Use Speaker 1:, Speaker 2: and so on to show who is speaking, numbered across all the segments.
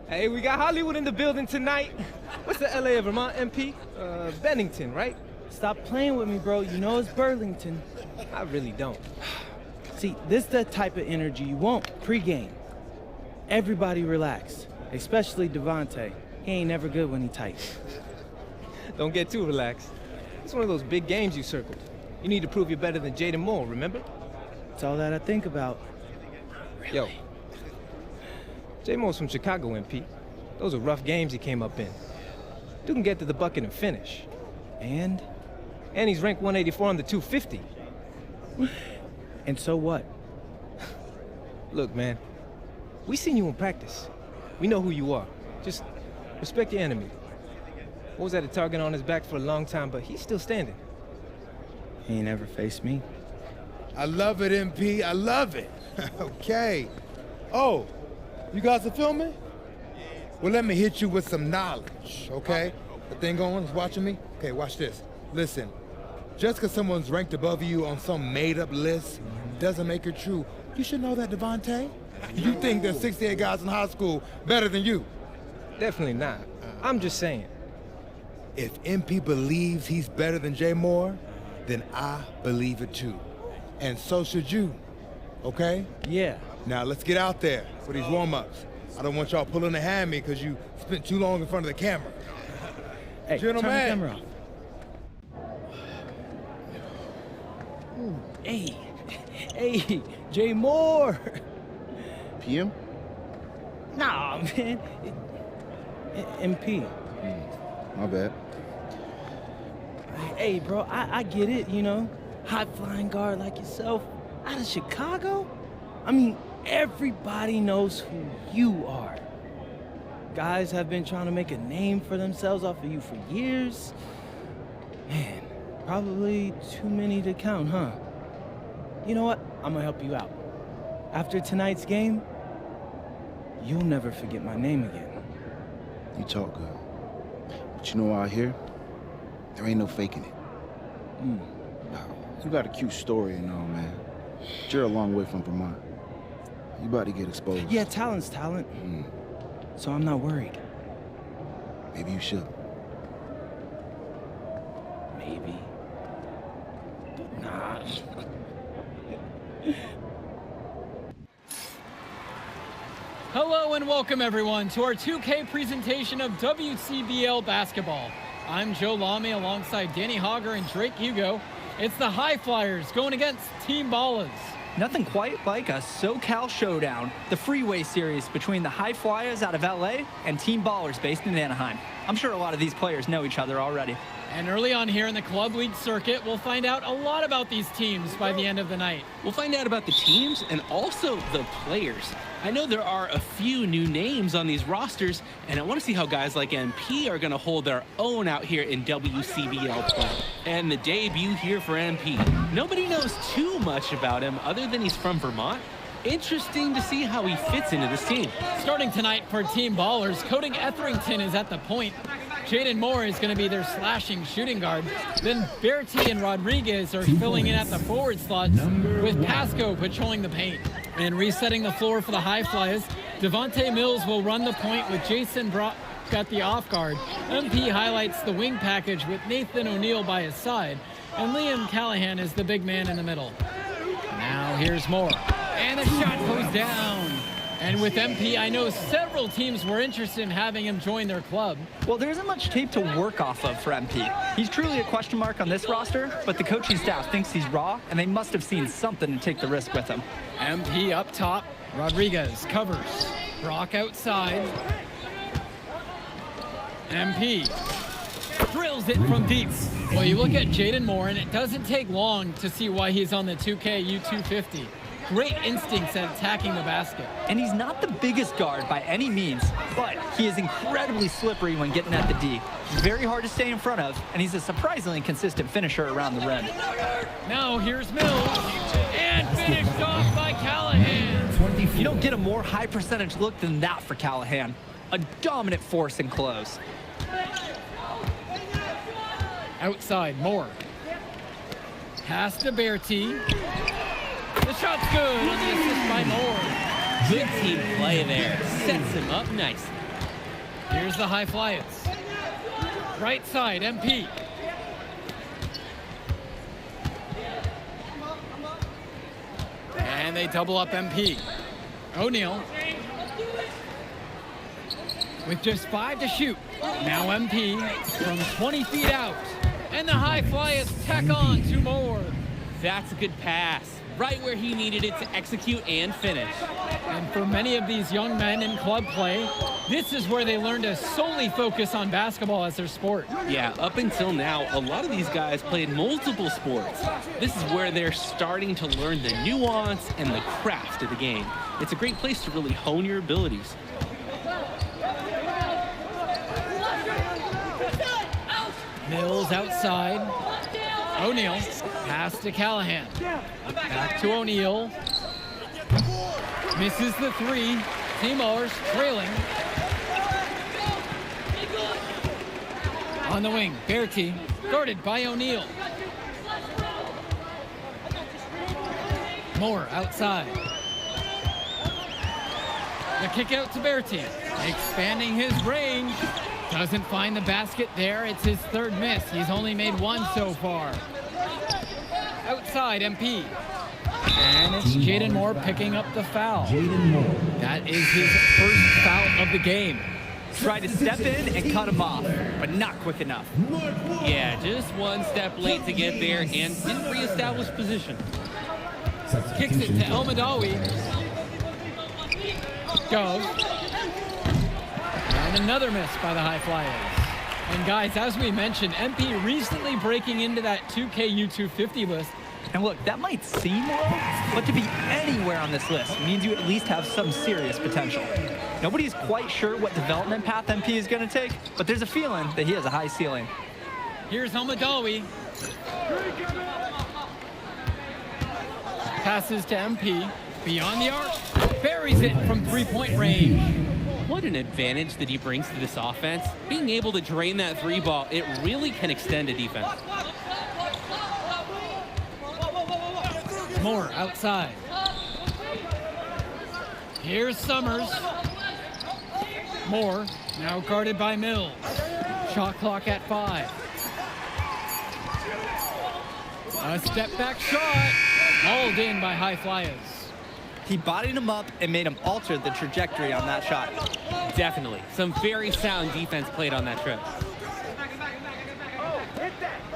Speaker 1: Hey, we got Hollywood in the building tonight. What's the LA of Vermont, MP? Bennington, right?
Speaker 2: Stop playing with me, bro. You know it's Burlington.
Speaker 1: I really don't.
Speaker 2: See, this is the type of energy you want pre-game. Everybody relax, especially Devontae. He ain't never good when he tight.
Speaker 1: Don't get too relaxed. It's one of those big games you circled. You need to prove you're better than Jaden Moore, remember?
Speaker 2: It's all that I think about.
Speaker 1: Yo, J Moore's from Chicago, MP. Those are rough games he came up in. Dude can get to the bucket and finish.
Speaker 2: And
Speaker 1: he's ranked 184 on the 250.
Speaker 2: And so what?
Speaker 1: Look, man, we seen you in practice. We know who you are. Just respect your enemy. What was that, a target on his back for a long time, but he's still standing.
Speaker 2: He ain't ever faced me.
Speaker 3: I love it, MP. I love it. Okay. Oh, you guys are filming? Well, let me hit you with some knowledge, okay? The thing on is watching me? Okay, watch this. Listen, just because someone's ranked above you on some made-up list doesn't make it true. You should know that, Devontae. You think there's 68 guys in high school better than you?
Speaker 1: Definitely not. I'm just saying.
Speaker 3: If MP believes he's better than Jay Moore, then I believe it too. And so should you, okay?
Speaker 2: Yeah.
Speaker 3: Now let's get out there for these warm-ups. I don't want y'all pulling a hammy because you spent too long in front of the camera.
Speaker 2: Hey,
Speaker 3: Gentlemen.
Speaker 2: turn the camera off. Hey, Jay Moore.
Speaker 4: PM?
Speaker 2: Nah, man. MP.
Speaker 4: My bad.
Speaker 2: Hey, bro, I get it, you know. High-flying guard like yourself out of Chicago? I mean, everybody knows who you are. Guys have been trying to make a name for themselves off of you for years. Man, probably too many to count, huh? You know what? I'm gonna help you out. After tonight's game, you'll never forget my name again.
Speaker 4: You talk good. But you know out here, there ain't no faking it. You got a cute story and all, man. But you're a long way from Vermont. You about to get exposed.
Speaker 2: Yeah, talent's talent. So I'm not worried.
Speaker 4: Maybe you should.
Speaker 2: Maybe. Nah.
Speaker 5: Hello and welcome everyone to our 2K presentation of WCBL basketball. I'm Joe Lamy alongside Danny Hogger and Drake Hugo. It's the High Flyers going against Team Ballers.
Speaker 6: Nothing quite like a SoCal showdown, the freeway series between the High Flyers out of LA and Team Ballers based in Anaheim. I'm sure a lot of these players know each other already.
Speaker 5: And early on here in the club league circuit, we'll find out a lot about these teams by the end of the night.
Speaker 7: We'll find out about the teams and also the players. I know there are a few new names on these rosters, and I want to see how guys like MP are going to hold their own out here in WCBL play. And the debut here for MP. Nobody knows too much about him other than he's from Vermont. Interesting to see how he fits into this team.
Speaker 5: Starting tonight for Team Ballers, Cody Etherington is at the point. Jaden Moore is going to be their slashing shooting guard. Then Bertie and Rodriguez are filling in at the forward slots, with Pasco patrolling the paint. And resetting the floor for the High Flyers, Devontae Mills will run the point with Jason Brock at the off guard. MP highlights the wing package with Nathan O'Neill by his side, and Liam Callahan is the big man in the middle. Now here's Moore, and the shot goes down. And with MP, I know several teams were interested in having him join their club.
Speaker 6: Well, there isn't much tape to work off of for MP. He's truly a question mark on this roster, but the coaching staff thinks he's raw, and they must have seen something to take the risk with him.
Speaker 5: MP up top, Rodriguez covers, Brock outside. MP drills it from deep. Well, you look at Jaden Moore, and it doesn't take long to see why he's on the 2K U250. Great instincts at attacking the basket.
Speaker 6: And he's not the biggest guard by any means, but he is incredibly slippery when getting at the D. He's very hard to stay in front of, and he's a surprisingly consistent finisher around the rim.
Speaker 5: Now here's Mills, and finished off by Callahan.
Speaker 6: You don't get a more high percentage look than that for Callahan. A dominant force in close.
Speaker 5: Outside, Moore. Pass to Bertie. The shot's good on the assist by Moore.
Speaker 7: Good team play there. Sets him up nicely.
Speaker 5: Here's the high flyers. Right side, MP. And they double up MP. O'Neal. With just 5 to shoot. Now MP from 20 feet out. And the high flyers tack on 2 more.
Speaker 7: That's a good pass. Right where he needed it to execute and finish.
Speaker 5: And for many of these young men in club play, this is where they learn to solely focus on basketball as their sport.
Speaker 7: Yeah, up until now, a lot of these guys played multiple sports. This is where they're starting to learn the nuance and the craft of the game. It's a great place to really hone your abilities.
Speaker 5: Mills outside. O'Neal. Pass to Callahan. Back to O'Neal. Misses the 3. T-Mallers trailing. On the wing, Bertie, guarded by O'Neal. Moore outside. The kick out to Bertie, expanding his range. Doesn't find the basket there. It's his 3rd miss. He's only made 1 so far. Outside, MP. And it's Jaden Moore picking up the foul. That is his 1st foul of the game.
Speaker 6: Tried to step in and cut him off, but not quick enough.
Speaker 7: Yeah, just 1 step late to get there and didn't reestablish position.
Speaker 5: Kicks it to El Madawi. Goes. And another miss by the high flyers. And guys, as we mentioned, MP recently breaking into that 2K250 list.
Speaker 6: And look, that might seem low, but to be anywhere on this list means you at least have some serious potential. Nobody's quite sure what development path MP is going to take, but there's a feeling that he has a high ceiling.
Speaker 5: Here's Almadawi. Passes to MP. Beyond the arc. Buries it from 3-point range.
Speaker 7: What an advantage that he brings to this offense. Being able to drain that 3 ball, it really can extend a defense.
Speaker 5: Moore outside. Here's Summers. Moore now guarded by Mills. Shot clock at 5. A step back shot. Hauled in by high flyers.
Speaker 6: He bodied him up and made him alter the trajectory on that shot.
Speaker 7: Definitely. Some very sound defense played on that trip.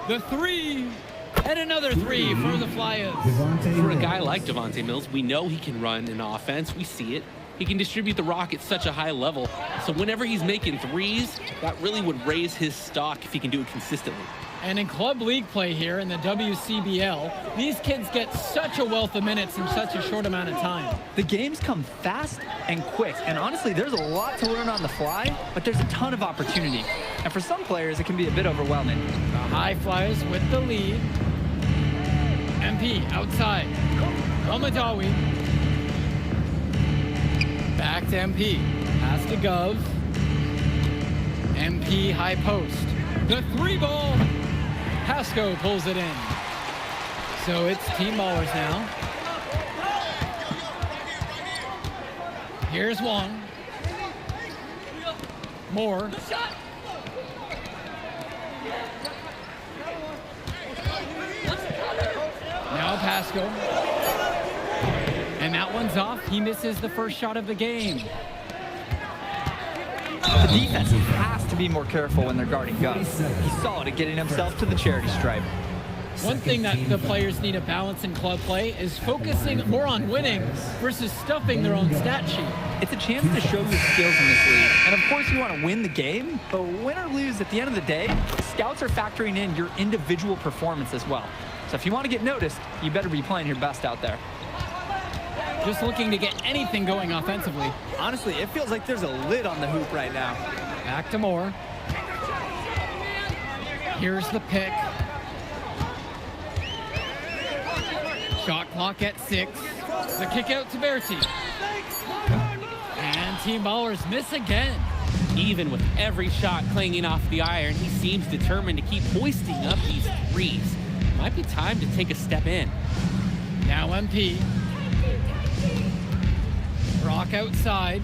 Speaker 5: The 3. And another 3 for the Flyers.
Speaker 7: For a guy like Devontae Mills, we know he can run an offense. We see it. He can distribute the rock at such a high level. So whenever he's making 3s, that really would raise his stock if he can do it consistently.
Speaker 5: And in club league play here in the WCBL, these kids get such a wealth of minutes in such a short amount of time.
Speaker 6: The games come fast and quick, and honestly, there's a lot to learn on the fly, but there's a ton of opportunity. And for some players, it can be a bit overwhelming.
Speaker 5: The high flyers with the lead. MP outside. Almadawi. Back to MP. Pass to Gov. MP high post. The 3 ball. Pasco pulls it in. So it's team ballers now. Here's one. Moore. Now Pasco. And that one's off. He misses the first shot of the game.
Speaker 6: The defense has to be more careful when they're guarding Gov. He's solid at getting himself to the charity stripe.
Speaker 5: One thing that the players need to balance in club play is focusing more on winning versus stuffing their own stat sheet.
Speaker 6: It's a chance to show your skills in this league. And of course you want to win the game, but win or lose, at the end of the day, scouts are factoring in your individual performance as well. So if you want to get noticed, you better be playing your best out there.
Speaker 5: Just looking to get anything going offensively.
Speaker 6: Honestly, it feels like there's a lid on the hoop right now.
Speaker 5: Back to Moore. Here's the pick. Shot clock at 6. The kick out to Bertie. And team ballers miss again.
Speaker 7: Even with every shot clanging off the iron, he seems determined to keep hoisting up these 3s. Might be time to take a step in.
Speaker 5: Now MP. Rock outside.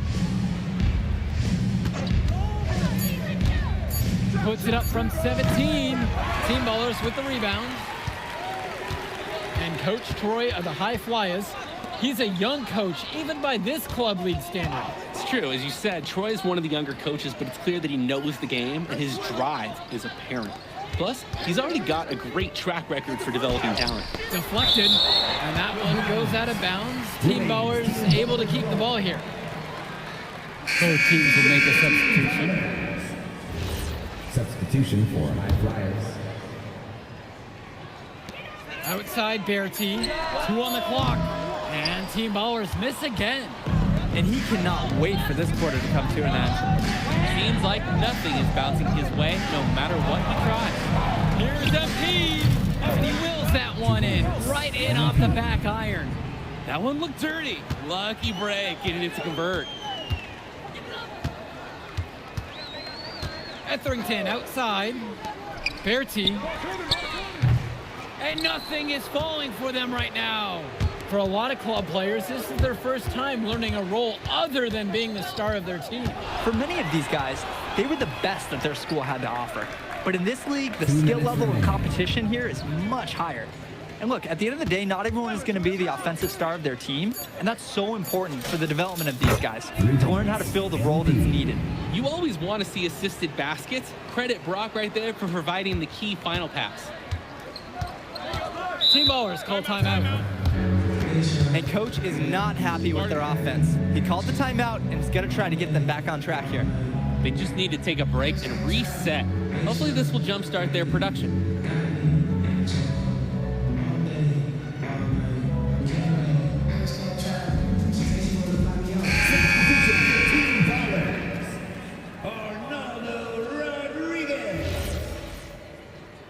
Speaker 5: puts it up from 17. Team Ballers with the rebound. And Coach Troy of the High Flyers, he's a young coach, even by this club league standard.
Speaker 7: It's true. As you said, Troy is one of the younger coaches, but it's clear that he knows the game, and his drive is apparent. Plus, he's already got a great track record for developing talent.
Speaker 5: Deflected, and that one goes out of bounds. Team Ballers able to keep the ball here. Both teams will make a substitution.
Speaker 8: Substitution for High Flyers.
Speaker 5: Outside Bertie, 2 on the clock, and Team Ballers miss again.
Speaker 6: And he cannot wait for this quarter to come to an end.
Speaker 7: Seems like nothing is bouncing his way, no matter what he tries.
Speaker 5: Here's MP, and he wills that one in, right in off the back iron.
Speaker 7: That one looked dirty. Lucky break, getting it to convert.
Speaker 5: Etherington outside. Bertie. And nothing is falling for them right now. For a lot of club players, this is their first time learning a role other than being the star of their team.
Speaker 6: For many of these guys, they were the best that their school had to offer. But in this league, the skill level of competition here is much higher. And look, at the end of the day, not everyone is going to be the offensive star of their team, and that's so important for the development of these guys, to learn how to fill the role that's needed.
Speaker 7: You always want to see assisted baskets. Credit Brock right there for providing the key final pass.
Speaker 5: Team Ballers call timeout.
Speaker 6: And coach is not happy with their offense. He called the timeout and is going to try to get them back on track here.
Speaker 7: They just need to take a break and reset. Hopefully this will jumpstart their production.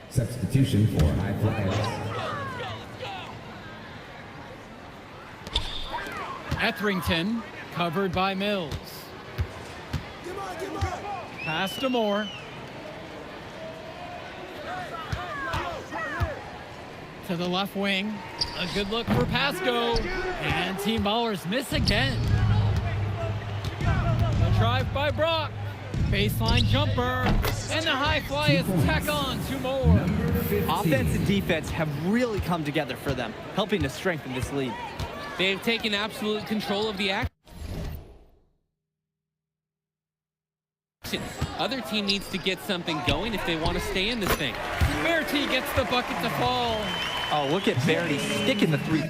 Speaker 8: Substitution for High Flyers.
Speaker 5: Etherington, covered by Mills. Pass to Moore. To the left wing. A good look for Pasco. And Team Ballers miss again. The drive by Brock. Baseline jumper. And the High Flyers tack on 2 more.
Speaker 6: Offense and defense have really come together for them, helping to strengthen this lead.
Speaker 7: They've taken absolute control of the action. Other team needs to get something going if they want to stay in this thing.
Speaker 5: Bertie gets the bucket to fall.
Speaker 6: Oh, look at Bertie sticking the 3.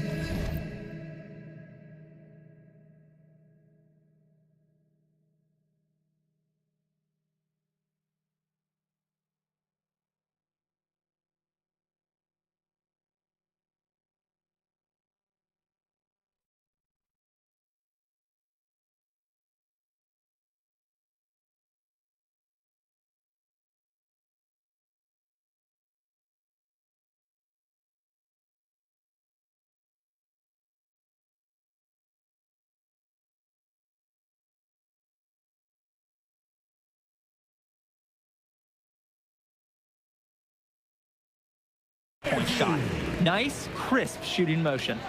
Speaker 6: Point shot. Nice, crisp shooting motion.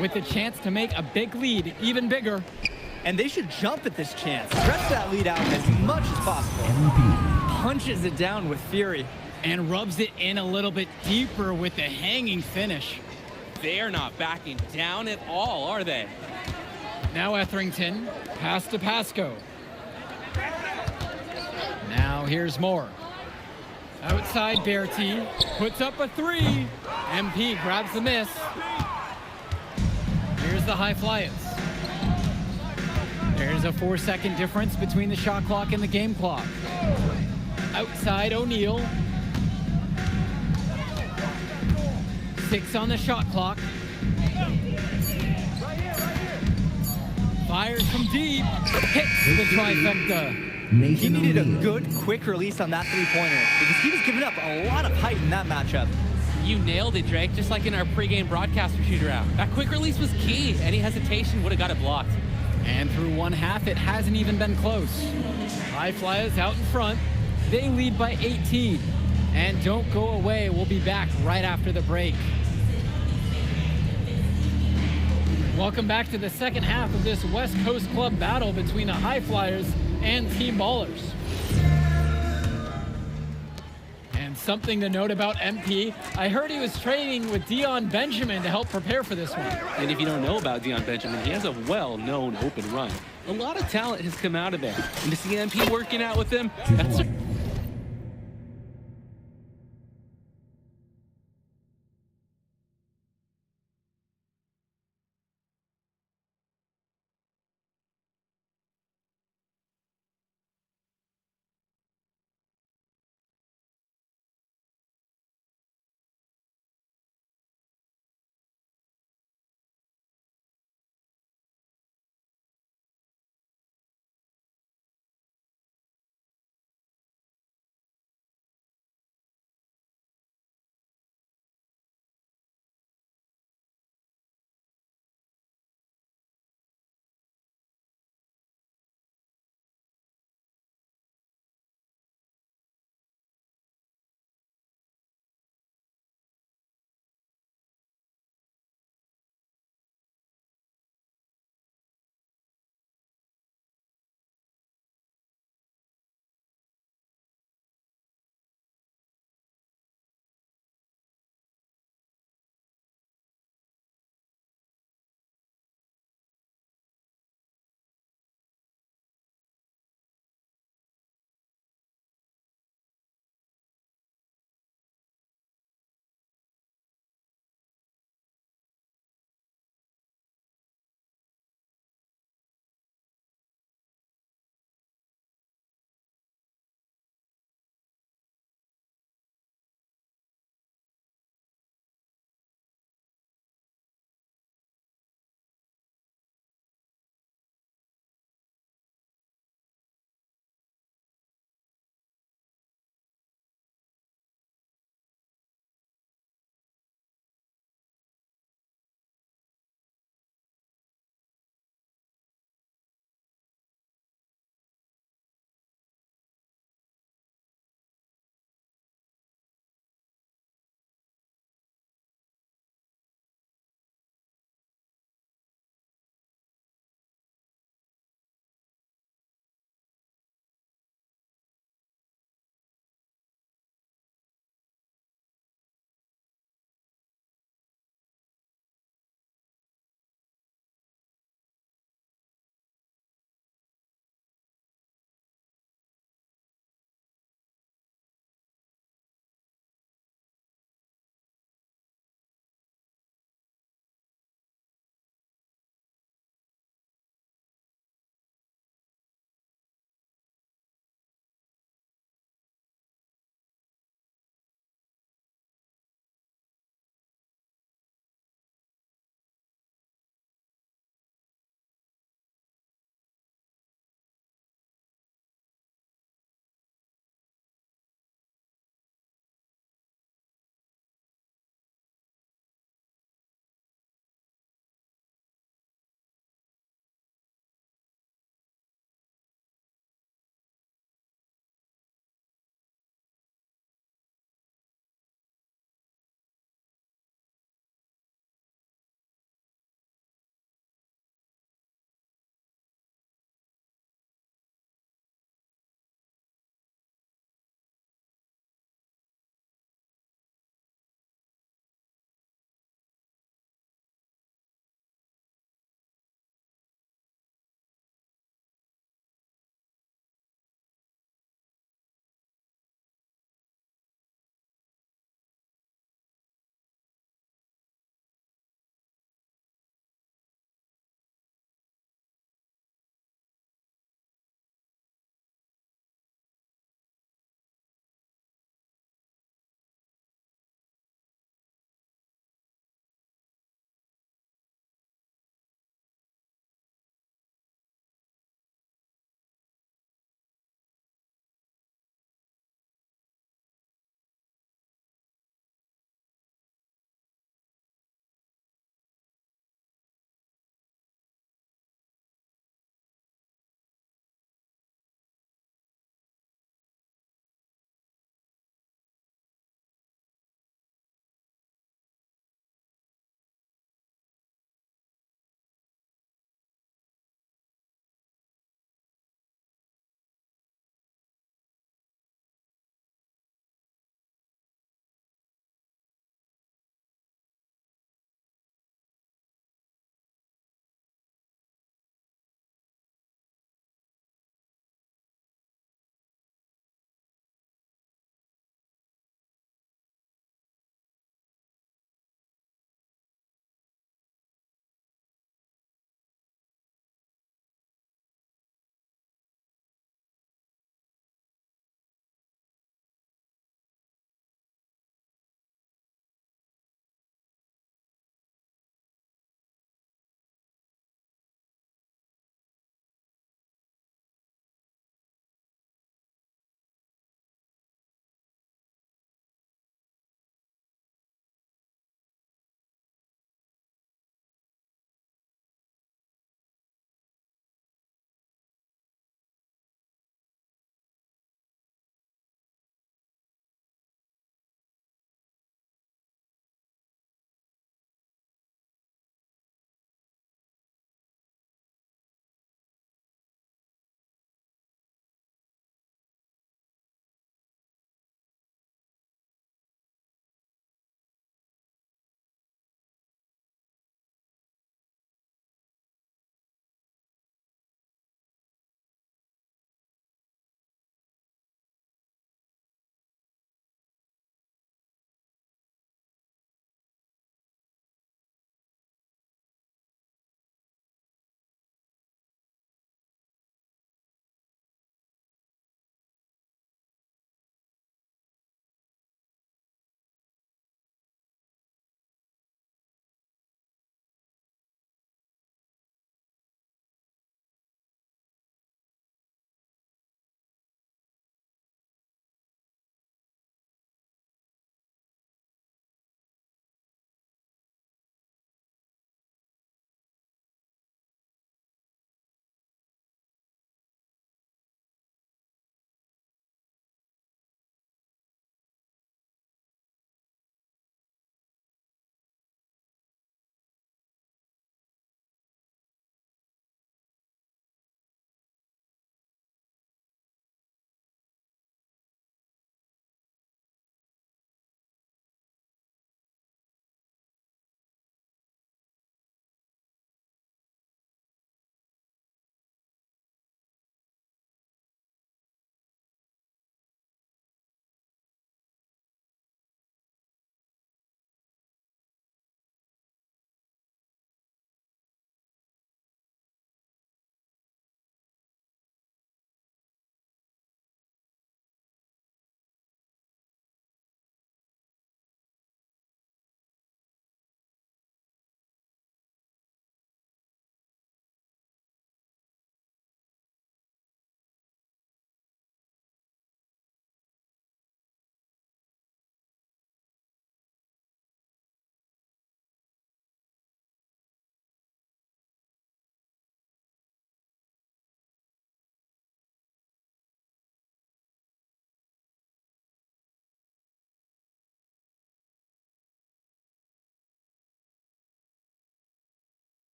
Speaker 5: With the chance to make a big lead even bigger.
Speaker 6: And they should jump at this chance. Stretch that lead out as much as possible. Punches it down with fury.
Speaker 5: And rubs it in a little bit deeper with the hanging finish.
Speaker 7: They're not backing down at all, are they?
Speaker 5: Now Etherington, pass to Pasco. Now here's Moore. Outside Bertie, puts up a 3. MP grabs the miss. Here's the High Flyers. There's a 4-second difference between the shot clock and the game clock. Outside O'Neal. 6 on the shot clock. Fires from deep, hits the trifecta.
Speaker 6: He needed a good, quick release on that 3-pointer because he was giving up a lot of height in that matchup.
Speaker 7: You nailed it, Drake, just like in our pregame broadcaster shoot-around. That quick release was key. Any hesitation would have got it blocked.
Speaker 5: And through 1/2, it hasn't even been close. High Flyers out in front. They lead by 18. And don't go away. We'll be back right after the break. Welcome back to the second half of this West Coast Club battle between the High Flyers and Team Ballers. something to note about MP? I heard he was training with Dion Benjamin to help prepare for this one.
Speaker 7: And if you don't know about Dion Benjamin, he has a well-known open run. A lot of talent has come out of there. And to see MP working out with him, that's a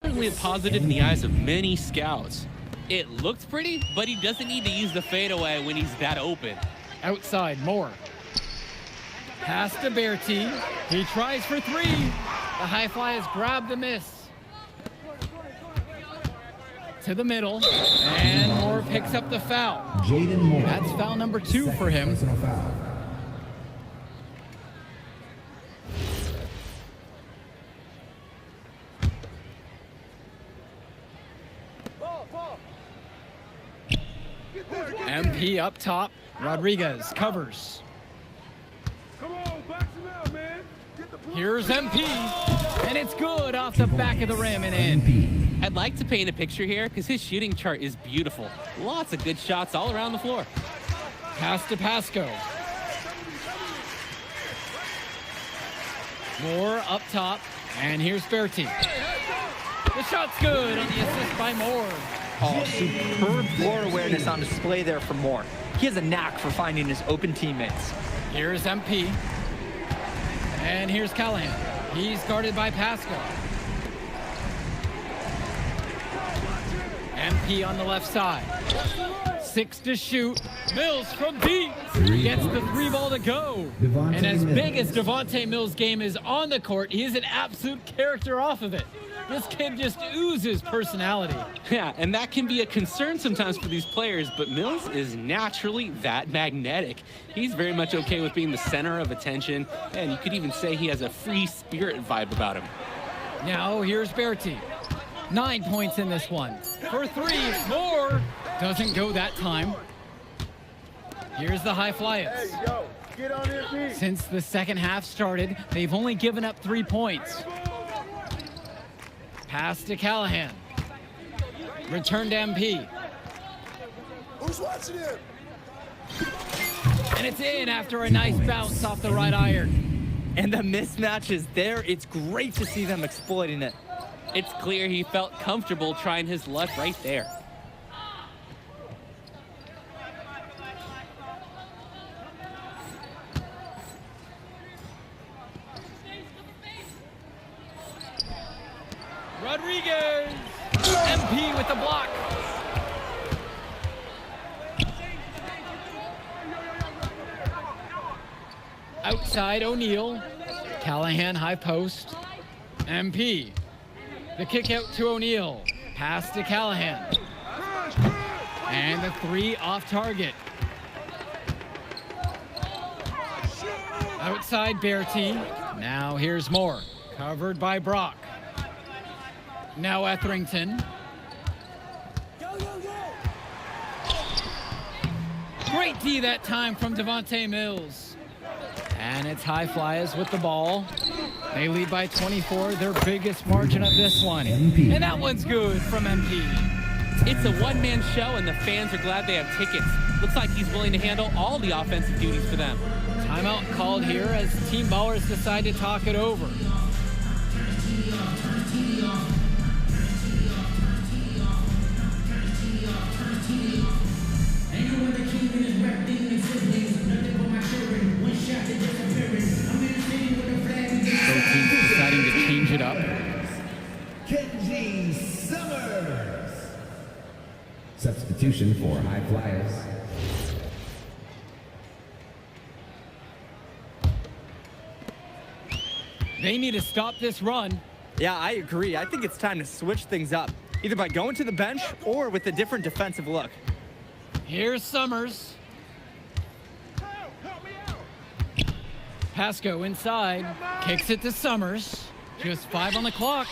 Speaker 7: Certainly a positive in the eyes of many scouts. It looks pretty, but he doesn't need to use the fadeaway when he's that open.
Speaker 5: Outside, Moore. Pass to Bertie. He tries for three. The high fly has grabbed the miss. To the middle, and Moore picks up the foul.
Speaker 8: Jaden Moore.
Speaker 5: That's foul number 2 for him.
Speaker 8: Personal foul.
Speaker 5: MP up top. Rodriguez covers. Here's MP, and it's good off the back of the rim and in.
Speaker 7: I'd like to paint a picture here because his shooting chart is beautiful. Lots of good shots all around the floor.
Speaker 5: Pass to Pasco. Moore up top, and here's Bertie. The shot's good on the assist by Moore.
Speaker 6: Oh, superb floor awareness on display there for Moore. He has a knack for finding his open teammates.
Speaker 5: Here's MP. And here's Callahan. He's guarded by Pasco. MP on the left side. 6 to shoot. Mills from deep. Gets the 3 ball to go. And as big as Devontae Mills' game is on the court, he is an absolute character off of it. This kid just oozes personality.
Speaker 7: Yeah, and that can be a concern sometimes for these players, but Mills is naturally that magnetic. He's very much okay with being the center of attention, and you could even say he has a free spirit vibe about him.
Speaker 5: Now here's Bertie. 9 points in this one. For 3, Moore doesn't go that time. Here's the high flyers. Since the second half started, they've only given up 3 points. Pass to Callahan. Return to MP.
Speaker 9: Who's watching him?
Speaker 5: And it's in after a nice bounce off the right iron.
Speaker 6: And the mismatch is there. It's great to see them exploiting it.
Speaker 7: It's clear he felt comfortable trying his luck right there.
Speaker 5: Rodriguez. MP with the block. Outside O'Neal. Callahan high post. MP. The kick out to O'Neal. Pass to Callahan. And the 3 off target. Outside Bertie. Now here's Moore. Covered by Brock. Now Etherington. Great D that time from Devontae Mills. And it's high flyers with the ball. They lead by 24, their biggest margin of this one.
Speaker 8: MP.
Speaker 5: And that one's good from MP.
Speaker 7: It's a one-man show, and the fans are glad they have tickets. Looks like he's willing to handle all the offensive duties for them.
Speaker 5: Timeout called here as Team Ballers decide to talk it over. Both teams deciding to change it up.
Speaker 8: Kenji Summers. Substitution for high flyers.
Speaker 5: They need to stop this run.
Speaker 6: Yeah, I agree. I think it's time to switch things up, either by going to the bench or with a different defensive look.
Speaker 5: Here's Summers. Pasco inside, kicks it to Summers. Just 5 on the clock.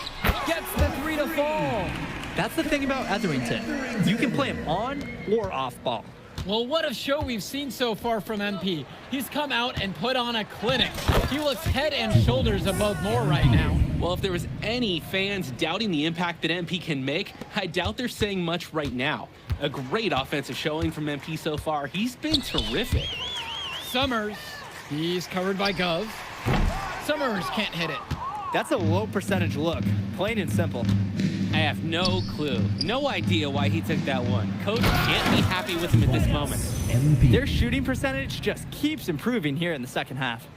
Speaker 5: Gets the 3 to fall.
Speaker 6: That's the thing about Etherington. You can play him on or off ball.
Speaker 5: Well, what a show we've seen so far from MP. He's come out and put on a clinic. He looks head and shoulders above Moore right now.
Speaker 7: Well, if there was any fans doubting the impact that MP can make, I doubt they're saying much right now. A great offensive showing from MP so far. He's been terrific.
Speaker 5: Summers, he's covered by Gov. Summers can't hit it.
Speaker 6: That's a low percentage look, plain and simple.
Speaker 7: I have no clue, no idea why he took that one. Coach can't be happy with him at this moment.
Speaker 6: Their shooting percentage just keeps improving here in the second half.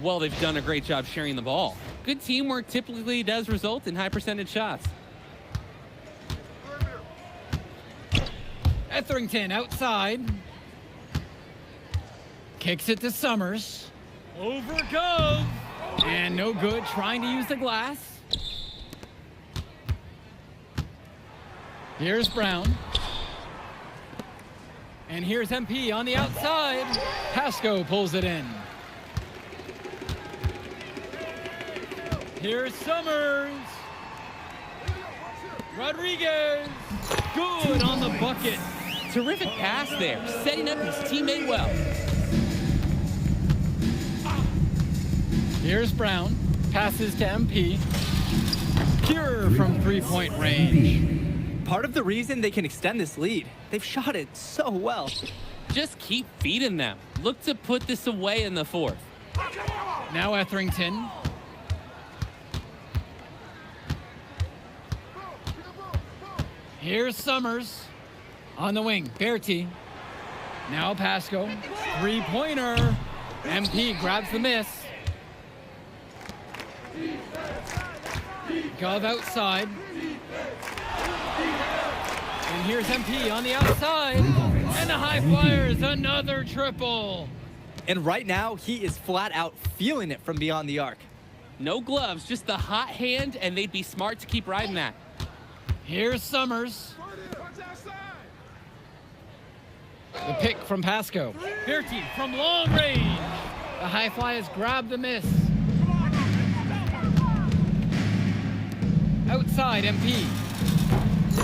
Speaker 7: Well, they've done a great job sharing the ball. Good teamwork typically does result in high percentage shots.
Speaker 5: Etherington outside. Kicks it to Summers. Over it goes. And no good, trying to use the glass. Here's Brown. And here's MP on the outside. Pasco pulls it in. Here's Summers. Rodriguez. Good on the bucket.
Speaker 7: Terrific pass there, setting up his teammate well.
Speaker 5: Here's Brown. Passes to MP. Pure from three-point range.
Speaker 6: Part of the reason they can extend this lead, they've shot it so well.
Speaker 7: Just keep feeding them. Look to put this away in the fourth.
Speaker 5: Now Etherington. Here's Summers on the wing. Berti. Now Pasco. Three-pointer. MP grabs the miss. Gov outside. And here's MP on the outside. And the High Flyers, another triple.
Speaker 6: And right now, he is flat out feeling it from beyond the arc.
Speaker 7: No gloves, just the hot hand, and they'd be smart to keep riding that.
Speaker 5: Here's Summers. The pick from Pasco. Berti from long range. The High Flyers grab the miss. Outside MP.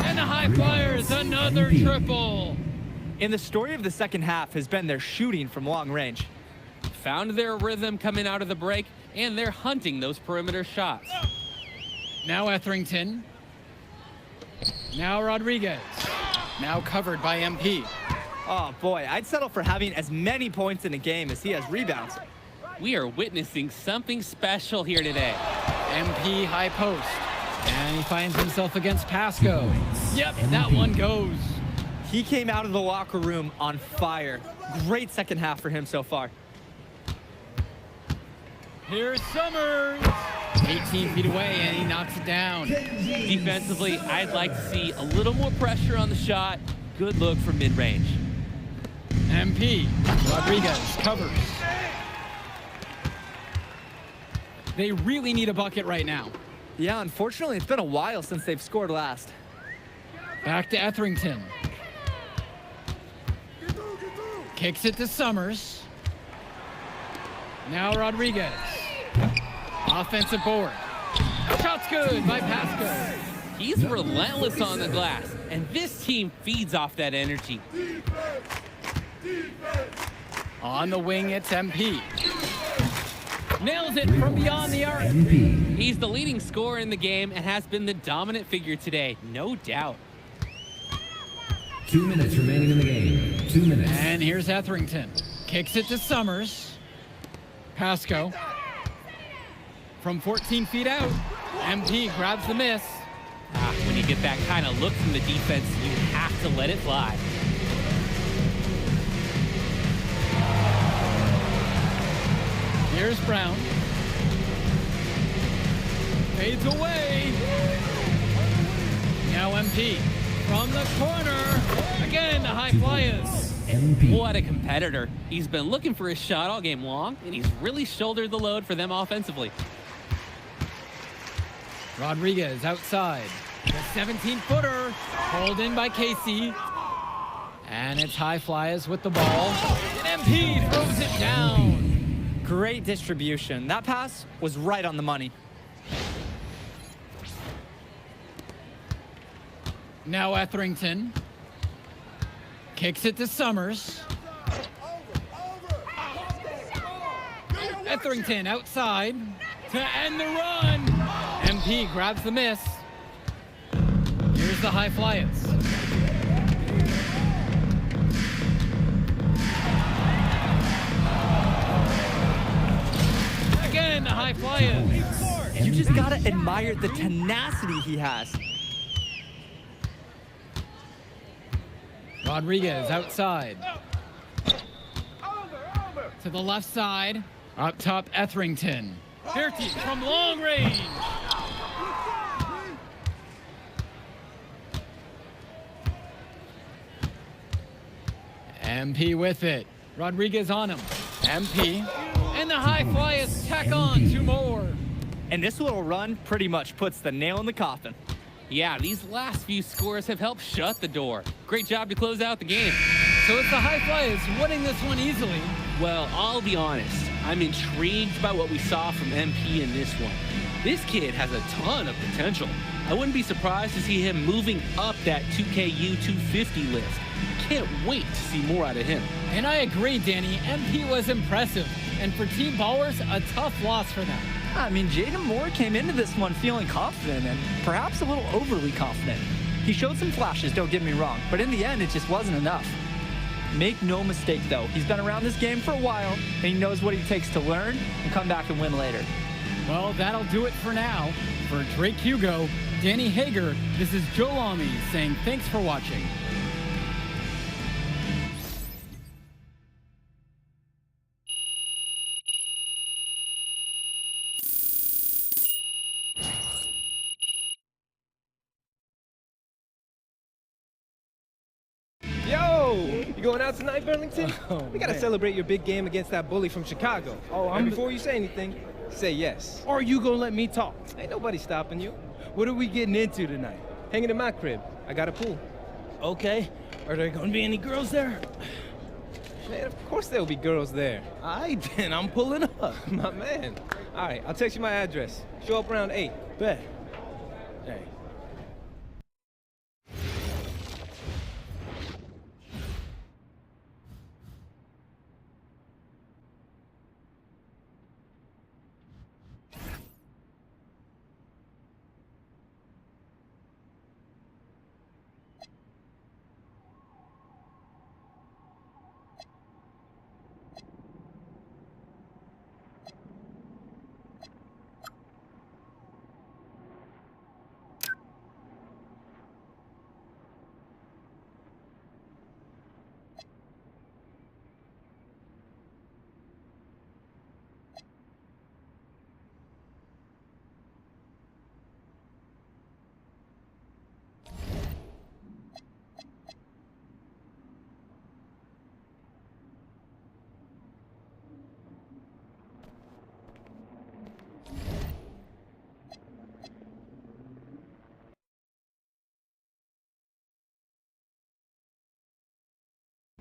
Speaker 5: And the High Flyers, another triple.
Speaker 6: And the story of the second half has been their shooting from long range.
Speaker 7: Found their rhythm coming out of the break, and they're hunting those perimeter shots.
Speaker 5: Now Etherington. Now Rodriguez. Now covered by MP.
Speaker 6: Oh boy, I'd settle for having as many points in a game as he has rebounds.
Speaker 7: We are witnessing something special here today.
Speaker 5: MP high post. And he finds himself against Pasco. Yep, that one goes.
Speaker 6: He came out of the locker room on fire. Great second half for him so far.
Speaker 5: Here's Summers. 18 feet away, and he knocks it down.
Speaker 7: Defensively, I'd like to see a little more pressure on the shot. Good look from mid-range.
Speaker 5: MP. Rodriguez covers. They really need a bucket right now.
Speaker 6: Yeah, unfortunately, it's been a while since they've scored last.
Speaker 5: Back to Etherington. Kicks it to Summers. Now Rodriguez. Offensive board. Shot's good by Pasco.
Speaker 7: He's relentless on the glass, and this team feeds off that energy.
Speaker 5: On the wing, it's MP. Nails it from beyond the arc.
Speaker 7: He's the leading scorer in the game and has been the dominant figure today, no doubt.
Speaker 8: 2 minutes remaining in the game. 2 minutes.
Speaker 5: And here's Etherington. Kicks it to Summers. Pasco. From 14 feet out. MP grabs the miss.
Speaker 7: When you get that kind of look from the defense, you have to let it fly.
Speaker 5: Here's Brown. Fades away. Now MP. From the corner. Again, the High Flyers.
Speaker 7: What a competitor. He's been looking for his shot all game long, and he's really shouldered the load for them offensively.
Speaker 5: Rodriguez outside. The 17-footer. Pulled in by Casey. And it's High Flyers with the ball. And MP throws it down.
Speaker 6: Great distribution. That pass was right on the money.
Speaker 5: Now Etherington. Kicks it to Summers. Etherington outside to end the run. MP grabs the miss. Here's the High Flyers. Again, the High Flyers.
Speaker 6: You just gotta admire the tenacity he has.
Speaker 5: Rodriguez outside. To the left side. Up top, Etherington. Bertie from long range. MP with it. Rodriguez on him. MP. And the high fly is tack on 2 more.
Speaker 6: And this little run pretty much puts the nail in the coffin.
Speaker 7: Yeah, these last few scores have helped shut the door. Great job to close out the game.
Speaker 5: So it's the high flyers winning this one easily.
Speaker 7: Well, I'll be honest. I'm intrigued by what we saw from MP in this one. This kid has a ton of potential. I wouldn't be surprised to see him moving up that 2KU250 list. Can't wait to see more out of him.
Speaker 5: And I agree, Danny. MP was impressive. And for team ballers, a tough loss for them.
Speaker 6: I mean, Jaden Moore came into this one feeling confident and perhaps a little overly confident. He showed some flashes, don't get me wrong, but in the end, it just wasn't enough. Make no mistake, though, he's been around this game for a while, and he knows what it takes to learn and come back and win later.
Speaker 5: Well, that'll do it for now. For Drake Hugo, Danny Hager, this is Joe Lamy saying thanks for watching.
Speaker 1: Yo, you going out tonight, Burlington?
Speaker 2: Oh,
Speaker 1: we gotta
Speaker 2: man.
Speaker 1: celebrate your big game against that bully from Chicago.
Speaker 2: Oh,
Speaker 1: and before you say anything, say yes.
Speaker 2: Or you gonna let me talk?
Speaker 1: Ain't nobody stopping you.
Speaker 2: What are we getting into tonight?
Speaker 1: Hanging in my crib. I got a pool.
Speaker 2: Okay. Are there gonna be any girls there?
Speaker 1: Man, of course there'll be girls there.
Speaker 2: All right, then. I'm pulling up.
Speaker 1: My man. All right, I'll text you my address. Show up around 8.
Speaker 2: Bet. Hey.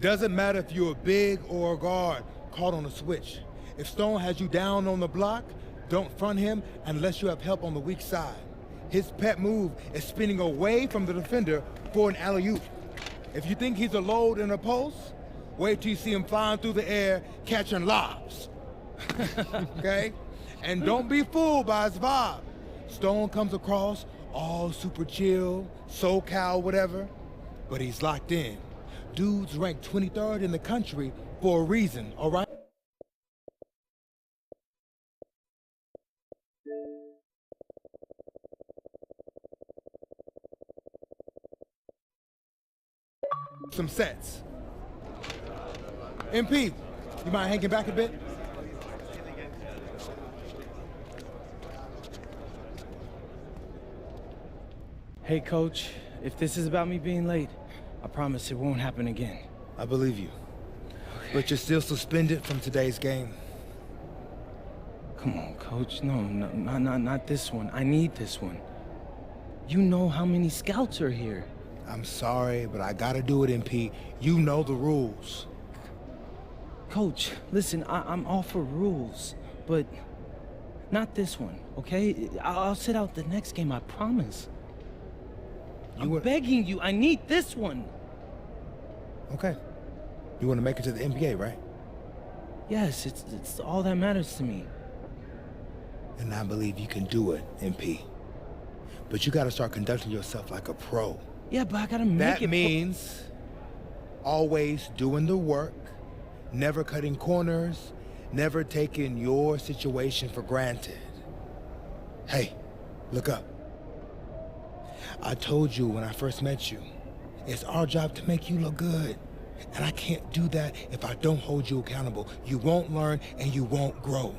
Speaker 3: Doesn't matter if you're a big or a guard caught on a switch. If Stone has you down on the block, don't front him unless you have help on the weak side. His pet move is spinning away from the defender for an alley-oop. If you think he's a load in a post, wait till you see him flying through the air catching lobs. Okay? And don't be fooled by his vibe. Stone comes across all super chill, SoCal, whatever, but he's locked in. Dude's ranked 23rd in the country for a reason, all right? Some sets. MP, you mind hanging back a bit?
Speaker 2: Hey, Coach, if this is about me being late, I promise it won't happen again.
Speaker 3: I believe you. But you're still suspended from today's game.
Speaker 2: Come on, Coach. No, not this one. I need this one. You know how many scouts are here.
Speaker 3: I'm sorry, but I gotta do it, MP. You know the rules.
Speaker 2: Coach, listen, I'm all for rules, but not this one, okay? I'll sit out the next game, I promise. I'm begging you, I need this one.
Speaker 3: Okay. You want to make it to the NBA, right?
Speaker 2: Yes, it's all that matters to me.
Speaker 3: And I believe you can do it, MP. But you gotta start conducting yourself like a pro.
Speaker 2: Yeah, but I gotta make it.
Speaker 3: That means always doing the work, never cutting corners, never taking your situation for granted. Hey, look up. I told you when I first met you, it's our job to make you look good. And I can't do that if I don't hold you accountable. You won't learn and you won't grow.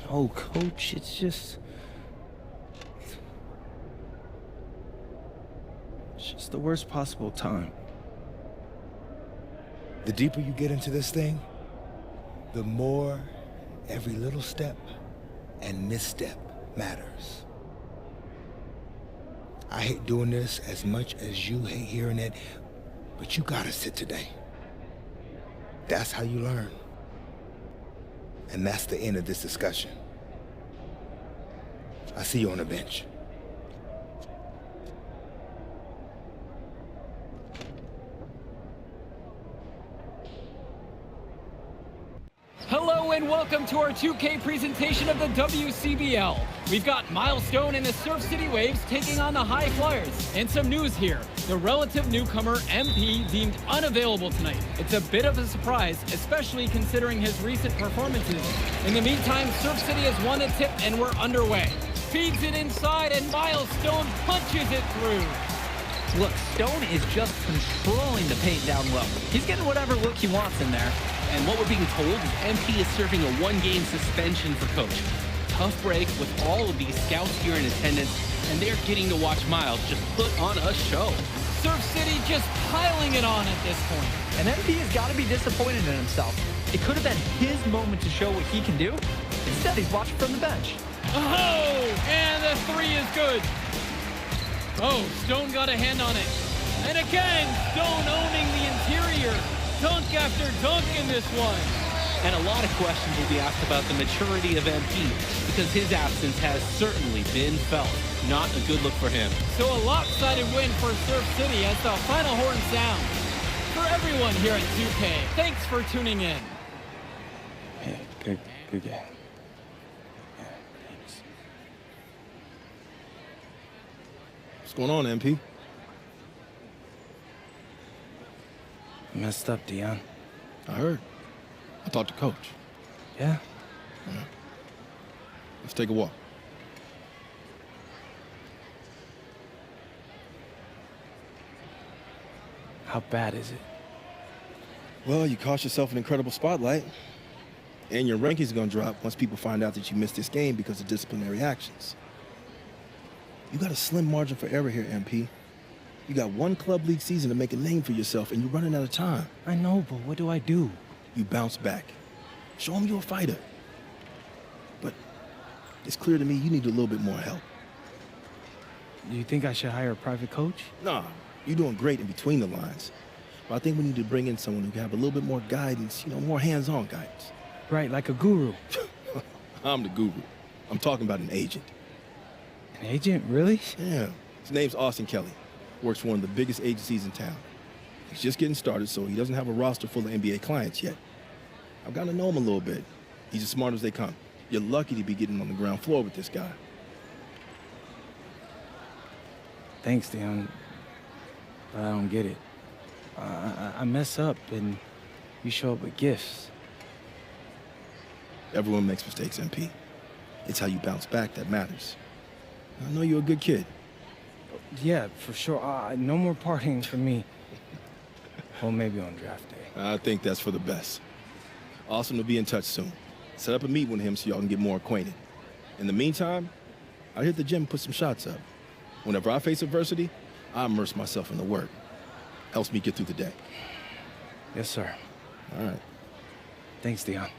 Speaker 2: Oh, Coach, it's just the worst possible time.
Speaker 3: The deeper you get into this thing, the more every little step and misstep matters. I hate doing this as much as you hate hearing it, but you gotta sit today. That's how you learn. And that's the end of this discussion. I see you on the bench.
Speaker 5: Hello and welcome to our 2K presentation of the WCBL. We've got Milestone and the Surf City Waves taking on the High Flyers. And some news here. The relative newcomer MP deemed unavailable tonight. It's a bit of a surprise, especially considering his recent performances. In the meantime, Surf City has won a tip and we're underway. Feeds it inside and Milestone punches it through.
Speaker 6: Look, Stone is just controlling the paint down low. He's getting whatever look he wants in there.
Speaker 7: And what we're being told is MP is serving a one-game suspension for Coach. Tough break with all of these scouts here in attendance, and they're getting to watch Miles just put on a show.
Speaker 5: Surf City just piling it on at this point.
Speaker 6: And MP has got to be disappointed in himself. It could have been his moment to show what he can do. Instead, he's watching from the bench.
Speaker 5: Oh, and the three is good. Oh, Stone got a hand on it. And again, Stone owning the interior. Dunk after dunk in this one.
Speaker 7: And a lot of questions will be asked about the maturity of MP because his absence has certainly been felt. Not a good look for him.
Speaker 5: So a lopsided win for Surf City as the final horn sounds. For everyone here at 2K, thanks for tuning in.
Speaker 2: Yeah, good game. Yeah, thanks.
Speaker 10: What's going on, MP?
Speaker 2: Messed up, Dion.
Speaker 10: I heard. I talked to Coach.
Speaker 2: Yeah?
Speaker 10: Yeah. Let's take a walk.
Speaker 2: How bad is it?
Speaker 10: Well, you cost yourself an incredible spotlight. And your rankings are going to drop once people find out that you missed this game because of disciplinary actions. You got a slim margin for error here, MP. You got one club league season to make a name for yourself, and you're running out of time.
Speaker 2: I know, but what do I do?
Speaker 10: You bounce back. Show them you're a fighter. But it's clear to me you need a little bit more help.
Speaker 2: Do you think I should hire a private coach?
Speaker 10: Nah, you're doing great in between the lines. But I think we need to bring in someone who can have a little bit more guidance, more hands-on guidance.
Speaker 2: Right, like a guru.
Speaker 10: I'm the guru. I'm talking about an agent.
Speaker 2: An agent, really?
Speaker 10: Yeah. His name's Austin Kelly. Works for one of the biggest agencies in town. He's just getting started, so he doesn't have a roster full of NBA clients yet. I've gotten to know him a little bit. He's as smart as they come. You're lucky to be getting on the ground floor with this guy.
Speaker 2: Thanks, Dion. But I don't get it. I mess up, and you show up with gifts.
Speaker 10: Everyone makes mistakes, MP. It's how you bounce back that matters. I know you're a good kid.
Speaker 2: Yeah, for sure. No more partying for me. Well, maybe on draft day.
Speaker 10: I think that's for the best. Austin will be in touch soon. Set up a meet with him so y'all can get more acquainted. In the meantime, I hit the gym and put some shots up. Whenever I face adversity, I immerse myself in the work. Helps me get through the day.
Speaker 2: Yes, sir.
Speaker 10: All right.
Speaker 2: Thanks, Dion.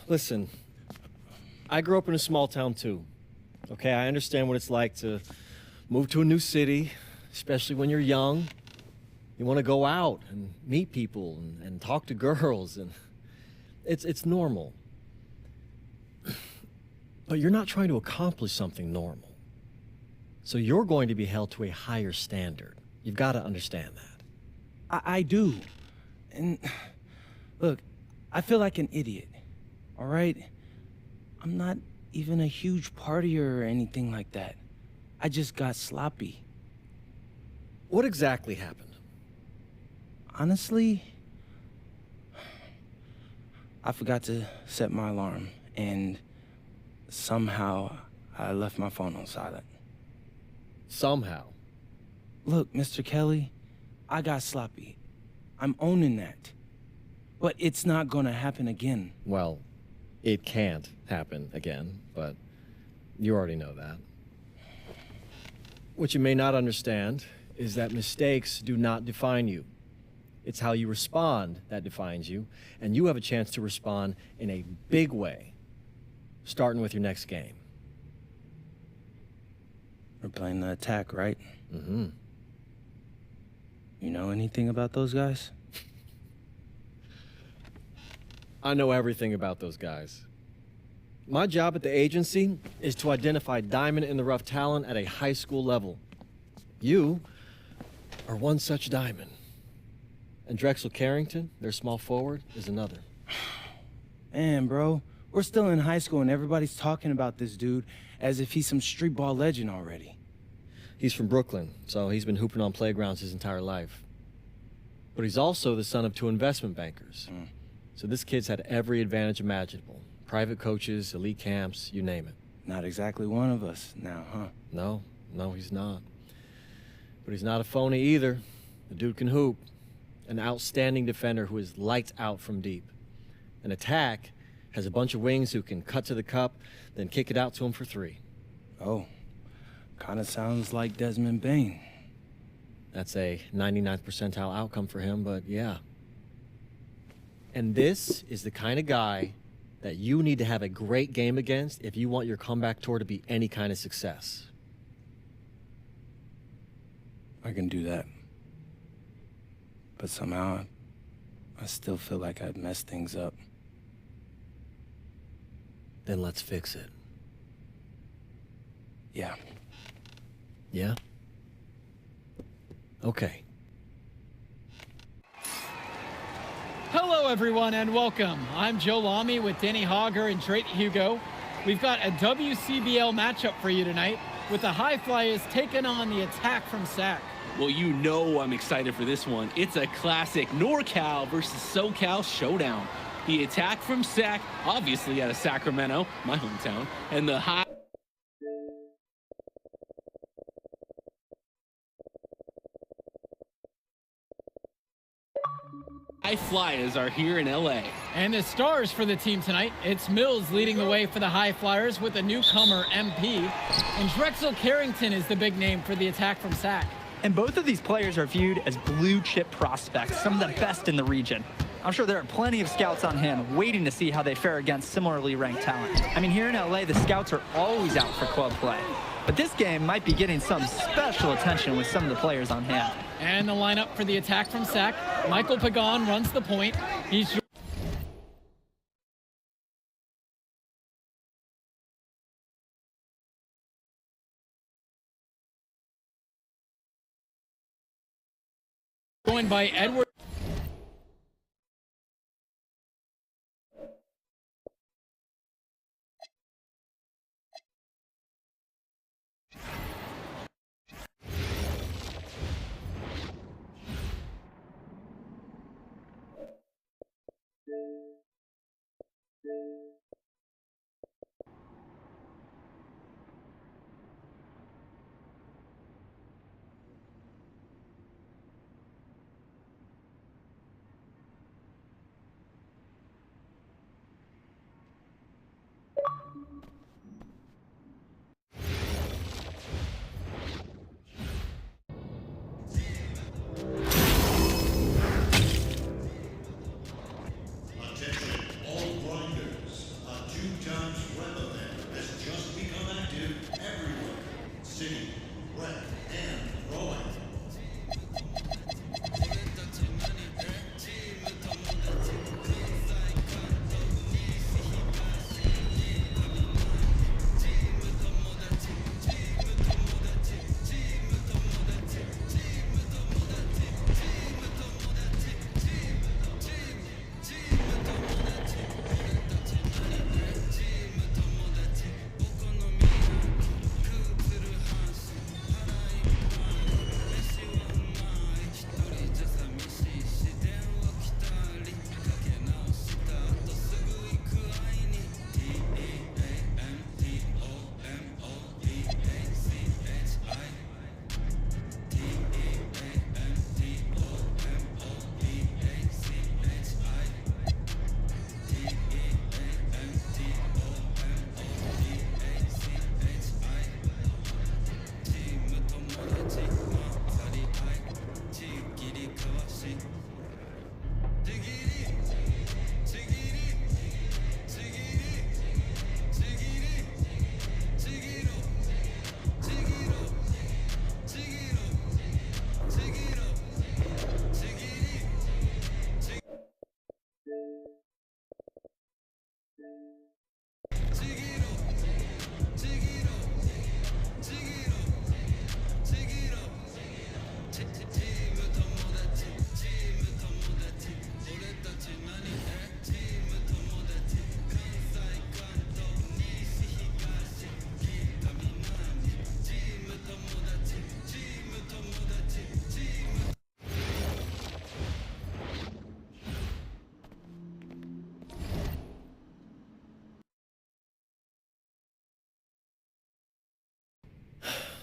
Speaker 11: Listen, I grew up in a small town too. Okay, I understand what it's like to move to a new city, especially when you're young. You want to go out and meet people and talk to girls, and it's normal. But you're not trying to accomplish something normal. So you're going to be held to a higher standard. You've got to understand that.
Speaker 2: I do. And look, I feel like an idiot, all right? I'm not even a huge partier or anything like that. I just got sloppy.
Speaker 11: What exactly happened?
Speaker 2: Honestly, I forgot to set my alarm, and somehow I left my phone on silent.
Speaker 11: Somehow?
Speaker 2: Look, Mr. Kelly, I got sloppy. I'm owning that. But it's not gonna happen again.
Speaker 11: Well, it can't happen again, but you already know that. What you may not understand is that mistakes do not define you. It's how you respond that defines you, and you have a chance to respond in a big way, starting with your next game.
Speaker 2: We're playing the attack, right?
Speaker 11: Mm-hmm.
Speaker 2: You know anything about those guys?
Speaker 11: I know everything about those guys. My job at the agency is to identify diamond in the rough talent at a high school level. You are one such diamond. And Drexel Carrington, their small forward, is another.
Speaker 2: Man, bro, we're still in high school and everybody's talking about this dude as if he's some street ball legend already.
Speaker 11: He's from Brooklyn, so he's been hooping on playgrounds his entire life. But he's also the son of 2 investment bankers. So this kid's had every advantage imaginable. Private coaches, elite camps, you name it.
Speaker 2: Not exactly one of us now, huh?
Speaker 11: No, he's not. But he's not a phony either. The dude can hoop. An outstanding defender who is lights out from deep. An attack has a bunch of wings who can cut to the cup, then kick it out to him for 3.
Speaker 2: Oh, kind of sounds like Desmond Bain.
Speaker 11: That's a 99th percentile outcome for him, but yeah. And this is the kind of guy that you need to have a great game against if you want your comeback tour to be any kind of success.
Speaker 2: I can do that. But somehow, I still feel like I'd messed things up.
Speaker 11: Then let's fix it.
Speaker 2: Yeah.
Speaker 11: Yeah? Okay.
Speaker 5: Hello, everyone, and welcome. I'm Joe Lamy with Danny Hogger and Drake Hugo. We've got a WCBL matchup for you tonight with the High Flyers taking on the Attack from SAC.
Speaker 7: Well, you know I'm excited for this one. It's a classic NorCal versus SoCal showdown. The Attack from SAC, obviously out of Sacramento, my hometown, and the High Flyers are here in LA.
Speaker 5: And the stars for the team tonight, it's Mills leading the way for the High Flyers with a newcomer, MP. And Drexel Carrington is the big name for the Attack from SAC.
Speaker 6: And both of these players are viewed as blue-chip prospects, some of the best in the region. I'm sure there are plenty of scouts on hand waiting to see how they fare against similarly ranked talent. I mean, here in LA, the scouts are always out for club play. But this game might be getting some special attention with some of the players on hand.
Speaker 5: And the lineup for the Attack from SAC, Michael Pagan runs the point. He's joined by Edward.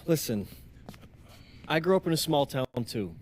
Speaker 11: Listen, I grew up in a small town too.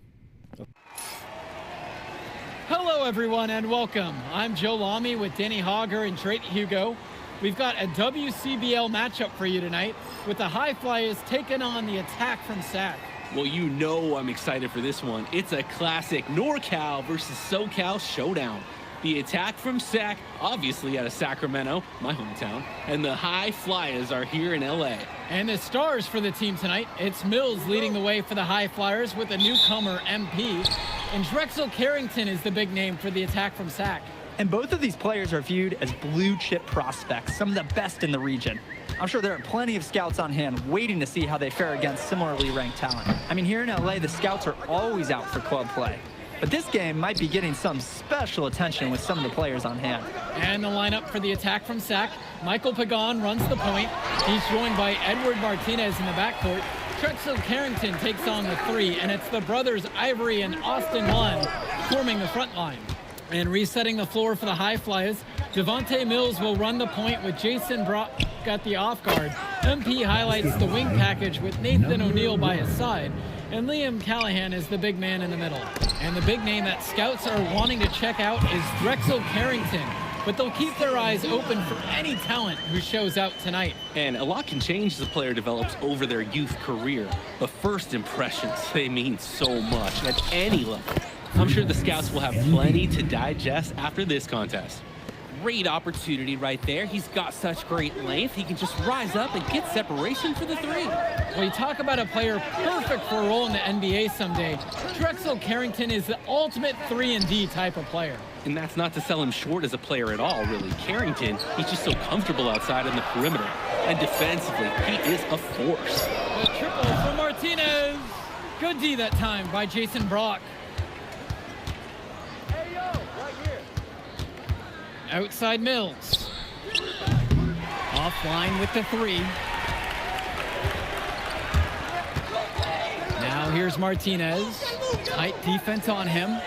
Speaker 5: Hello, everyone, and welcome. I'm Joe Lamy with Danny Hogger and Drake Hugo. We've got a WCBL matchup for you tonight with the High Flyers taking on the Attack from SAC.
Speaker 7: Well, you know I'm excited for this one. It's a classic NorCal versus SoCal showdown. The Attack from SAC, obviously out of Sacramento, my hometown, and the High Flyers are here in LA.
Speaker 5: And the stars for the team tonight, it's Mills leading the way for the High Flyers with the newcomer MP, and Drexel Carrington is the big name for the Attack from SAC.
Speaker 6: And both of these players are viewed as blue chip prospects, some of the best in the region. I'm sure there are plenty of scouts on hand waiting to see how they fare against similarly ranked talent. I mean, here in LA, the scouts are always out for club play. But this game might be getting some special attention with some of the players on hand.
Speaker 5: And the lineup for the Attack from SAC, Michael Pagan runs the point. He's joined by Edward Martinez in the backcourt. Drexel Carrington takes on the three, and it's the brothers Ivory and Austin Lund forming the front line. And resetting the floor for the High Flyers, Devontae Mills will run the point with Jason Brock at the off guard. MP highlights the wing package with Nathan O'Neill by his side. And Liam Callahan is the big man in the middle. And the big name that scouts are wanting to check out is Drexel Carrington. But they'll keep their eyes open for any talent who shows out tonight.
Speaker 7: And a lot can change as a player develops over their youth career. But first impressions, they mean so much at any level. I'm sure the scouts will have plenty to digest after this contest. Great opportunity right there. He's got such great length. He can just rise up and get separation for the three.
Speaker 5: Well, you talk about a player perfect for a role in the NBA someday. Drexel Carrington is the ultimate 3-and-D type of player.
Speaker 7: And that's not to sell him short as a player at all, really. Carrington, he's just so comfortable outside in the perimeter. And defensively, he is a force.
Speaker 5: The triple from Martinez. Good D that time by Jason Brock. Outside Mills. Offline with the three. Now here's Martinez. Tight defense on him.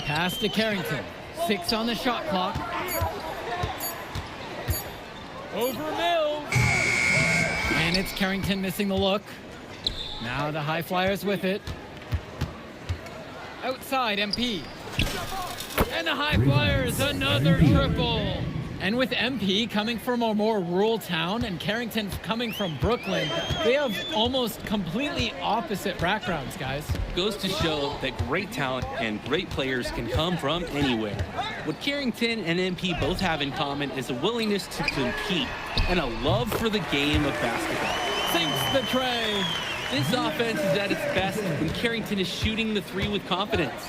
Speaker 5: Pass to Carrington. 6 on the shot clock. Over Mills. And it's Carrington missing the look. Now the High Flyers with it. Outside MP. And the High Flyers, another triple. And with MP coming from a more rural town and Carrington coming from Brooklyn, they have almost completely opposite backgrounds, guys.
Speaker 7: Goes to show that great talent and great players can come from anywhere. What Carrington and MP both have in common is a willingness to compete and a love for the game of basketball.
Speaker 5: Sinks the tray.
Speaker 7: This offense is at its best when Carrington is shooting the three with confidence.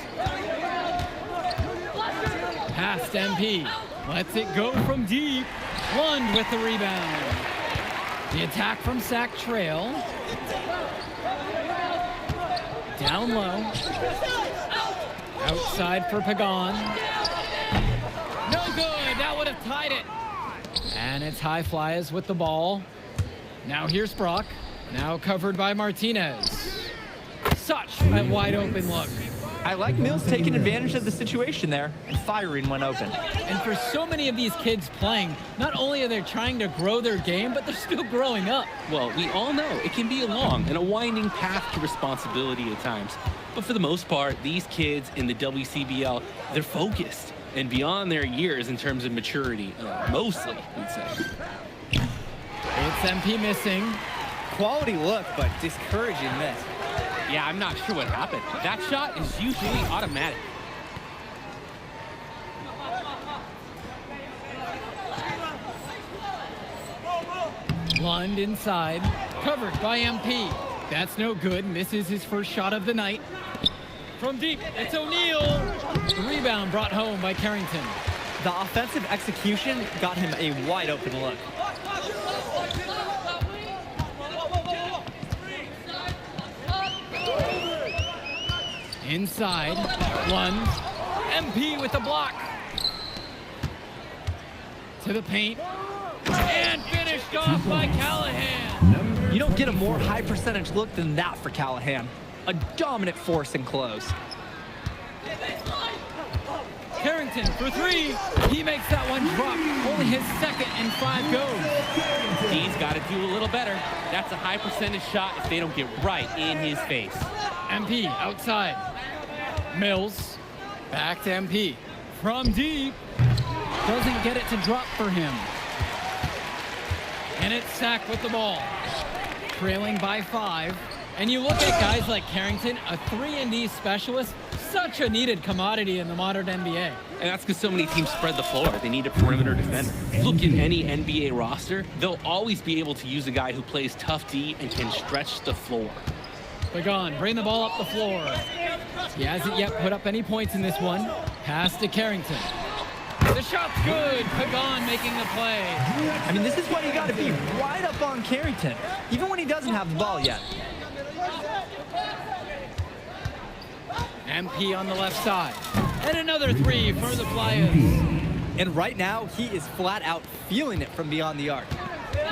Speaker 5: Past MP. Lets it go from deep. Lund with the rebound. The Attack from SAC trail. Down low. Outside for Pagan. No good. That would have tied it. And it's High Flyers with the ball. Now here's Brock. Now covered by Martinez. Such a wide open look.
Speaker 6: I like Mills taking advantage of the situation there and firing when open.
Speaker 5: And for so many of these kids playing, not only are they trying to grow their game, but they're still growing up.
Speaker 7: Well, we all know it can be a long and a winding path to responsibility at times. But for the most part, these kids in the WCBL, they're focused and beyond their years in terms of maturity, mostly, we'd say.
Speaker 5: It's MP missing.
Speaker 12: Quality look, but discouraging miss.
Speaker 7: Yeah, I'm not sure what happened. That shot is usually automatic.
Speaker 5: Lund inside, covered by MP. That's no good, misses his first shot of the night. From deep, it's O'Neill. The rebound brought home by Carrington.
Speaker 6: The offensive execution got him a wide open look.
Speaker 5: Inside, Lund, MP with the block. To the paint, and finished off by Callahan.
Speaker 6: You don't get a more high percentage look than that for Callahan. A dominant force in close.
Speaker 5: Carrington Carrington for three. He makes that one drop. Only his second and 5 goes.
Speaker 7: He's got to do a little better. That's a high percentage shot if they don't get right in his face.
Speaker 5: MP outside. Mills back to MP. From deep. Doesn't get it to drop for him. And it's Sack with the ball. Trailing by 5. And you look at guys like Carrington, a 3-and-D specialist, such a needed commodity in the modern NBA.
Speaker 7: And that's because so many teams spread the floor. They need a perimeter defender. Look at any NBA roster. They'll always be able to use a guy who plays tough D and can stretch the floor.
Speaker 5: Pagan, bring the ball up the floor. He hasn't yet put up any points in this one. Pass to Carrington. The shot's good. Pagan making the play.
Speaker 6: I mean, this is when you got to be right up on Carrington, even when he doesn't have the ball yet.
Speaker 5: MP on the left side. And another 3 for the Flyers.
Speaker 12: And right now, he is flat out feeling it from beyond the arc.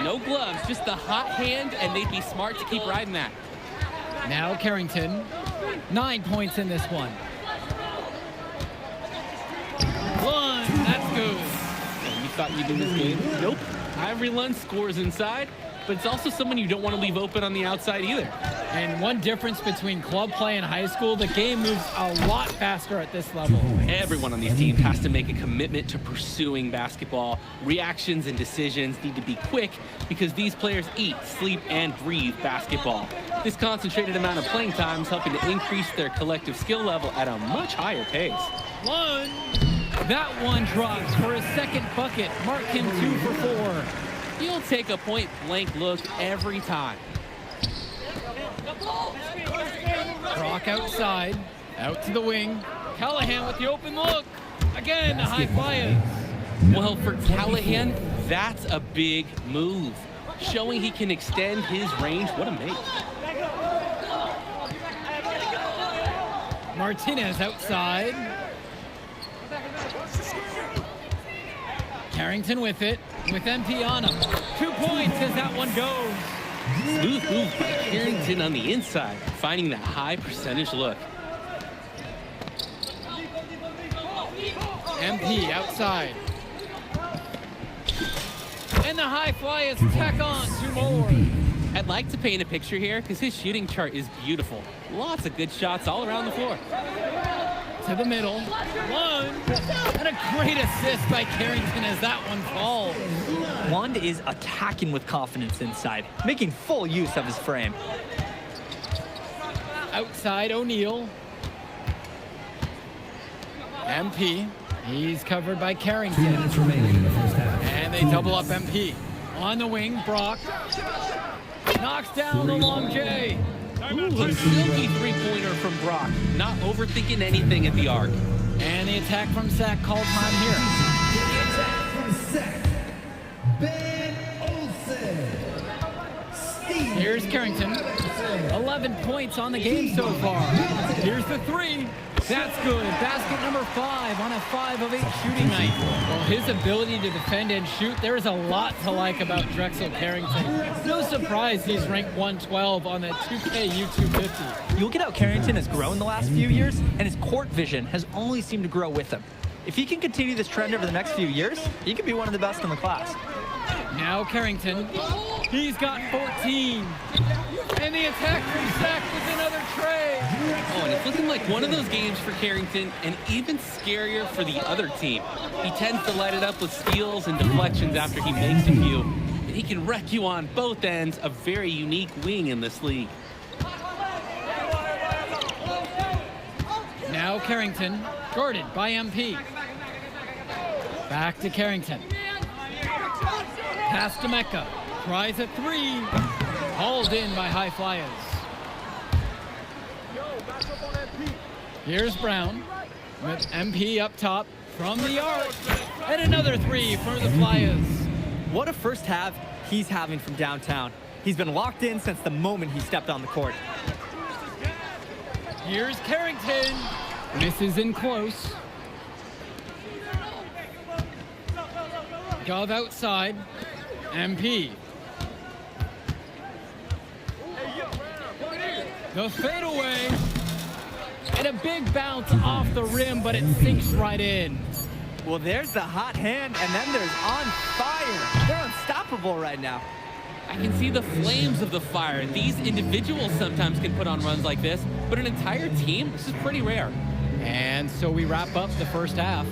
Speaker 7: No gloves, just the hot hand, and they'd be smart to keep riding that.
Speaker 5: Now Carrington. 9 points in this one. 1, that's good.
Speaker 7: You thought you'd win this game? Nope. Ivory Lund scores inside, but it's also someone you don't want to leave open on the outside either.
Speaker 5: And one difference between club play and high school, the game moves a lot faster at this level.
Speaker 7: Everyone on these teams has to make a commitment to pursuing basketball. Reactions and decisions need to be quick because these players eat, sleep, and breathe basketball. This concentrated amount of playing time is helping to increase their collective skill level at a much higher pace.
Speaker 5: 1. That one drops for his second bucket. Mark him 2 for 4.
Speaker 7: He'll take a point-blank look every time.
Speaker 5: Brock outside, out to the wing. Callahan with the open look. Again, the high Flyers.
Speaker 7: Well, for Callahan, that's a big move. Showing he can extend his range. What a make.
Speaker 5: Martinez outside. Carrington with it, with MP on him. 2 points as that one goes.
Speaker 7: Smooth move by Carrington on the inside, finding that high percentage look.
Speaker 5: MP outside. And the high Flyers tack on 2 more.
Speaker 7: I'd like to paint a picture here because his shooting chart is beautiful. Lots of good shots all around the floor.
Speaker 5: To the middle. 1. And a great assist by Carrington as that one falls.
Speaker 6: Lund is attacking with confidence inside, making full use of his frame.
Speaker 5: Outside O'Neal. MP. He's covered by Carrington.
Speaker 8: 2 minutes remaining in the first half.
Speaker 5: And they double up MP. On the wing, Brock. Knocks down the long J.
Speaker 7: Ooh, a silky three-pointer from Brock. Not overthinking anything at the arc.
Speaker 5: And the attack from Sack called time here.
Speaker 8: The attack from Sack. Ben Olsen.
Speaker 5: Here's Carrington. 11 points on the game so far. Here's the 3. That's good. Basket number 5 on a 5 of 8 shooting night. Well, his ability to defend and shoot, there is a lot to like about Drexel Carrington. No surprise he's ranked 112 on the 2K YouTube 50.
Speaker 6: You look at how Carrington has grown the last few years, and his court vision has only seemed to grow with him. If he can continue this trend over the next few years, he could be one of the best in the class.
Speaker 5: Now Carrington. He's got 14. And the attack from Sack with another tray.
Speaker 7: Oh, and it's looking like one of those games for Carrington, and even scarier for the other team. He tends to light it up with steals and deflections after he makes a few. And he can wreck you on both ends, a very unique wing in this league.
Speaker 5: Now Carrington, guarded by MP. Back to Carrington. Pass to Mecca. Tries a 3. Hauled in by high Flyers. Here's Brown with MP up top from the arc. And another 3 for the Flyers.
Speaker 12: What a first half he's having from downtown. He's been locked in since the moment he stepped on the court.
Speaker 5: Here's Carrington. Misses in close. Gov outside. MP. The fadeaway. And a big bounce off the rim, but it sinks right in.
Speaker 12: Well, there's the hot hand, and then there's on fire. They're unstoppable right now.
Speaker 7: I can see the flames of the fire. These individuals sometimes can put on runs like this, but an entire team, this is pretty rare.
Speaker 5: And so we wrap up the first half.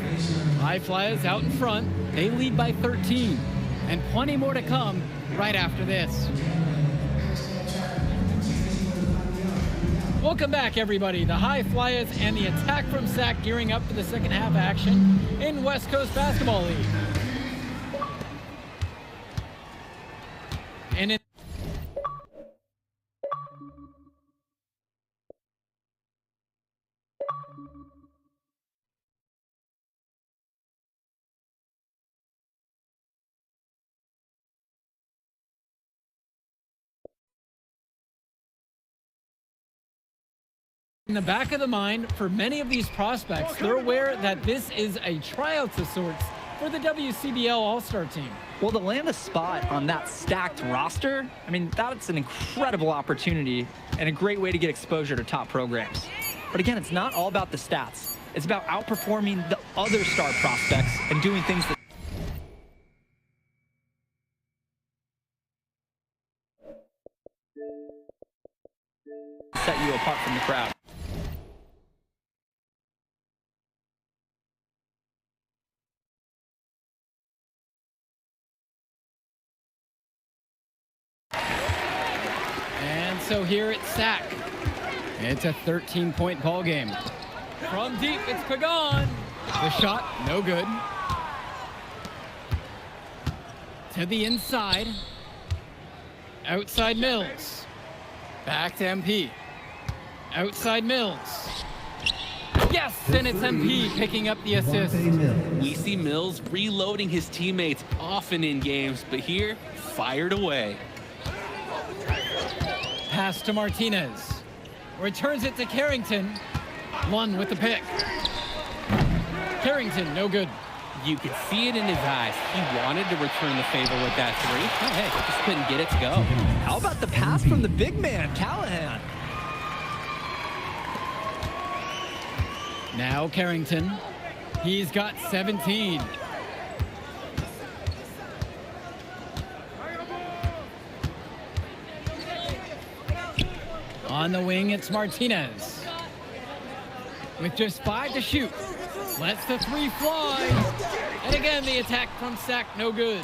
Speaker 5: High Flyers out in front. They lead by 13. And plenty more to come right after this. Welcome back, everybody. The High Flyers and the attack from Sac gearing up for the second half action in West Coast Basketball League. And in the back of the mind, for many of these prospects, they're aware that this is a tryout of sorts for the WCBL All-Star team.
Speaker 6: Well, to land a spot on that stacked roster, I mean, that's an incredible opportunity and a great way to get exposure to top programs. But again, it's not all about the stats. It's about outperforming the other star prospects and doing things that set you apart from the crowd.
Speaker 5: And so here at Sac, it's a 13-point ball game. From deep, it's Pagan. The shot, no good. To the inside. Outside Mills. Back to MP. Outside Mills. Yes, and it's MP picking up the assist.
Speaker 7: We see Mills reloading his teammates often in games, but here, fired away.
Speaker 5: Pass to Martinez. Returns it to Carrington. One with the pick. Carrington, no good.
Speaker 7: You could see it in his eyes. He wanted to return the favor with that three. Oh, hey, just couldn't get it to go.
Speaker 12: How about the pass from the big man, Callahan?
Speaker 5: Now Carrington. He's got 17. On the wing, it's Martinez. With just 5 to shoot. Lets the three fly. And again, the attack from Sac, no good.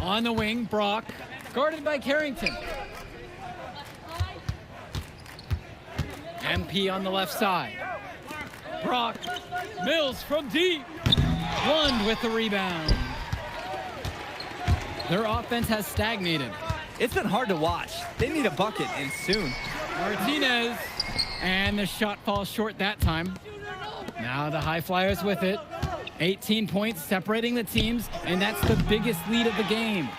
Speaker 5: On the wing, Brock, guarded by Carrington. MP on the left side. Brock, Mills from deep. Lund with the rebound. Their offense has stagnated.
Speaker 12: It's been hard to watch. They need a bucket, and soon.
Speaker 5: Martinez, and the shot falls short that time. Now the High Flyers with it. 18 points separating the teams, and that's the biggest lead of the game.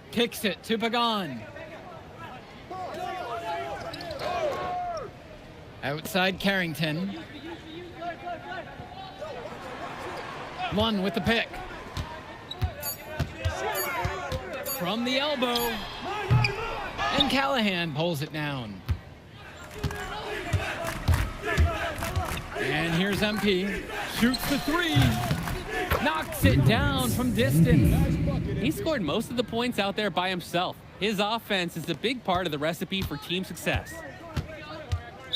Speaker 5: Kicks it to Pagan. Outside Carrington. One with the pick. From the elbow. And Callahan pulls it down. And here's MP. Shoots the three. Knocks it down from distance.
Speaker 7: He scored most of the points out there by himself. His offense is a big part of the recipe for team success.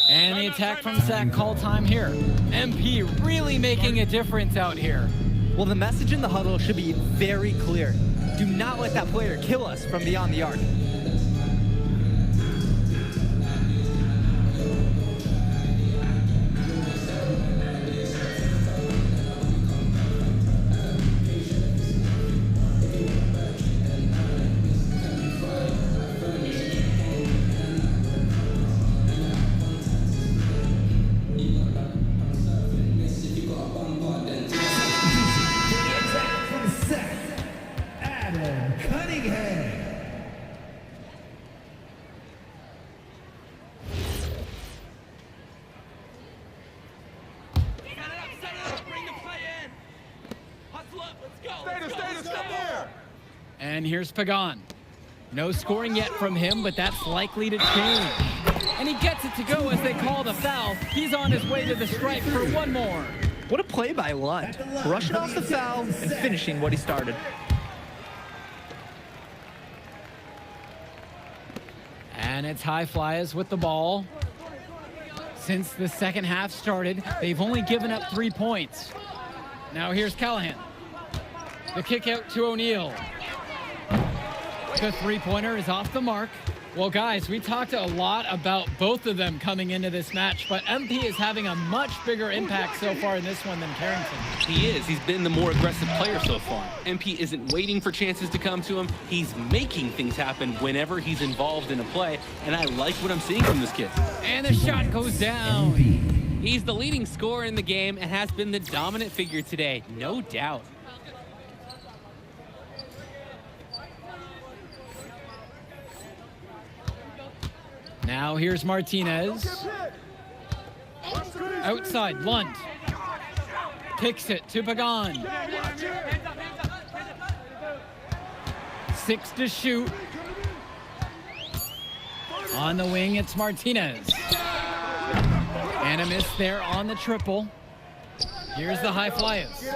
Speaker 5: And the attack from Sac, call time here. MP really making a difference out here.
Speaker 12: Well, the message in the huddle should be very clear. Do not let that player kill us from beyond the arc.
Speaker 5: And here's Pagan. No scoring yet from him, but that's likely to change. And he gets it to go as they call the foul. He's on his way to the stripe for one more.
Speaker 12: What a play by Lund. Rushing off the foul and finishing what he started.
Speaker 5: And it's High Flyers with the ball. Since the second half started, they've only given up 3 points. Now here's Callahan. The kick out to O'Neal. The three-pointer is off the mark. Well, guys, we talked a lot about both of them coming into this match, but MP is having a much bigger impact so far in this one than Carrington.
Speaker 7: He is. He's been the more aggressive player so far. MP isn't waiting for chances to come to him. He's making things happen whenever he's involved in a play, and I like what I'm seeing from this kid.
Speaker 5: And the shot goes down.
Speaker 7: He's the leading scorer in the game and has been the dominant figure today, no doubt.
Speaker 5: Now here's Martinez. Outside, Lund. Kicks it to Pagan. 6 to shoot. On the wing, it's Martinez. And a miss there on the triple. Here's the High Flyers.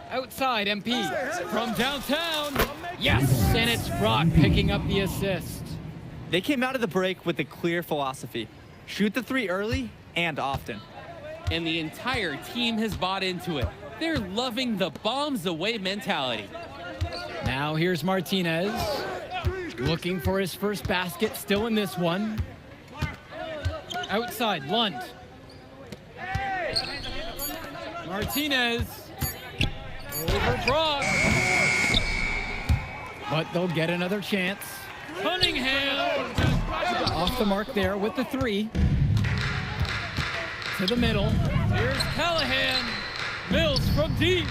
Speaker 5: Outside, MP. From downtown. Yes, and it's Brock picking up the assist.
Speaker 12: They came out of the break with a clear philosophy. Shoot the three early and often.
Speaker 7: And the entire team has bought into it. They're loving the bombs away mentality.
Speaker 5: Now here's Martinez. Looking for his first basket, still in this one. Outside, Lund. Martinez. Over Brock. But they'll get another chance. Cunningham off the mark there with the three. To the middle. Here's Callahan. Mills from deep.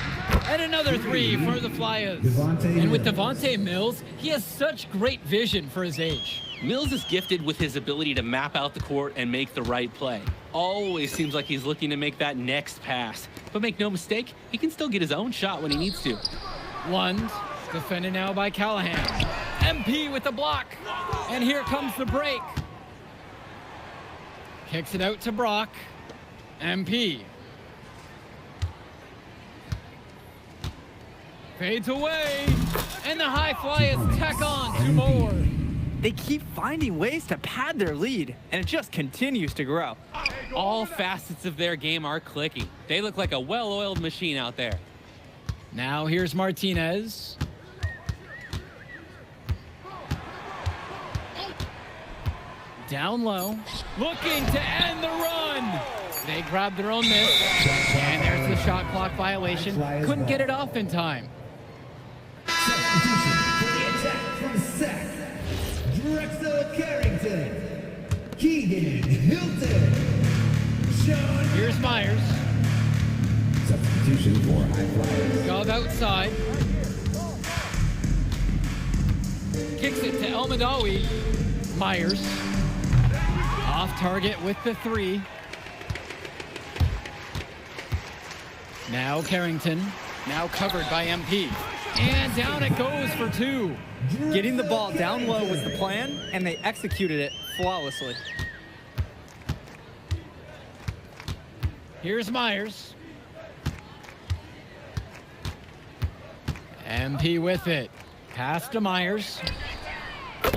Speaker 5: And another three for the Flyers. And with Devontae Mills, he has such great vision for his age.
Speaker 7: Mills is gifted with his ability to map out the court and make the right play. Always seems like he's looking to make that next pass. But make no mistake, he can still get his own shot when he needs to.
Speaker 5: Lund, defended now by Callahan. MP with the block. And here comes the break. Kicks it out to Brock. MP. Fades away. And the High Flyers tack on 2 more.
Speaker 12: They keep finding ways to pad their lead, and it just continues to grow.
Speaker 7: All facets of their game are clicking. They look like a well-oiled machine out there.
Speaker 5: Now here's Martinez. Down low, looking to end the run. They grabbed their own miss, and there's the shot clock violation. Couldn't get it off in time.
Speaker 8: Substitution for the attack from Seth. Drexel Carrington. Keegan Hilton. Sean.
Speaker 5: Here's Myers.
Speaker 8: Substitution for High Flyers.
Speaker 5: Gov outside. Kicks it to El Madawi. Myers. Off target with the three. Now Carrington. Now covered by MP. And down it goes for 2.
Speaker 12: Getting the ball down low was the plan, and they executed it flawlessly.
Speaker 5: Here's Myers. MP with it. Pass to Myers.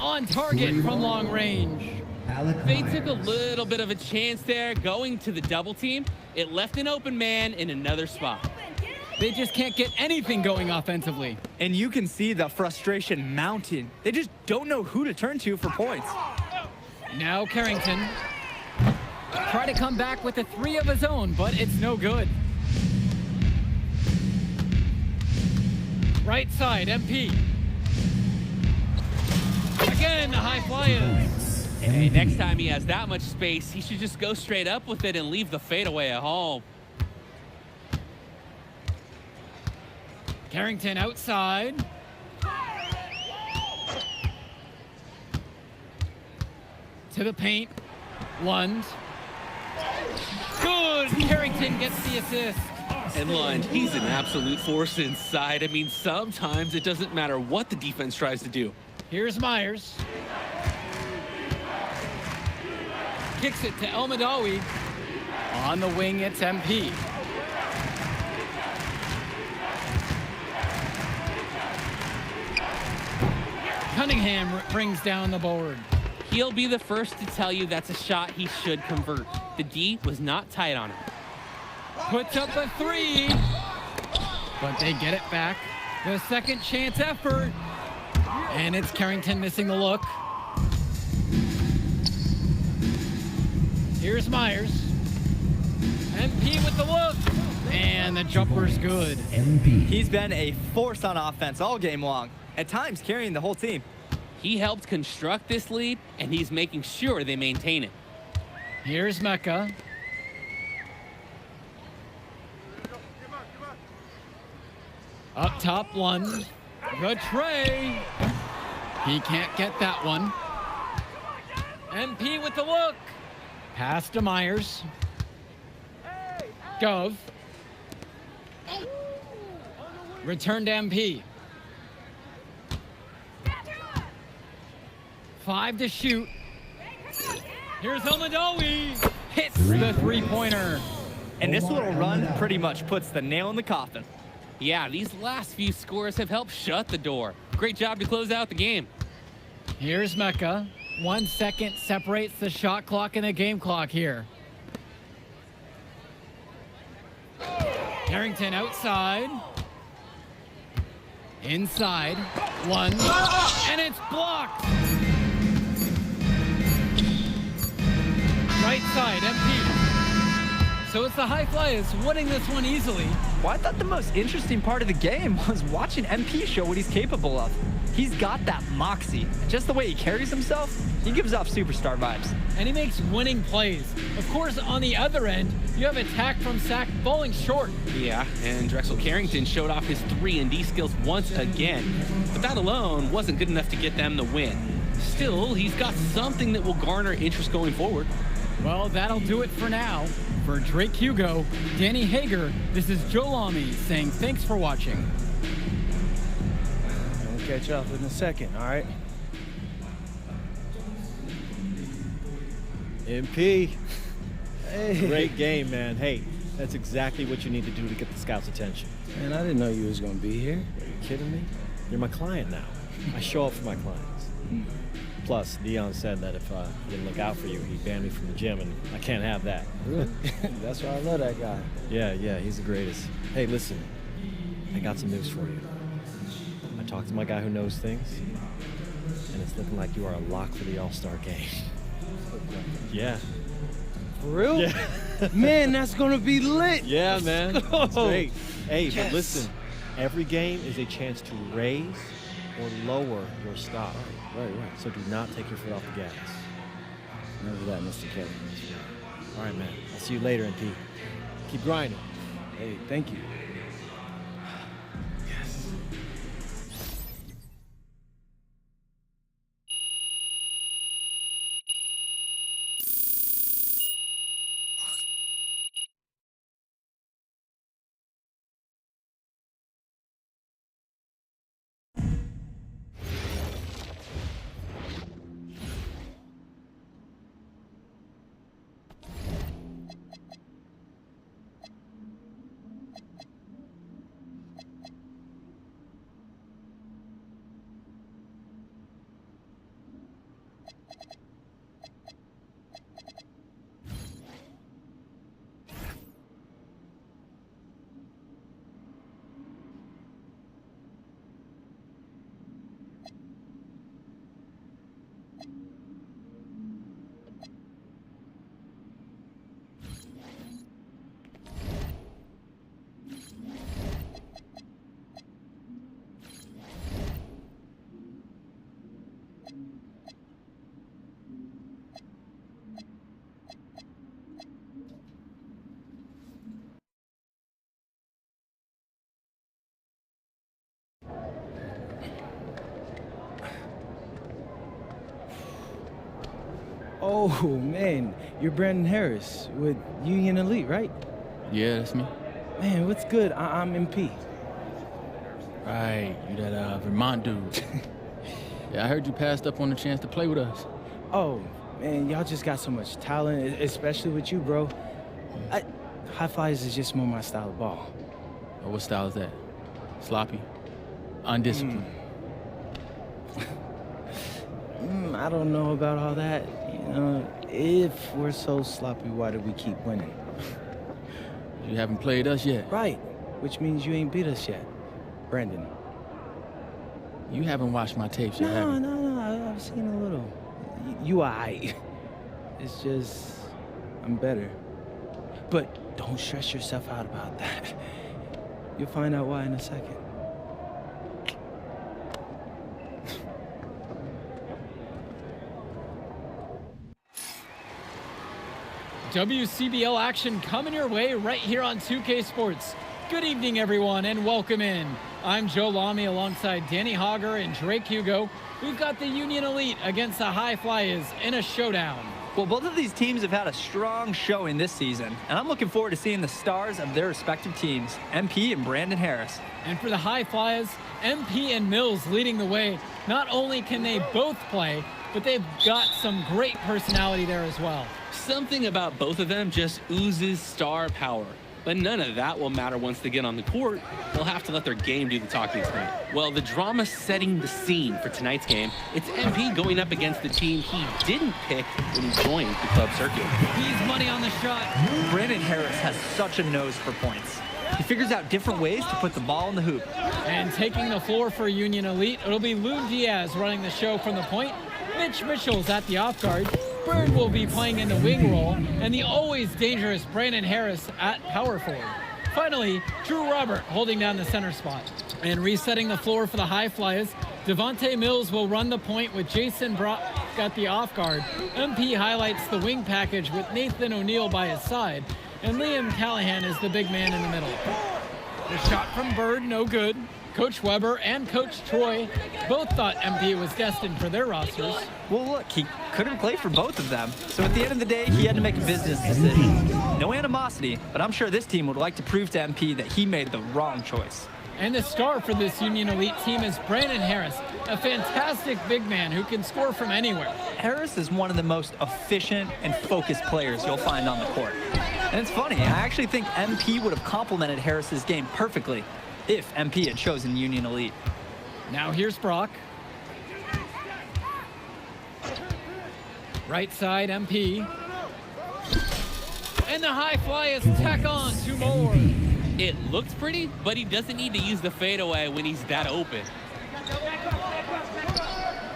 Speaker 5: On target from long range.
Speaker 7: They took a little bit of a chance there going to the double team. It left an open man in another spot.
Speaker 5: They just can't get anything going offensively.
Speaker 12: And you can see the frustration mounting. They just don't know who to turn to for points.
Speaker 5: Now Carrington. Try to come back with a 3 of his own, but it's no good. Right side, MP. Again, the High Flyers.
Speaker 7: Hey, next time he has that much space, he should just go straight up with it and leave the fadeaway at home.
Speaker 5: Carrington outside. To the paint. Lund. Good. Carrington gets the assist.
Speaker 7: And Lund, he's an absolute force inside. I mean, sometimes it doesn't matter what the defense tries to do.
Speaker 5: Here's Myers. kicks it to El Madawi. On the wing, it's MP. Cunningham brings down the board.
Speaker 7: He'll be the first to tell you that's a shot he should convert. The D was not tight on him.
Speaker 5: Puts up a three, but they get it back. The second chance effort, and it's Carrington missing the look. Here's Myers. MP with the look, and the jumper's good.
Speaker 12: He's been a force on offense all game long, at times carrying the whole team.
Speaker 7: He helped construct this lead, and he's making sure they maintain it.
Speaker 5: Here's Mecca. Up top one. The tray. He can't get that one. MP with the look. Pass to Myers. Gove. Return to MP. 5 to shoot. Here's El Madawi. Hits the three-pointer.
Speaker 12: And this little run pretty much puts the nail in the coffin.
Speaker 7: Yeah, these last few scores have helped shut the door. Great job to close out the game.
Speaker 5: Here's Mecca. 1 second separates the shot clock and the game clock here. Carrington outside. Inside. One. And it's blocked. Right side, MP. So it's the High Flyers winning this one easily.
Speaker 12: Well, I thought the most interesting part of the game was watching MP show what he's capable of. He's got that moxie. Just the way he carries himself, he gives off superstar vibes.
Speaker 5: And he makes winning plays. Of course, on the other end, you have attack from Sac falling short.
Speaker 7: Yeah, and Drexel Carrington showed off his 3-and-D skills once again. But that alone wasn't good enough to get them the win. Still, he's got something that will garner interest going forward.
Speaker 5: Well, that'll do it for now. For Drake Hugo, Danny Hager, this is Joe Lamy saying thanks for watching.
Speaker 2: We'll catch up in a second, all right?
Speaker 11: MP.
Speaker 2: Hey.
Speaker 11: Great game, man. Hey, that's exactly what you need to do to get the scouts' attention.
Speaker 2: Man, I didn't know you was gonna be here.
Speaker 11: Are you kidding me? You're my client now. I show up for my clients. Plus, Dion said that if I didn't look out for you, he'd ban me from the gym, and I can't have that.
Speaker 2: Really? That's why I love that guy.
Speaker 11: Yeah, he's the greatest. Hey, listen, I got some news for you. I talked to my guy who knows things, and it's looking like you are a lock for the All-Star game. Yeah.
Speaker 2: For real?
Speaker 11: Yeah.
Speaker 2: Man, that's gonna be lit.
Speaker 11: Yeah, man. That's great. Hey,
Speaker 2: Yes.
Speaker 11: but listen, every game is a chance to raise or lower your stock.
Speaker 2: Right.
Speaker 11: So do not take your foot off the gas.
Speaker 2: Remember that, Mr. Kelly.
Speaker 11: All right, man. I'll see you later, MP. Keep grinding.
Speaker 2: Hey, thank you. Oh, man, you're Brandon Harris with Union Elite, right?
Speaker 13: Yeah, that's me.
Speaker 2: Man, what's good? I'm MP.
Speaker 13: Right, you that Vermont dude. Yeah, I heard you passed up on the chance to play with us.
Speaker 2: Oh, Man, y'all just got so much talent, especially with you, bro. High flyers is just more my style of ball.
Speaker 13: Oh, what style is that? Sloppy? Undisciplined?
Speaker 2: I don't know about all that. You know, if we're so sloppy, why do we keep winning?
Speaker 13: You haven't played us yet.
Speaker 2: Right, which means you ain't beat us yet, Brandon.
Speaker 13: You haven't watched my tapes yet, have you?
Speaker 2: No, I've seen a little. You aight. It's just, I'm better. But don't stress yourself out about that. You'll find out why in a second.
Speaker 5: WCBL action coming your way right here on 2K Sports. Good evening, everyone, and welcome in. I'm Joe Lamy alongside Danny Hogger and Drake Hugo. We've got the Union Elite against the High Flyers in a showdown.
Speaker 12: Well, both of these teams have had a strong showing this season, and I'm looking forward to seeing the stars of their respective teams, MP and Brandon Harris.
Speaker 5: And for the High Flyers, MP and Mills leading the way. Not only can they both play, but they've got some great personality there as well.
Speaker 7: Something about both of them just oozes star power. But none of that will matter once they get on the court. They'll have to let their game do the talking tonight. Well, the drama setting the scene for tonight's game, it's MP going up against the team he didn't pick when he joined the club circuit.
Speaker 5: He's money on the shot.
Speaker 12: Brandon Harris has such a nose for points. He figures out different ways to put the ball in the hoop.
Speaker 5: And taking the floor for Union Elite, it'll be Lou Diaz running the show from the point. Mitch Mitchell's at the off guard. Bird will be playing in the wing role, and the always dangerous Brandon Harris at power forward. Finally, Drew Robert holding down the center spot. And resetting the floor for the High Flyers, Devontae Mills will run the point with Jason Brock at the off guard. MP highlights the wing package with Nathan O'Neal by his side, and Liam Callahan is the big man in the middle. The shot from Bird, no good. Coach Weber and Coach Troy both thought MP was destined for their rosters.
Speaker 12: Well, look, he couldn't play for both of them. So at the end of the day, he had to make a business decision. No animosity, but I'm sure this team would like to prove to MP that he made the wrong choice.
Speaker 5: And the star for this Union Elite team is Brandon Harris, a fantastic big man who can score from anywhere.
Speaker 12: Harris is one of the most efficient and focused players you'll find on the court. And it's funny, I actually think MP would have complemented Harris's game perfectly if MP had chosen Union Elite.
Speaker 5: Now here's Brock. Right side, MP. And the High Flyers tack on two more.
Speaker 7: It looks pretty, but he doesn't need to use the fadeaway when he's that open.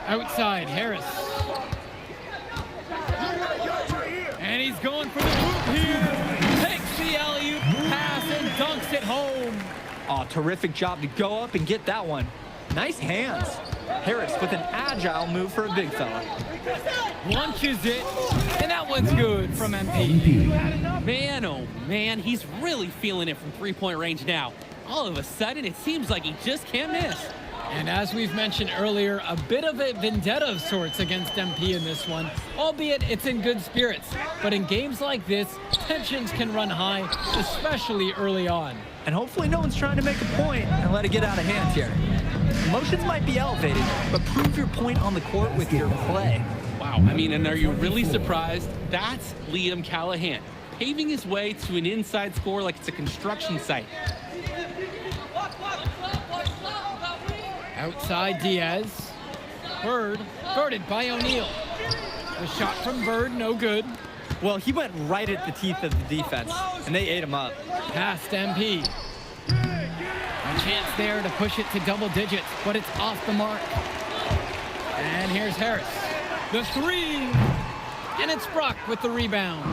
Speaker 5: Outside, Harris. And he's going for the hoop here. Takes the alley-oop pass and dunks it home.
Speaker 12: Oh, terrific job to go up and get that one. Nice hands. Harris with an agile move for a big fella.
Speaker 5: Launches it, and that one's good from MP.
Speaker 7: Man, oh man, he's really feeling it from three-point range now. All of a sudden, it seems like he just can't miss.
Speaker 5: And as we've mentioned earlier, a bit of a vendetta of sorts against MP in this one, albeit it's in good spirits. But in games like this, tensions can run high, especially early on.
Speaker 12: And hopefully no one's trying to make a point and let it get out of hand here. Emotions might be elevated, but prove your point on the court with your play.
Speaker 7: Wow, I mean, and are you really surprised? That's Liam Callahan, paving his way to an inside score like it's a construction site.
Speaker 5: Outside Diaz. Bird, guarded by O'Neal. The shot from Bird, no good.
Speaker 12: Well, he went right at the teeth of the defense, and they ate him up.
Speaker 5: Past MP. A chance there to push it to double digits, but it's off the mark. And here's Harris. The three. And it's Brock with the rebound.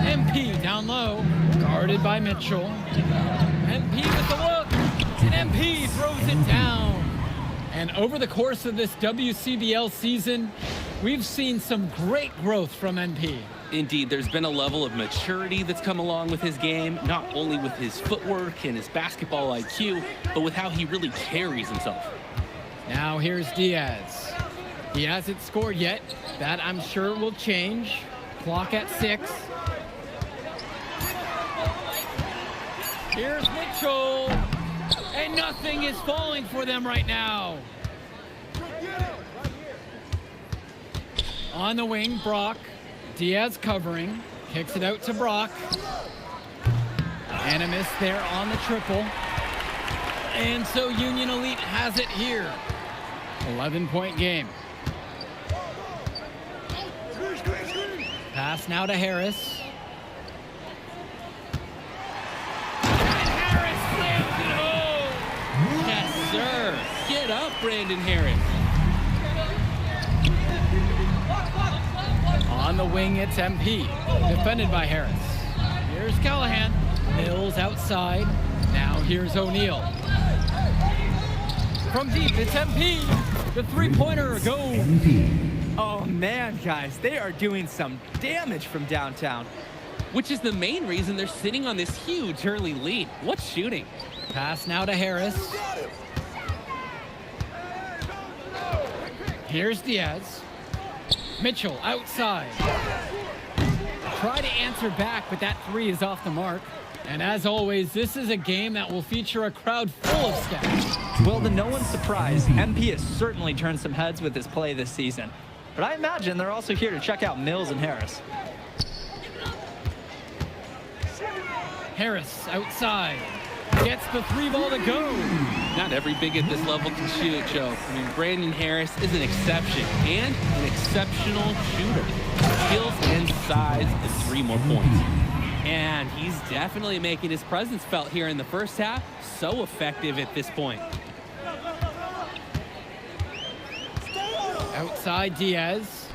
Speaker 5: MP down low, guarded by Mitchell. MP with the look, and MP throws it down. And over the course of this WCBL season, we've seen some great growth from MP.
Speaker 7: Indeed, there's been a level of maturity that's come along with his game, not only with his footwork and his basketball IQ, but with how he really carries himself.
Speaker 5: Now here's Diaz. He hasn't scored yet. That, I'm sure, will change. Clock at 6. Here's Mitchell. And nothing is falling for them right now. On the wing, Brock. Diaz covering. Kicks it out to Brock. And a miss there on the triple. And so Union Elite has it here. 11-point game. Pass now to Harris. And Harris slams it home.
Speaker 7: Yes, sir. Get up, Brandon Harris.
Speaker 5: On the wing, it's MP. Defended by Harris. Here's Callahan. Mills outside. Now here's O'Neal. From deep, it's MP. The three-pointer goes.
Speaker 14: Oh, man, guys. They are doing some damage from downtown.
Speaker 7: Which is the main reason they're sitting on this huge early lead. What shooting?
Speaker 5: Pass now to Harris. Here's Diaz. Mitchell outside. Try to answer back, but that three is off the mark. And as always, this is a game that will feature a crowd full of scouts.
Speaker 12: Well, to no one's surprise, MP has certainly turned some heads with his play this season. But I imagine they're also here to check out Mills and Harris.
Speaker 5: Harris outside. Gets the three ball to go.
Speaker 7: Not every big at this level can shoot, Joe. I mean, Brandon Harris is an exception and an exceptional shooter. Skills and size is 3 more points. And he's definitely making his presence felt here in the first half. So effective at this point.
Speaker 5: Outside Diaz.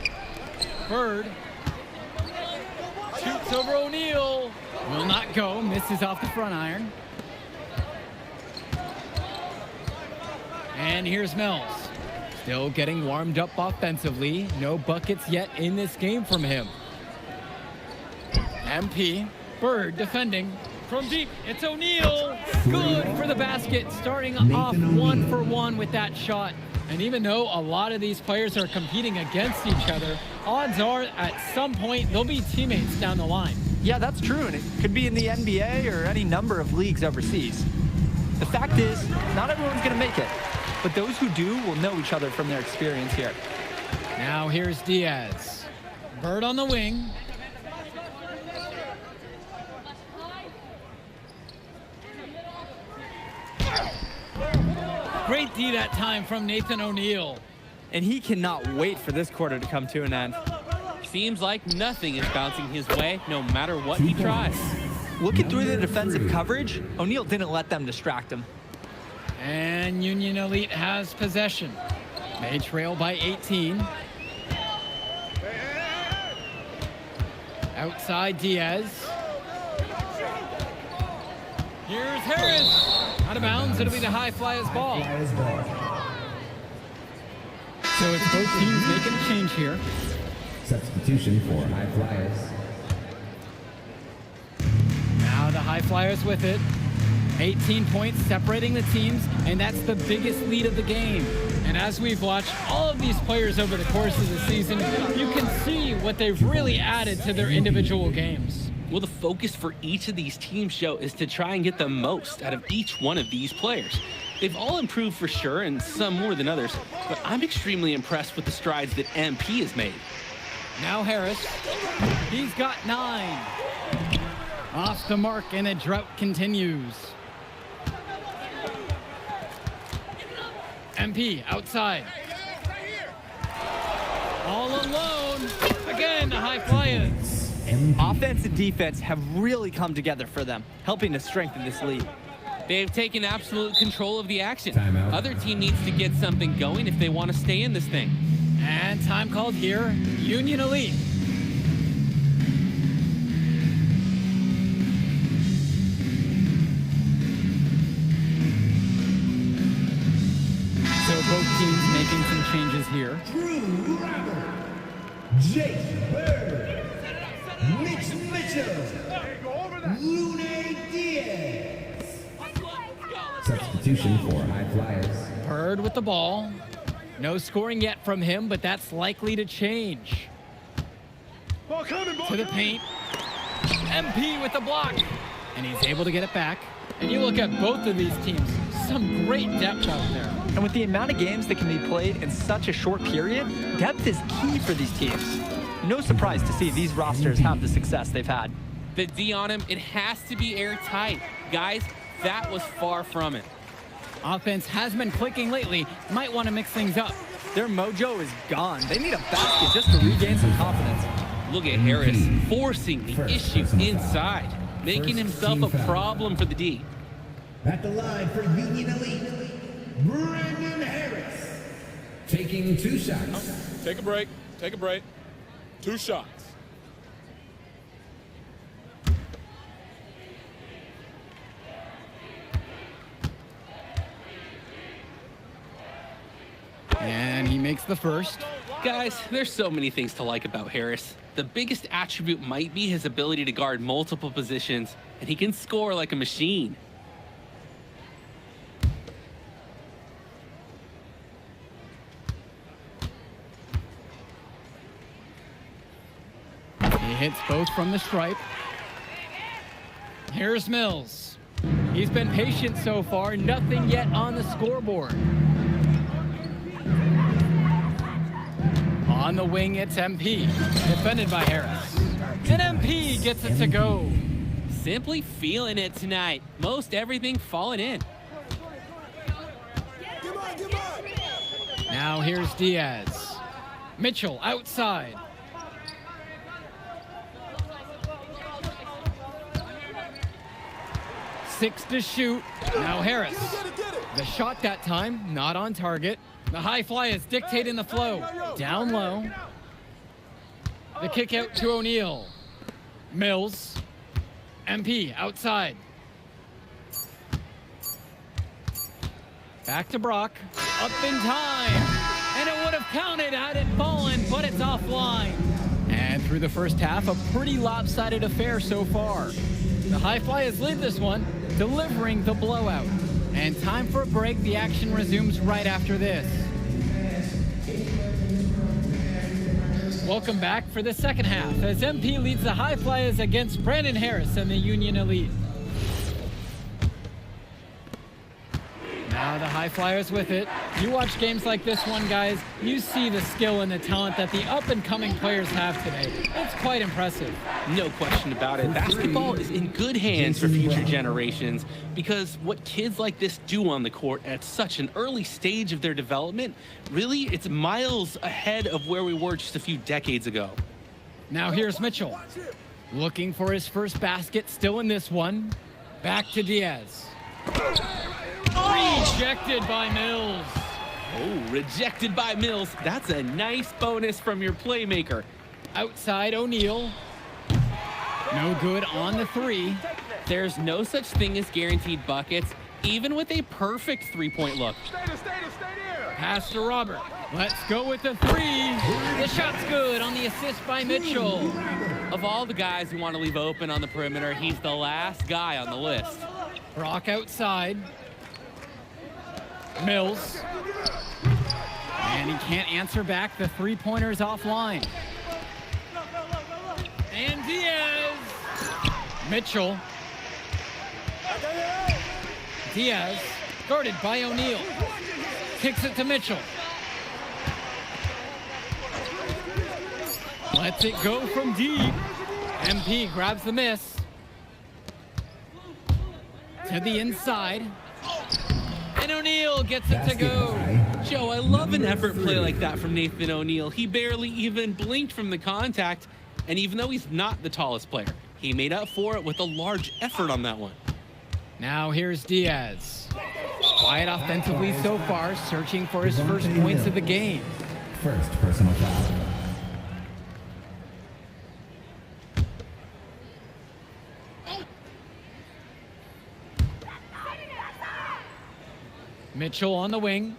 Speaker 5: Bird. Shoots over O'Neal. Will not go. Misses off the front iron. And here's Mills. Still getting warmed up offensively. No buckets yet in this game from him. MP. Bird defending. From deep, it's O'Neal. Good for the basket. Starting off 1 for 1 with that shot. And even though a lot of these players are competing against each other, odds are at some point they'll be teammates down the line.
Speaker 12: Yeah, that's true, and it could be in the NBA or any number of leagues overseas. The fact is, not everyone's going to make it, but those who do will know each other from their experience here.
Speaker 5: Now here's Diaz. Bird on the wing. Great D that time from Nathan O'Neal.
Speaker 14: And he cannot wait for this quarter to come to an end.
Speaker 7: Seems like nothing is bouncing his way, no matter what he tries.
Speaker 12: Looking through the defensive coverage, O'Neal didn't let them distract him.
Speaker 5: And Union Elite has possession. They trail by 18. Outside Diaz. Here's Harris. Out of bounds, it'll be the high flyers ball. So it's both teams making a change here.
Speaker 8: Substitution for high flyers.
Speaker 5: Now the high flyers with it. 18 points separating the teams, and that's the biggest lead of the game. And as we've watched all of these players over the course of the season, you can see what they've really added to their individual games.
Speaker 7: Well, the focus for each of these teams, Joe, is to try and get the most out of each one of these players. They've all improved for sure, and some more than others, but I'm extremely impressed with the strides that MP has made.
Speaker 5: Now Harris, he's got 9. Off the mark, and the drought continues. MP outside. All alone. Again, the high flyers.
Speaker 14: Offense and defense have really come together for them, helping to strengthen this lead.
Speaker 7: They've taken absolute control of the action.
Speaker 8: Timeout.
Speaker 7: Other team needs to get something going if they want to stay in this thing.
Speaker 5: And time called here, Union Elite. So both teams making some changes here.
Speaker 8: Drew Rapper, Jake Bird, Mitch Mitchell, Lune Diaz. Substitution for high flyers.
Speaker 5: Bird with the ball. No scoring yet from him, but that's likely to change. To the paint. MP with the block. And he's able to get it back. And you look at both of these teams, some great depth out there.
Speaker 12: And with the amount of games that can be played in such a short period, depth is key for these teams. No surprise to see these rosters have the success they've had.
Speaker 7: The D on him, it has to be airtight. Guys, that was far from it.
Speaker 5: Offense has been clicking lately. Might want to mix things up.
Speaker 12: Their mojo is gone. They need a basket just to regain some confidence.
Speaker 7: Look at Harris forcing the issue inside, making himself a problem for the D.
Speaker 8: At the line for Union Elite, Brandon Harris. Taking 2 shots.
Speaker 9: Take a break. Take a break. 2 shots.
Speaker 5: And he makes the first.
Speaker 7: Guys, there's so many things to like about Harris. The biggest attribute might be his ability to guard multiple positions, and he can score like a machine.
Speaker 5: He hits both from the stripe. Here's Mills. He's been patient so far, nothing yet on the scoreboard. On the wing, it's MP, defended by Harris. And MP gets it to go.
Speaker 7: Simply feeling it tonight. Most everything falling in.
Speaker 5: Now here's Diaz. Mitchell outside. Six to shoot. Now Harris. The shot that time, not on target. The high fly is dictating the flow. Down low. The kick out to O'Neal. Mills. MP outside. Back to Brock. Up in time. And it would have counted had it fallen, but it's offline. And through the first half, a pretty lopsided affair so far. The high fly has led this one, delivering the blowout. And time for a break. The action resumes right after this. Welcome back for the second half as MP leads the High Flyers against Brandon Harris and the Union Elite. Now the High Flyers with it. You watch games like this one, guys, you see the skill and the talent that the up-and-coming players have today. It's quite impressive.
Speaker 7: No question about it. Basketball is in good hands for future generations because what kids like this do on the court at such an early stage of their development, really, it's miles ahead of where we were just a few decades ago.
Speaker 5: Now here's Mitchell. Looking for his first basket, still in this one. Back to Diaz. Rejected by Mills.
Speaker 7: Oh, rejected by Mills. That's a nice bonus from your playmaker.
Speaker 5: Outside O'Neal. No good on the three.
Speaker 7: There's no such thing as guaranteed buckets, even with a perfect three-point look.
Speaker 5: Pass to Robert. Let's go with the three. The shot's good on the assist by Mitchell.
Speaker 7: Of all the guys who want to leave open on the perimeter, he's the last guy on the list.
Speaker 5: Brock outside. Mills. And he can't answer back. The three-pointer's offline. And Diaz. Mitchell. Diaz, guarded by O'Neal. Kicks it to Mitchell. Lets it go from deep. MP grabs the miss. To the inside. And O'Neal gets it to go.
Speaker 7: Joe, I love an effort play like that from Nathan O'Neal. He barely even blinked from the contact. And even though he's not the tallest player, he made up for it with a large effort on that one.
Speaker 5: Now here's Diaz. Quiet offensively so far, searching for his first points of the game.
Speaker 8: First personal foul.
Speaker 5: Mitchell on the wing.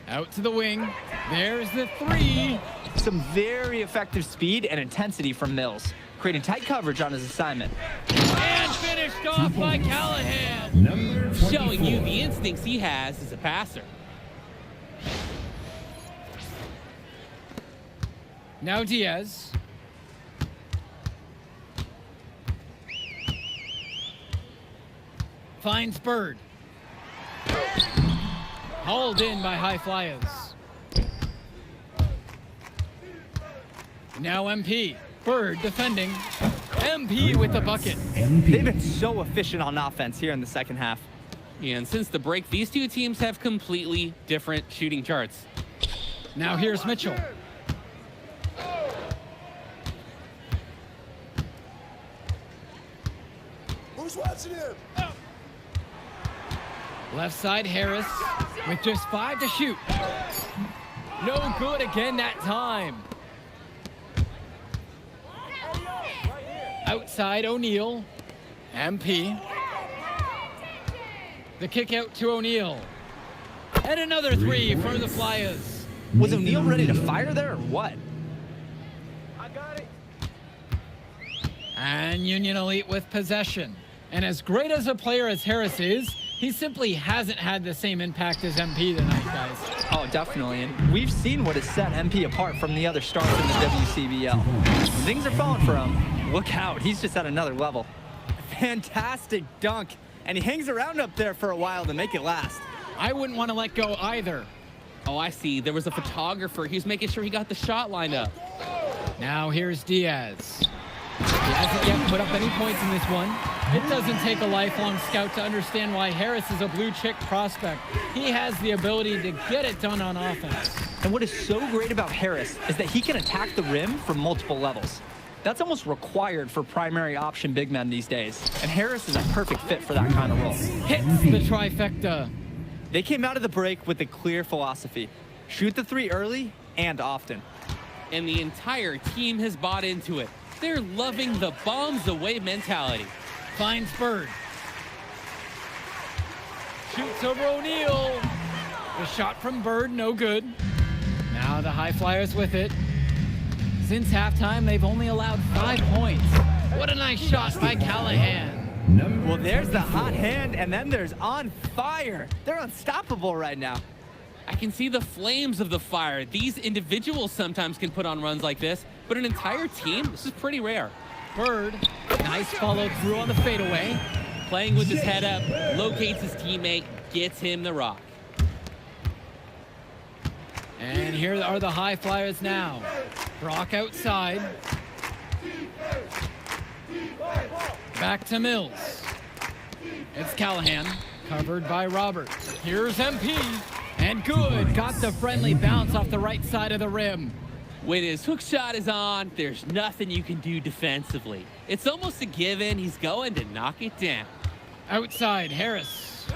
Speaker 5: Out to the wing. There's the three.
Speaker 12: Some very effective speed and intensity from Mills, creating tight coverage on his assignment.
Speaker 5: And finished off by Callahan.
Speaker 7: Showing you the instincts he has as a passer.
Speaker 5: Now Diaz. Finds Bird. Hauled in by high flyers. Now MP. Bird defending. MP with the bucket.
Speaker 14: They've been so efficient on offense here in the second half.
Speaker 7: Yeah, and since the break, these two teams have completely different shooting charts.
Speaker 5: Now here's Mitchell.
Speaker 9: Who's watching him?
Speaker 5: Left side Harris with just 5 to shoot. No good again that time. Outside O'Neal. MP. The kick out to O'Neal. And another 3 for the Flyers.
Speaker 14: Was O'Neal ready to fire there or what?
Speaker 5: And Union Elite with possession. And as great as a player as Harris is, he simply hasn't had the same impact as MP tonight, guys.
Speaker 14: Oh, definitely. And we've seen what has set MP apart from the other stars in the WCBL. When things are falling for him, look out. He's just at another level. Fantastic dunk. And he hangs around up there for a while to make it last.
Speaker 5: I wouldn't want to let go either.
Speaker 7: Oh, I see. There was a photographer. He was making sure he got the shot lined up.
Speaker 5: Now here's Diaz. He hasn't yet put up any points in this one. It doesn't take a lifelong scout to understand why Harris is a blue chip prospect. He has the ability to get it done on offense.
Speaker 14: And what is so great about Harris is that he can attack the rim from multiple levels. That's almost required for primary option big men these days. And Harris is a perfect fit for that kind of role.
Speaker 5: Hits the trifecta.
Speaker 14: They came out of the break with a clear philosophy. Shoot the 3 early and often.
Speaker 7: And the entire team has bought into it. They're loving the bombs away mentality.
Speaker 5: Finds Bird. Shoots over O'Neal. The shot from Bird, no good. Now the High Flyers with it. Since halftime, they've only allowed 5 points. What a nice shot by Callahan.
Speaker 14: Well, there's the hot hand, and then there's on fire. They're unstoppable right now.
Speaker 7: I can see the flames of the fire. These individuals sometimes can put on runs like this, but an entire team, this is pretty rare.
Speaker 5: Bird, nice follow through on the fadeaway.
Speaker 7: Playing with his head up, locates his teammate, gets him the rock.
Speaker 5: And here are the High Flyers now. Brock outside. Back to Mills. It's Callahan, covered by Robert. Here's MP, and good. Got the friendly bounce off the right side of the rim.
Speaker 7: When his hook shot is on, there's nothing you can do defensively. It's almost a given. He's going to knock it down.
Speaker 5: Outside, Harris.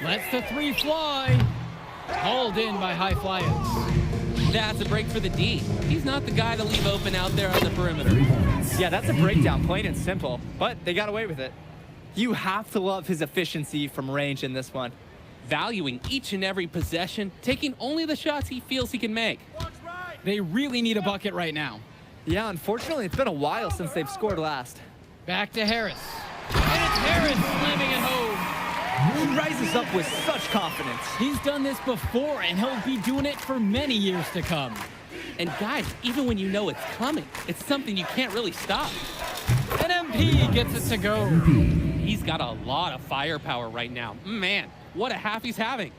Speaker 5: Lets the 3 fly. Hauled in by High Flyers.
Speaker 7: That's a break for the D. He's not the guy to leave open out there on the perimeter.
Speaker 14: Yeah, that's a breakdown, plain and simple. But they got away with it. You have to love his efficiency from range in this one.
Speaker 7: Valuing each and every possession, taking only the shots he feels he can make.
Speaker 5: They really need a bucket right now.
Speaker 14: Yeah, unfortunately, it's been a while since they've scored last.
Speaker 5: Back to Harris. And it's Harris slamming it home.
Speaker 14: He rises up with such confidence.
Speaker 5: He's done this before, and he'll be doing it for many years to come.
Speaker 7: And guys, even when you know it's coming, it's something you can't really stop.
Speaker 5: And MP gets it to go.
Speaker 7: He's got a lot of firepower right now. Man, what a half he's having.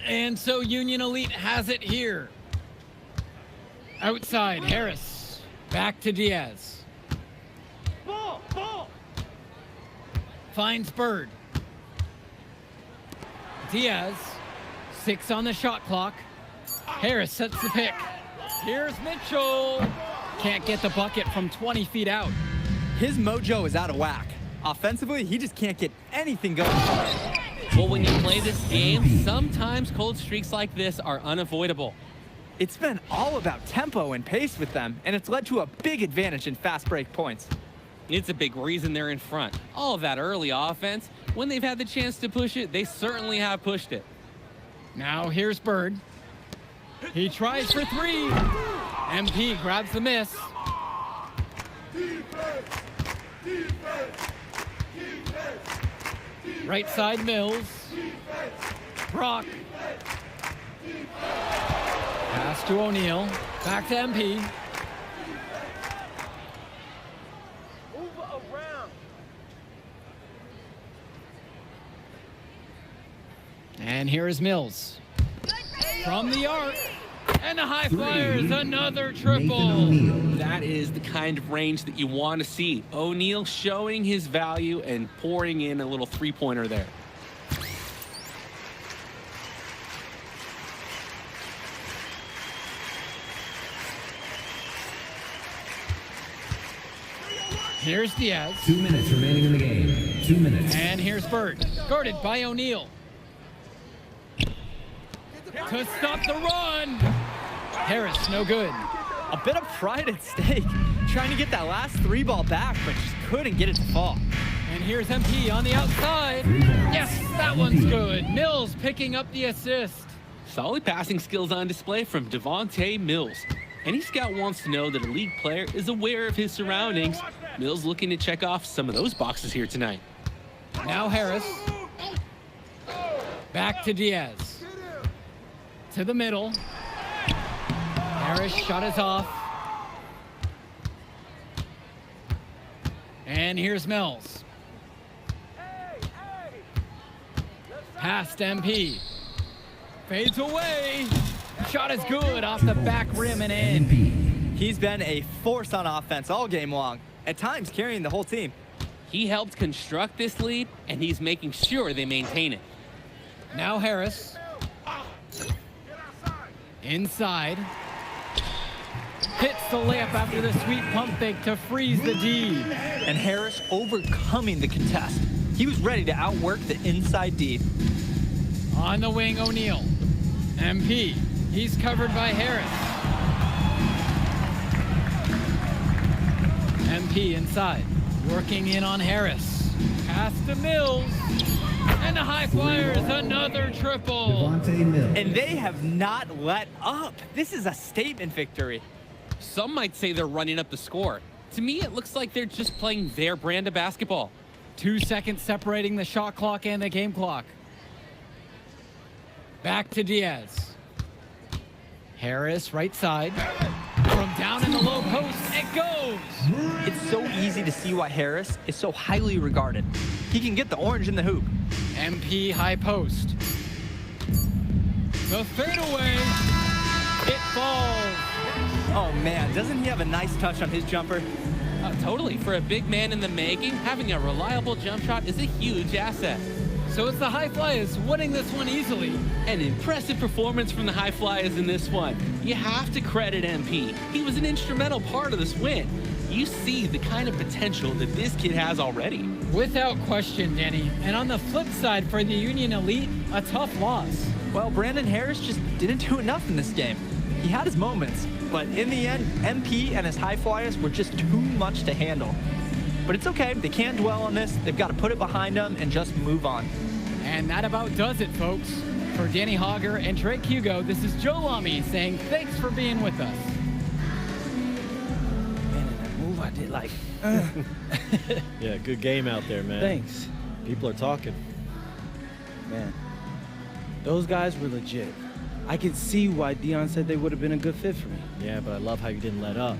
Speaker 5: And so Union Elite has it here. Outside, Harris. Back to Diaz. Ball. Finds Bird. Diaz. 6 on the shot clock. Harris sets the pick. Here's Mitchell. Can't get the bucket from 20 feet out.
Speaker 14: His mojo is out of whack. Offensively, he just can't get anything going.
Speaker 7: Well, when you play this game, sometimes cold streaks like this are unavoidable.
Speaker 14: It's been all about tempo and pace with them, and it's led to a big advantage in fast break points.
Speaker 7: It's a big reason they're in front. All of that early offense, when they've had the chance to push it, they certainly have pushed it.
Speaker 5: Now here's Bird. He tries for 3. MP grabs the miss. Right side Mills. Brock. Pass to O'Neal. Back to MP. And here is Mills. From the arc. And the high flyers, another triple.
Speaker 7: That is the kind of range that you want to see. O'Neal showing his value and pouring in a little three-pointer there.
Speaker 5: Here's Diaz.
Speaker 8: 2 minutes remaining in the game. 2 minutes.
Speaker 5: And here's Bird, guarded by O'Neal. To stop the run. Harris, no good.
Speaker 12: A bit of pride at stake. Trying to get that last three ball back, but just couldn't get it to fall.
Speaker 5: And here's MP on the outside. Yes, that one's good. Mills picking up the assist.
Speaker 7: Solid passing skills on display from Devontae Mills. Any scout wants to know that a league player is aware of his surroundings. Mills looking to check off some of those boxes here tonight.
Speaker 5: Now Harris. Back to Diaz. To the middle. Harris shot is off. And here's Mills. Past MP. Fades away. Shot is good off the back rim and in.
Speaker 12: He's been a force on offense all game long, at times carrying the whole team.
Speaker 7: He helped construct this lead, and he's making sure they maintain it.
Speaker 5: Now Harris. Inside. Hits the layup after the sweet pump fake to freeze the D.
Speaker 12: And Harris overcoming the contest. He was ready to outwork the inside D.
Speaker 5: On the wing, O'Neal. MP. He's covered by Harris. MP inside. Working in on Harris. Pass to Mills. And the high flyers, another triple.
Speaker 12: And they have not let up. This is a statement victory.
Speaker 7: Some might say they're running up the score. To me, it looks like they're just playing their brand of basketball.
Speaker 5: 2 seconds separating the shot clock and the game clock. Back to Diaz. Harris, right side. From down in the low post, it goes.
Speaker 12: It's so easy to see why Harris is so highly regarded. He can get the orange in the hoop.
Speaker 5: MP high post. The fadeaway. It falls.
Speaker 12: Oh man, doesn't he have a nice touch on his jumper?
Speaker 7: Totally. For a big man in the making, having a reliable jump shot is a huge asset.
Speaker 5: So it's the High Flyers winning this one easily.
Speaker 7: An impressive performance from the High Flyers in this one. You have to credit MP. He was an instrumental part of this win. You see the kind of potential that this kid has already.
Speaker 5: Without question, Danny. And on the flip side for the Union Elite, a tough loss.
Speaker 12: Well, Brandon Harris just didn't do enough in this game. He had his moments, but in the end, MP and his High Flyers were just too much to handle. But it's okay, they can't dwell on this. They've got to put it behind them and just move on.
Speaker 5: And that about does it, folks. For Danny Hogger and Drake Hugo, this is Joe Lamy saying thanks for being with us.
Speaker 2: Man, that move I did like.
Speaker 11: Yeah, good game out there, man.
Speaker 2: Thanks.
Speaker 11: People are talking.
Speaker 2: Man, those guys were legit. I could see why Dion said they would have been a good fit for me.
Speaker 11: Yeah, but I love how you didn't let up,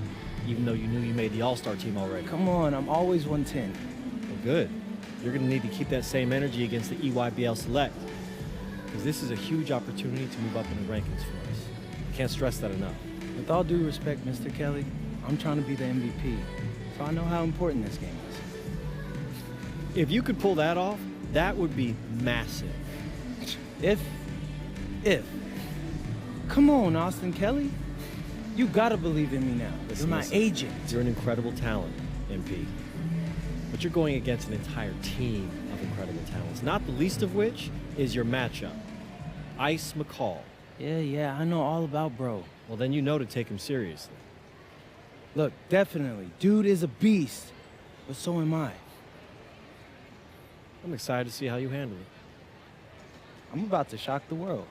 Speaker 11: even though you knew you made the All-Star team already.
Speaker 2: Come on, I'm always 110.
Speaker 11: Well, good. You're going to need to keep that same energy against the EYBL Select, because this is a huge opportunity to move up in the rankings for us. I can't stress that enough.
Speaker 2: With all due respect, Mr. Kelly, I'm trying to be the MVP, so I know how important this game is.
Speaker 11: If you could pull that off, that would be massive.
Speaker 2: If. Come on, Austin Kelly. You gotta believe in me now. You're my agent.
Speaker 11: You're an incredible talent, MP. But you're going against an entire team of incredible talents, not the least of which is your matchup, Ice McCall.
Speaker 2: Yeah, I know all about bro.
Speaker 11: Well, then you know to take him seriously.
Speaker 2: Look, definitely. Dude is a beast, but so am I.
Speaker 11: I'm excited to see how you handle it.
Speaker 2: I'm about to shock the world.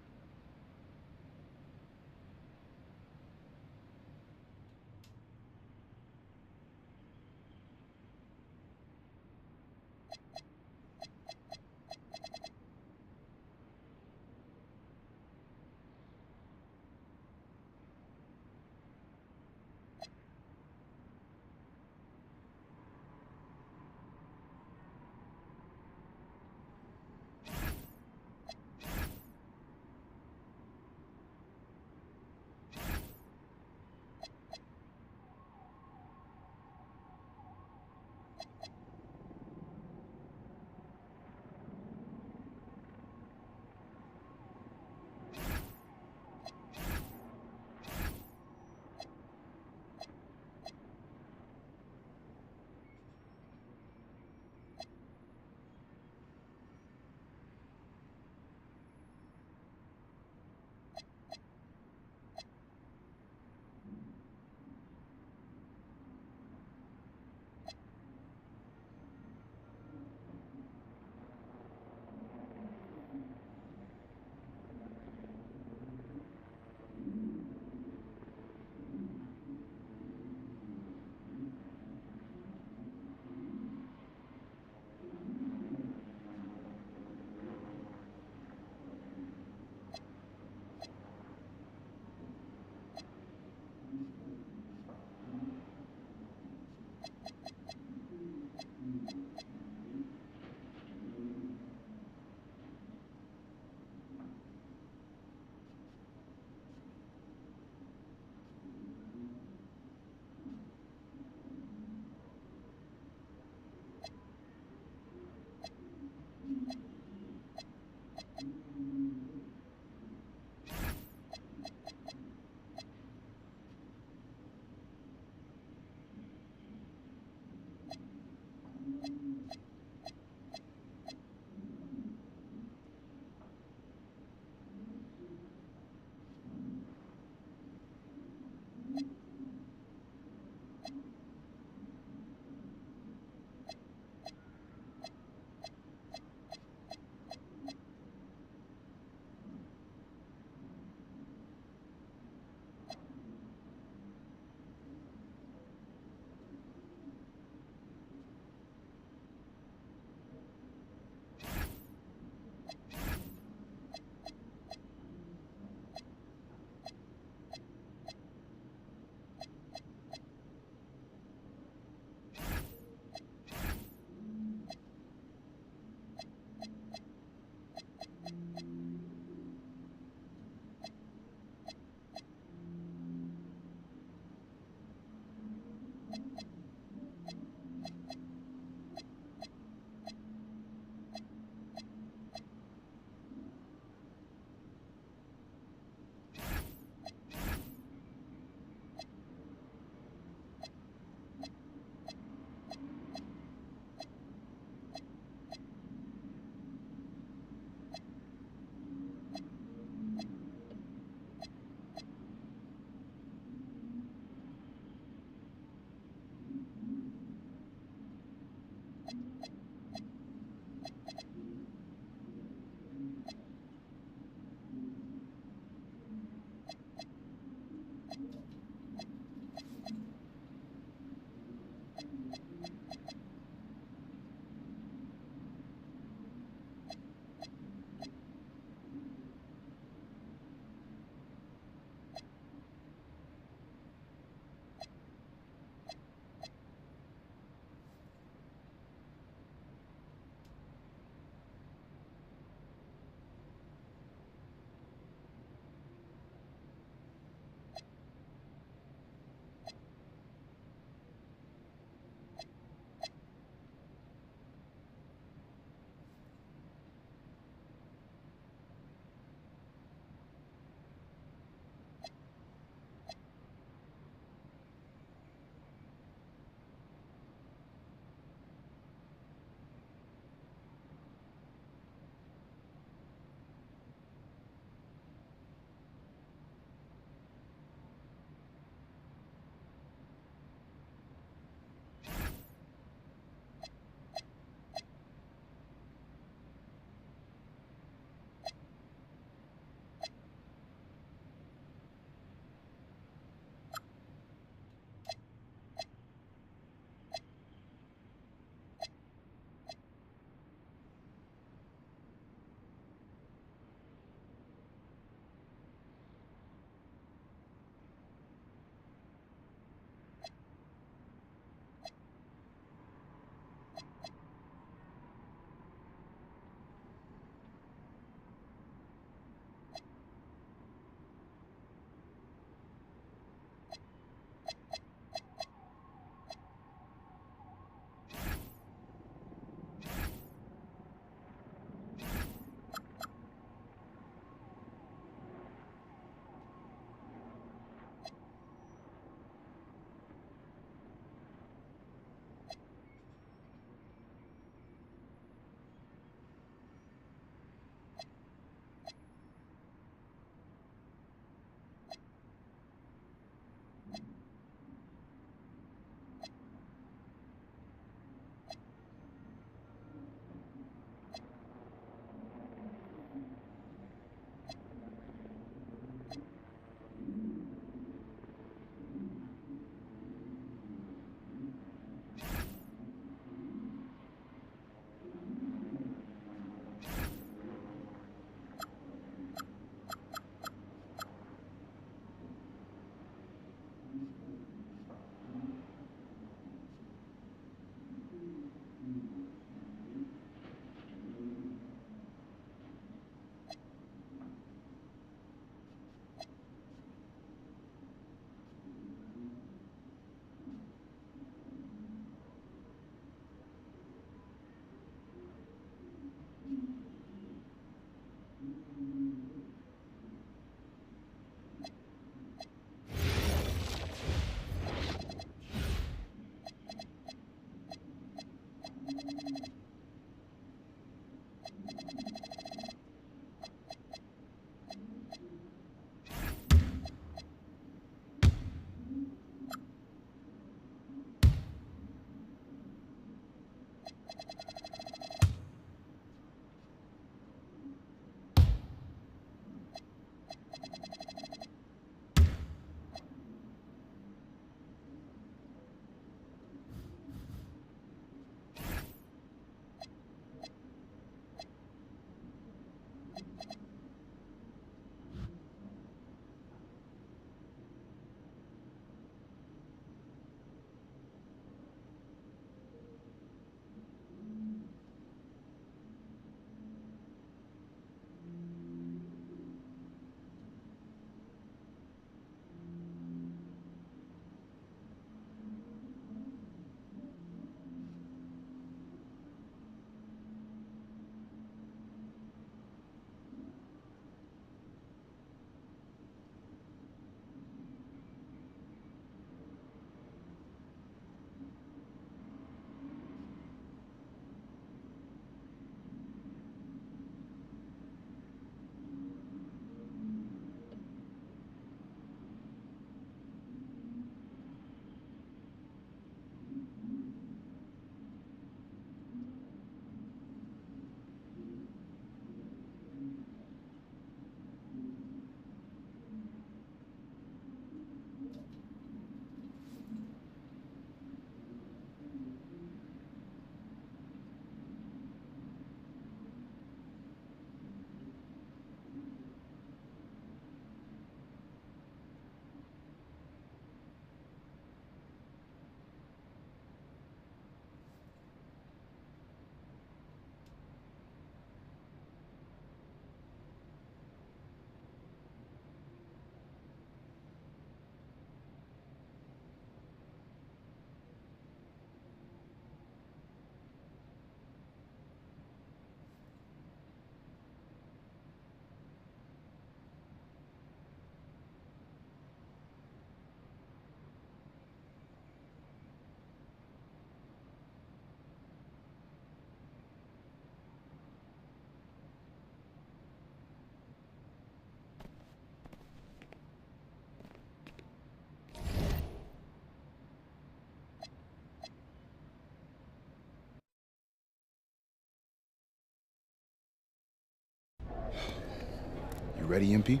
Speaker 4: You ready, MP?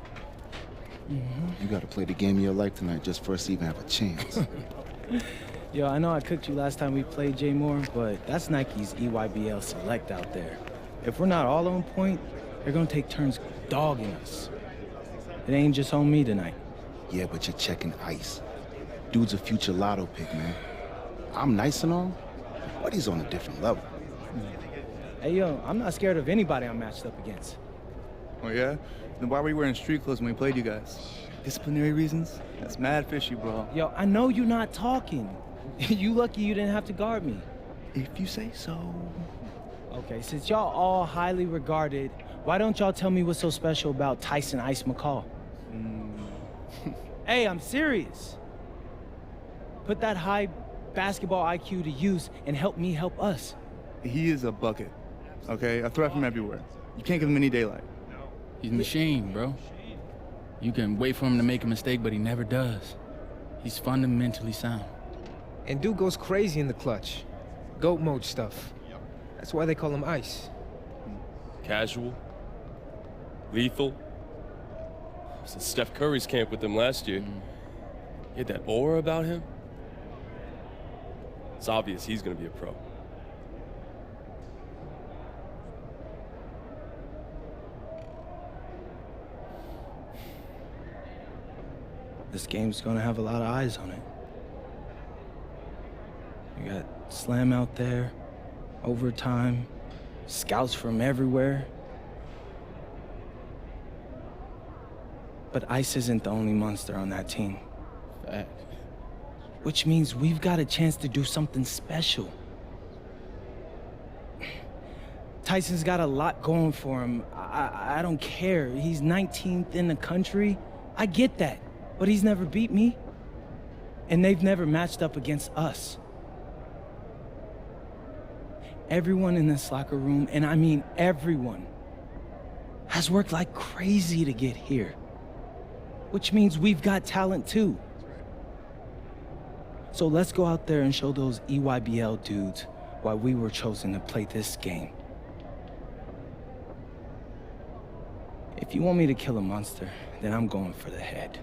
Speaker 4: You gotta play the game of your life tonight just for us to even have a chance.
Speaker 2: Yo, I know I cooked you last time we played J Moore, but that's Nike's EYBL Select out there. If we're not all on point, they're gonna take turns dogging us. It ain't just on me tonight.
Speaker 4: Yeah, but you're checking ice. Dude's a future lotto pick, man. I'm nice and all, but he's on a different level.
Speaker 2: Hey, yo, I'm not scared of anybody I'm matched up against.
Speaker 15: Oh, yeah? Then why were you wearing street clothes when we played you guys? Disciplinary reasons? That's mad fishy, bro.
Speaker 2: Yo, I know you're not talking. You lucky you didn't have to guard me.
Speaker 15: If you say so.
Speaker 2: Okay, since y'all all highly regarded, why don't y'all tell me what's so special about Tyson Ice McCall? Hey, I'm serious. Put that high basketball IQ to use and help me help us.
Speaker 15: He is a bucket, okay? A threat from everywhere. You can't give him any daylight.
Speaker 13: He's a machine, bro. You can wait for him to make a mistake, but he never does. He's fundamentally sound.
Speaker 1: And dude goes crazy in the clutch. GOAT mode stuff. That's why they call him Ice.
Speaker 16: Casual. Lethal. Since Steph Curry's camp with him last year, he had that aura about him. It's obvious he's gonna be a pro.
Speaker 2: This game's gonna have a lot of eyes on it. You got Slam out there, overtime, scouts from everywhere. But Ice isn't the only monster on that team.
Speaker 13: Fact.
Speaker 2: Which means we've got a chance to do something special. Tyson's got a lot going for him. I don't care. He's 19th in the country. I get that. But he's never beat me. And they've never matched up against us. Everyone in this locker room, and I mean everyone, has worked like crazy to get here. Which means we've got talent too. So let's go out there and show those EYBL dudes why we were chosen to play this game. If you want me to kill a monster, then I'm going for the head.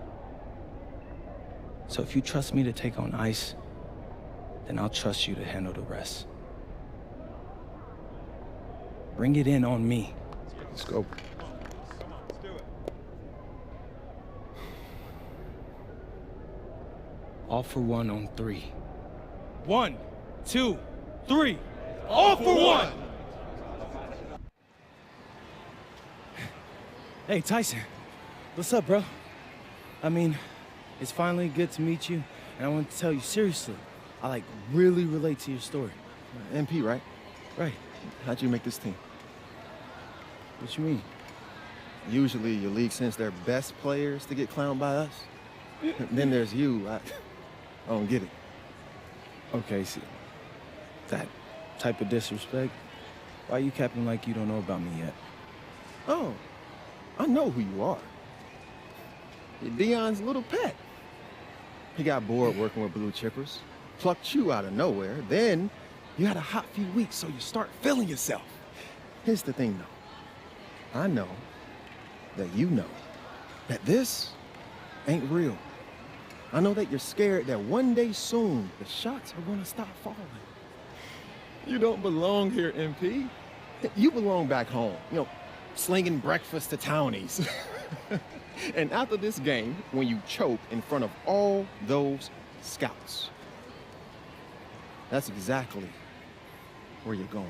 Speaker 2: So if you trust me to take on Ice, then I'll trust you to handle the rest. Bring it in on me.
Speaker 10: Let's go.
Speaker 2: All for one on 3. 1, 2, 3. All for one! Hey, Tyson. What's up, bro? I mean, it's finally good to meet you, and I want to tell you seriously, I really relate to your story.
Speaker 10: MP, right?
Speaker 2: Right.
Speaker 10: How'd you make this team?
Speaker 2: What you mean?
Speaker 10: Usually your league sends their best players to get clowned by us. Then there's you. I don't get it.
Speaker 2: Okay, see, that type of disrespect, why you capping like you don't know about me yet?
Speaker 10: Oh, I know who you are. You're Dion's little pet. He got bored working with blue chippers, plucked you out of nowhere, then you had a hot few weeks, so you start feeling yourself. Here's the thing, though. I know that you know that this ain't real. I know that you're scared that one day soon, the shots are gonna stop falling. You don't belong here, MP. You belong back home, slinging breakfast to townies. And after this game, when you choke in front of all those scouts, that's exactly where you're going.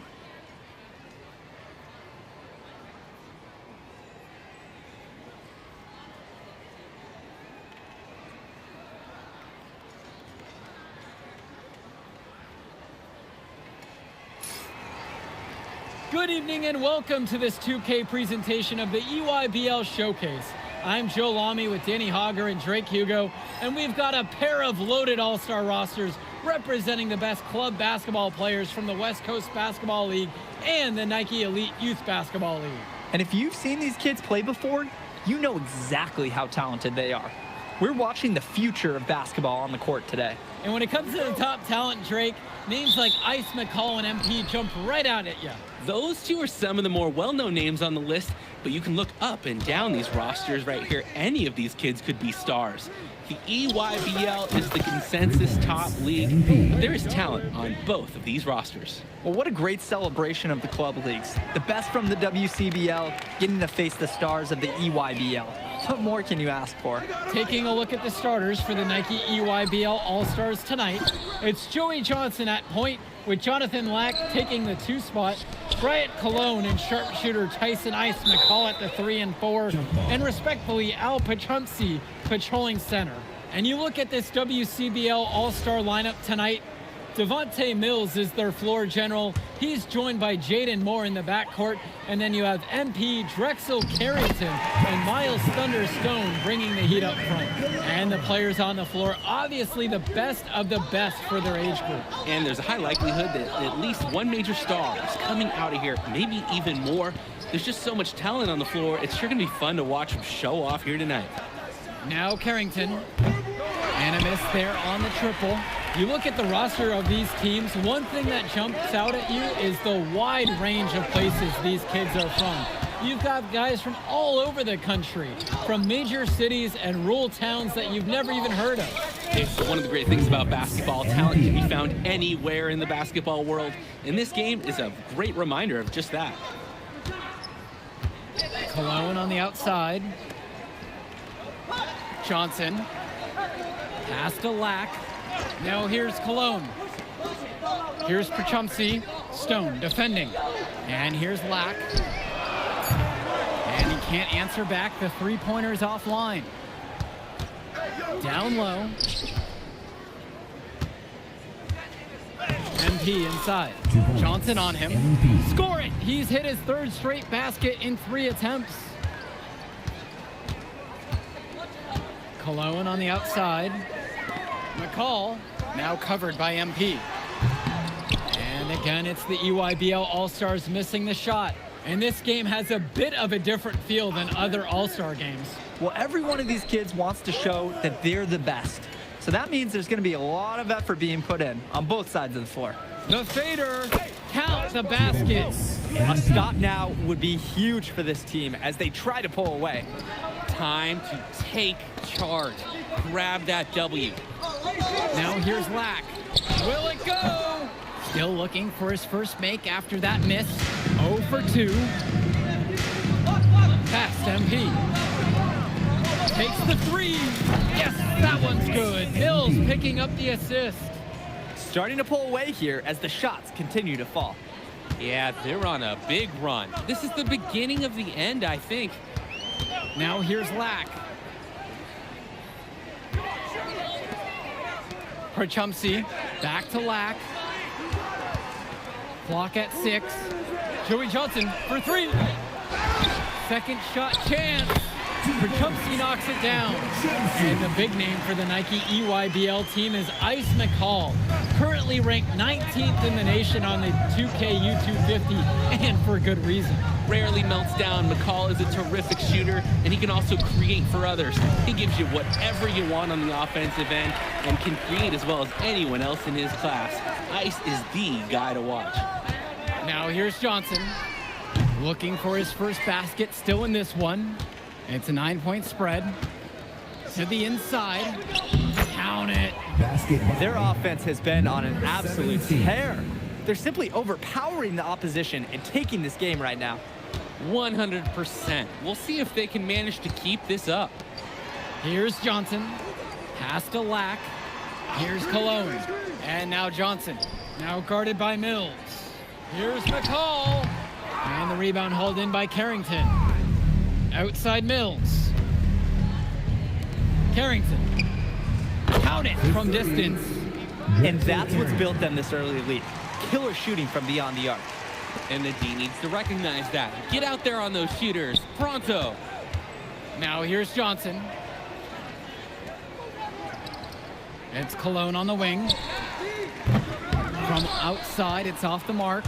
Speaker 5: Good evening and welcome to this 2K presentation of the EYBL Showcase. I'm Joe Lamy with Danny Hogger and Drake Hugo, and we've got a pair of loaded all-star rosters representing the best club basketball players from the West Coast Basketball League and the Nike Elite Youth Basketball League.
Speaker 12: And if you've seen these kids play before, you know exactly how talented they are.
Speaker 14: We're watching the future of basketball on the court today.
Speaker 5: And when it comes to the top talent, Drake, names like Ice McCall and MP jump right out at you.
Speaker 7: Those two are some of the more well-known names on the list, but you can look up and down these rosters right here. Any of these kids could be stars. The EYBL is the consensus top league. There is talent on both of these rosters.
Speaker 14: Well, what a great celebration of the club leagues. The best from the WCBL getting to face the stars of the EYBL. What more can you ask for?
Speaker 5: Taking a look at the starters for the Nike EYBL All-Stars tonight, it's Joey Johnson at point, with Jonathan Lack taking the 2 spot, Bryant Cologne and sharpshooter Tyson Ice McCall at the 3 and 4, and respectfully Al Pachumsi patrolling center. And you look at this WCBL All-Star lineup tonight, Devontae Mills is their floor general. He's joined by Jaden Moore in the backcourt. And then you have MP, Drexel Carrington, and Miles Thunderstone bringing the heat up front. And the players on the floor, obviously the best of the best for their age group.
Speaker 7: And there's a high likelihood that at least one major star is coming out of here, maybe even more. There's just so much talent on the floor. It's sure going to be fun to watch them show off here tonight.
Speaker 5: Now Carrington, and a miss there on the triple. You look at the roster of these teams, one thing that jumps out at you is the wide range of places these kids are from. You've got guys from all over the country, from major cities and rural towns that you've never even heard of.
Speaker 7: It's one of the great things about basketball. Talent can be found anywhere in the basketball world, and this game is a great reminder of just that.
Speaker 5: Cologne on the outside. Johnson. Pass to Lack. Now here's Cologne. Here's Pachumsi. Stone defending. And here's Lack. And he can't answer back. The three-pointer's offline. Down low. MP inside. Johnson on him. Score it! He's hit his 3rd straight basket in 3 attempts. Cologne on the outside. McCall now covered by MP. And again, it's the EYBL All-Stars missing the shot. And this game has a bit of a different feel than other All-Star games.
Speaker 14: Well, every one of these kids wants to show that they're the best. So that means there's going to be a lot of effort being put in on both sides of the floor.
Speaker 5: The fader, count the baskets.
Speaker 14: A stop now would be huge for this team as they try to pull away.
Speaker 7: Time to take charge. Grab that W.
Speaker 5: Now here's Lack. Will it go? Still looking for his first make after that miss. 0 for 2. Past MP. Takes the 3. Yes, that one's good. Mills picking up the assist.
Speaker 14: Starting to pull away here as the shots continue to fall.
Speaker 7: Yeah, they're on a big run. This is the beginning of the end, I think.
Speaker 5: Now here's Lack. Pachumsi, back to Lack. Clock at 6. Joey Johnson for 3. Second shot chance. Pachumsi knocks it down. And the big name for the Nike EYBL team is Ice McCall, currently ranked 19th in the nation on the 2k26, and for good reason.
Speaker 7: Rarely melts down. McCall is a terrific shooter, and he can also create for others. He gives you whatever you want on the offensive end and can create as well as anyone else in his class. Ice is the guy to watch.
Speaker 5: Now here's Johnson, looking for his first basket, still in this one. It's a 9-point spread. To the inside. Count it.
Speaker 14: Their offense has been on an absolute tear. They're simply overpowering the opposition and taking this game right now.
Speaker 7: 100%. We'll see if they can manage to keep this up.
Speaker 5: Here's Johnson. Pass to Lack. Here's Cologne. And now Johnson. Now guarded by Mills. Here's McCall. And the rebound hauled in by Carrington. Outside Mills. Carrington. Count it from distance.
Speaker 14: And that's what's built them this early lead. Killer shooting from beyond the arc.
Speaker 7: And the D needs to recognize that. Get out there on those shooters. Pronto.
Speaker 5: Now here's Johnson. It's Cologne on the wing. From outside, it's off the mark.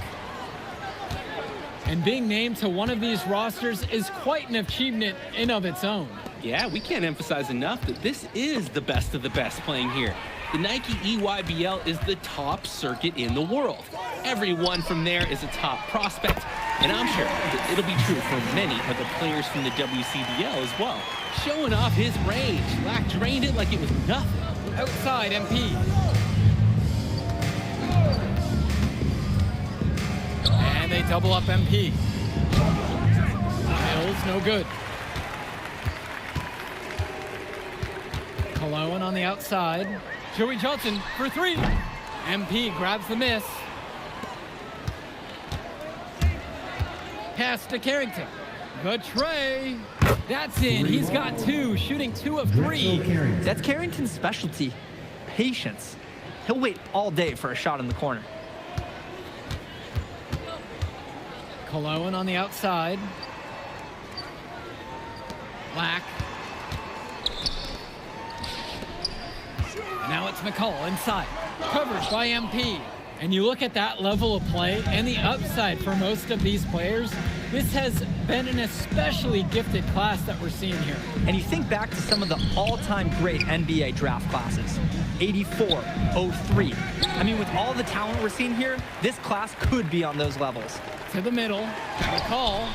Speaker 5: And being named to one of these rosters is quite an achievement in of its own.
Speaker 7: Yeah, we can't emphasize enough that this is the best of the best playing here. The Nike EYBL is the top circuit in the world. Everyone from there is a top prospect, and I'm sure that it'll be true for many of the players from the WCBL as well. Showing off his range, Lack drained it like it was nothing.
Speaker 5: Outside MP. And they double up MP. Mills, no good. Cologne on the outside. Joey Johnson for three. MP grabs the miss. Pass to Carrington. Good tray. That's in. He's got two, shooting 2 of 3.
Speaker 12: That's Carrington's specialty, patience. He'll wait all day for a shot in the corner.
Speaker 5: Cologne on the outside. Lack. Now it's McCall inside. Covered by MP. And you look at that level of play and the upside for most of these players, this has been an especially gifted class that we're seeing here.
Speaker 12: And you think back to some of the all-time great NBA draft classes. 84, 03. I mean, with all the talent we're seeing here, this class could be on those levels.
Speaker 5: To the middle. McCall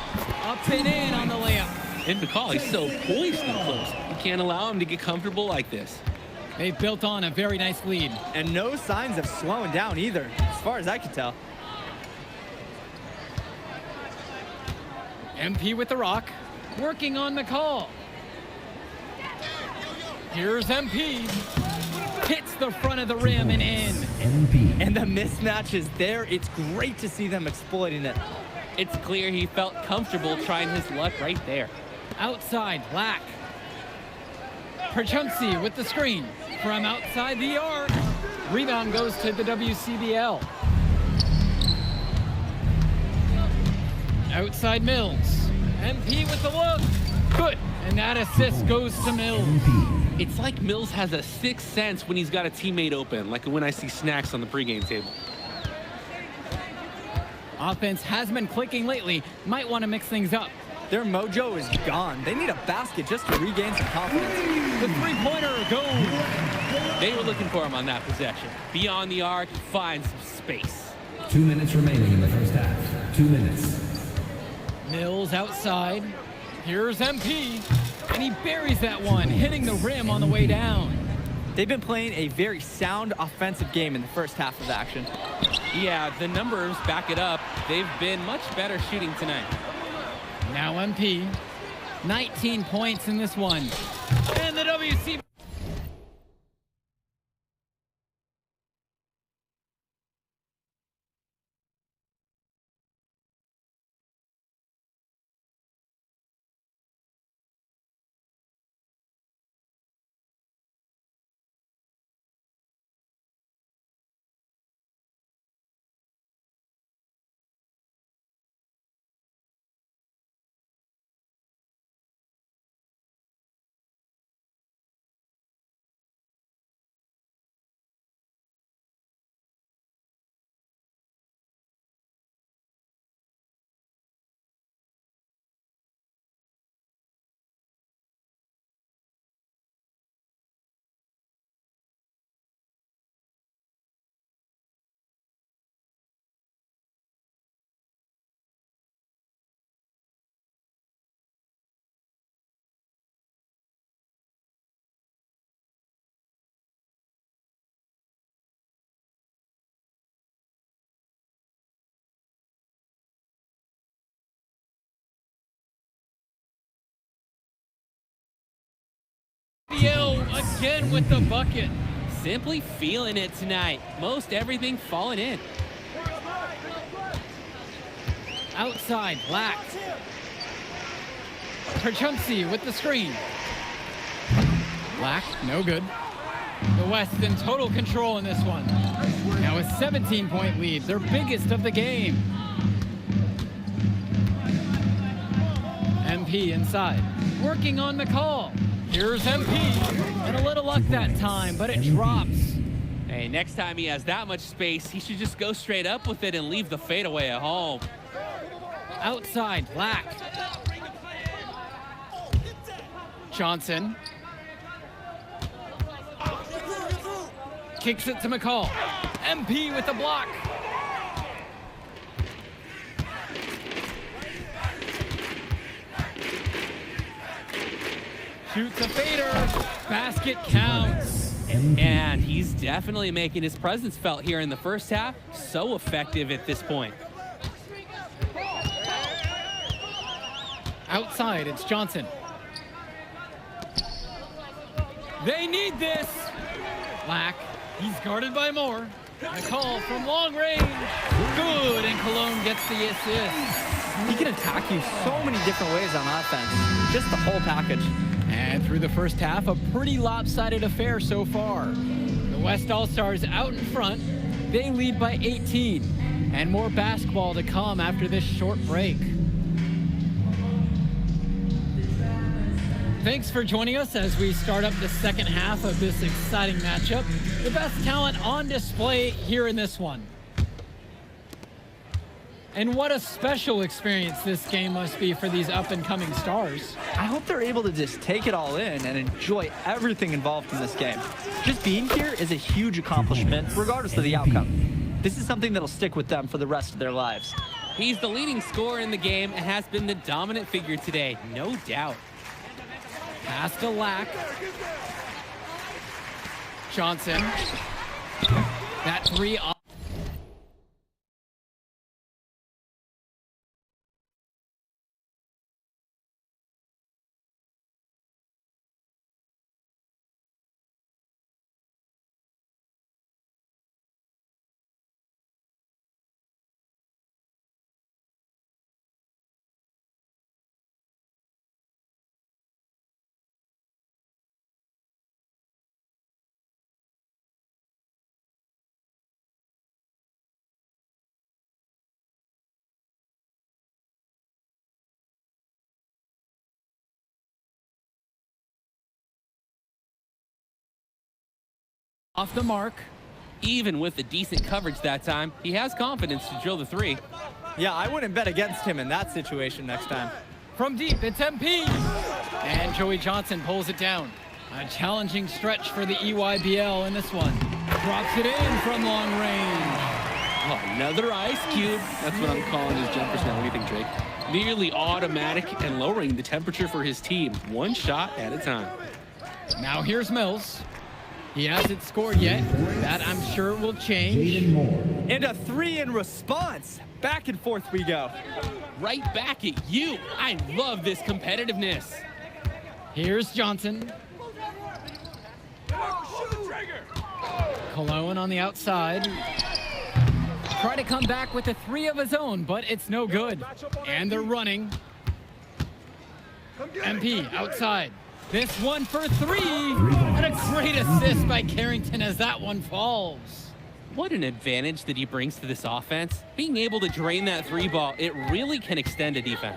Speaker 5: up and in on the layup.
Speaker 7: And McCall, he's so poised and close. You can't allow him to get comfortable like this.
Speaker 5: They've built on a very nice lead.
Speaker 12: And no signs of slowing down either, as far as I can tell.
Speaker 5: MP with the rock, working on McCall. Here's MP. Hits the front of the rim and in.
Speaker 12: MP. And the mismatch is there. It's great to see them exploiting it.
Speaker 7: It's clear he felt comfortable trying his luck right there.
Speaker 5: Outside, Lack. Perchunsi with the screen from outside the arc. Rebound goes to the WCBL. Outside Mills. MP with the look. Good. And that assist goes to Mills.
Speaker 7: It's like Mills has a sixth sense when he's got a teammate open, like when I see snacks on the pregame table.
Speaker 5: Offense has been clicking lately. Might want to mix things up.
Speaker 12: Their mojo is gone. They need a basket just to regain some confidence.
Speaker 5: The three-pointer goes.
Speaker 7: They were looking for him on that possession. Beyond the arc, find some space.
Speaker 8: 2 minutes remaining in the first half. 2 minutes.
Speaker 5: Mills outside. Here's MP. And he buries that one, hitting the rim on the way down.
Speaker 12: They've been playing a very sound offensive game in the first half of action.
Speaker 7: Yeah, the numbers back it up. They've been much better shooting tonight.
Speaker 5: Now MP, 19 points in this one. And the WC. Again with the bucket.
Speaker 7: Simply feeling it tonight. Most everything falling in.
Speaker 5: Outside, Lack. Perchunsi with the screen. Lack, no good. The West in total control in this one. Now a 17-point lead, their biggest of the game. MP inside, working on McCall. Here's MP, and a little luck that time, but it drops.
Speaker 7: Hey, next time he has that much space, he should just go straight up with it and leave the fadeaway at home.
Speaker 5: Outside, Lack. Johnson. Kicks it to McCall. MP with the block. Shoots a fader. Basket counts.
Speaker 7: And he's definitely making his presence felt here in the first half. So effective at this point.
Speaker 5: Outside, it's Johnson. They need this. Lack. He's guarded by Moore. A call from long range. Good, and Cologne gets the assist.
Speaker 14: He can attack you so many different ways on offense. Just the whole package.
Speaker 5: And through the first half, a pretty lopsided affair so far. The West All-Stars out in front. They lead by 18. And more basketball to come after this short break. Thanks for joining us as we start up the second half of this exciting matchup. The best talent on display here in this one. And what a special experience this game must be for these up-and-coming stars.
Speaker 14: I hope they're able to just take it all in and enjoy everything involved in this game. Just being here is a huge accomplishment, regardless of the outcome. This is something that'll stick with them for the rest of their lives.
Speaker 7: He's the leading scorer in the game and has been the dominant figure today, no doubt.
Speaker 5: Pass to Lack. Johnson. That three off. Off the mark.
Speaker 7: Even with the decent coverage that time, he has confidence to drill the three.
Speaker 14: Yeah, I wouldn't bet against him in that situation next time.
Speaker 5: From deep, it's MP. And Joey Johnson pulls it down. A challenging stretch for the EYBL in this one. Drops it in from long range.
Speaker 7: Oh, another ice cube. That's what I'm calling his jumpers now. What do you think, Drake? Nearly automatic and lowering the temperature for his team. One shot at a time.
Speaker 5: Now here's Mills. He hasn't scored yet. That I'm sure will change.
Speaker 14: And a three in response. Back and forth we go.
Speaker 7: Right back at you. I love this competitiveness.
Speaker 5: Here's Johnson. Cologne on the outside. Try to come back with a three of his own, but it's no good. And they're running. MP outside. This one for three. And a great assist by Carrington as that one falls.
Speaker 7: What an advantage that he brings to this offense. Being able to drain that three ball, it really can extend a defense.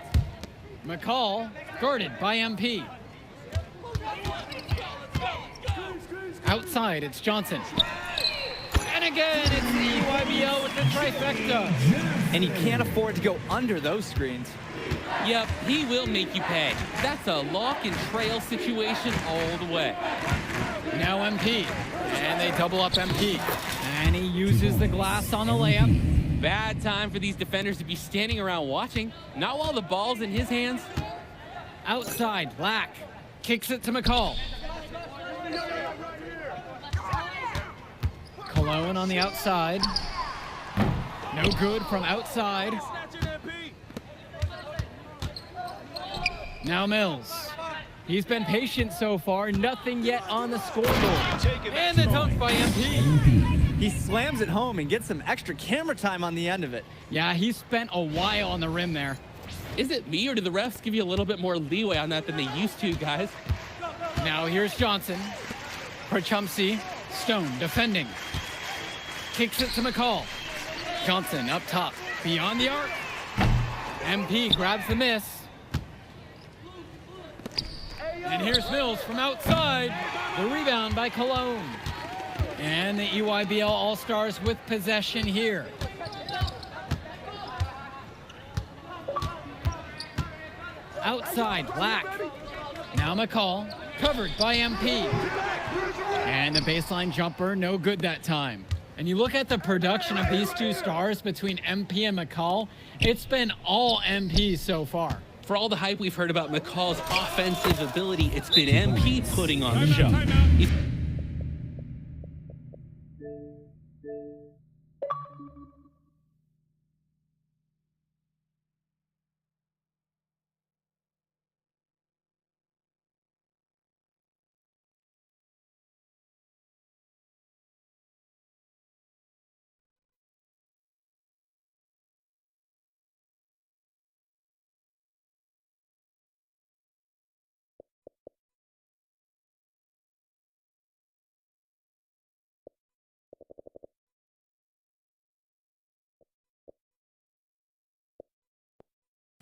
Speaker 5: McCall guarded by MP. Outside, it's Johnson. And again, it's the EYBL with the trifecta.
Speaker 14: And you can't afford to go under those screens.
Speaker 7: Yep, he will make you pay. That's a lock and trail situation all the way.
Speaker 5: Now MP, and they double up MP. And he uses the glass on the layup.
Speaker 7: Bad time for these defenders to be standing around watching. Not while the ball's in his hands.
Speaker 5: Outside, Black kicks it to McCall. Cologne on the outside. No good from outside. Now Mills. He's been patient so far, nothing yet on the scoreboard. And the dunk by MP.
Speaker 14: He slams it home and gets some extra camera time on the end of it.
Speaker 5: Yeah, he spent a while on the rim there.
Speaker 7: Is it me, or do the refs give you a little bit more leeway on that than they used to, guys?
Speaker 5: Now here's Johnson. Perchumsey, Stone defending. Kicks it to McCall. Johnson up top, beyond the arc. MP grabs the miss. And here's Mills from outside. The rebound by Cologne. And the EYBL All-Stars with possession here. Outside, Black. Now McCall, covered by MP. And the baseline jumper, no good that time. And you look at the production of these two stars between MP and McCall, it's been all MP so far.
Speaker 7: For all the hype we've heard about McCall's offensive ability, it's been MP putting on the show.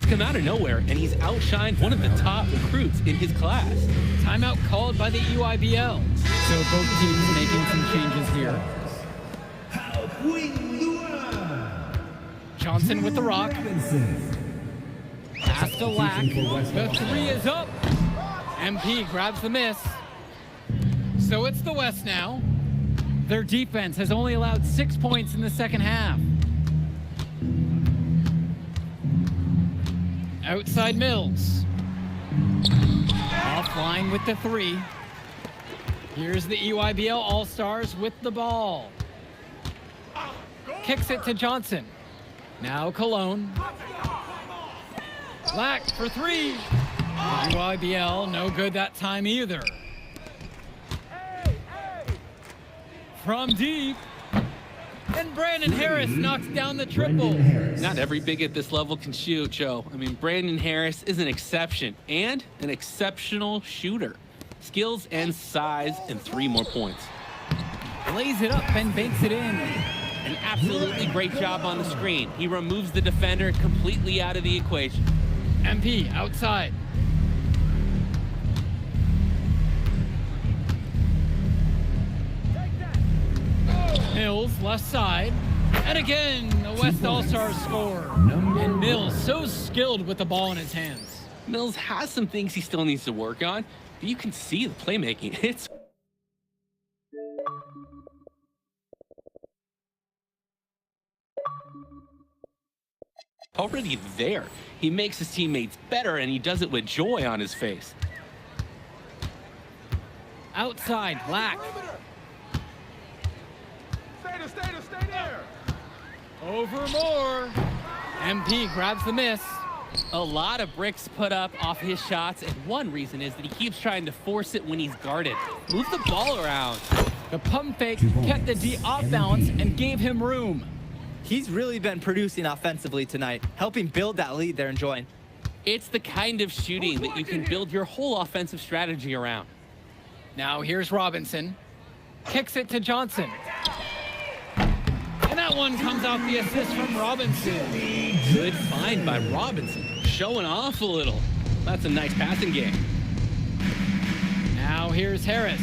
Speaker 7: Come out of nowhere, and he's outshined one of the top recruits in his class.
Speaker 5: Timeout called by the EYBL. So both teams making some changes here. Johnson with the rock. Pass to Lack. The three is up. MP grabs the miss. So it's the West now. Their defense has only allowed 6 points in the second half. Outside Mills. Offline with the three. Here's the EYBL All-Stars with the ball. Kicks it to Johnson. Now Cologne. Lack for three. EYBL, no good that time either. From deep. And Brandon Harris knocks down the triple.
Speaker 7: Not every big at this level can shoot, Joe. I mean, Brandon Harris is an exception and an exceptional shooter. Skills and size and 3 more points.
Speaker 5: Lays it up and banks it in.
Speaker 7: An absolutely great job on the screen. He removes the defender completely out of the equation.
Speaker 5: MP outside. Mills left side. And again, the West All-Stars score. And Mills so skilled with the ball in his hands.
Speaker 7: Mills has some things he still needs to work on, but you can see the playmaking. It's already there. He makes his teammates better, and he does it with joy on his face.
Speaker 5: Outside, Black.
Speaker 9: Stay there.
Speaker 5: Over more. MP grabs the miss.
Speaker 7: A lot of bricks put up off his shots, and one reason is that he keeps trying to force it when he's guarded. Move the ball around.
Speaker 5: The pump fake kept the D off balance and gave him room.
Speaker 14: He's really been producing offensively tonight, helping build that lead they're enjoying.
Speaker 7: It's the kind of shooting that you can build your whole offensive strategy around.
Speaker 5: Now here's Robinson. Kicks it to Johnson. And that one comes out the assist from Robinson.
Speaker 7: Good find by Robinson. Showing off a little. That's a nice passing game.
Speaker 5: Now here's Harris.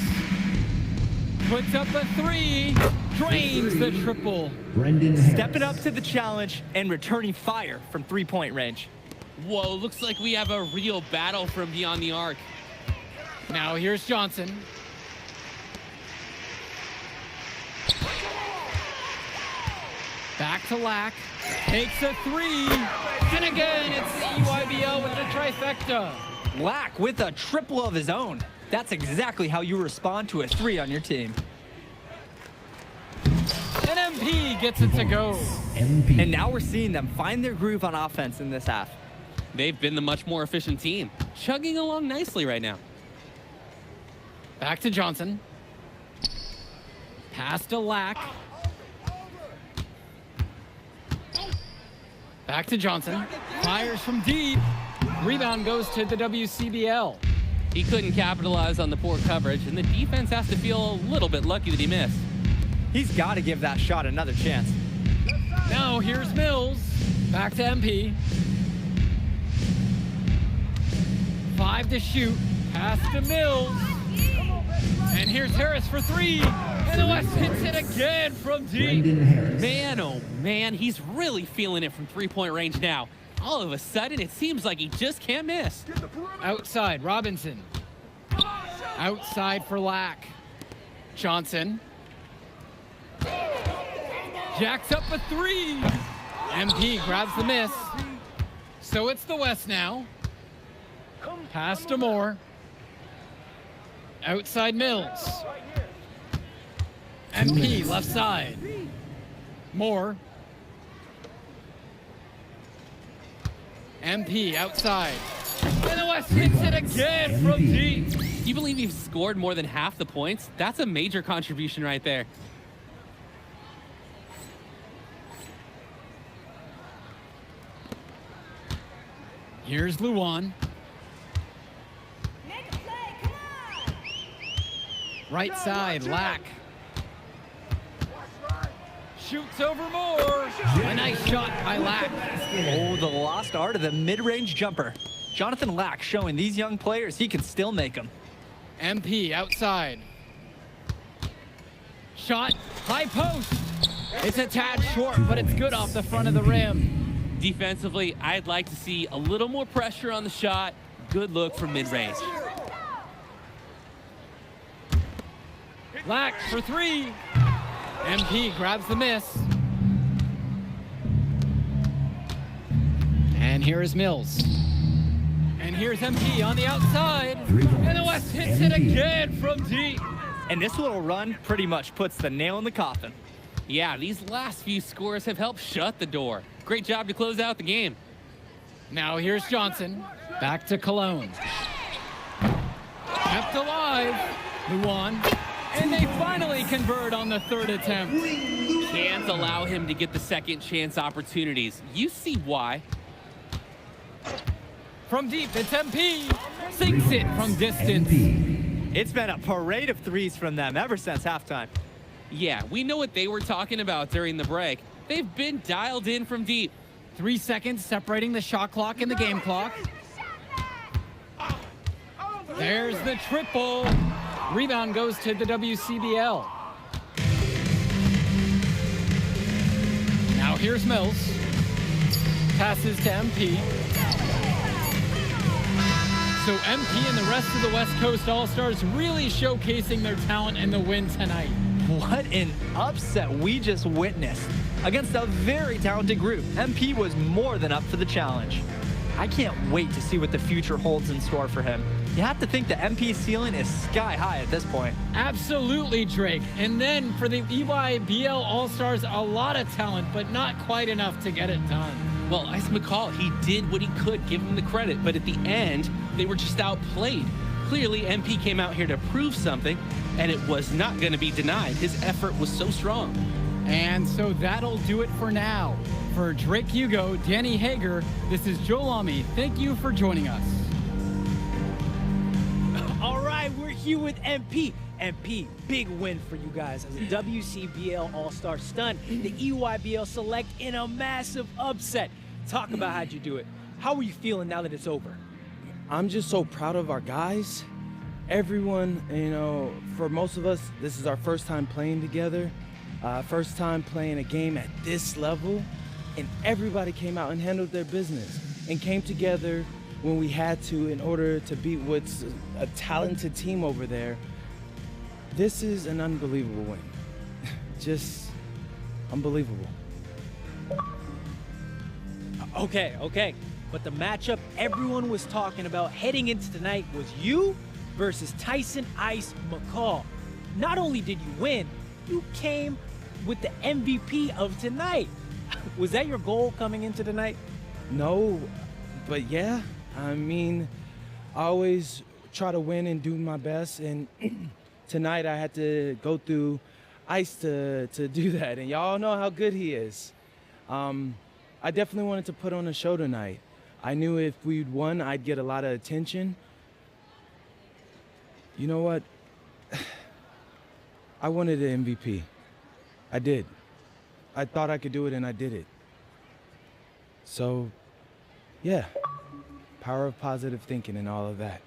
Speaker 5: Puts up a three. Drains the triple.
Speaker 14: Stepping up to the challenge and returning fire from three-point range.
Speaker 7: Whoa, looks like we have a real battle from beyond the arc.
Speaker 5: Now here's Johnson. Back to Lack. Takes a three. And again, it's the EYBL with the trifecta.
Speaker 14: Lack with a triple of his own. That's exactly how you respond to a three on your team.
Speaker 5: And MP gets it to go.
Speaker 14: And now we're seeing them find their groove on offense in this half.
Speaker 7: They've been the much more efficient team. Chugging along nicely right now.
Speaker 5: Back to Johnson. Pass to Lack. Back to Johnson. Fires from deep. Rebound goes to the WCBL.
Speaker 7: He couldn't capitalize on the poor coverage, and the defense has to feel a little bit lucky that he missed.
Speaker 14: He's got to give that shot another chance.
Speaker 5: Now here's Mills. Back to MP. 5 to shoot. Pass to Mills. And here's Harris for three. And the West hits it again from deep.
Speaker 7: Man, oh man, he's really feeling it from three-point range now. All of a sudden, it seems like he just can't miss.
Speaker 5: Outside, Robinson. Outside for Lack. Johnson. Jacks up a three. MP grabs the miss. So it's the West now. Pass to Moore. Outside Mills. MP left side. Moore. MP outside. And the West hits it again from deep.
Speaker 7: Do you believe you've scored more than half the points? That's a major contribution right there.
Speaker 5: Here's Luan. Right side, Lack. Shoots over Moore. A nice shot by Lack.
Speaker 14: Oh, the lost art of the mid-range jumper. Jonathan Lack showing these young players he can still make them.
Speaker 5: MP outside. Shot, high post. It's a tad short, but it's good off the front of the rim.
Speaker 7: Defensively, I'd like to see a little more pressure on the shot. Good look from mid-range.
Speaker 5: Lack for three. MP grabs the miss. And here is Mills. And here's MP on the outside. And the West hits it again from deep.
Speaker 14: And this little run pretty much puts the nail in the coffin.
Speaker 7: Yeah, these last few scores have helped shut the door. Great job to close out the game.
Speaker 5: Now here's Johnson. Back to Cologne. Kept alive. Luan. And they finally convert on the third attempt.
Speaker 7: Can't allow him to get the second chance opportunities. You see why.
Speaker 5: From deep, it's MP. Sinks it from distance.
Speaker 14: It's been a parade of threes from them ever since halftime.
Speaker 7: Yeah, we know what they were talking about during the break. They've been dialed in from deep.
Speaker 5: 3 seconds separating the shot clock and the game clock. There's the triple. Rebound goes to the WCBL. Now here's Mills. Passes to MP. So MP and the rest of the West Coast All-Stars really showcasing their talent in the win tonight.
Speaker 14: What an upset we just witnessed. Against a very talented group, MP was more than up for the challenge. I can't wait to see what the future holds in store for him. You have to think the MP ceiling is sky high at this point.
Speaker 5: Absolutely, Drake. And then for the EYBL All-Stars, a lot of talent, but not quite enough to get it done.
Speaker 7: Well, Ice McCall, he did what he could, give him the credit, but at the end, they were just outplayed. Clearly, MP came out here to prove something, and it was not going to be denied. His effort was so strong.
Speaker 5: And so that'll do it for now. For Drake Hugo, Danny Hager, this is Joe Lamy. Thank you for joining us.
Speaker 2: All right, we're here with MP. MP, big win for you guys as a WCBL All-Star stun. The EYBL Select in a massive upset. Talk about how'd you do it. How are you feeling now that it's over?
Speaker 17: I'm just so proud of our guys. Everyone, you know, for most of us, this is our first time playing together. First time playing a game at this level. And everybody came out and handled their business and came together when we had to in order to beat what's a talented team over there. This is an unbelievable win. Just unbelievable.
Speaker 2: Okay. But the matchup everyone was talking about heading into tonight was you versus Tyson Ice McCall. Not only did you win, you came with the MVP of tonight. Was that your goal coming into tonight?
Speaker 17: No, but yeah. I mean, I always try to win and do my best, and tonight I had to go through Ice to do that, and y'all know how good he is. I definitely wanted to put on a show tonight. I knew if we'd won, I'd get a lot of attention. You know what? I wanted an MVP. I did. I thought I could do it, and I did it. So, yeah. Power of positive thinking and all of that.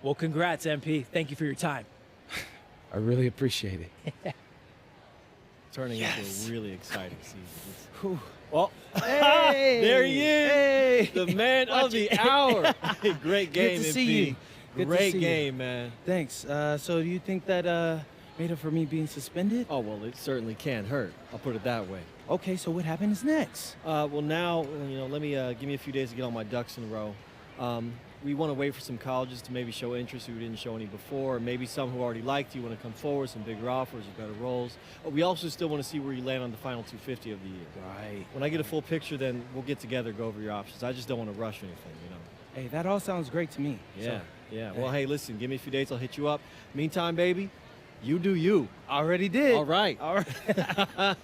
Speaker 2: Well, congrats, MP. Thank you for your time.
Speaker 17: I really appreciate it.
Speaker 11: Turning into a really exciting season.
Speaker 17: Well,
Speaker 11: hey, there he is,
Speaker 17: hey.
Speaker 11: the man of the hour. Great game,
Speaker 17: Good to see you. Good to
Speaker 11: Great
Speaker 17: see you.
Speaker 11: game, man.
Speaker 17: Thanks. So do you think that made up for me being suspended?
Speaker 11: Oh, well, it certainly can't hurt. I'll put it that way.
Speaker 17: Okay, so what happens next?
Speaker 11: Well, now, let me give me a few days to get all my ducks in a row. We want to wait for some colleges to maybe show interest who didn't show any before. Maybe some who already liked you want to come forward, some bigger offers or better roles. But we also still want to see where you land on the final 250 of the year.
Speaker 17: Right.
Speaker 11: When I get a full picture, then we'll get together, go over your options. I just don't want to rush anything,
Speaker 17: Hey, that all sounds great to me.
Speaker 11: Yeah,
Speaker 17: So,
Speaker 11: yeah. Well, hey, listen, give me a few days, I'll hit you up. Meantime, baby, you do you.
Speaker 17: Already did.
Speaker 11: All right.
Speaker 17: All right.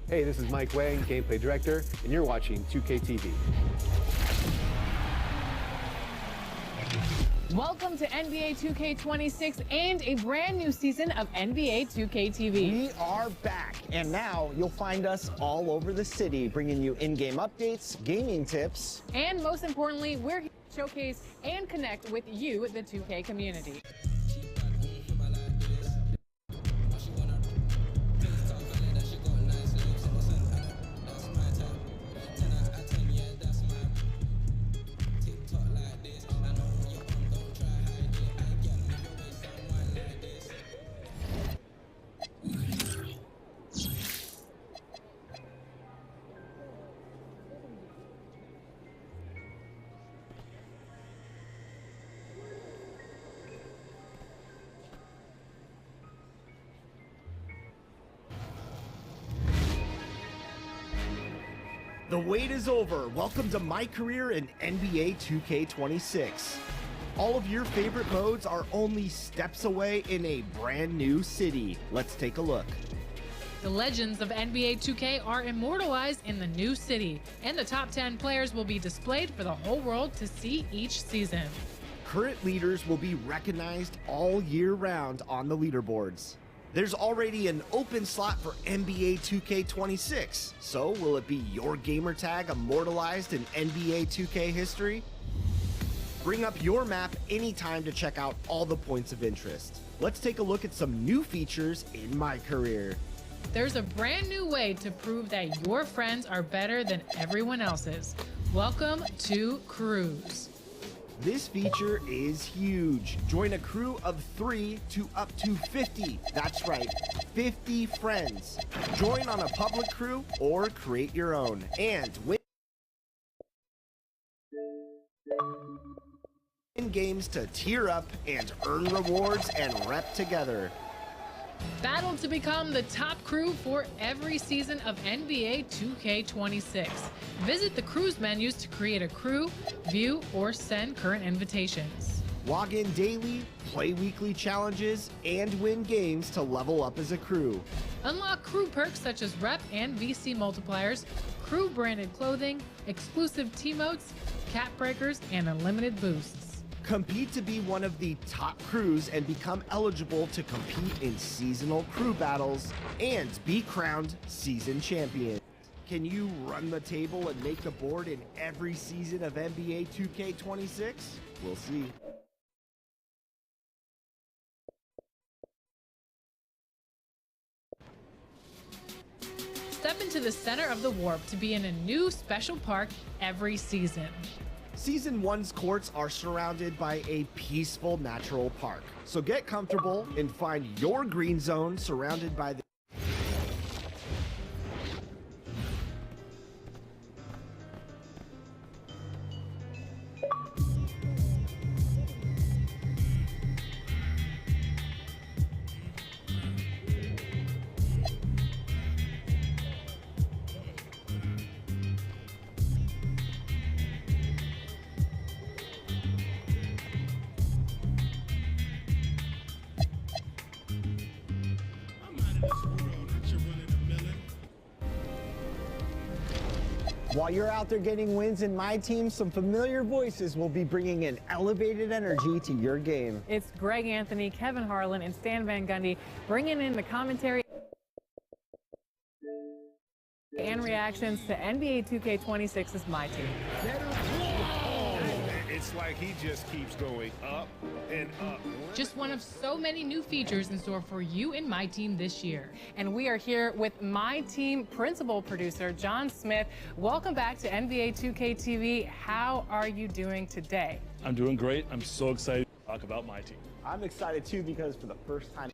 Speaker 18: Hey, this is Mike Wang, Gameplay Director, and you're watching 2K TV.
Speaker 19: Welcome to NBA 2k26 and a brand new season of NBA 2K TV.
Speaker 20: We are back, and now you'll find us all over the city, bringing you in-game updates, gaming tips,
Speaker 19: And most importantly, we're here to showcase and connect with you, the 2K community.
Speaker 20: The wait is over. Welcome to my career in NBA 2k26. All of your favorite modes are only steps away in a brand new city. Let's take a look.
Speaker 19: The legends of NBA 2K are immortalized in the new city, and the top 10 players will be displayed for the whole world to see each season.
Speaker 20: Current leaders will be recognized all year round on the leaderboards. There's already an open slot for NBA 2k26, so will it be your gamer tag immortalized in NBA 2K history? Bring up your map anytime to check out all the points of interest. Let's take a look at some new features in my career.
Speaker 19: There's a brand new way to prove that your friends are better than everyone else's. Welcome to Crews.
Speaker 20: This feature is huge. Join a crew of 3 to up to 50. That's right, 50 friends. Join on a public crew or create your own. And win games to tier up and earn rewards and rep together.
Speaker 19: Battle to become the top crew for every season of NBA 2K26. Visit the Crews menus to create a crew, view, or send current invitations.
Speaker 20: Log in daily, play weekly challenges, and win games to level up as a crew.
Speaker 19: Unlock crew perks such as rep and VC multipliers, crew branded clothing, exclusive T-motes, cap breakers, and unlimited boosts.
Speaker 20: Compete to be one of the top crews and become eligible to compete in seasonal crew battles and be crowned season champion. Can you run the table and make the board in every season of NBA 2K26? We'll see.
Speaker 19: Step into the center of the Warp to be in a new special park every season.
Speaker 20: Season 1's courts are surrounded by a peaceful natural park. So get comfortable and find your green zone surrounded by the
Speaker 21: While you're out there getting wins in my team, some familiar voices will be bringing an elevated energy to your game.
Speaker 22: It's Greg Anthony, Kevin Harlan, and Stan Van Gundy bringing in the commentary and reactions to NBA 2K26's My Team.
Speaker 9: It's like he just keeps going up and up.
Speaker 19: Just one of so many new features in store for you and My Team this year.
Speaker 22: And we are here with My Team principal producer, John Smith. Welcome back to NBA 2K TV. How are you doing today?
Speaker 23: I'm doing great. I'm so excited to talk about My Team.
Speaker 21: I'm excited too because for the first time.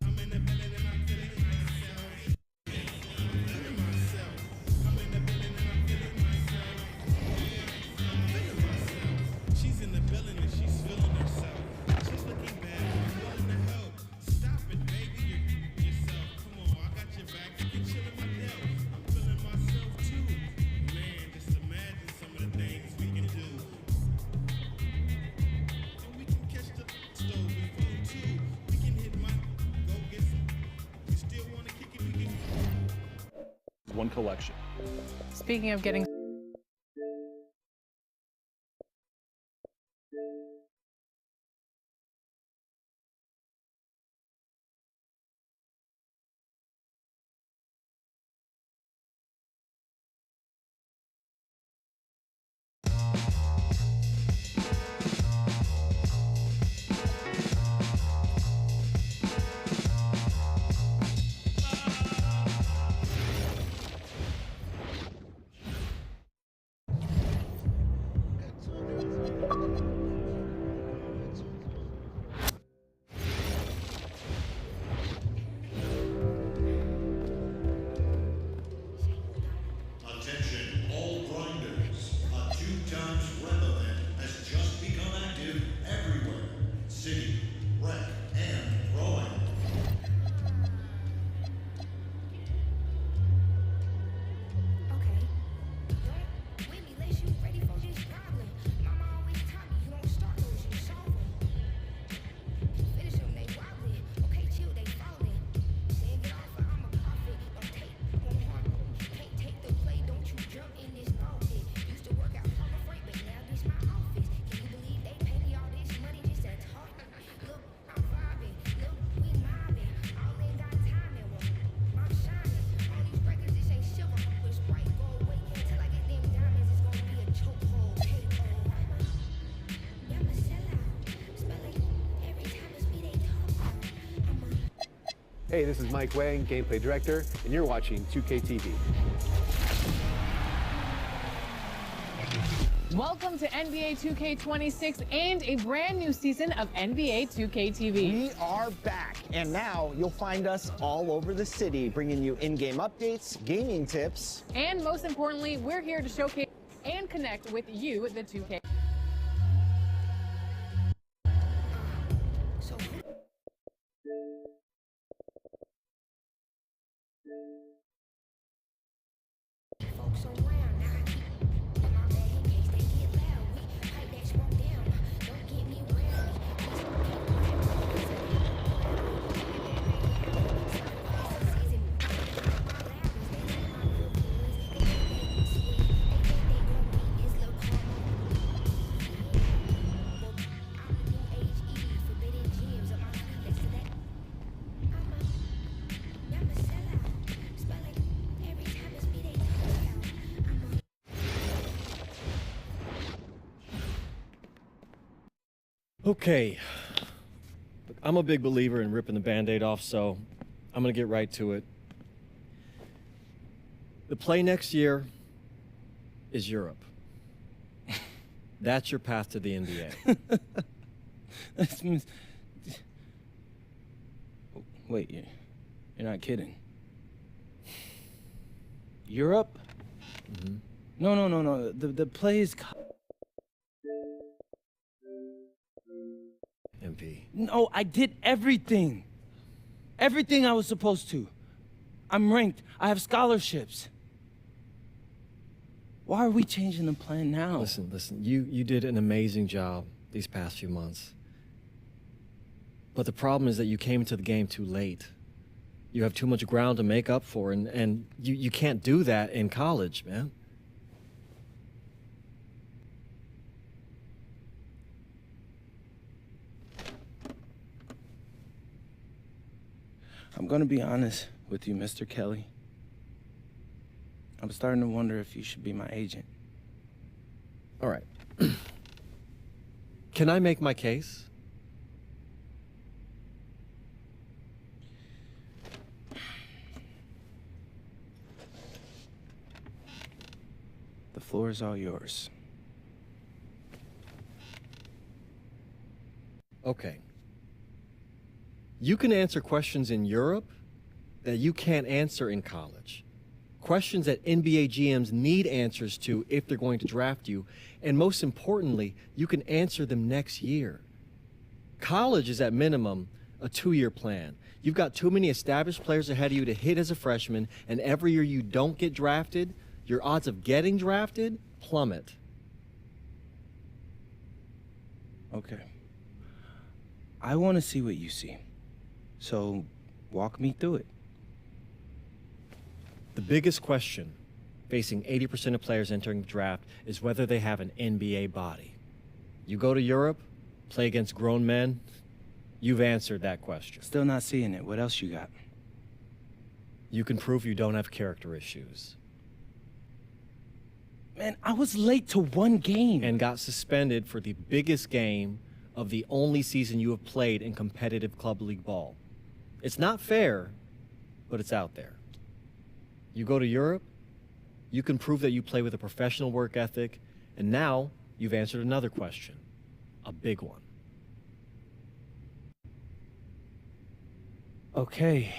Speaker 23: One collection.
Speaker 22: Speaking of getting
Speaker 18: Hey, this is Mike Wang, Gameplay Director, and you're watching 2K TV.
Speaker 22: Welcome to NBA 2K26 and a brand new season of NBA 2K TV.
Speaker 21: We are back, and now you'll find us all over the city, bringing you in-game updates, gaming tips,
Speaker 22: And most importantly, we're here to showcase and connect with you, the 2K.
Speaker 11: Okay. Look, I'm a big believer in ripping the Band-Aid off, so I'm gonna get right to it. The play next year is Europe. That's your path to the NBA.
Speaker 2: Wait, you're not kidding. Europe?
Speaker 11: Mm-hmm.
Speaker 2: No. The play is...
Speaker 11: MP.
Speaker 2: No, I did everything. Everything I was supposed to. I'm ranked. I have scholarships. Why are we changing the plan now?
Speaker 11: Listen, you did an amazing job these past few months. But the problem is that you came into the game too late. You have too much ground to make up for, and you can't do that in college, man.
Speaker 2: I'm gonna be honest with you, Mr. Kelly. I'm starting to wonder if you should be my agent.
Speaker 11: All right. Can I make my case?
Speaker 2: The floor is all yours.
Speaker 11: Okay. You can answer questions in Europe that you can't answer in college. Questions that NBA GMs need answers to if they're going to draft you. And most importantly, you can answer them next year. College is at minimum a 2-year plan. You've got too many established players ahead of you to hit as a freshman, and every year you don't get drafted, your odds of getting drafted plummet.
Speaker 2: Okay. I want to see what you see. So, walk me through it.
Speaker 11: The biggest question facing 80% of players entering the draft is whether they have an NBA body. You go to Europe, play against grown men, you've answered that question.
Speaker 2: Still not seeing it. What else you got?
Speaker 11: You can prove you don't have character issues.
Speaker 2: Man, I was late to one game.
Speaker 11: And got suspended for the biggest game of the only season you have played in competitive club league ball. It's not fair, but it's out there. You go to Europe, you can prove that you play with a professional work ethic, and now you've answered another question, a big one.
Speaker 2: Okay,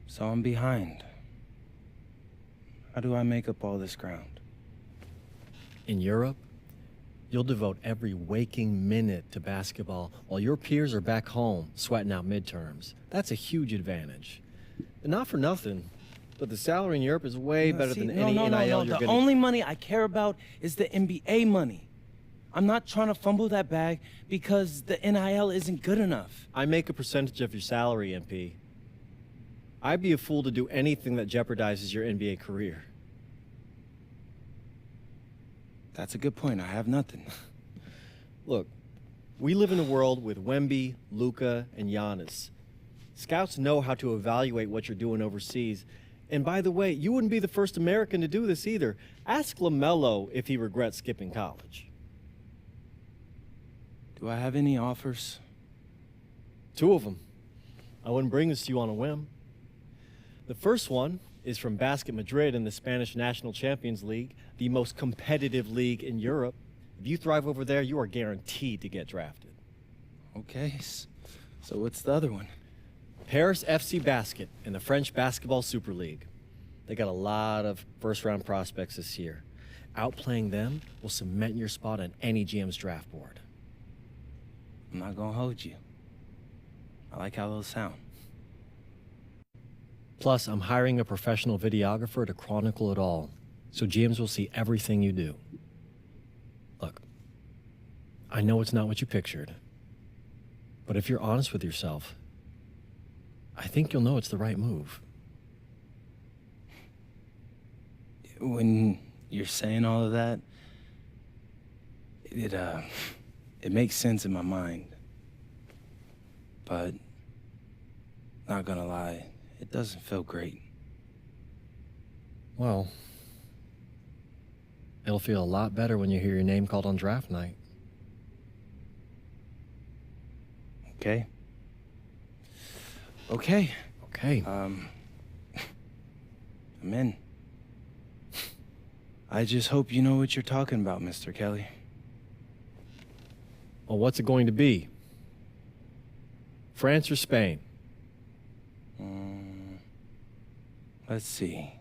Speaker 2: so I'm behind. How do I make up all this ground?
Speaker 11: In Europe, you'll devote every waking minute to basketball while your peers are back home sweating out midterms. That's a huge advantage. And not for nothing, but the salary in Europe is way better than any NIL you're
Speaker 2: The
Speaker 11: getting.
Speaker 2: only money I care about is the NBA money. I'm not trying to fumble that bag because the NIL isn't good enough.
Speaker 11: I make a percentage of your salary, MP. I'd be a fool to do anything that jeopardizes your NBA career.
Speaker 2: That's a good point. I have nothing.
Speaker 11: Look, we live in a world with Wemby, Luka, and Giannis. Scouts know how to evaluate what you're doing overseas. And by the way, you wouldn't be the first American to do this either. Ask LaMelo if he regrets skipping college.
Speaker 2: Do I have any offers?
Speaker 11: 2 of them. I wouldn't bring this to you on a whim. The first one is from Basket Madrid in the Spanish National Champions League, the most competitive league in Europe. If you thrive over there, you are guaranteed to get drafted.
Speaker 2: Okay, so what's the other one?
Speaker 11: Paris FC Basket in the French Basketball Super League. They got a lot of first-round prospects this year. Outplaying them will cement your spot on any GM's draft board.
Speaker 2: I'm not gonna hold you. I like how those sound.
Speaker 11: Plus, I'm hiring a professional videographer to chronicle it all, so GMs will see everything you do. Look, I know it's not what you pictured, but if you're honest with yourself, I think you'll know it's the right move.
Speaker 2: When you're saying all of that, it makes sense in my mind. But, not gonna lie, it doesn't feel great.
Speaker 11: Well, it'll feel a lot better when you hear your name called on draft night.
Speaker 2: Okay. Okay.
Speaker 11: Okay.
Speaker 2: I'm in. I just hope you know what you're talking about, Mr. Kelly.
Speaker 11: Well, what's it going to be? France or Spain?
Speaker 2: Let's see.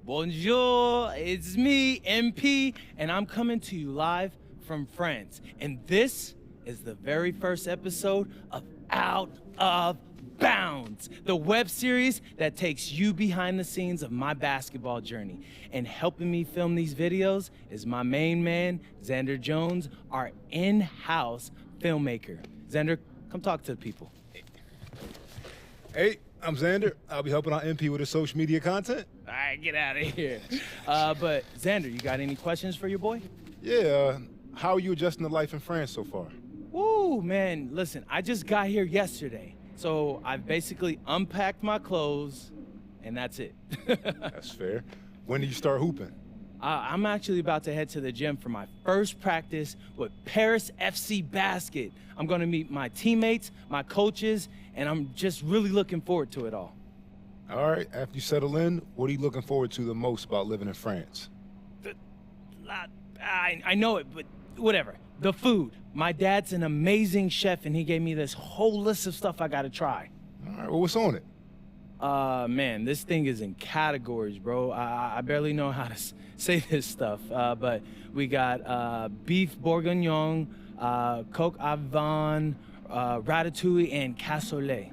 Speaker 2: Bonjour, it's me, MP, and I'm coming to you live from France. And this is the very first episode of Out of Bounds, the web series that takes you behind the scenes of my basketball journey. And helping me film these videos is my main man, Xander Jones, our in-house filmmaker. Xander, come talk to the people.
Speaker 3: Hey, I'm Xander. I'll be helping out MP with his social media content.
Speaker 2: All right, get out of here. But Xander, you got any questions for your boy?
Speaker 3: Yeah, how are you adjusting to life in France so far?
Speaker 2: Woo, man, listen, I just got here yesterday. So I've basically unpacked my clothes, and that's it.
Speaker 3: That's fair. When do you start hooping?
Speaker 2: I'm actually about to head to the gym for my first practice with Paris FC Basket. I'm gonna meet my teammates, my coaches, and I'm just really looking forward to it all.
Speaker 3: All right, after you settle in, what are you looking forward to the most about living in France?
Speaker 2: I know it, but whatever. The food. My dad's an amazing chef, and he gave me this whole list of stuff I gotta try.
Speaker 3: All right, well, what's on it?
Speaker 2: Man, this thing is in categories, bro. I barely know how to say this stuff, but we got beef bourguignon, coq au vin, ratatouille, and cassoulet.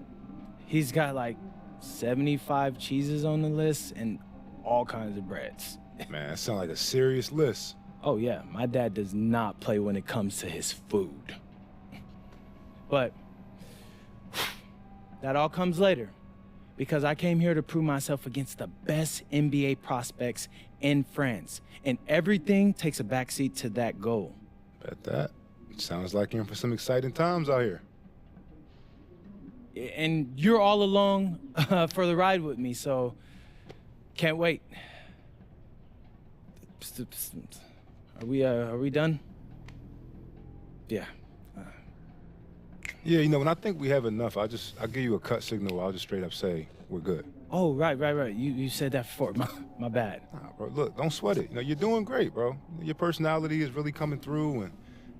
Speaker 2: He's got like 75 cheeses on the list and all kinds of breads.
Speaker 3: Man, that sounds like a serious list.
Speaker 2: Oh yeah, my dad does not play when it comes to his food. But that all comes later, because I came here to prove myself against the best NBA prospects in France, and everything takes a backseat to that goal.
Speaker 3: Bet that. Sounds like you're in for some exciting times out here.
Speaker 2: And you're all along for the ride with me, so can't wait. Are we done? Yeah.
Speaker 3: Yeah, you know, when I think we have enough, I'll give you a cut signal. I'll just straight up say we're good.
Speaker 2: Oh, right. You said that before. My bad.
Speaker 3: Nah, bro, look, don't sweat it. You know, you're doing great, bro. Your personality is really coming through, and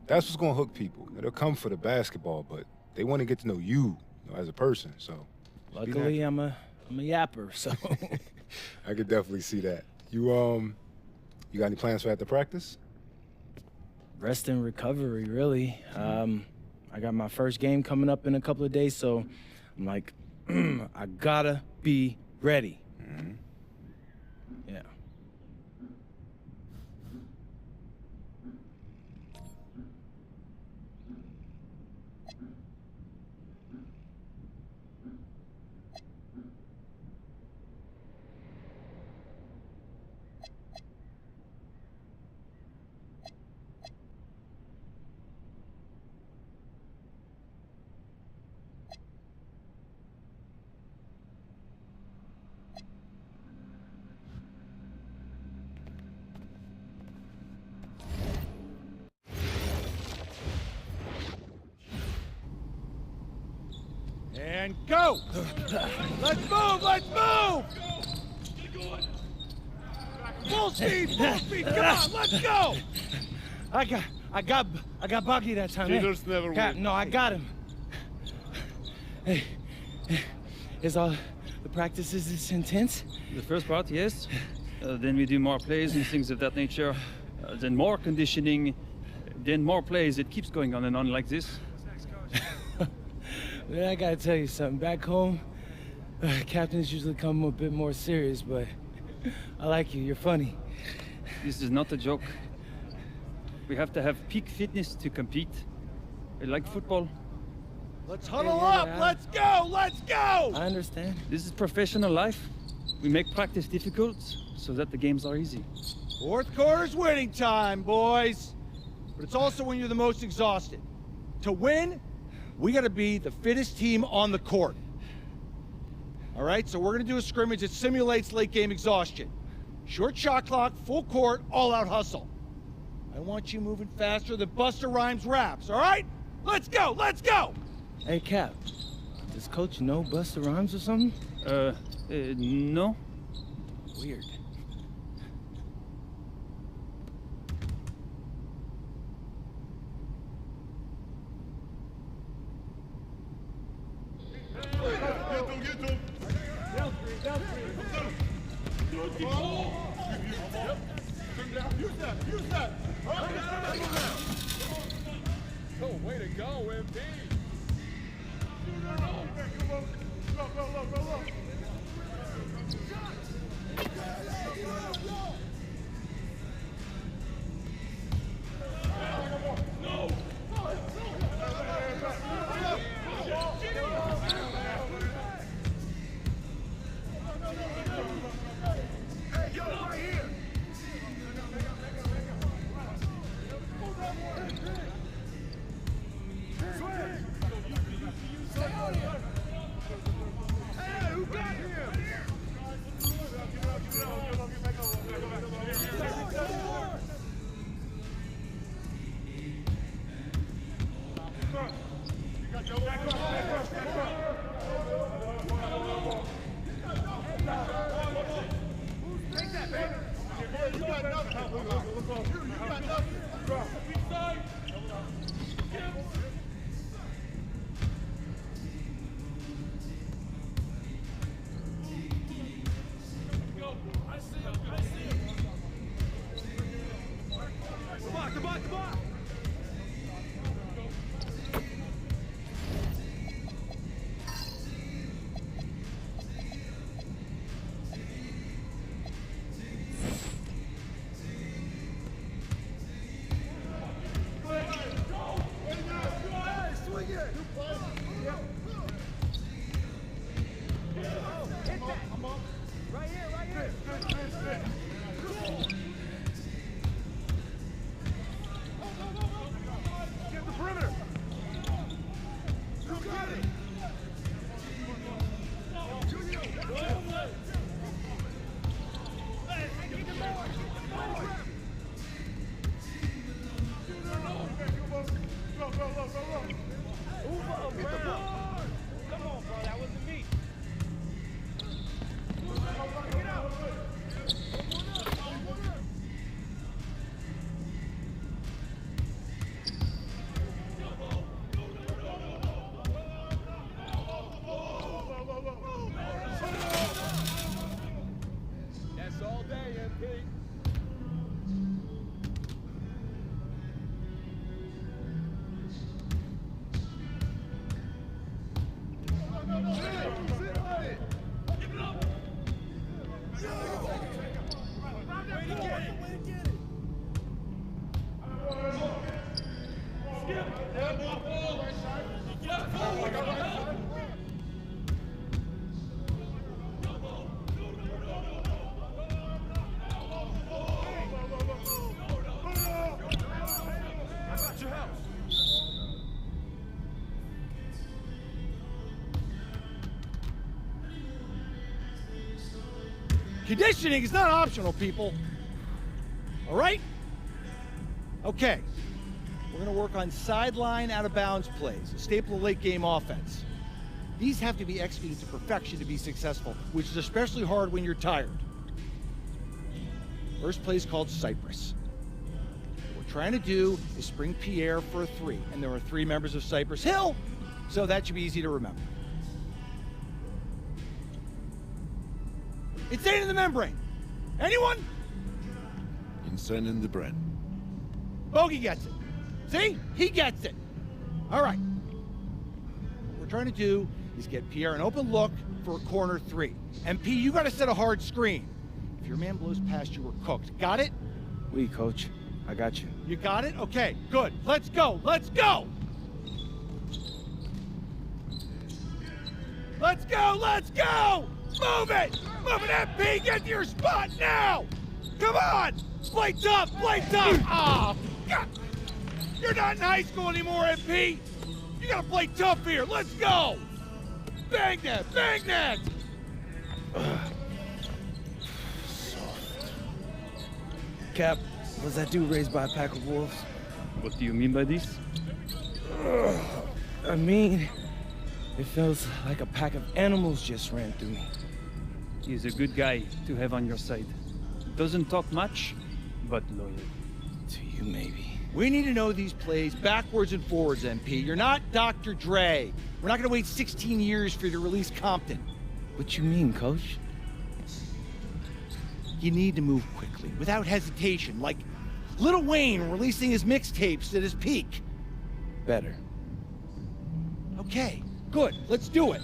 Speaker 3: that's what's gonna hook people. They'll come for the basketball, but they want to get to know you, as a person. So,
Speaker 2: luckily, I'm a yapper, so.
Speaker 3: I could definitely see that. You got any plans for after practice?
Speaker 2: Rest and recovery, really. I got my first game coming up in a couple of days, so I'm like, I gotta be ready.
Speaker 3: Mm-hmm.
Speaker 2: Yeah.
Speaker 9: And go! Let's move! Let's move! Full speed! Full speed! Come on! Let's go!
Speaker 2: I got Bucky that time.
Speaker 9: Cheaters never win.
Speaker 2: No, I got him. Hey, is all the practices this intense?
Speaker 4: The first part, yes. Then we do more plays and things of that nature. Then more conditioning. Then more plays. It keeps going on and on like this.
Speaker 2: Man, I gotta tell you something. Back home, Captains usually come a bit more serious, but I like you. You're funny.
Speaker 4: This is not a joke. We have to have peak fitness to compete. Like football.
Speaker 1: Let's huddle up. Let's go. Let's go.
Speaker 2: I understand.
Speaker 4: This is professional life. We make practice difficult so that the games are easy.
Speaker 1: Fourth quarter's winning time, boys. But it's also when you're the most exhausted. To win, we got to be the fittest team on the court. All right, so we're going to do a scrimmage that simulates late game exhaustion. Short shot clock, full court, all-out hustle. I want you moving faster than Busta Rhymes raps, all right? Let's go, let's go!
Speaker 2: Hey, Cap, does Coach know Busta Rhymes or something?
Speaker 4: No.
Speaker 2: Weird.
Speaker 9: Oh, way to go, MP.
Speaker 1: Conditioning is not optional, people. All right? Okay. We're going to work on sideline out-of-bounds plays, a staple of late-game offense. These have to be executed to perfection to be successful, which is especially hard when you're tired. First play is called Cypress. What we're trying to do is spring Pierre for a three, and there are 3 members of Cypress Hill, so that should be easy to remember. Insane in the membrane. Anyone?
Speaker 6: Insane in the brain.
Speaker 1: Bogey gets it. See? He gets it. All right. What we're trying to do is get Pierre an open look for a corner 3. MP, you gotta set a hard screen. If your man blows past you, we're cooked. Got it?
Speaker 17: Oui, coach. I got you.
Speaker 1: You got it? Okay, good. Let's go. Let's go! Let's go! Let's go! Move it! Move it, MP! Get to your spot now! Come on! Play tough! Play tough! Oh, God! You're not in high school anymore, MP! You gotta play tough here! Let's go! Bang that! Bang that!
Speaker 17: Cap, was that dude raised by a pack of wolves?
Speaker 4: What do you mean by this?
Speaker 17: I mean, it feels like a pack of animals just ran through me.
Speaker 4: He's a good guy to have on your side. Doesn't talk much, but loyal.
Speaker 17: To you, maybe.
Speaker 1: We need to know these plays backwards and forwards, MP. You're not Dr. Dre. We're not gonna wait 16 years for you to release Compton.
Speaker 17: What you mean, coach?
Speaker 1: You need to move quickly, without hesitation, like Lil Wayne releasing his mixtapes at his peak.
Speaker 17: Better.
Speaker 1: Okay, good. Let's do it.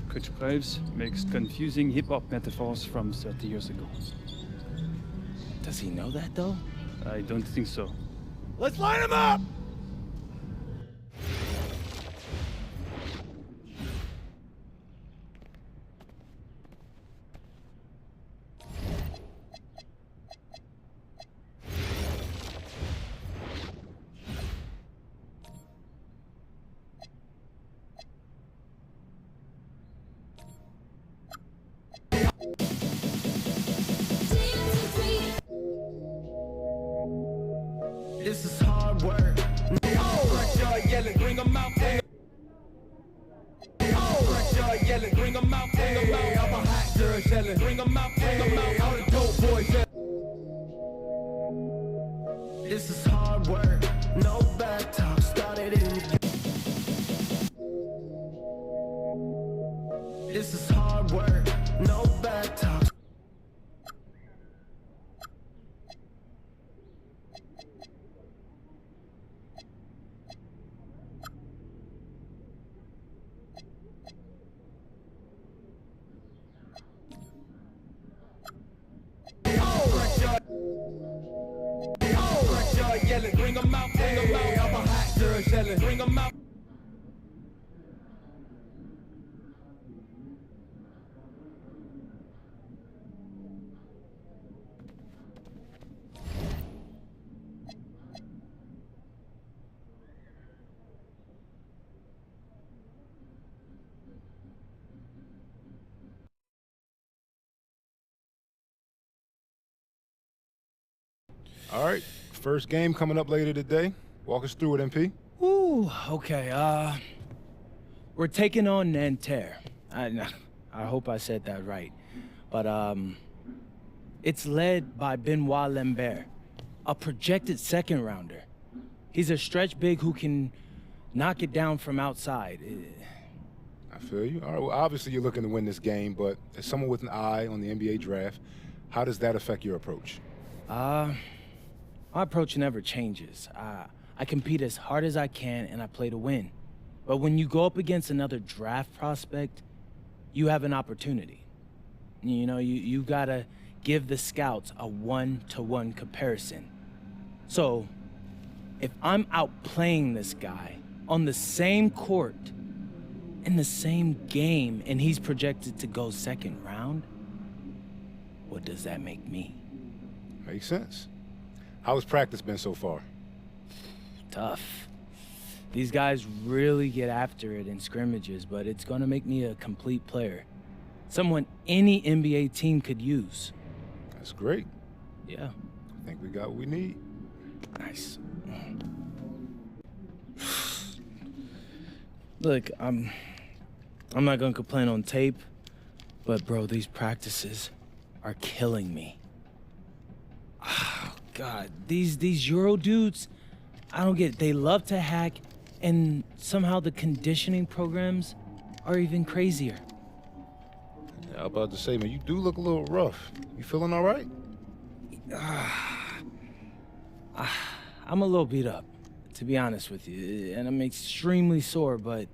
Speaker 4: Coach Graves makes confusing hip-hop metaphors from 30 years ago.
Speaker 17: Does he know that, though?
Speaker 4: I don't think so.
Speaker 1: Let's line him up!
Speaker 8: This is hard work. Pressure yelling, bring 'em out. Pressure yelling, bring 'em out. I'm a hot girl yelling, bring 'em out. All the dope boys yelling. This is hard work. No back talk. Started in. This is hard work. No back talk. Pressure yelling, bring 'em out. I'm a hot girl yelling, bring 'em out.
Speaker 3: All right, first game coming up later today. Walk us through it, MP.
Speaker 17: Ooh, okay, we're taking on Nanterre. I hope I said that right. But, it's led by Benoit Lambert, a projected second rounder. He's a stretch big who can knock it down from outside.
Speaker 3: I feel you. All right, well, obviously you're looking to win this game, but as someone with an eye on the NBA draft, how does that affect your approach?
Speaker 17: My approach never changes. I compete as hard as I can and I play to win. But when you go up against another draft prospect, you have an opportunity. You know, you gotta give the scouts a one-to-one comparison. So, if I'm outplaying this guy on the same court, in the same game, and he's projected to go second round, what does that make me?
Speaker 3: Makes sense. How has practice been so far?
Speaker 17: Tough. These guys really get after it in scrimmages, but it's gonna make me a complete player. Someone any NBA team could use.
Speaker 3: That's great.
Speaker 17: Yeah.
Speaker 3: I think we got what we need.
Speaker 17: Nice. Look, I'm not gonna complain on tape, but bro, these practices are killing me. Oh, God, these Euro dudes, I don't get it. They love to hack, and somehow the conditioning programs are even crazier.
Speaker 3: Yeah, I was about to say, man, you do look a little rough. You feeling all right?
Speaker 17: I'm a little beat up, to be honest with you, and I'm extremely sore, but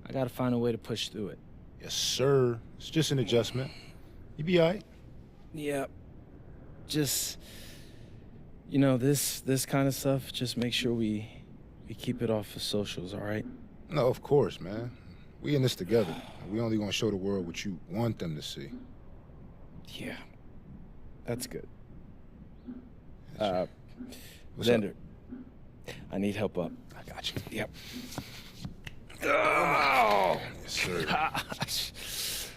Speaker 17: I gotta find a way to push through it.
Speaker 3: Yes, sir. It's just an adjustment. You be all right.
Speaker 17: Yeah. Just, you know, this kind of stuff, just make sure we keep it off of socials, all right?
Speaker 3: No, of course, man. We in this together. We only gonna show the world what you want them to see.
Speaker 17: Yeah. That's good.
Speaker 3: What's
Speaker 17: Xander, I need help up.
Speaker 3: I got you.
Speaker 17: Yep.
Speaker 3: Oh, yes, sir.
Speaker 13: Gosh.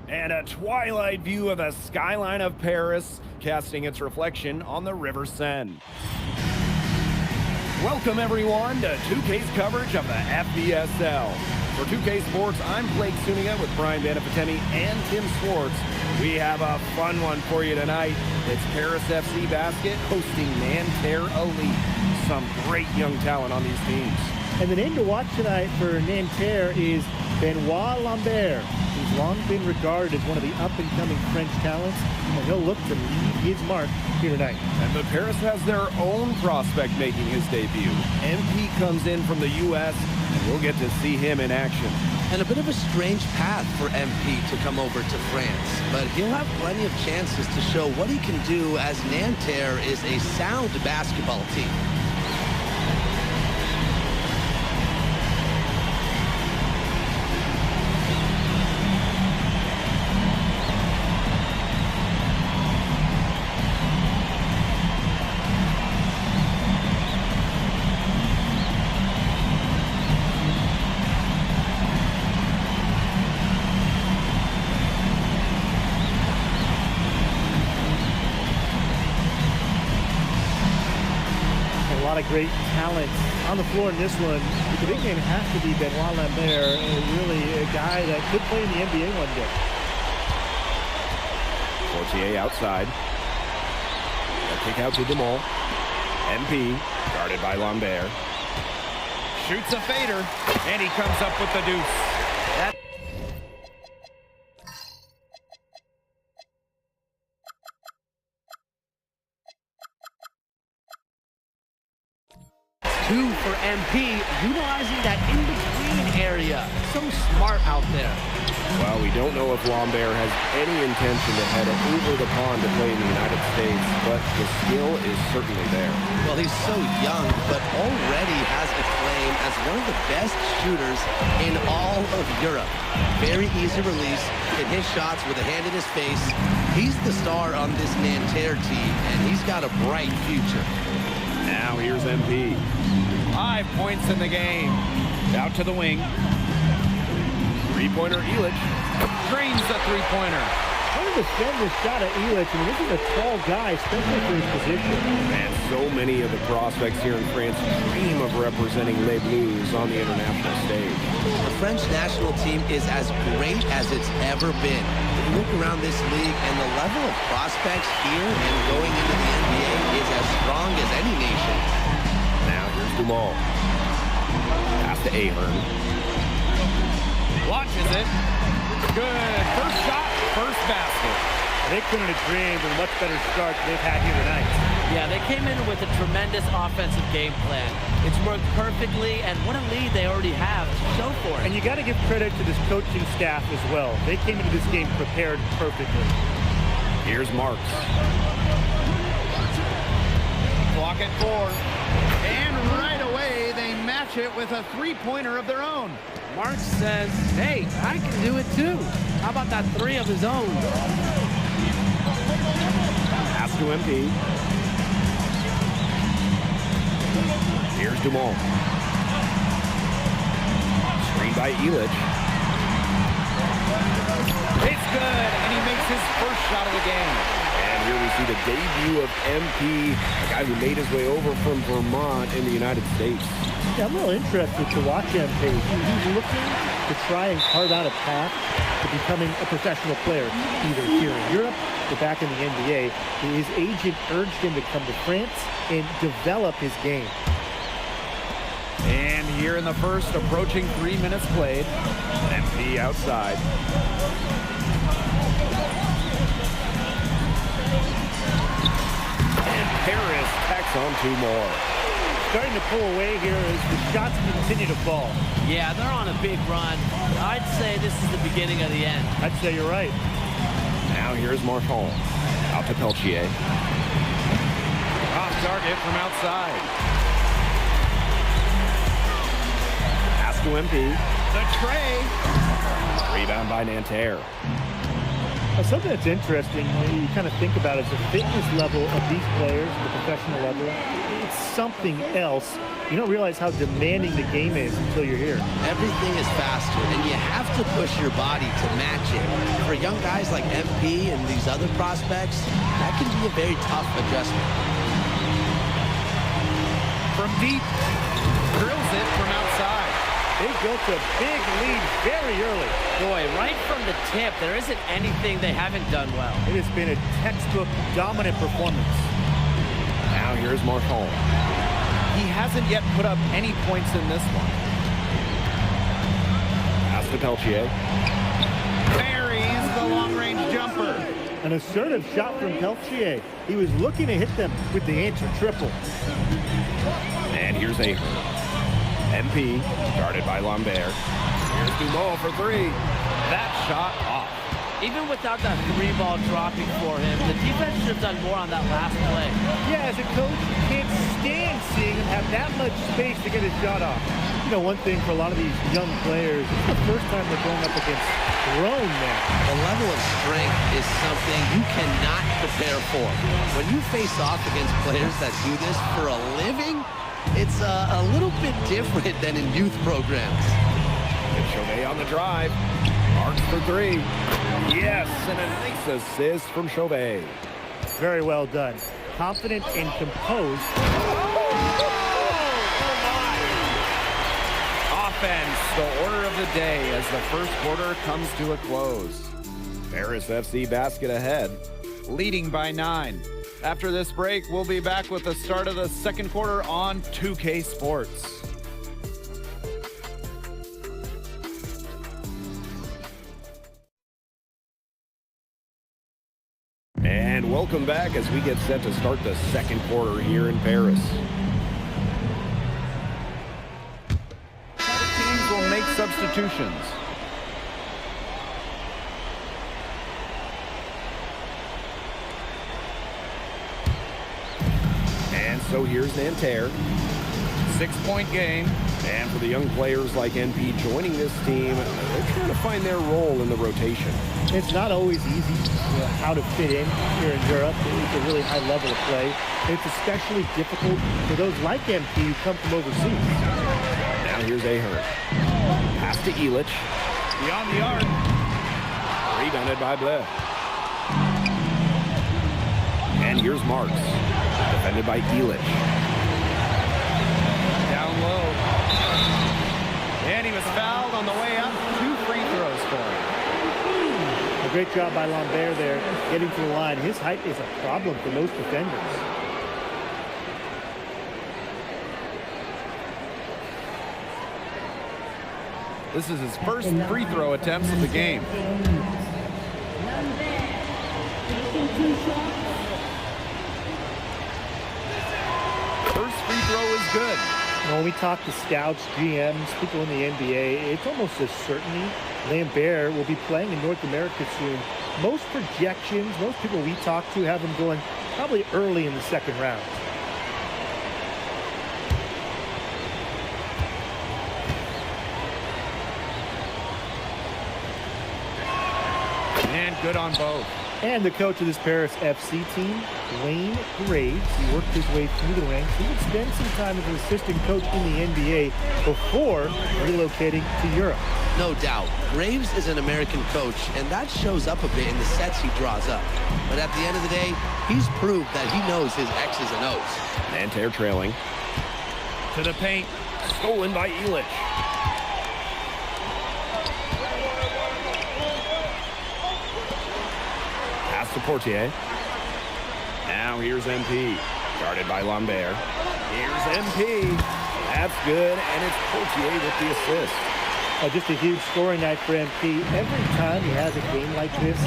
Speaker 13: And a twilight view of the skyline of Paris, casting its reflection on the River Seine. Welcome, everyone, to 2K's coverage of the FBSL. For 2K Sports, I'm Blake Zuniga with Brian Banafitemi and Tim Swartz. We have a fun one for you tonight. It's Paris FC Basket hosting Nanterre Elite. Some great young talent on these teams.
Speaker 15: And the name to watch tonight for Nanterre is Benoit Lambert, who's long been regarded as one of the up-and-coming French talents, and he'll look to leave his mark here tonight.
Speaker 13: And but Paris has their own prospect making his debut. MP comes in from the U.S., and we'll get to see him in action.
Speaker 16: And a bit of a strange path for MP to come over to France, but he'll have plenty of chances to show what he can do, as Nanterre is a sound basketball team.
Speaker 15: Great talent on the floor in this one. The big name has to be Benoit Lambert, really a guy that could play in the NBA one day.
Speaker 13: Fortier outside. A kick out to Demol. MP, guarded by Lambert. Shoots a fader, and he comes up with the deuce. That
Speaker 7: Two for MP, utilizing that in-between area. So smart out there.
Speaker 13: Well, we don't know if Lambert has any intention to head over the pond to play in the United States, but the skill is certainly there.
Speaker 16: Well, he's so young, but already has a claim as one of the best shooters in all of Europe. Very easy release, can hit shots with a hand in his face. He's the star on this Nanterre team, and he's got a bright future.
Speaker 13: Now here's MP. 5 points in the game. Out to the wing. Three-pointer Illich drains the three-pointer.
Speaker 15: How to defend this shot at Illich? I mean, this is a tall guy, especially for his position.
Speaker 13: And so many of the prospects here in France dream of representing Les Bleus on the international stage.
Speaker 16: The French national team is as great as it's ever been. You look around this league, and the level of prospects here and going into the NBA is as strong as any nation.
Speaker 13: Now here's Dumont. Pass to Ahern. Launches it. Good. First shot, first basket.
Speaker 15: They couldn't have dreamed of a much better start than they've had here tonight.
Speaker 24: Yeah, they came in with a tremendous offensive game plan. It's worked perfectly, and what a lead they already have to show for it.
Speaker 15: And you got to give credit to this coaching staff as well. They came into this game prepared perfectly.
Speaker 13: Here's Marks. Clock at 4.
Speaker 25: And right away, they match it with a three-pointer of their own.
Speaker 7: Marks says, hey, I can do it too. How about that three of his own?
Speaker 13: Pass to MP. Here's Dumont. Screen by Illich. It's good, and he makes his first shot of the game. And here we see the debut of MP, a guy who made his way over from Vermont in the United States.
Speaker 15: Yeah, I'm a little interested to watch MP. He's looking to try and carve out a path to becoming a professional player, either here in Europe or back in the NBA. His agent urged him to come to France and develop his game.
Speaker 13: And here in the first, approaching 3 minutes played. MP outside. And Paris tacks on 2 more.
Speaker 15: starting to pull away here as the shots continue to fall.
Speaker 24: Yeah, they're on a big run. I'd say this is the beginning of the end.
Speaker 15: I'd say you're right.
Speaker 13: Now here's Marchand. Out to Peltier. Off target from outside. Pass to MP.
Speaker 25: The tray.
Speaker 13: Rebound by Nanterre.
Speaker 15: Something that's interesting when you kind of think about it is the fitness level of these players at the professional level. It's something else. You don't realize how demanding the game is until you're here.
Speaker 16: Everything is faster, and you have to push your body to match it. For young guys like MP and these other prospects, that can be a very tough adjustment.
Speaker 13: From deep, drills it from outside.
Speaker 15: They built a big lead very early.
Speaker 24: Boy, right from the tip, there isn't anything they haven't done well.
Speaker 15: It has been a textbook dominant performance.
Speaker 13: Now here's Marchand. He hasn't yet put up any points in this one. Pass to Peltier.
Speaker 25: Buries the long-range jumper.
Speaker 15: An assertive shot from Peltier. He was looking to hit them with the answer triple.
Speaker 13: And here's Ahern. MP, guarded by Lambert. Here's Dumont for three. That shot off.
Speaker 24: Even without that three ball dropping for him, the defense should have done more on that last play.
Speaker 15: Yeah, as a coach, you can't stand seeing him have that much space to get his shot off. You know, one thing for a lot of these young players, it's the first time they're going up against grown men.
Speaker 16: The level of strength is something you cannot prepare for. When you face off against players that do this for a living, it's a little bit different than in youth programs.
Speaker 13: And Chauvet on the drive. Marks for three. Yes, and a nice assist from Chauvet.
Speaker 15: Very well done. Confident and composed.
Speaker 13: Offense, the order of the day as the first quarter comes to a close. Paris FC basket ahead, leading by 9. After this break, we'll be back with the start of the second quarter on 2K Sports. And welcome back as we get set to start the second quarter here in Paris. Teams will make substitutions. And so here's Nanterre. 6-point game. And for the young players like NP joining this team, they're trying to find their role in the rotation.
Speaker 15: It's not always easy how to fit in here in Europe. It's a really high level of play. It's especially difficult for those like MP who come from overseas.
Speaker 13: Now here's Ahern. Pass to Illich.
Speaker 25: Beyond the arc.
Speaker 13: Rebounded by Bleu. And here's Marks. Defended by Illich. Down low. And he was fouled on the way up. 2 free throws for him.
Speaker 15: A great job by Lambert there, getting to the line. His height is a problem for most defenders.
Speaker 13: This is his first free throw attempts of the game. First free throw is good.
Speaker 15: When we talk to scouts, GMs, people in the NBA, it's almost a certainty Lambert will be playing in North America soon. Most projections, most people we talk to have him going probably early in the second round.
Speaker 13: And good on both.
Speaker 15: And the coach of this Paris FC team, Wayne Graves, he worked his way through the ranks. He would spend some time as an assistant coach in the NBA before relocating to Europe.
Speaker 16: No doubt. Graves is an American coach, and that shows up a bit in the sets he draws up. But at the end of the day, he's proved that he knows his X's and O's.
Speaker 13: Nanterre trailing. To the paint. Stolen by Illich. Pass to Portier. Now here's MP. Guarded by Lambert. Here's MP. That's good, and it's Portier with the assist.
Speaker 15: Just a huge scoring night for MP. Every time he has a game like this,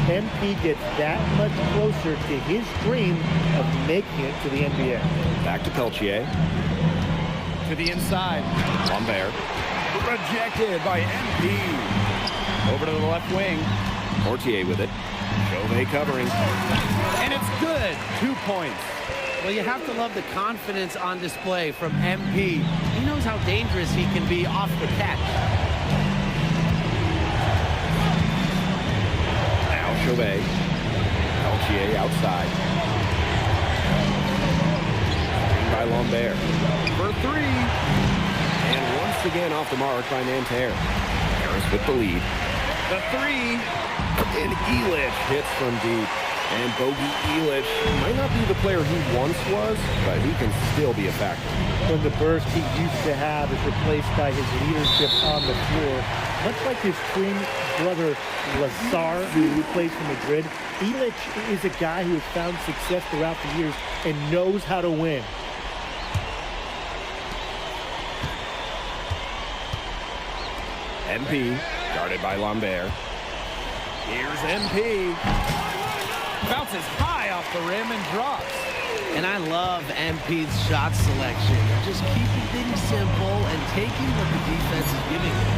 Speaker 15: MP gets that much closer to his dream of making it to the NBA.
Speaker 13: Back to Peltier. To the inside. Lambert. Rejected by MP. Over to the left wing. Mortier with it. Chauvet covering. And it's good. 2 points.
Speaker 24: Well, you have to love the confidence on display from MP. He knows how dangerous he can be off the catch.
Speaker 13: Now Chauvet. Peltier outside. By Lambert. For 3. And once again off the mark by Nanterre. Harris with the lead. The 3. And Elich hits from deep. And Bogey Elich might not be the player he once was, but he can still be a factor.
Speaker 15: When the burst he used to have is replaced by his leadership on the floor. Much like his twin brother Lazar, who plays for Madrid, Elich is a guy who has found success throughout the years and knows how to win.
Speaker 13: MP, guarded by Lambert. Here's MP. Bounces high off the rim and drops.
Speaker 24: And I love MP's shot selection. Just keeping things simple and taking what the defense is giving him.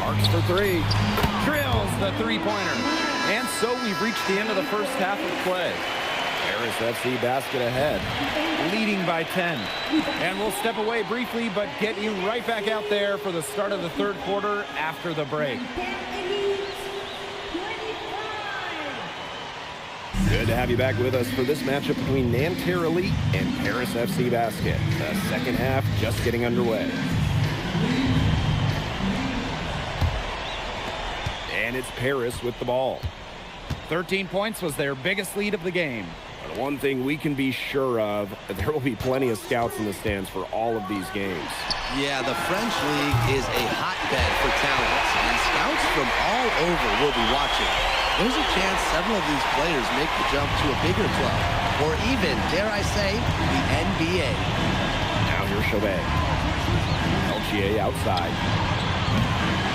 Speaker 13: Marks for 3. Drills the three-pointer. And so we've reached the end of the first half of play. Harris FC basket ahead, leading by 10. And we'll step away briefly, but get you right back out there for the start of the third quarter after the break. Good to have you back with us for this matchup between Nanterre Elite and Paris FC Basket. The second half just getting underway. And it's Paris with the ball. 13 points was their biggest lead of the game. But one thing we can be sure of, there will be plenty of scouts in the stands for all of these games.
Speaker 16: Yeah, the French League is a hotbed for talents, and scouts from all over will be watching. There's a chance several of these players make the jump to a bigger club, or even, dare I say, the NBA.
Speaker 13: Now here's Chauvet. Peltier outside.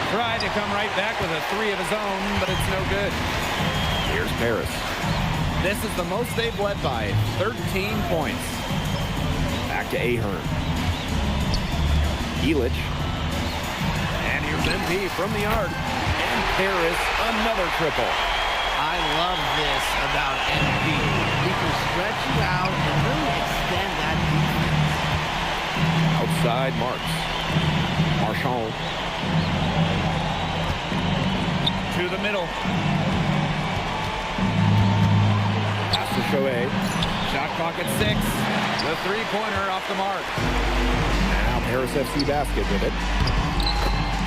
Speaker 13: Tried to come right back with a 3 of his own, but it's no good. Here's Paris. This is the most they've led by, 13 points. Back to Ahern. Elich. And here's MP from the arc. And Paris, another triple.
Speaker 24: I love this about MP. He can stretch you out and really extend that defense.
Speaker 13: Outside Marks. Marchand. To the middle. Pass to Chauvet. Shot clock at 6. The three-pointer off the mark. Now Paris FC Basket with it.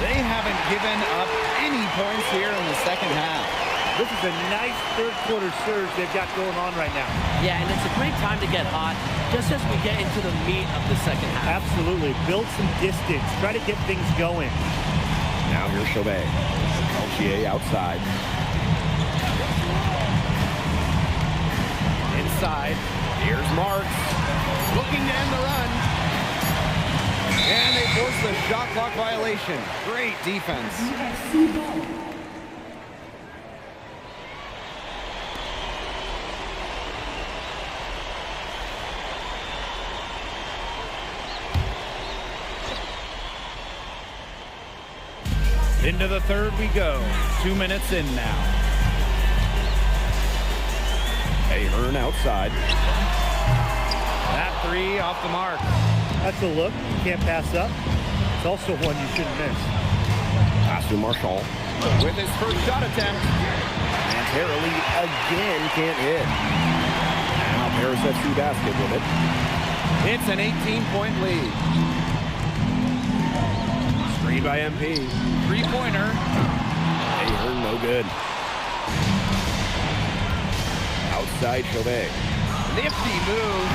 Speaker 13: They haven't given up any points here in the second half.
Speaker 15: This is a nice third-quarter surge they've got going on right now.
Speaker 24: Yeah, and it's a great time to get hot, just as we get into the meat of the second half.
Speaker 15: Absolutely. Build some distance. Try to get things going.
Speaker 13: Now here's Chauvet. Peltier outside. Inside. Here's Marks. Looking to end the run. And they force the shot clock violation. Great defense. Into the third we go. 2 minutes in now. Ahern outside. That 3 off the mark.
Speaker 15: That's a look. You can't pass up. It's also one you shouldn't miss.
Speaker 13: Pass to Marchand. With his first shot attempt. And Nanterre Elite again can't hit. Now Paris FC Basket with it. It's an 18-point lead. Screen by MP. Three-pointer. Ahern no good. Outside Chauvet. Nifty move.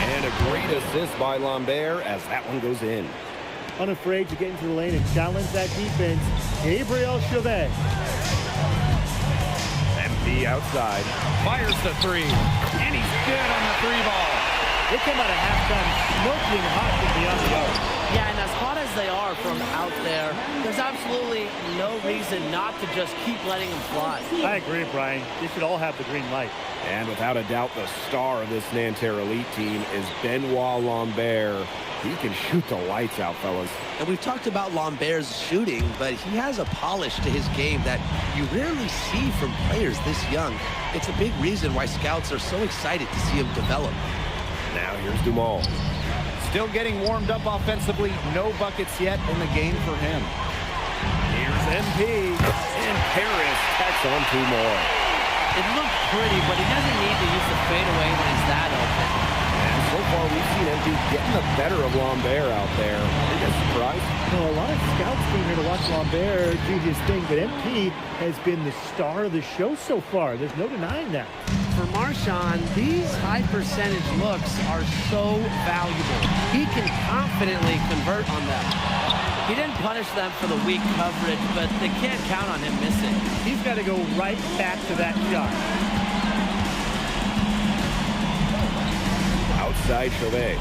Speaker 13: And a great assist by Lambert as that one goes in.
Speaker 15: Unafraid to get into the lane and challenge that defense, Gabriel Chauvet.
Speaker 13: MP outside. Fires the 3. And he's good on the 3 ball.
Speaker 15: They come out of halftime smoking hot from beyond the arc.
Speaker 24: Yeah, and as hot as as they are from out there, there's absolutely no reason not to just keep letting them fly.
Speaker 15: I agree, Brian. They should all have the green light.
Speaker 13: And without a doubt, the star of this Nanterre Elite team is Benoit Lambert. He can shoot the lights out, fellas.
Speaker 16: And we've talked about Lambert's shooting, but he has a polish to his game that you rarely see from players this young. It's a big reason why scouts are so excited to see him develop.
Speaker 13: Now here's Dumal. Still getting warmed up offensively. No buckets yet in the game for him. Here's MP. And Paris tacks on 2 more.
Speaker 24: It looked pretty, but he doesn't need to use the fadeaway when he's that open.
Speaker 13: And so far, we've seen MP getting the better of Lambert out there. Are you surprised?
Speaker 15: No, a lot of scouts came here to watch Lambert do his thing, but MP has been the star of the show so far. There's no denying that.
Speaker 24: For Marchand, these high percentage looks are so valuable. He can confidently convert on them. He didn't punish them for the weak coverage, but they can't count on him missing.
Speaker 15: He's got to go right back to that shot.
Speaker 13: Outside Chauvet.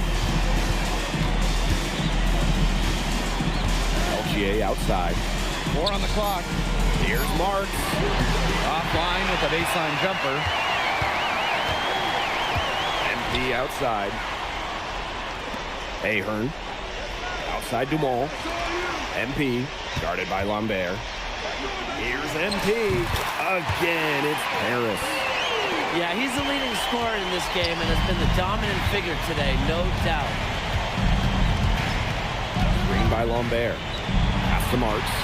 Speaker 13: Elchier outside.
Speaker 5: 4 on the clock.
Speaker 13: Here's Marks.
Speaker 5: Offline with a baseline jumper.
Speaker 13: MP outside. Ahern. Outside Dumal. MP guarded by Lambert. Here's MP. Again, it's Paris.
Speaker 24: Yeah, he's the leading scorer in this game and has been the dominant figure today, no doubt.
Speaker 13: Screen by Lambert. Pass to Marks.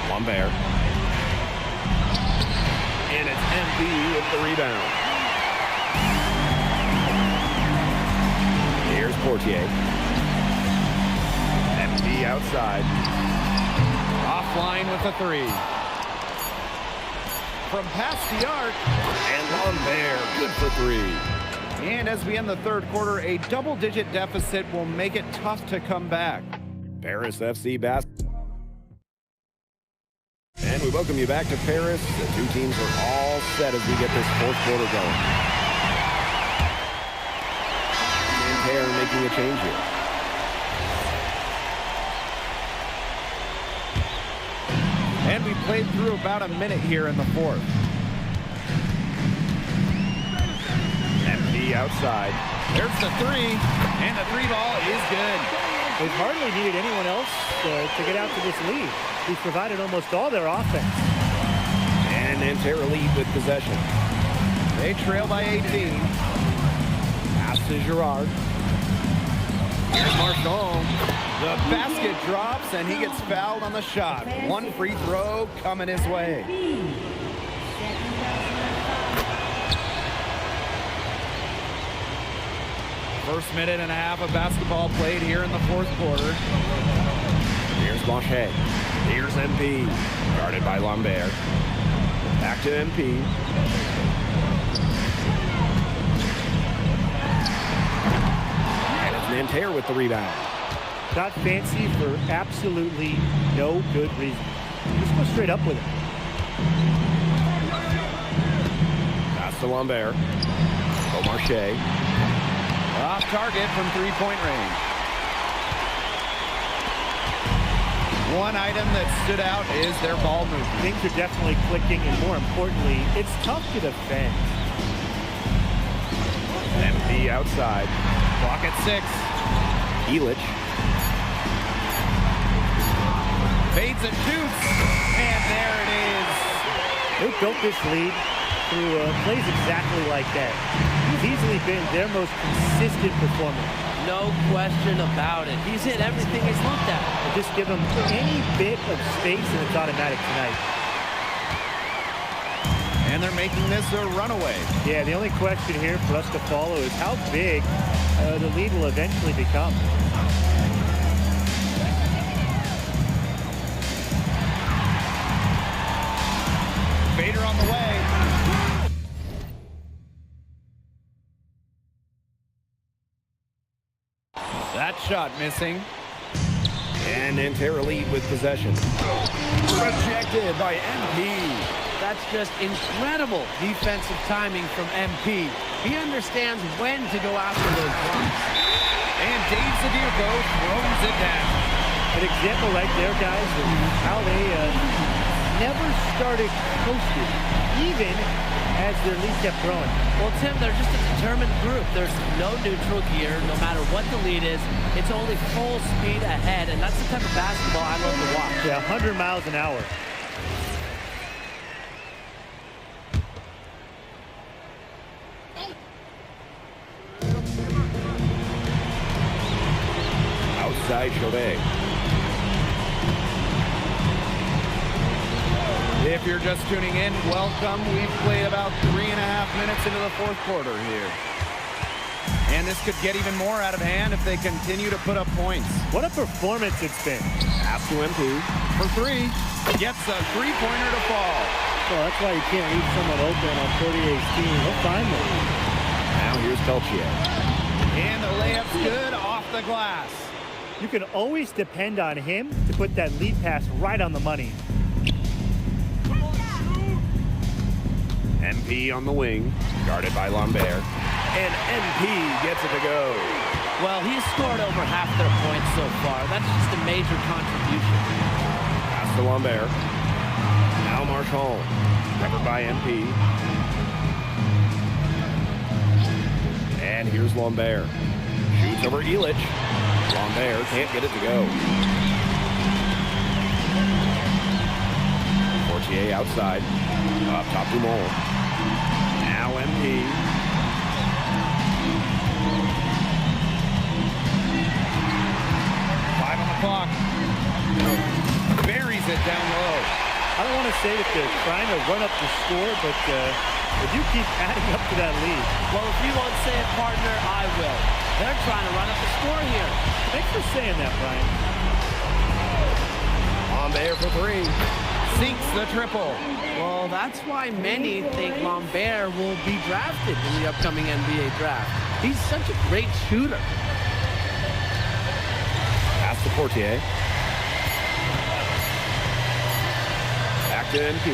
Speaker 13: Lambert. And it's MP with the rebound. Here's Portier. MP outside.
Speaker 5: Offline with a 3. From past the arc.
Speaker 13: And Lambert, good for 3.
Speaker 5: And as we end the third quarter, a double-digit deficit will make it tough to come back.
Speaker 13: Paris FC basketball. And we welcome you back to Paris. The 2 teams are all set as we get this 4th quarter going. Nanterre making a change here.
Speaker 5: And we played through about a minute here in the 4th.
Speaker 13: MP outside.
Speaker 5: There's the 3, and the 3 ball is good.
Speaker 15: They've hardly needed anyone else to get out to this lead. He's provided almost all their offense.
Speaker 13: And Nanterre Elite with possession.
Speaker 5: They trail by 18.
Speaker 13: Pass to Girard.
Speaker 5: Here's Marchand. The basket drops, and he gets fouled on the shot. 1 free throw coming his way. First minute and a half of basketball played here in the 4th quarter.
Speaker 13: Here's Blanchet. Here's MP. Guarded by Lambert. Back to MP. And it's Nanterre with the rebound.
Speaker 15: Got fancy for absolutely no good reason. Just go straight up with it.
Speaker 13: Pass to Lambert. Beaumarchais.
Speaker 5: Off target from 3-point range. One item that stood out is their ball movement.
Speaker 15: Things are definitely clicking, and more importantly, it's tough to defend.
Speaker 13: MP outside.
Speaker 5: Clock at 6.
Speaker 13: Elich.
Speaker 5: Fades and shoots, and there it is.
Speaker 15: They built this lead through plays exactly like that. He's easily been their most consistent performer.
Speaker 24: No question about it. He's hit everything he's looked at.
Speaker 15: Just give him any bit of space and it's automatic tonight.
Speaker 5: And they're making this a runaway.
Speaker 15: Yeah, the only question here for us to follow is how big the lead will eventually become.
Speaker 5: Vader on the way. That shot missing.
Speaker 13: And Nanterre Elite with possession. Rejected by MP.
Speaker 24: That's just incredible defensive timing from MP. He understands when to go after those blocks.
Speaker 5: And Dave Zadirko throws it down.
Speaker 15: An example right there, guys, of how they never started coasting, even as their lead kept growing.
Speaker 24: Well, Tim, they're just a determined group. There's no neutral gear, no matter what the lead is. It's only full speed ahead, and that's the type of basketball I love to watch.
Speaker 15: Yeah, 100 miles an hour.
Speaker 13: Outside Chauvet.
Speaker 5: If you're just tuning in, welcome. We've played about 3.5 minutes into the fourth quarter here. And this could get even more out of hand if they continue to put up points.
Speaker 15: What a performance it's been.
Speaker 5: Pass to MP for three. Gets a three-pointer to fall.
Speaker 15: Well, that's why you can't leave someone open on 48's team. He'll find them.
Speaker 13: Now here's Peltier.
Speaker 5: And the layup's good off the glass.
Speaker 15: You can always depend on him to put that lead pass right on the money.
Speaker 13: MP on the wing, guarded by Lambert. And MP gets it to go.
Speaker 24: Well, he's scored over half their points so far. That's just a major contribution.
Speaker 13: Pass to Lambert. Now Marshall, covered by MP. And here's Lambert. Shoots over Elich. Lambert can't get it to go. Fortier outside. Up top Dumont. Now MP.
Speaker 5: 5 on the clock. Buries it down low.
Speaker 15: I don't want to say that they're trying to run up the score, but if you keep adding up to that lead.
Speaker 24: Well, if you won't say it, partner, I will. They're trying to run up the score here.
Speaker 15: Thanks for saying that, Brian.
Speaker 5: Lambert for three. Sinks the triple.
Speaker 24: Well, that's why many think Lambert will be drafted in the upcoming NBA draft. He's such a great shooter.
Speaker 13: Pass to Portier. Back to MP.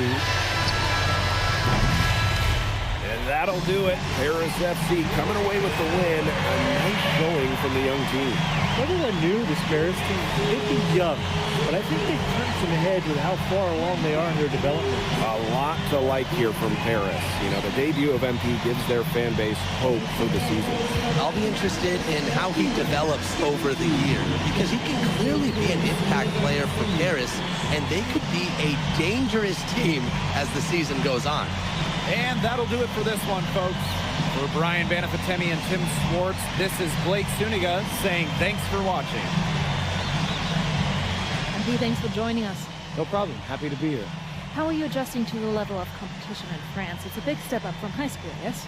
Speaker 13: And that'll do it. Paris FC coming away with the win. A nice showing from the young team.
Speaker 15: Whether they're new, this Paris team, they'd be young, but I think they've turned some heads with how far along they are in their development.
Speaker 13: A lot to like here from Paris. You know, the debut of MP gives their fan base hope for the season.
Speaker 16: I'll be interested in how he develops over the year, because he can clearly be an impact player for Paris, and they could be a dangerous team as the season goes on.
Speaker 5: And that'll do it for this one, folks. For Brian Banafitemi and Tim Swartz, this is Blake Suniga saying thanks for watching.
Speaker 10: And thanks for joining us.
Speaker 17: No problem. Happy to be here.
Speaker 10: How are you adjusting to the level of competition in France? It's a big step up from high school, yes?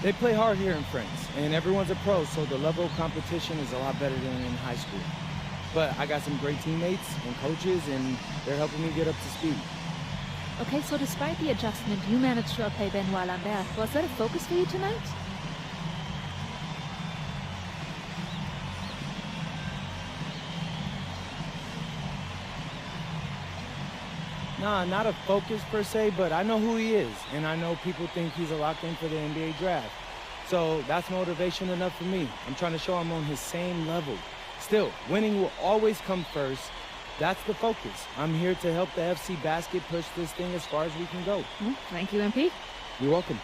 Speaker 17: They play hard here in France, and everyone's a pro, so the level of competition is a lot better than in high school. But I got some great teammates and coaches, and they're helping me get up to speed.
Speaker 10: Okay, so despite the adjustment, you managed to outplay Benoit Lambert. Was that a focus for you tonight?
Speaker 17: Nah, not a focus per se, but I know who he is, and I know people think he's a lock-in for the NBA draft. So that's motivation enough for me. I'm trying to show I'm on his same level. Still, winning will always come first. That's the focus. I'm here to help the FC Basket push this thing as far as we can go.
Speaker 10: Thank you, MP.
Speaker 17: You're welcome.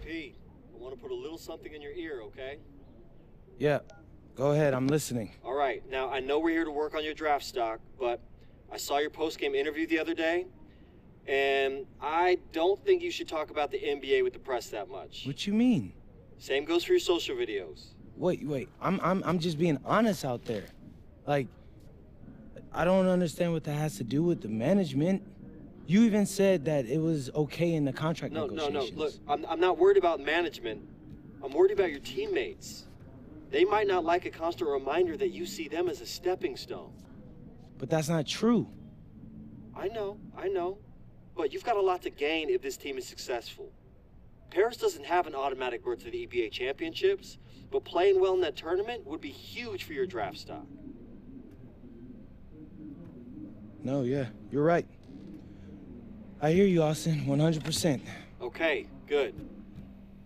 Speaker 12: I want to put a little something in your ear, okay?
Speaker 17: Yeah, go ahead, I'm listening.
Speaker 12: All right, now I know we're here to work on your draft stock, but I saw your post-game interview the other day, and I don't think you should talk about the NBA with the press that much.
Speaker 17: What you mean?
Speaker 12: Same goes for your social videos.
Speaker 17: Wait. I'm just being honest out there. Like, I don't understand what that has to do with the management. You even said that it was okay in the contract negotiations.
Speaker 12: No. Look, I'm not worried about management. I'm worried about your teammates. They might not like a constant reminder that you see them as a stepping stone.
Speaker 17: But that's not true.
Speaker 12: I know. But you've got a lot to gain if this team is successful. Paris doesn't have an automatic berth to the EBA championships, but playing well in that tournament would be huge for your draft stock.
Speaker 17: No, yeah, you're right. I hear you, Austin, 100%.
Speaker 12: Okay, good.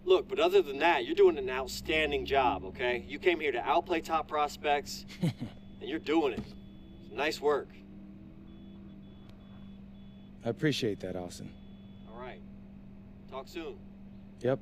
Speaker 12: Look, but other than that, you're doing an outstanding job, okay? You came here to outplay top prospects, and you're doing it. Nice work.
Speaker 17: I appreciate that, Austin.
Speaker 12: All right. Talk soon.
Speaker 17: Yep.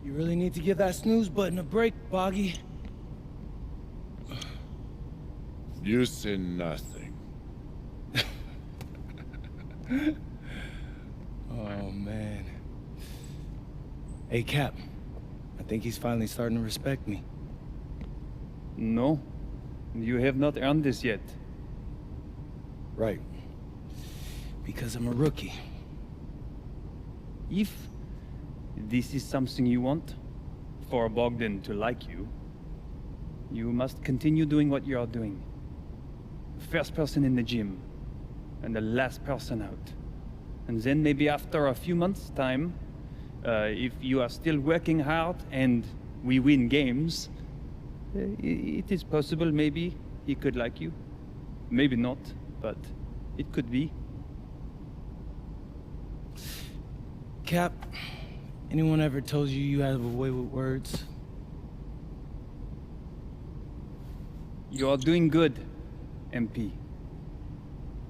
Speaker 17: You really need to give that snooze button a break, Boggy.
Speaker 6: You say nothing.
Speaker 17: Oh, man. Hey, Cap. I think he's finally starting to respect me.
Speaker 4: No, you have not earned this yet.
Speaker 17: Right. Because I'm a rookie.
Speaker 4: If this is something you want, for Bogdan to like you, you must continue doing what you are doing. First person in the gym, and the last person out. And then maybe after a few months' time, if you are still working hard and we win games, it is possible maybe he could like you. Maybe not, but it could be.
Speaker 17: Cap, anyone ever told you you have a way with words?
Speaker 4: You are doing good, MP.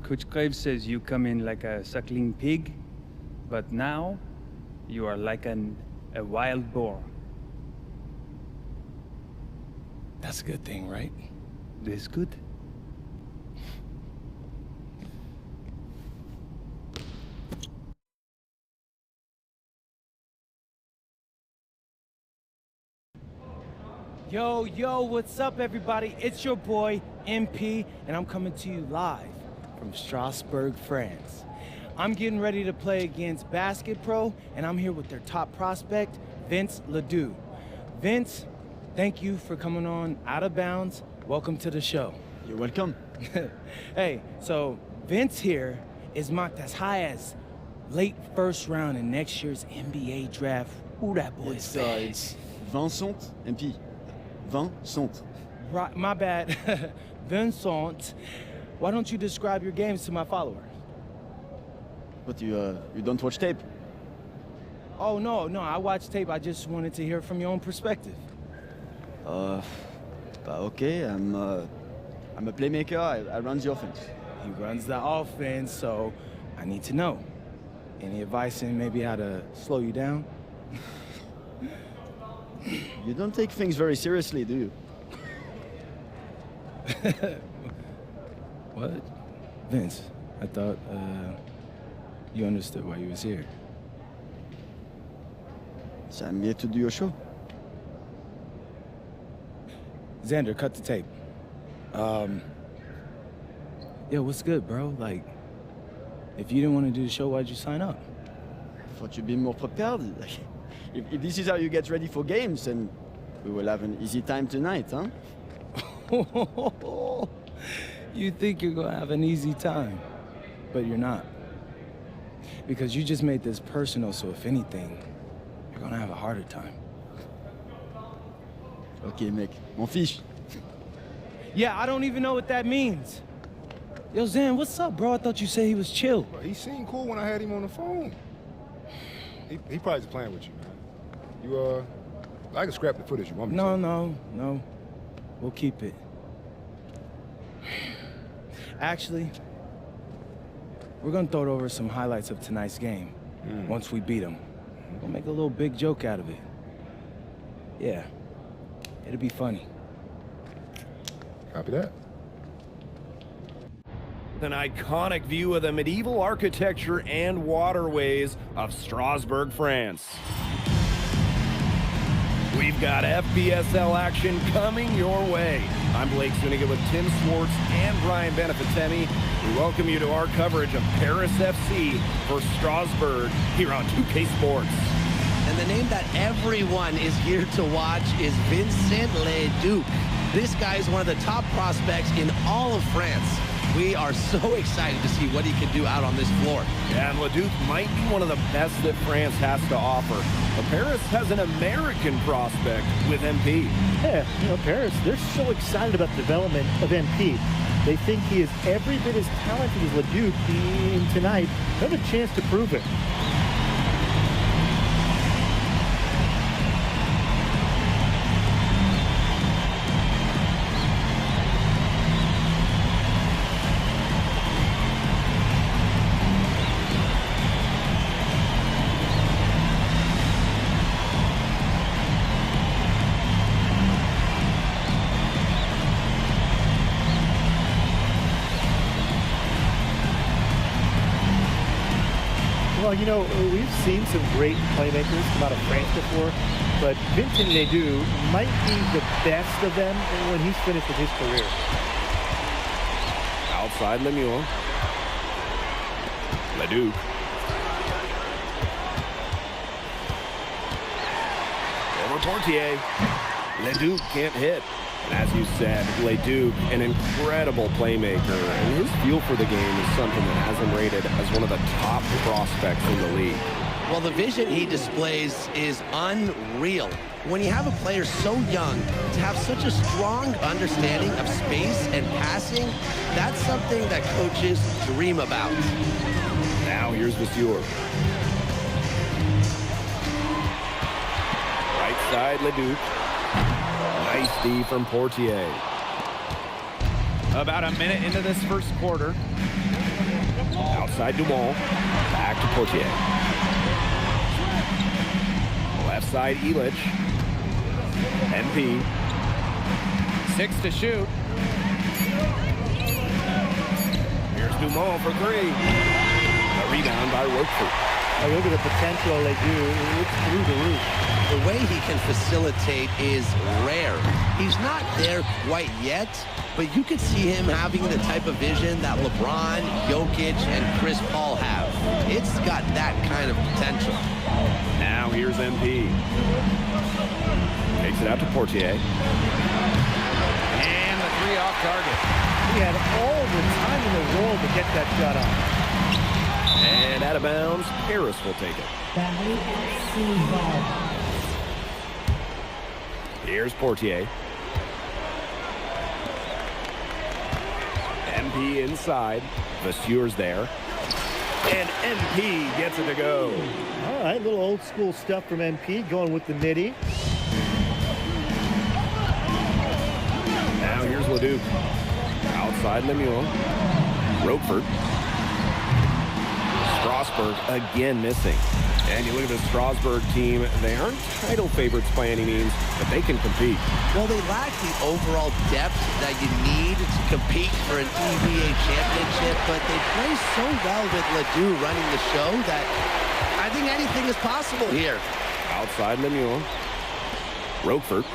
Speaker 4: Coach Graves says you come in like a suckling pig, but now you are like a wild boar.
Speaker 17: That's a good thing, right?
Speaker 4: That's good.
Speaker 2: Yo, what's up, everybody? It's your boy, MP, and I'm coming to you live from Strasbourg, France. I'm getting ready to play against Basket Pro, and I'm here with their top prospect, Vince Ledoux. Vince, thank you for coming on Out of Bounds. Welcome to the show.
Speaker 14: You're welcome.
Speaker 2: Hey, so Vince here is mocked as high as late first round in next year's NBA draft. Ooh, that boy is bad.
Speaker 14: It's Vincent, MP. Vincent.
Speaker 2: Right, my bad. Vincent. Why don't you describe your games to my followers?
Speaker 14: But you don't watch tape?
Speaker 2: Oh, no, I watch tape. I just wanted to hear from your own perspective.
Speaker 14: Okay, I'm a playmaker. I run the offense.
Speaker 2: He runs the offense, so I need to know. Any advice in maybe how to slow you down?
Speaker 14: You don't take things very seriously, do you?
Speaker 2: What? Vince, I thought you understood why you was here.
Speaker 14: So I'm here to do your show.
Speaker 2: Xander, cut the tape. Yo, what's good, bro? Like, if you didn't want to do the show, why'd you sign up?
Speaker 14: I thought you'd be more prepared. If this is how you get ready for games, then we will have an easy time tonight, huh?
Speaker 2: You think you're gonna have an easy time, but you're not. Because you just made this personal, so if anything, you're gonna have a harder time.
Speaker 14: Okay, mec. M'en fiche.
Speaker 2: Yeah, I don't even know what that means. Yo, Zan, what's up, bro? I thought you said he was chill.
Speaker 3: Bro, he seemed cool when I had him on the phone. He probably just playing with you, man. I can scrap the footage you want me to.
Speaker 2: No. We'll keep it. Actually, we're gonna throw over some highlights of tonight's game. Once we beat them. We'll make a little big joke out of it. Yeah, it'll be funny.
Speaker 3: Copy that.
Speaker 13: An iconic view of the medieval architecture and waterways of Strasbourg, France. We've got FBSL action coming your way. I'm Blake Zuniga with Tim Swartz and Brian Benefitemi. We welcome you to our coverage of Paris FC for Strasbourg here on 2K Sports.
Speaker 16: And the name that everyone is here to watch is Vincent Ledoux. This guy is one of the top prospects in all of France. We are so excited to see what he can do out on this floor.
Speaker 13: Yeah, and Ledoux might be one of the best that France has to offer. But Paris has an American prospect with MP.
Speaker 15: Yeah, Paris, they're so excited about the development of MP. They think he is every bit as talented as Ledoux, and tonight, they have a chance to prove it. Well, we've seen some great playmakers come out of France before, but Vincent Ledoux might be the best of them when he's finished with his career.
Speaker 13: Outside Lemieux. Ledoux. Over Portier. Ledoux can't hit. And as you said, Ledoux, an incredible playmaker, and his feel for the game is something that has him rated as one of the top prospects in the league.
Speaker 16: Well, the vision he displays is unreal. When you have a player so young, to have such a strong understanding of space and passing, that's something that coaches dream about.
Speaker 13: Now here's Vasseur. Right side, Ledoux. Nice D from Portier.
Speaker 5: About a minute into this first quarter.
Speaker 13: Outside Dumont. Back to Portier. Left side, Illich. MP.
Speaker 5: 6 to shoot.
Speaker 13: Here's Dumont for 3. A rebound by Rochefort.
Speaker 15: Look at the potential they do. It's through the roof.
Speaker 16: The way he can facilitate is rare. He's not there quite yet, but you could see him having the type of vision that LeBron, Jokic, and Chris Paul have. It's got that kind of potential.
Speaker 13: Now here's MP. Takes it out to Portier.
Speaker 5: And the three off target.
Speaker 15: He had all the time in the world to get that shot off.
Speaker 13: And out of bounds, Harris will take it. Here's Portier. MP inside. Vasseur's there. And MP gets it to go.
Speaker 15: All right, little old school stuff from MP, going with the midi.
Speaker 13: Now here's Leduc. Outside Lemuel. Roquefort. Strasburg again missing. And you look at the Strasburg team, they aren't title favorites by any means, but they can compete.
Speaker 16: Well, they lack the overall depth that you need to compete for an EVA championship, but they play so well with Ledoux running the show that I think anything is possible here.
Speaker 13: Outside Lemuel. Roquefort.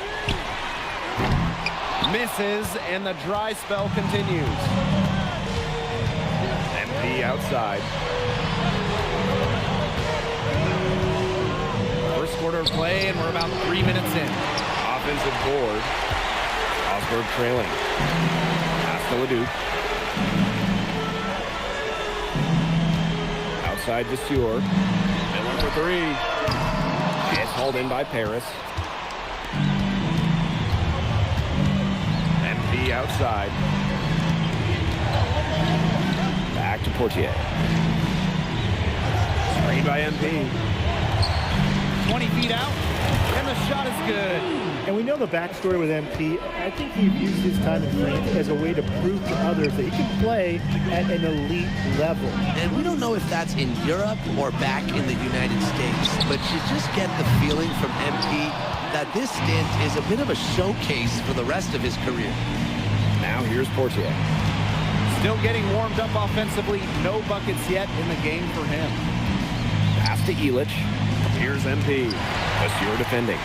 Speaker 5: Misses, and the dry spell continues.
Speaker 13: MP outside.
Speaker 5: First quarter of play, and we're about 3 minutes in.
Speaker 13: Offensive board. Strasburg trailing. Pass to Leduc. Outside Vasseur. Miller for three. It's hauled in by Paris. MP outside. Back to Portier. Screen by MP.
Speaker 5: 20 feet out, and the shot is good.
Speaker 15: And we know the backstory with MP. I think he used his time in France as a way to prove to others that he can play at an elite level.
Speaker 16: And we don't know if that's in Europe or back in the United States, but you just get the feeling from MP that this stint is a bit of a showcase for the rest of his career.
Speaker 13: Now here's Portier.
Speaker 5: Still getting warmed up offensively. No buckets yet in the game for him.
Speaker 13: Pass to Illich. Here's MP. Vasseur defending.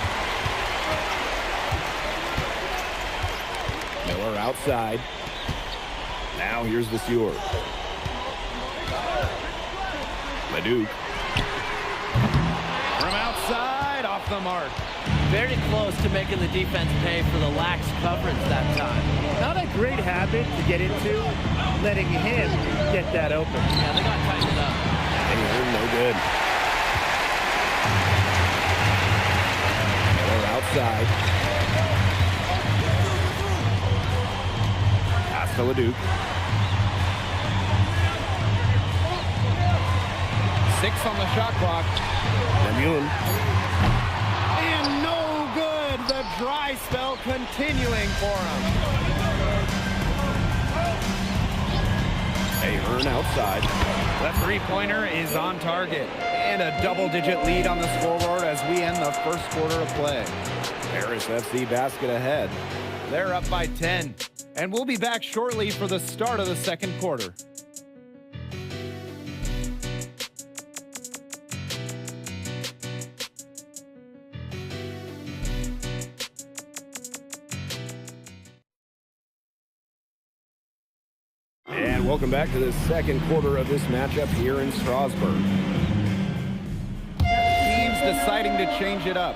Speaker 13: Miller outside. Now here's Vasseur. Leduc.
Speaker 5: From outside, off the mark.
Speaker 24: Very close to making the defense pay for the lax coverage that time.
Speaker 15: Not a great habit to get into, letting him get that open.
Speaker 24: Yeah, they got tightened up.
Speaker 13: And no good. Outside. Pass to Leduc.
Speaker 5: 6 on the shot clock.
Speaker 13: Lemuel.
Speaker 5: And no good. The dry spell continuing for him.
Speaker 13: Ahern outside.
Speaker 5: The three-pointer is on target. And a double-digit lead on the scoreboard as we end the first quarter of play.
Speaker 13: Paris FC basket ahead.
Speaker 5: They're up by 10. And we'll be back shortly for the start of the second quarter.
Speaker 13: And welcome back to the second quarter of this matchup here in Strasbourg.
Speaker 5: Teams deciding to change it up.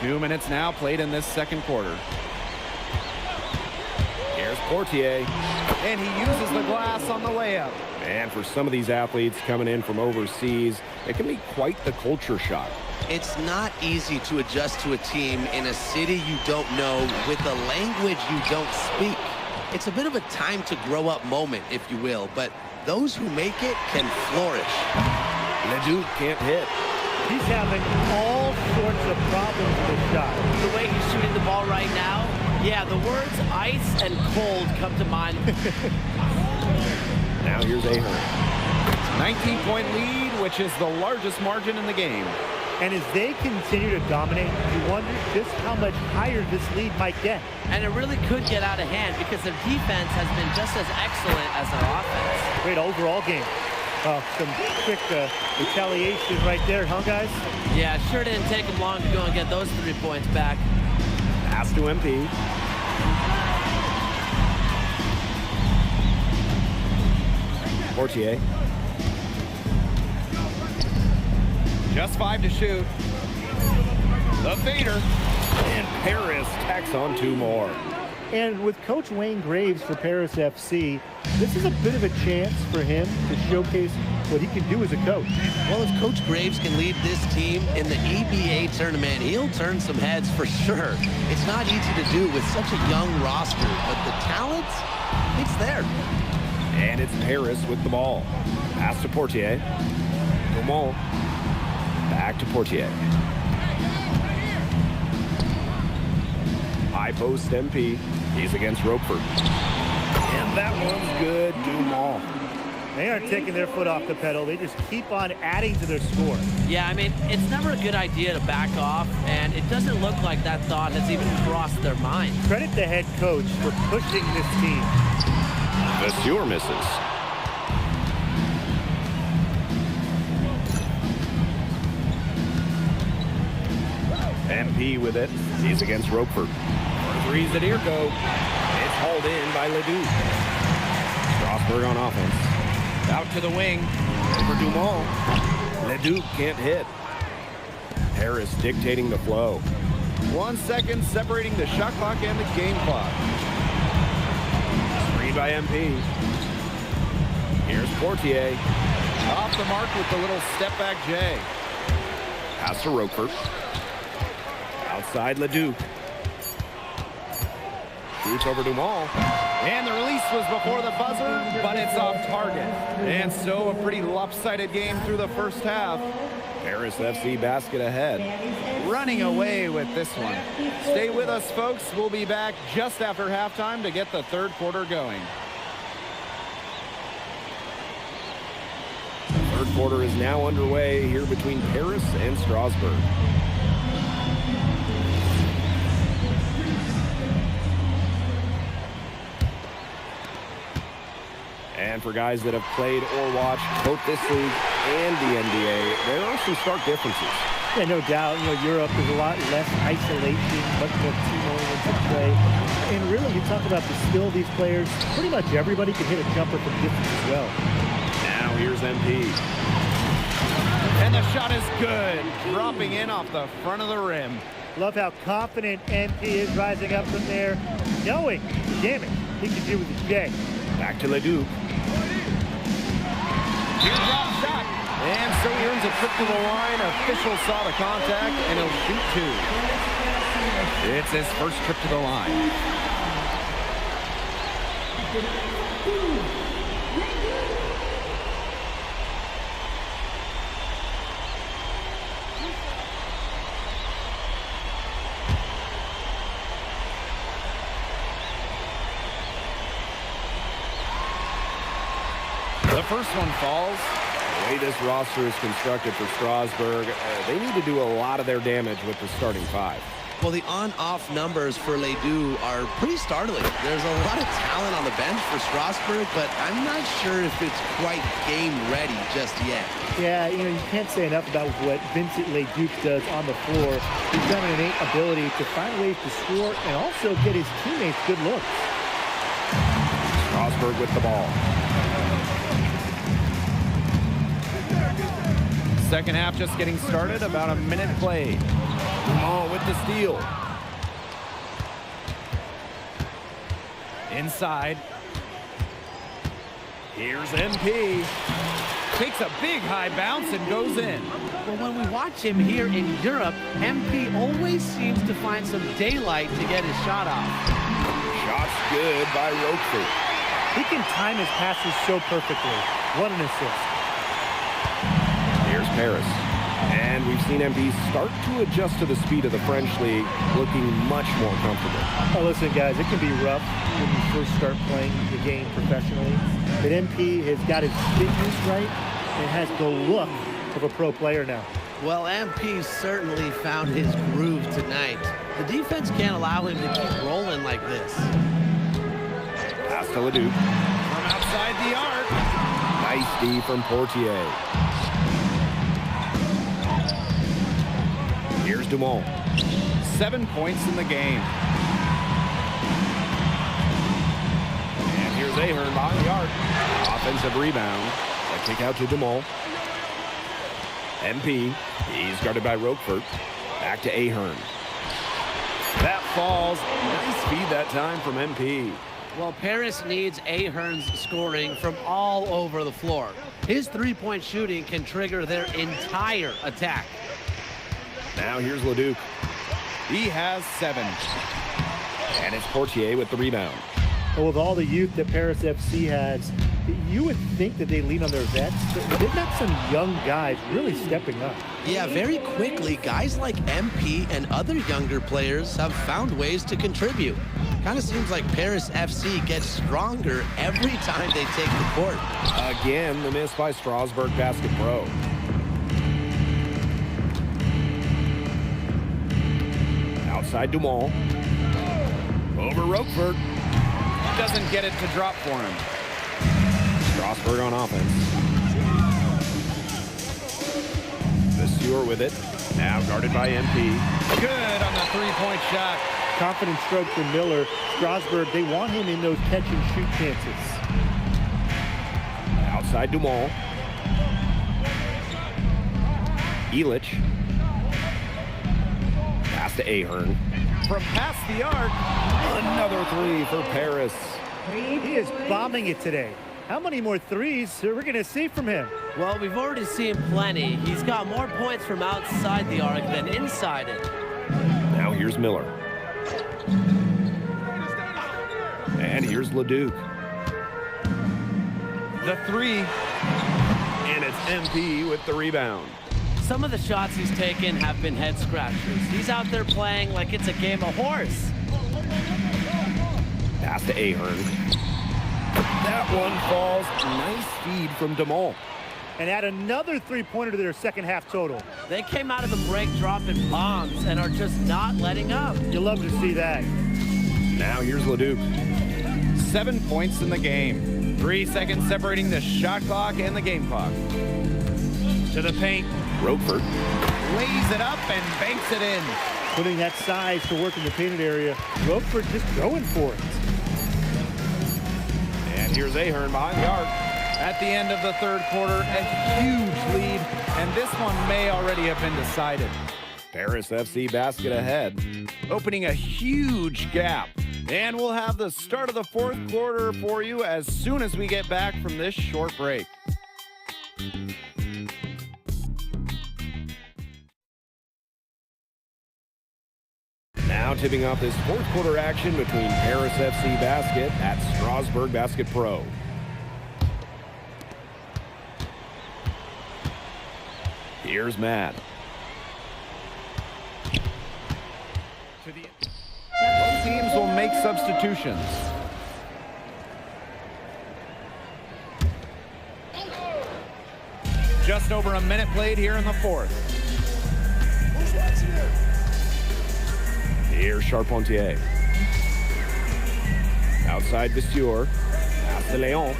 Speaker 5: Two minutes now played in this second quarter.
Speaker 13: Here's Portier.
Speaker 5: And he uses the glass on the layup.
Speaker 13: And for some of these athletes coming in from overseas, it can be quite the culture shock.
Speaker 16: It's not easy to adjust to a team in a city you don't know with a language you don't speak. It's a bit of a time to grow up moment, if you will, but those who make it can flourish.
Speaker 13: Leduc can't hit.
Speaker 15: He's having all sorts of problems with the shot.
Speaker 24: The way he's shooting the ball right now, yeah, the words ice and cold come to mind.
Speaker 13: Now here's Ahern.
Speaker 5: 19-point lead, which is the largest margin in the game.
Speaker 15: And as they continue to dominate, you wonder just how much higher this lead might get.
Speaker 24: And it really could get out of hand because their defense has been just as excellent as their offense.
Speaker 15: Great overall game. Some quick retaliation right there, huh, guys?
Speaker 24: Yeah, sure didn't take them long to go and get those 3 points back.
Speaker 13: Pass to MP. Portier.
Speaker 5: Just 5 to shoot. The fader.
Speaker 13: And Paris tacks on 2 more.
Speaker 15: And with Coach Wayne Graves for Paris FC, this is a bit of a chance for him to showcase what he can do as a coach.
Speaker 16: Well, if Coach Graves can lead this team in the EBA tournament, he'll turn some heads for sure. It's not easy to do with such a young roster, but the talent, it's there.
Speaker 13: And it's Paris with the ball. Pass to Portier. Dumont. Back to Portier. High post MP. He's against Roquefort. And that one's good. Dumont.
Speaker 15: They aren't taking their foot off the pedal. They just keep on adding to their score.
Speaker 24: Yeah, I mean, it's never a good idea to back off, and it doesn't look like that thought has even crossed their mind.
Speaker 15: Credit the head coach for pushing this team.
Speaker 13: Vasseur misses. MP with it. He's against Roquefort. Threes at Irko. It's hauled in by Ledoux. Strasburg on offense.
Speaker 5: Out to the wing.
Speaker 13: Over Dumont. Ledoux can't hit. Paris dictating the flow.
Speaker 5: 1 second separating the shot clock and the game clock.
Speaker 13: Screen by MP. Here's Portier.
Speaker 5: Off the mark with the little step back J.
Speaker 13: Pass to Roquefort. Outside Ledoux. Shoots over Dumont.
Speaker 5: And the release was before the buzzer, but it's off target. And so a pretty lopsided game through the first half.
Speaker 13: Paris FC basket ahead.
Speaker 5: Running away with this one. Stay with us, folks. We'll be back just after halftime to get the third quarter going.
Speaker 13: Third quarter is now underway here between Paris and Strasburg. And for guys that have played or watched both this league and the NBA, there are some stark differences.
Speaker 15: Yeah, no doubt. You know, Europe is a lot less isolation, much more team-oriented play. And really, you talk about the skill of these players, pretty much everybody can hit a jumper from distance as well.
Speaker 13: Now here's MP.
Speaker 5: And the shot is good, dropping in off the front of the rim.
Speaker 15: Love how confident MP is rising up from there, knowing the damage he can do with his J.
Speaker 13: Back to Ledoux.
Speaker 5: Here's drop shot. And so he earns a trip to the line. Official saw the contact, and he'll shoot 2. It's his first trip to the line. The first one falls.
Speaker 13: The way this roster is constructed for Strasburg, they need to do a lot of their damage with the starting 5.
Speaker 16: Well, the on-off numbers for Ledoux are pretty startling. There's a lot of talent on the bench for Strasburg, but I'm not sure if it's quite game ready just yet.
Speaker 15: Yeah, you know, you can't say enough about what Vincent Ledoux does on the floor. He's got an innate ability to find ways to score and also get his teammates good looks.
Speaker 13: Strasburg with the ball.
Speaker 5: Second half just getting started, about a minute played.
Speaker 13: Dumont with the steal.
Speaker 5: Inside. Here's MP. Takes a big high bounce and goes in.
Speaker 24: Well, when we watch him here in Europe, MP always seems to find some daylight to get his shot off.
Speaker 13: Shot's good by Roquefort.
Speaker 15: He can time his passes so perfectly. What an assist.
Speaker 13: Here's Paris. And we've seen MP start to adjust to the speed of the French league, looking much more comfortable.
Speaker 15: Oh, listen, guys, it can be rough when you first start playing the game professionally. But MP has got his fitness right and has the look of a pro player now.
Speaker 24: Well, MP certainly found his groove tonight. The defense can't allow him to keep rolling like this.
Speaker 13: Pass to Leduc.
Speaker 5: From outside the arc.
Speaker 13: Nice D from Portier. Here's Dumont.
Speaker 5: 7 points in the game.
Speaker 13: And here's Ahern behind the arc. Offensive rebound. A kick out to Dumont. MP. He's guarded by Roquefort. Back to Ahern. That falls. Nice feed that time from MP.
Speaker 24: Well, Paris needs Ahern's scoring from all over the floor. His three-point shooting can trigger their entire attack.
Speaker 13: Now here's Leduc.
Speaker 5: He has 7.
Speaker 13: And it's Portier with the rebound.
Speaker 15: Well, with all the youth that Paris FC has, you would think that they lean on their vets, but they've got some young guys really stepping up.
Speaker 16: Yeah, very quickly, guys like MP and other younger players have found ways to contribute. Kind of seems like Paris FC gets stronger every time they take the court.
Speaker 13: Again, the miss by Strasbourg Basket Pro. Outside Dumont. Over Roquefort.
Speaker 5: Doesn't get it to drop for him.
Speaker 13: Strasbourg on offense. Vasseur with it. Now guarded by MP.
Speaker 5: Good on the three-point shot.
Speaker 15: Confident stroke for Miller. Strasbourg, they want him in those catch-and-shoot chances.
Speaker 13: Outside Dumont. Elich. Pass to Ahern.
Speaker 5: From past the arc.
Speaker 13: Another three for Paris.
Speaker 15: He is bombing it today. How many more threes are we going to see from him?
Speaker 24: Well, we've already seen plenty. He's got more points from outside the arc than inside it.
Speaker 13: Now here's Miller. And here's Leduc.
Speaker 5: The three.
Speaker 13: And it's MP with the rebound.
Speaker 24: Some of the shots he's taken have been head scratchers. He's out there playing like it's a game of horse.
Speaker 13: Pass to Ahern. That one falls. Nice feed from Dumont.
Speaker 15: And add another three-pointer to their second half total.
Speaker 24: They came out of the break dropping bombs and are just not letting up.
Speaker 15: You love to see that.
Speaker 13: Now here's Leduc.
Speaker 5: 7 points in the game. 3 seconds separating the shot clock and the game clock. To the paint.
Speaker 13: Roquefort.
Speaker 5: Lays it up and banks it in.
Speaker 15: Putting that size to work in the painted area. Roquefort just going for it.
Speaker 13: And here's Ahern behind the arc.
Speaker 5: At the end of the third quarter, a huge lead, and this one may already have been decided.
Speaker 13: Paris FC basket ahead.
Speaker 5: Opening a huge gap. And we'll have the start of the fourth quarter for you as soon as we get back from this short break.
Speaker 13: Now tipping off this fourth quarter action between Paris FC Basket at Strasbourg Basket Pro. Here's Matt.
Speaker 5: Both teams will make substitutions. Just over a minute played here in the fourth.
Speaker 13: Here's Charpentier. Outside Vasseur. Pass to Leon.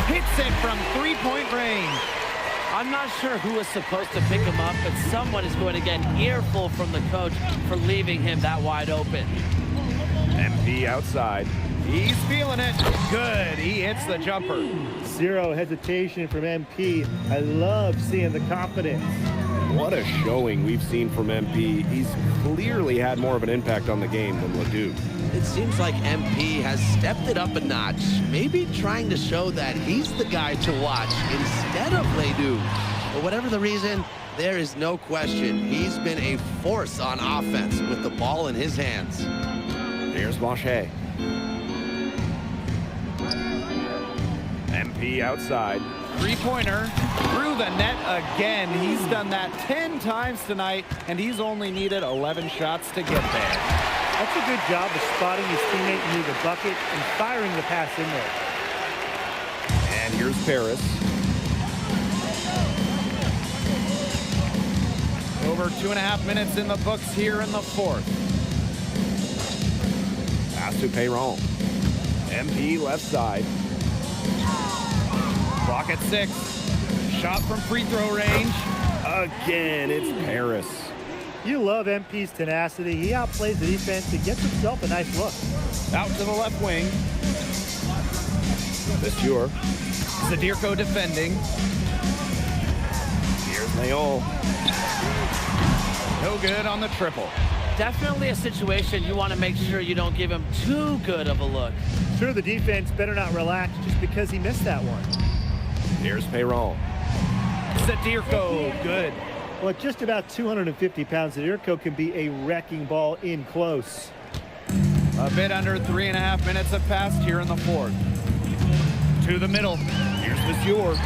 Speaker 5: Hits it from three-point range.
Speaker 24: I'm not sure who is supposed to pick him up, but someone is going to get an earful from the coach for leaving him that wide open.
Speaker 13: MP outside.
Speaker 5: He's feeling it. Good. He hits the jumper.
Speaker 15: Zero hesitation from MP. I love seeing the confidence.
Speaker 13: What a showing we've seen from MP. He's clearly had more of an impact on the game than Leduc.
Speaker 16: It seems like MP has stepped it up a notch, maybe trying to show that he's the guy to watch instead of Leduc. But whatever the reason, there is no question he's been a force on offense with the ball in his hands.
Speaker 13: Here's Blanchet. MP outside.
Speaker 5: Three-pointer through the net again. He's done that 10 times tonight, and he's only needed 11 shots to get there.
Speaker 15: That's a good job of spotting his teammate near the bucket and firing the pass in there.
Speaker 13: And here's Paris.
Speaker 5: over 2.5 minutes in the books here in the fourth.
Speaker 13: Pass to Perron. MP left side.
Speaker 5: Clock at 6. Shot from free throw range.
Speaker 13: Again, it's Paris.
Speaker 15: You love MP's tenacity. He outplays the defense and gets himself a nice look.
Speaker 5: Out to the left wing.
Speaker 13: Monsieur.
Speaker 5: Zadirko defending.
Speaker 13: Here's Leon.
Speaker 5: No good on the triple.
Speaker 24: Definitely a situation you want to make sure you don't give him too good of a look.
Speaker 15: Sure, the defense better not relax just because he missed that one.
Speaker 13: Here's Perron.
Speaker 5: Zadirko, good.
Speaker 15: Well, at just about 250 pounds, Zadirko can be a wrecking ball in close.
Speaker 5: A bit under 3.5 minutes have passed here in the fourth. To the middle.
Speaker 13: Here's Monsieur.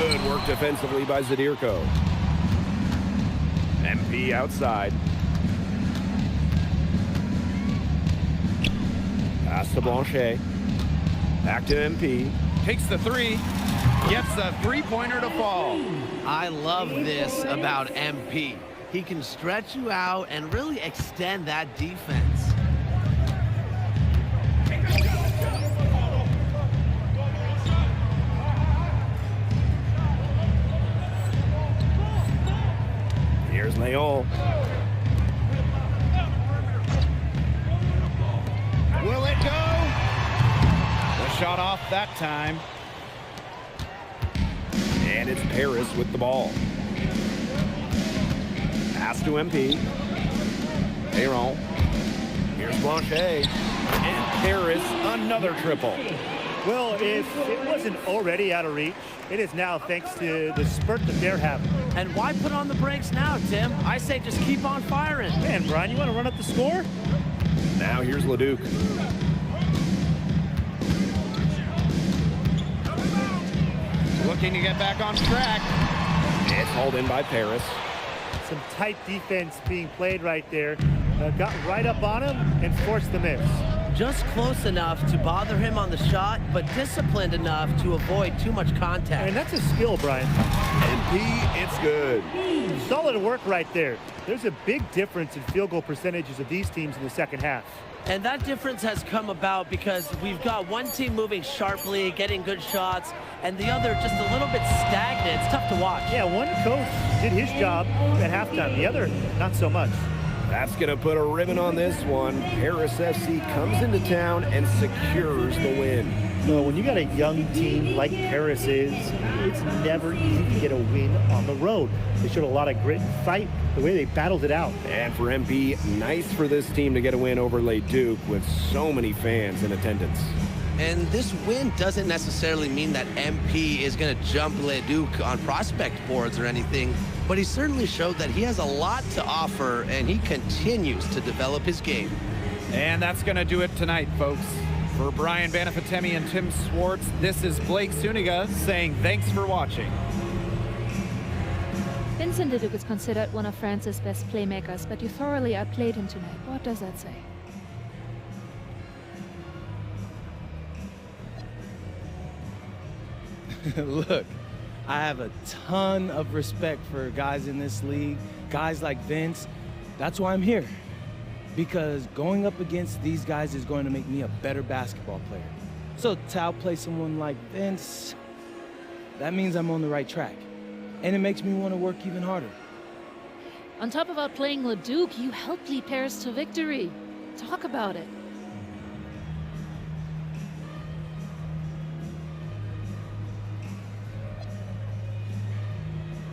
Speaker 13: Good work defensively by Zadirko. MP outside. Pass to Blanchet. Back to MP.
Speaker 5: Takes the three. Gets the three-pointer to fall.
Speaker 24: I love this about MP. He can stretch you out and really extend that defense.
Speaker 13: Here's Leon.
Speaker 5: Will it go? The shot off that time.
Speaker 13: And it's Paris with the ball. Pass to MP. Perron. Here's Blanchet. And Paris, another triple.
Speaker 15: Well, if it wasn't already out of reach, it is now thanks to the spurt that they're having.
Speaker 24: And why put on the brakes now, Tim? I say just keep on firing.
Speaker 15: Man, Brian, you want to run up the score?
Speaker 13: Now here's Leduc.
Speaker 5: Looking to get back on track.
Speaker 13: It's hauled in by Paris.
Speaker 15: Some tight defense being played right there. Got right up on him and forced the miss.
Speaker 24: Just close enough to bother him on the shot, but disciplined enough to avoid too much contact.
Speaker 15: And that's a skill, Brian.
Speaker 13: MP, it's good.
Speaker 15: Solid work right there. There's a big difference in field goal percentages of these teams in the second half.
Speaker 24: And that difference has come about because we've got one team moving sharply, getting good shots, and the other just a little bit stagnant. It's tough to watch.
Speaker 15: Yeah, one coach did his job at halftime. The other, not so much.
Speaker 13: That's going to put a ribbon on this one. Paris FC comes into town and secures the win.
Speaker 15: Well, when you got a young team like Paris is, it's never easy to get a win on the road. They showed a lot of grit and fight, the way they battled it out.
Speaker 13: And for MP, nice for this team to get a win over Leduc with so many fans in attendance.
Speaker 16: And this win doesn't necessarily mean that MP is going to jump Leduc on prospect boards or anything, but he certainly showed that he has a lot to offer, and he continues to develop his game.
Speaker 5: And that's going to do it tonight, folks. For Brian Banafitemi and Tim Swartz, this is Blake Suniga saying thanks for watching.
Speaker 10: Vincent Leduc is considered one of France's best playmakers, but you thoroughly outplayed him tonight. What does that say?
Speaker 2: Look, I have a ton of respect for guys in this league, guys like Vince. That's why I'm here. Because going up against these guys is going to make me a better basketball player. So to outplay someone like Vince, that means I'm on the right track. And it makes me want to work even harder.
Speaker 10: On top of outplaying Leduc, you helped lead Paris to victory. Talk about it.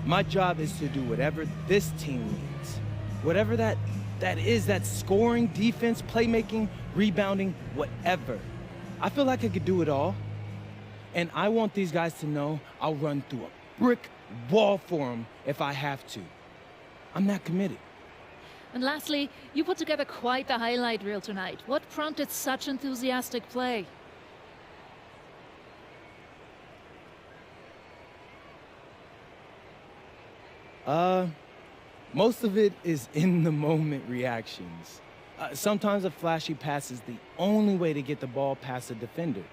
Speaker 2: My job is to do whatever this team needs. Whatever that is, that scoring, defense, playmaking, rebounding, whatever. I feel like I could do it all. And I want these guys to know I'll run through a brick wall for them if I have to. I'm not committed.
Speaker 10: And lastly, you put together quite the highlight reel tonight. What prompted such enthusiastic play?
Speaker 2: Most of it is in the moment reactions. Sometimes a flashy pass is the only way to get the ball past a defender.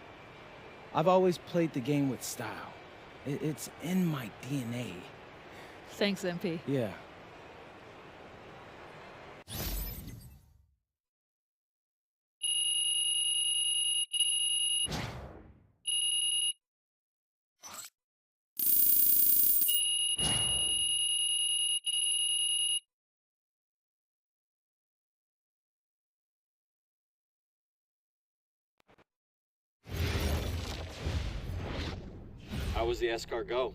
Speaker 2: I've always played the game with style. It's in my DNA.
Speaker 10: Thanks, MP.
Speaker 2: Yeah.
Speaker 12: How was the escargot?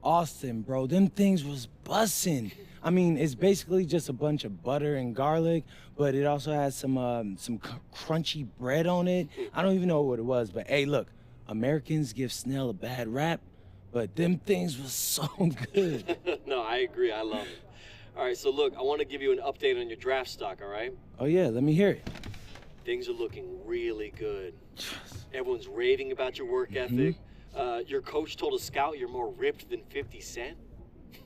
Speaker 2: Austin, bro, them things was bussin'. I mean, it's basically just a bunch of butter and garlic, but it also has some crunchy bread on it. I don't even know what it was, but hey, look, Americans give Snell a bad rap, but them things was so good.
Speaker 12: No, I agree. I love it. All right, so look, I want to give you an update on your draft stock, all right?
Speaker 2: Oh yeah, let me hear it.
Speaker 12: Things are looking really good. Everyone's raving about your work ethic. Your coach told a scout you're more ripped than 50 Cent.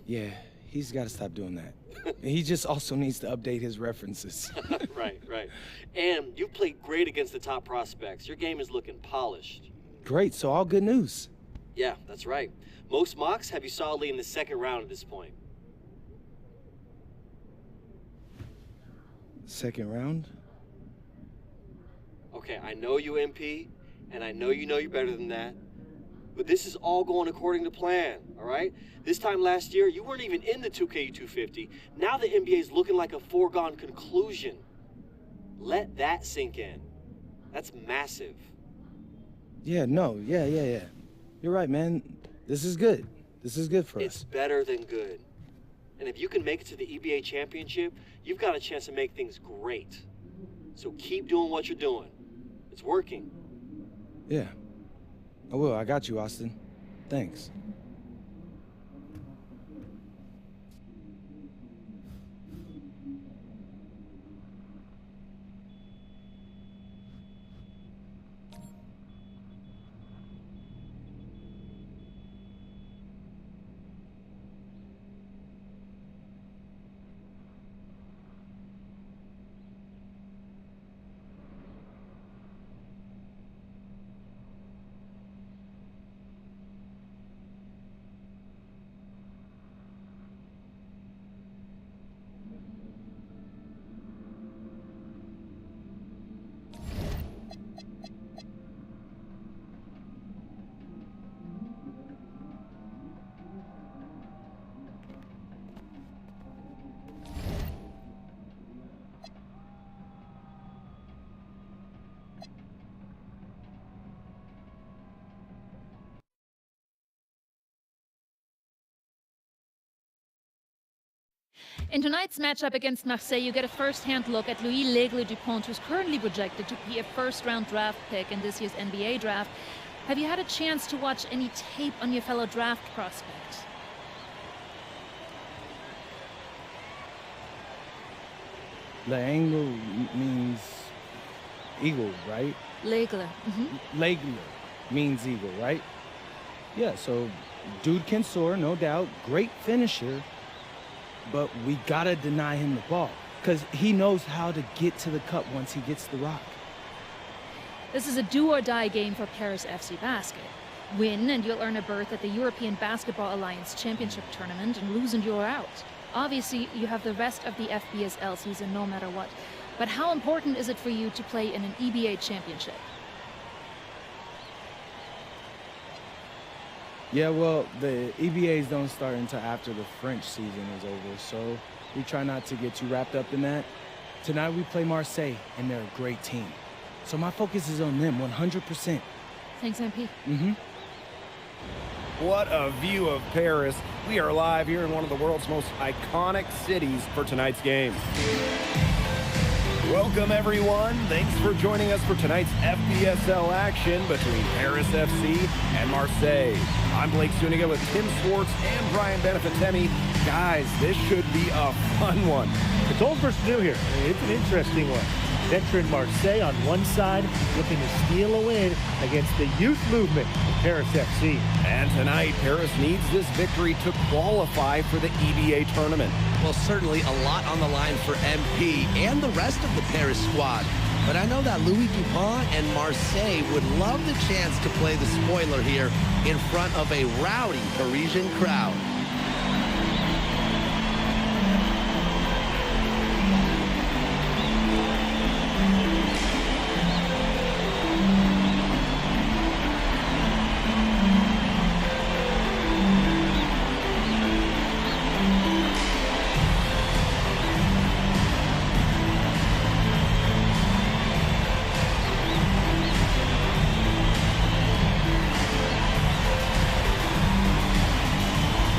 Speaker 2: Yeah, he's got to stop doing that. He just also needs to update his references.
Speaker 12: Right. And you've played great against the top prospects. Your game is looking polished.
Speaker 2: Great, so all good news.
Speaker 12: Yeah, that's right. Most mocks have you solidly in the second round at this point.
Speaker 2: Second round?
Speaker 12: Okay, I know you MP, and I know you're better than that. But this is all going according to plan, all right? This time last year, you weren't even in the 2K250. Now the NBA is looking like a foregone conclusion. Let that sink in. That's massive.
Speaker 2: Yeah. You're right, man. This is good. This is good for us.
Speaker 12: It's better than good. And if you can make it to the EBA championship, you've got a chance to make things great. So keep doing what you're doing. It's working.
Speaker 2: Yeah. I will. I got you, Austin. Thanks.
Speaker 10: In tonight's matchup against Marseille, you get a first-hand look at Louis L'Aigle-Dupont, who's currently projected to be a first-round draft pick in this year's NBA draft. Have you had a chance to watch any tape on your fellow draft prospect?
Speaker 2: L'Aigle means eagle, right?
Speaker 10: L'Aigle.
Speaker 2: L'Aigle means eagle, right? Yeah, so dude can soar, no doubt. Great finisher. But we gotta deny him the ball, because he knows how to get to the cup once he gets the rock.
Speaker 10: This is a do-or-die game for Paris FC Basket. Win, and you'll earn a berth at the European Basketball Alliance Championship Tournament, and lose and you're out. Obviously, you have the rest of the FBSL season no matter what. But how important is it for you to play in an EBA championship?
Speaker 2: Yeah, well, the EBAs don't start until after the French season is over, so we try not to get too wrapped up in that. Tonight we play Marseille, and they're a great team. So my focus is on them 100%.
Speaker 10: Thanks, MP.
Speaker 13: What a view of Paris. We are live here in one of the world's most iconic cities for tonight's game. Welcome, everyone. Thanks for joining us for tonight's FBSL action between Paris FC and Marseille. I'm Blake Suniga with Tim Swartz and Brian Benefitemi. Guys, this should be a fun one.
Speaker 15: It's old versus new here. It's an interesting one. Veteran Marseille on one side, looking to steal a win against the youth movement of Paris FC.
Speaker 13: And tonight, Paris needs this victory to qualify for the EBA tournament.
Speaker 16: Well, certainly a lot on the line for MP and the rest of the Paris squad. But I know that Louis Dupont and Marseille would love the chance to play the spoiler here in front of a rowdy Parisian crowd.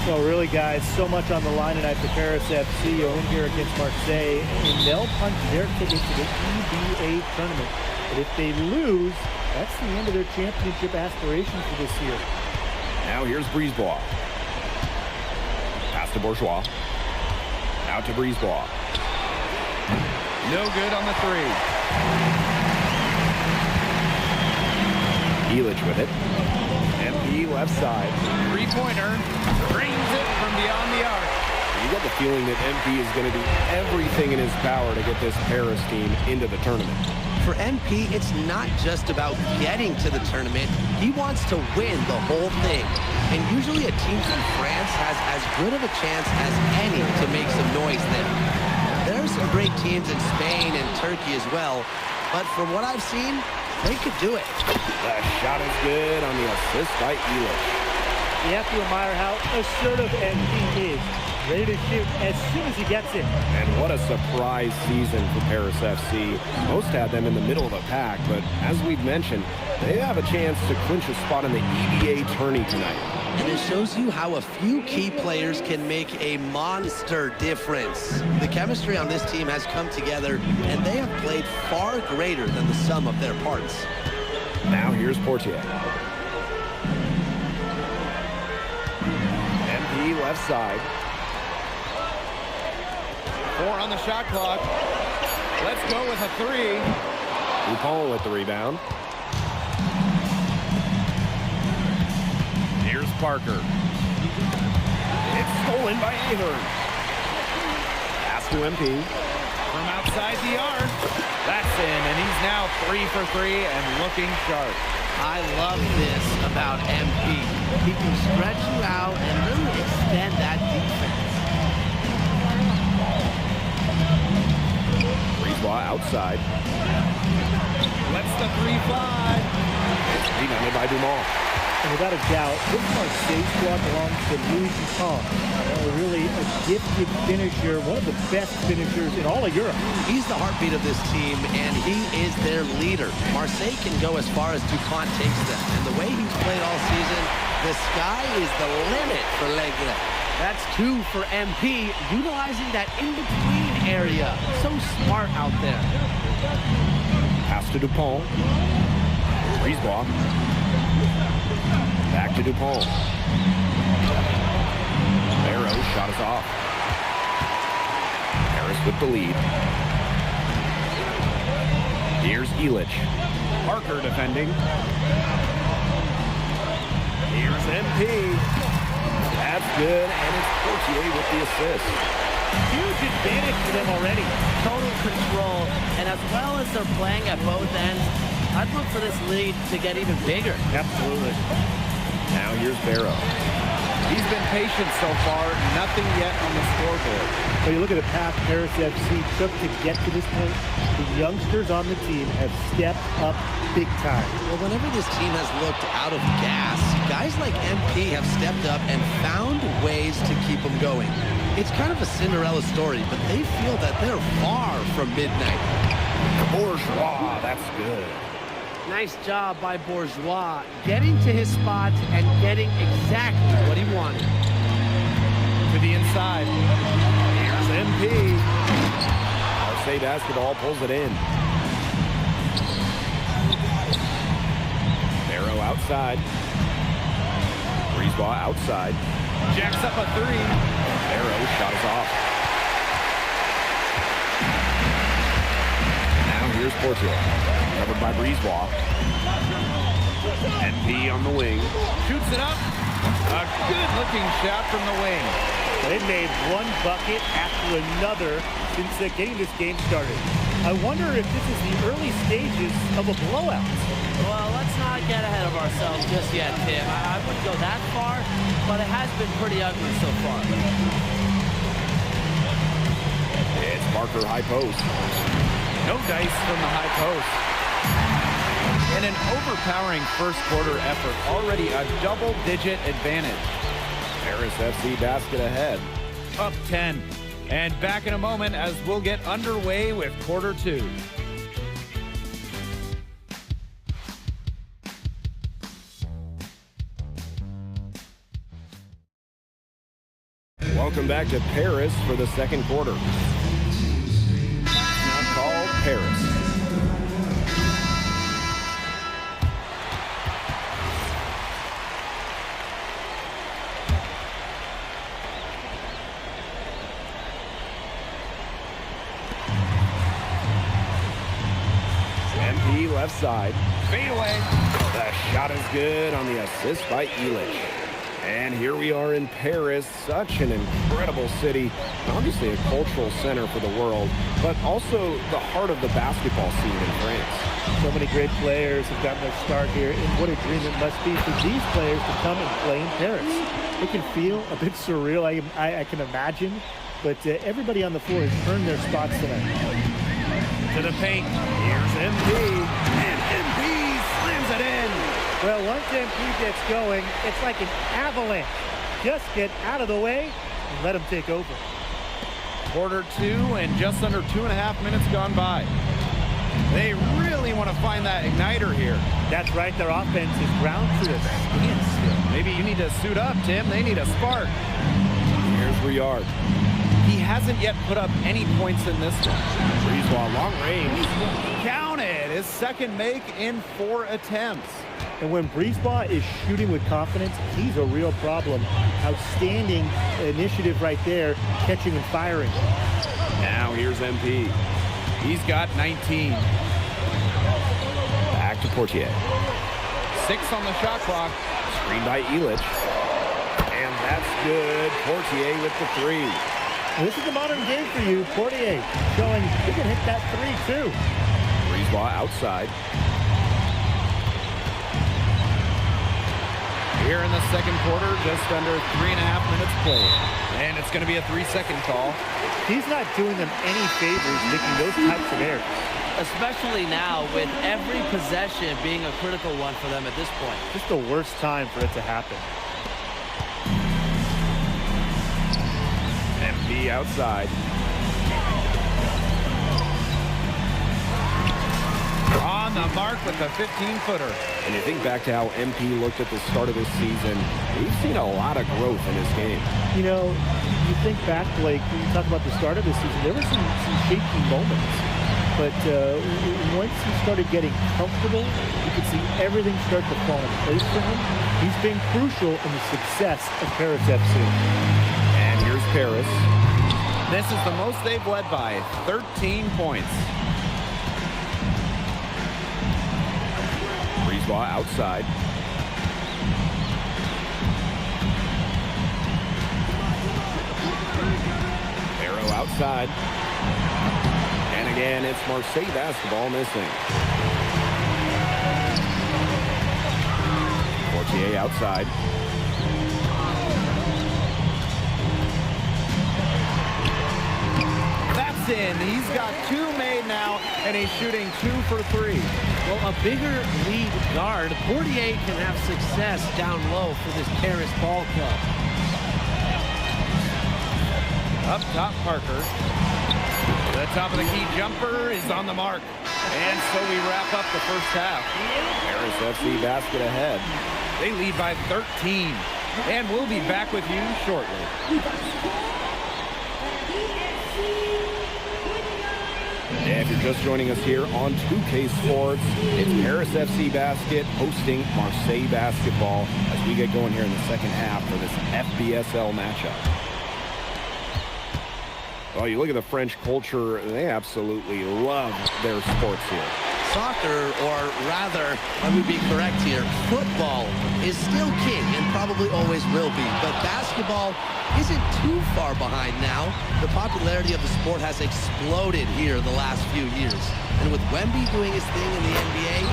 Speaker 15: Well, really, guys, so much on the line tonight for Paris FC. You're in here against Marseille, and they'll punch their ticket to the EBA tournament. But if they lose, that's the end of their championship aspirations for this year.
Speaker 13: Now here's Brisebois. Pass to Bourgeois. Out to Brisebois.
Speaker 5: No good on the three.
Speaker 13: Elich with it. MP left side.
Speaker 5: Three-pointer. Drains it from beyond the arc.
Speaker 13: You get the feeling that MP is going to do everything in his power to get this Paris team into the tournament.
Speaker 16: For MP, it's not just about getting to the tournament. He wants to win the whole thing. And usually a team from France has as good of a chance as any to make some noise there. There are some great teams in Spain and Turkey as well, but from what I've seen, they could do it.
Speaker 13: The shot is good on the assist by Elich.
Speaker 15: You have to admire how assertive MP is. Ready to shoot as soon as he gets it.
Speaker 13: And what a surprise season for Paris FC. Most had them in the middle of the pack, but as we've mentioned, they have a chance to clinch a spot in the EBA tourney tonight.
Speaker 16: And it shows you how a few key players can make a monster difference. The chemistry on this team has come together, and they have played far greater than the sum of their parts.
Speaker 13: Now here's Portier. MP left side.
Speaker 5: 4 on the shot clock. Let's go with a 3.
Speaker 13: Dupont with the rebound.
Speaker 5: Here's Parker.
Speaker 13: It's stolen by Ahern. Pass to MP.
Speaker 5: From outside the arc. That's in, and he's now 3 for 3 and looking sharp.
Speaker 24: I love this about MP. He can stretch you out and really extend that defense.
Speaker 13: Brisebois outside.
Speaker 5: Lets the 3 fly.
Speaker 13: It's rebounded by Dumont.
Speaker 15: And without a doubt, this Marseille squad belongs to Louis Dupont. Really a gifted finisher, one of the best finishers in all of Europe.
Speaker 16: He's the heartbeat of this team, and he is their leader. Marseille can go as far as Dupont takes them. And the way he's played all season, the sky is the limit for L'Aigle.
Speaker 24: That's 2 for MP, utilizing that in-between area. So smart out there.
Speaker 13: Pass to Dupont. Brisebois. Back to Dupont. Barrow shot is off. Paris with the lead. Here's Elich.
Speaker 5: Parker defending.
Speaker 13: Here's MP. That's good, and it's Portier with the assist.
Speaker 15: Huge advantage for them already.
Speaker 24: Total control, and as well as they're playing at both ends, I'd look for this lead to get even bigger.
Speaker 15: Absolutely.
Speaker 13: Now here's Barrow.
Speaker 5: He's been patient so far, nothing yet on the scoreboard.
Speaker 15: When you look at the path Paris FC took to get to this point, the youngsters on the team have stepped up big time.
Speaker 16: Well, whenever this team has looked out of gas, guys like MP have stepped up and found ways to keep them going. It's kind of a Cinderella story, but they feel that they're far from midnight.
Speaker 13: Bourgeois, that's good.
Speaker 24: Nice job by Bourgeois, getting to his spot and getting exactly what he wanted.
Speaker 5: To the inside.
Speaker 13: Here's MP. Marseille basketball pulls it in. Barrow outside. Brisebois outside.
Speaker 5: Jacks up a 3.
Speaker 13: Barrow shot is off. Now here's Portier. Covered by Brisebois. MP on the wing.
Speaker 5: Shoots it up. A good-looking shot from the wing.
Speaker 15: They made one bucket after another since getting this game started. I wonder if this is the early stages of a blowout.
Speaker 24: Well, let's not get ahead of ourselves just yet, Tim. I wouldn't go that far, but it has been pretty ugly so far.
Speaker 13: It's Parker high post.
Speaker 5: No dice from the high post. And an overpowering first quarter effort. Already a double-digit advantage.
Speaker 13: Paris FC basket ahead.
Speaker 5: Up 10. And back in a moment as we'll get underway with quarter 2.
Speaker 13: Welcome back to Paris for the second quarter. Now called Paris. MP left side. Fade away. The shot is good on the assist by Illich. And here we are in Paris, such an incredible city. Obviously a cultural center for the world, but also the heart of the basketball scene in France.
Speaker 15: So many great players have gotten their start here, and what a dream it must be for these players to come and play in Paris. It can feel a bit surreal, I can imagine, but everybody on the floor has earned their spots tonight.
Speaker 13: To the paint, here's MP, and MP slams it in.
Speaker 15: Well, once MP gets going, it's like an avalanche. Just get out of the way and let him take over.
Speaker 5: Quarter 2 and just under 2.5 minutes gone by. They really want to find that igniter here.
Speaker 15: That's right, their offense is ground to a standstill.
Speaker 5: Maybe you need to suit up, Tim. They need a spark.
Speaker 13: Here's Riard.
Speaker 5: He hasn't yet put up any points in this one.
Speaker 13: Brisebois, long range.
Speaker 5: Counted. His second make in 4 attempts.
Speaker 15: And when Brisebois is shooting with confidence, he's a real problem. Outstanding initiative right there, catching and firing.
Speaker 13: Now here's MP.
Speaker 5: He's got 19.
Speaker 13: Back to Portier.
Speaker 5: 6 on the shot clock.
Speaker 13: Screen by Illich. And that's good. Portier with the 3.
Speaker 15: This is the modern game for you. Portier showing he can hit that 3 too.
Speaker 13: Brisebois outside.
Speaker 5: Here in the second quarter, just under 3.5 minutes played. And it's going to be a 3-second call.
Speaker 15: He's not doing them any favors making those types of errors.
Speaker 24: Especially now with every possession being a critical one for them at this point.
Speaker 15: Just the worst time for it to happen.
Speaker 13: MP outside.
Speaker 5: On the mark with the 15-footer.
Speaker 13: And you think back to how MP looked at the start of this season, we've seen a lot of growth in his game.
Speaker 15: You know, you think back, Blake, when you talk about the start of the season, there were some shaky moments. But once he started getting comfortable, you could see everything start to fall in place for him. He's been crucial in the success of Paris FC.
Speaker 13: And here's Paris.
Speaker 5: This is the most they've led by, 13 points.
Speaker 13: Brisebois outside. Arrow outside. And again, it's Marseille basketball missing. Portier outside.
Speaker 5: That's in. He's got 2 made now, and he's shooting 2 for 3.
Speaker 24: Well, a bigger lead guard, Portier can have success down low for this Paris ball club.
Speaker 5: Up top, Parker. The top of the key jumper is on the mark. And so we wrap up the first half.
Speaker 13: Paris FC basket ahead.
Speaker 5: They lead by 13. And we'll be back with you shortly.
Speaker 13: And if you're just joining us here on 2K Sports, it's Paris FC Basket hosting Marseille basketball as we get going here in the second half for this FBSL matchup. Well, you look at the French culture, they absolutely love their sports here.
Speaker 16: Soccer, or rather, let me be correct here, football is still king and probably always will be, but basketball isn't too far behind now. The popularity of the sport has exploded here the last few years. And with Wemby doing his thing in the NBA,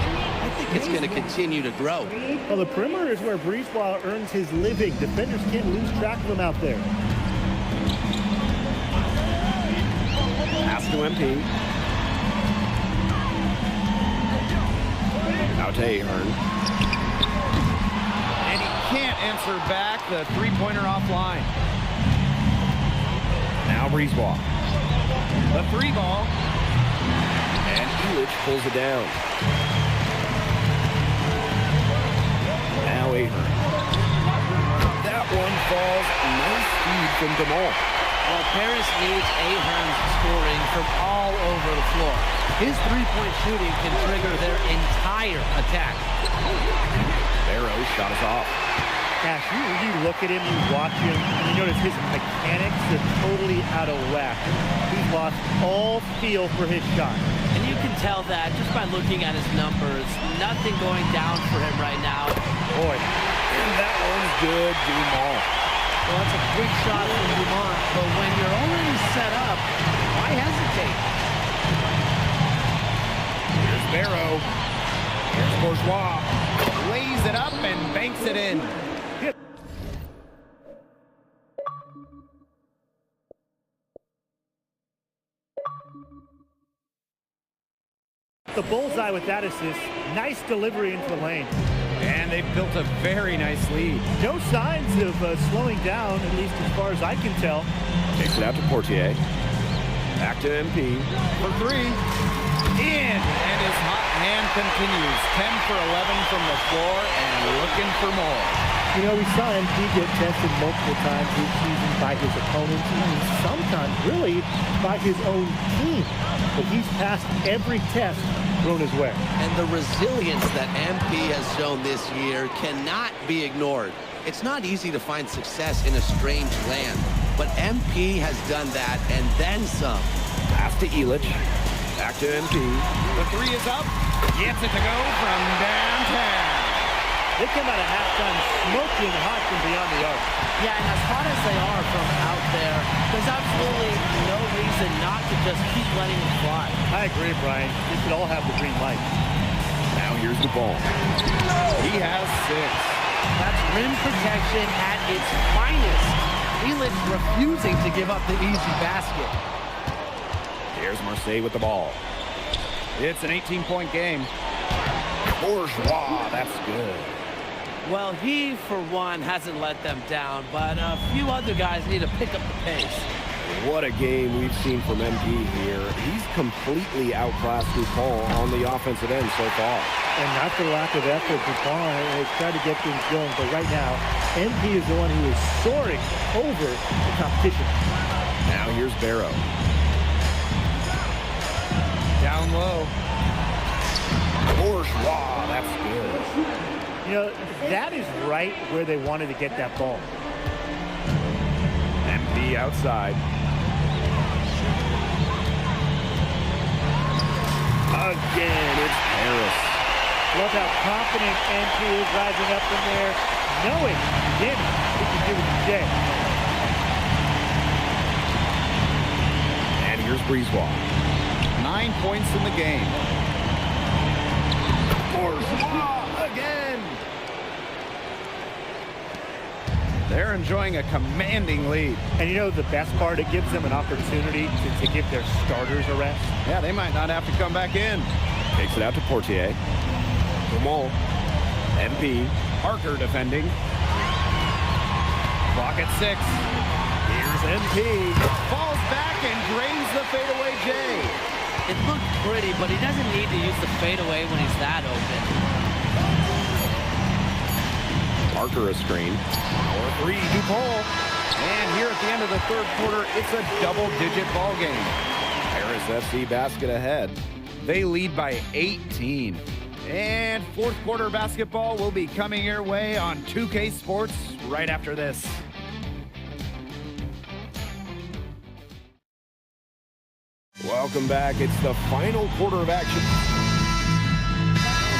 Speaker 16: I think it's going to continue to grow.
Speaker 15: Well, the perimeter is where Brisebois earns his living. Defenders can't lose track of him out there.
Speaker 13: Pass to MP. Out to Ahern.
Speaker 5: And he can't answer back. The three-pointer offline.
Speaker 13: Now Brisebois.
Speaker 5: The 3 ball.
Speaker 13: And Illich pulls it down. Now Ahern. That one falls. Nice feed from DeMol.
Speaker 24: Well, Paris needs Ahern's scoring from all over the floor. His three-point shooting can trigger their entire attack.
Speaker 13: Barrow shot us off.
Speaker 15: Cash, you look at him, you watch him, and you notice his mechanics are totally out of whack. He's lost all feel for his shot.
Speaker 24: And you can tell that just by looking at his numbers. Nothing going down for him right now.
Speaker 15: Boy.
Speaker 13: And that one's good, Dumont.
Speaker 24: Well, that's a quick shot from Dumont, but when you're already set up, why hesitate?
Speaker 13: Here's Barrow. Here's Bourgeois.
Speaker 5: Lays it up and banks it in.
Speaker 15: The bullseye with that assist. Nice delivery into the lane.
Speaker 5: And they've built a very nice lead.
Speaker 15: No signs of slowing down, at least as far as I can tell.
Speaker 13: Takes it out to Portier. Back to MP.
Speaker 5: For three. In. And his hot hand continues. 10 for 11 from the floor and looking for more.
Speaker 15: You know, we saw MP get tested multiple times this season by his opponents, and sometimes really by his own team. But he's passed every test thrown his way.
Speaker 16: And the resilience that MP has shown this year cannot be ignored. It's not easy to find success in a strange land, but MP has done that and then some.
Speaker 13: Pass to Elich. Back to MP.
Speaker 5: The three is up. Gets it to go from downtown.
Speaker 15: They come out of halftime smoking hot from beyond the arc.
Speaker 24: Yeah, and as hot as they are from out there, there's absolutely no reason not to just keep letting them fly.
Speaker 15: I agree, Brian. They should all have the green light.
Speaker 13: Now here's the ball.
Speaker 5: He has 6.
Speaker 24: That's rim protection at its finest. Elich refusing to give up the easy basket.
Speaker 13: Here's Marseille with the ball.
Speaker 5: It's an 18-point game.
Speaker 13: Bourgeois, that's good.
Speaker 24: Well, he, for one, hasn't let them down, but a few other guys need to pick up the pace.
Speaker 13: What a game we've seen from MP here. He's completely outclassed Dupont on the offensive end so far.
Speaker 15: And not for lack of effort, Dupont has tried to get things going, but right now, MP is the one who is soaring over the competition.
Speaker 13: Now here's Barrow.
Speaker 5: Down low.
Speaker 13: Bourgeois, that's good.
Speaker 15: You know, that is right where they wanted to get that ball.
Speaker 13: MP outside. Again, it's Paris.
Speaker 15: Love how confident MP is rising up in there, knowing, again, he can do it today.
Speaker 13: And here's Brisebois.
Speaker 5: 9 points in the game.
Speaker 13: Again.
Speaker 5: They're enjoying a commanding lead.
Speaker 15: And you know the best part, it gives them an opportunity to give their starters a rest.
Speaker 5: Yeah, they might not have to come back in.
Speaker 13: Takes it out to Portier. Dumont. MP.
Speaker 5: Parker defending. Clock at 6.
Speaker 13: Here's MP.
Speaker 5: Falls back and drains the fadeaway J.
Speaker 24: It looked pretty, but he doesn't need to use the fadeaway when he's that open.
Speaker 13: Parker a screen.
Speaker 5: Or 3, Dupont. And here at the end of the third quarter, it's a double-digit ball game.
Speaker 13: Paris FC basket ahead.
Speaker 5: They lead by 18. And fourth quarter basketball will be coming your way on 2K Sports right after this.
Speaker 13: Welcome back. It's the final quarter of action.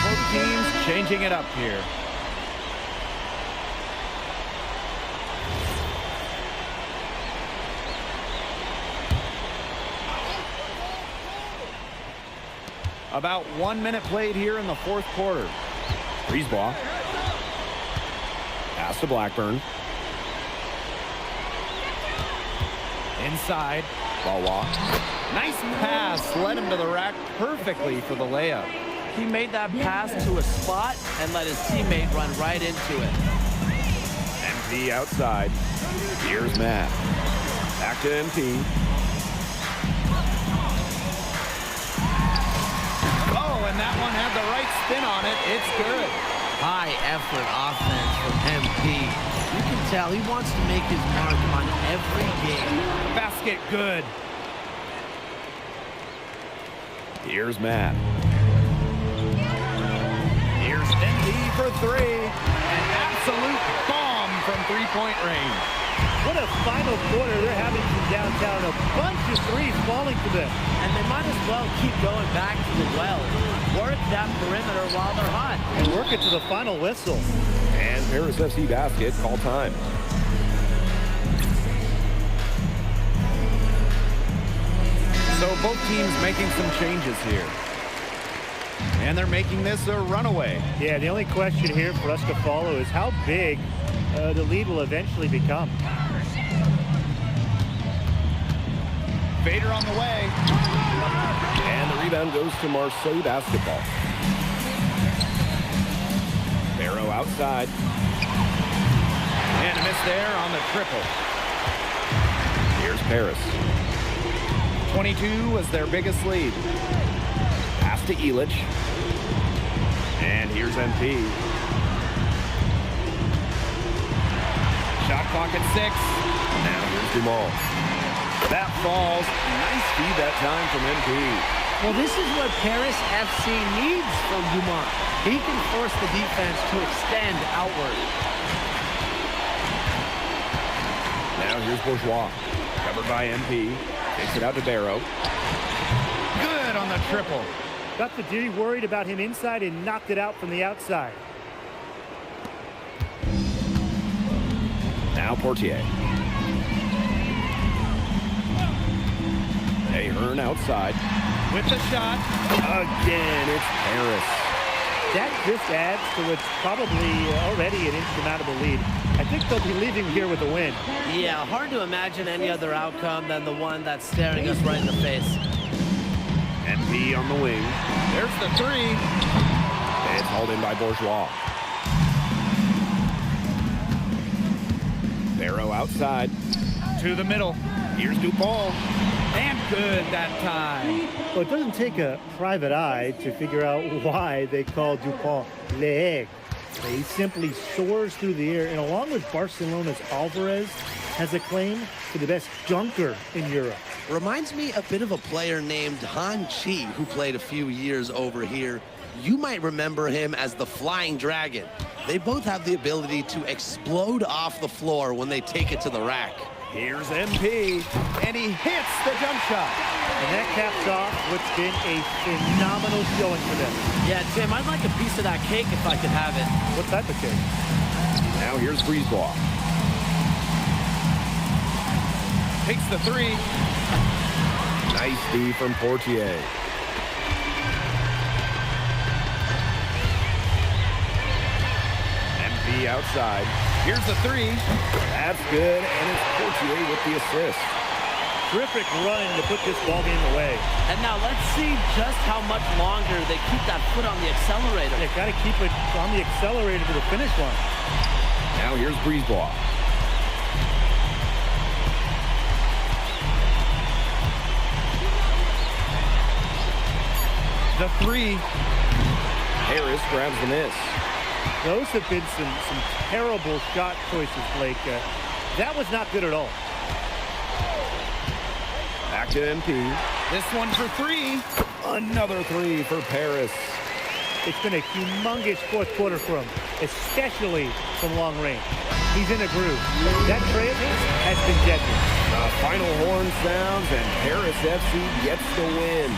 Speaker 5: Both teams changing it up here. About 1 minute played here in the fourth quarter.
Speaker 13: Brisebois. Pass to Blackburn.
Speaker 5: Inside.
Speaker 13: Wawa.
Speaker 5: Nice pass. Led him to the rack perfectly for the layup.
Speaker 24: He made that pass to a spot and let his teammate run right into it.
Speaker 13: MP outside. Here's Matt. Back to MP.
Speaker 5: Oh, and that one had the right spin on it. It's good.
Speaker 24: High effort offense from MP. You can tell he wants to make his mark on every game.
Speaker 13: Basket good. Here's Matt. Here's ND for three. An absolute bomb from three-point range.
Speaker 15: What a final quarter they're having from downtown. A bunch of threes falling to them.
Speaker 24: And they might as well keep going back to the well. Work that perimeter while they're hot.
Speaker 15: And work it to the final whistle.
Speaker 13: And Paris FC basket, call time. So both teams making some changes here. And they're making this a runaway.
Speaker 15: Yeah, the only question here for us to follow is how big the lead will eventually become.
Speaker 13: Vader on the way. And the rebound goes to Marseille basketball. Barrow outside. And a miss there on the triple. Here's Paris. 22 was their biggest lead. Pass to Elich. And here's MP. Shot clock at 6. Now here's Dumal. That falls. Nice feed that time from MP.
Speaker 24: Well, this is what Paris FC needs from Dumont. He can force the defense to extend outward.
Speaker 13: Now here's Bourgeois. Covered by MP. Takes it out to Barrow. Good on the triple.
Speaker 15: Got the D worried about him inside and knocked it out from the outside.
Speaker 13: Now Portier. Ahern outside. With the shot. Again, it's Paris.
Speaker 15: That just adds to what's probably already an insurmountable lead. I think they'll be leaving here with a win.
Speaker 24: Yeah, hard to imagine any other outcome than the one that's staring us right in the face.
Speaker 13: MP on the wing. There's the three. It's hauled in by Bourgeois. Barrow outside. To the middle. Here's Dupont. And good that time.
Speaker 15: Well, it doesn't take a private eye to figure out why they call Dupont l'aigle. He simply soars through the air, and along with Barcelona's Alvarez, has a claim to the best dunker in Europe.
Speaker 16: Reminds me a bit of a player named Han Chi, who played a few years over here. You might remember him as the Flying Dragon. They both have the ability to explode off the floor when they take it to the rack.
Speaker 13: Here's MP, and he hits the jump shot.
Speaker 15: And that caps off what's been a phenomenal showing for them.
Speaker 24: Yeah, Tim, I'd like a piece of that cake if I could have it.
Speaker 15: What type of cake?
Speaker 13: Now here's Brisebois. Takes the three. Nice D from Portier. MP outside. Here's the three. That's good, and it's Portier with the assist.
Speaker 15: Terrific run to put this ball game away.
Speaker 24: And now let's see just how much longer they keep that foot on the accelerator.
Speaker 15: They got to keep it on the accelerator to the finish line.
Speaker 13: Now here's Brisebois. The three. Harris grabs the miss.
Speaker 15: Those have been some terrible shot choices, Blake. That was not good at all.
Speaker 13: Back to MP. This one for three. Another three for Paris.
Speaker 15: It's been a humongous fourth quarter for him, especially from long range. He's in a groove. That tray of his has been deadly.
Speaker 13: The final horn sounds, and Paris FC gets the win.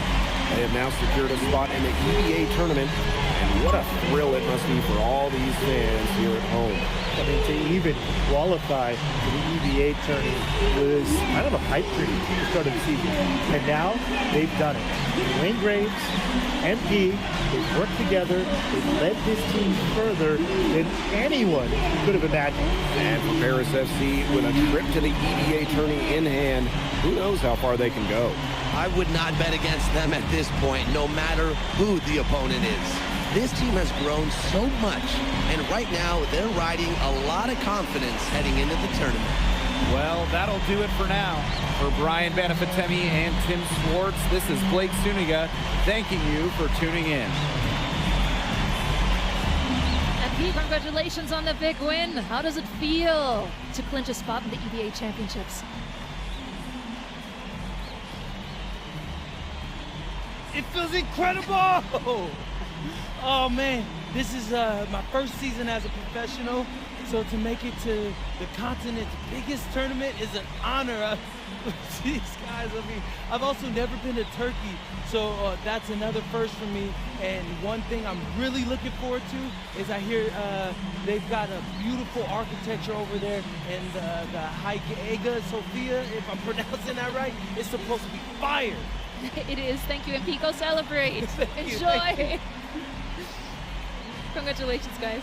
Speaker 13: They have now secured a spot in the EBA tournament, and what a thrill it must be for all these fans here at home.
Speaker 15: I mean, to even qualify for the EBA tournament was kind of a pipe dream at the start of the season. And now they've done it. Wayne Graves, MP, they've worked together. They've led this team further than anyone could have imagined.
Speaker 13: And for Paris FC, with a trip to the EBA tourney in hand, who knows how far they can go.
Speaker 16: I would not bet against them at this point, no matter who the opponent is. This team has grown so much, and right now they're riding a lot of confidence heading into the tournament.
Speaker 5: Well, that'll do it for now. For Brian Benefatemi and Tim Swartz, this is Blake Suniga thanking you for tuning in.
Speaker 10: And Congratulations on the big win. How does it feel to clinch a spot in the EBA championships?
Speaker 2: It feels incredible! Oh man, this is my first season as a professional, so to make it to the continent's biggest tournament is an honor. These guys, I mean, I've also never been to Turkey, so that's another first for me. And one thing I'm really looking forward to is I hear they've got a beautiful architecture over there, and the Hagia Sophia, if I'm pronouncing that right, is supposed to be fire.
Speaker 10: It is. Thank you, MP. Go celebrate. Enjoy.
Speaker 2: Thank you.
Speaker 10: Congratulations, guys.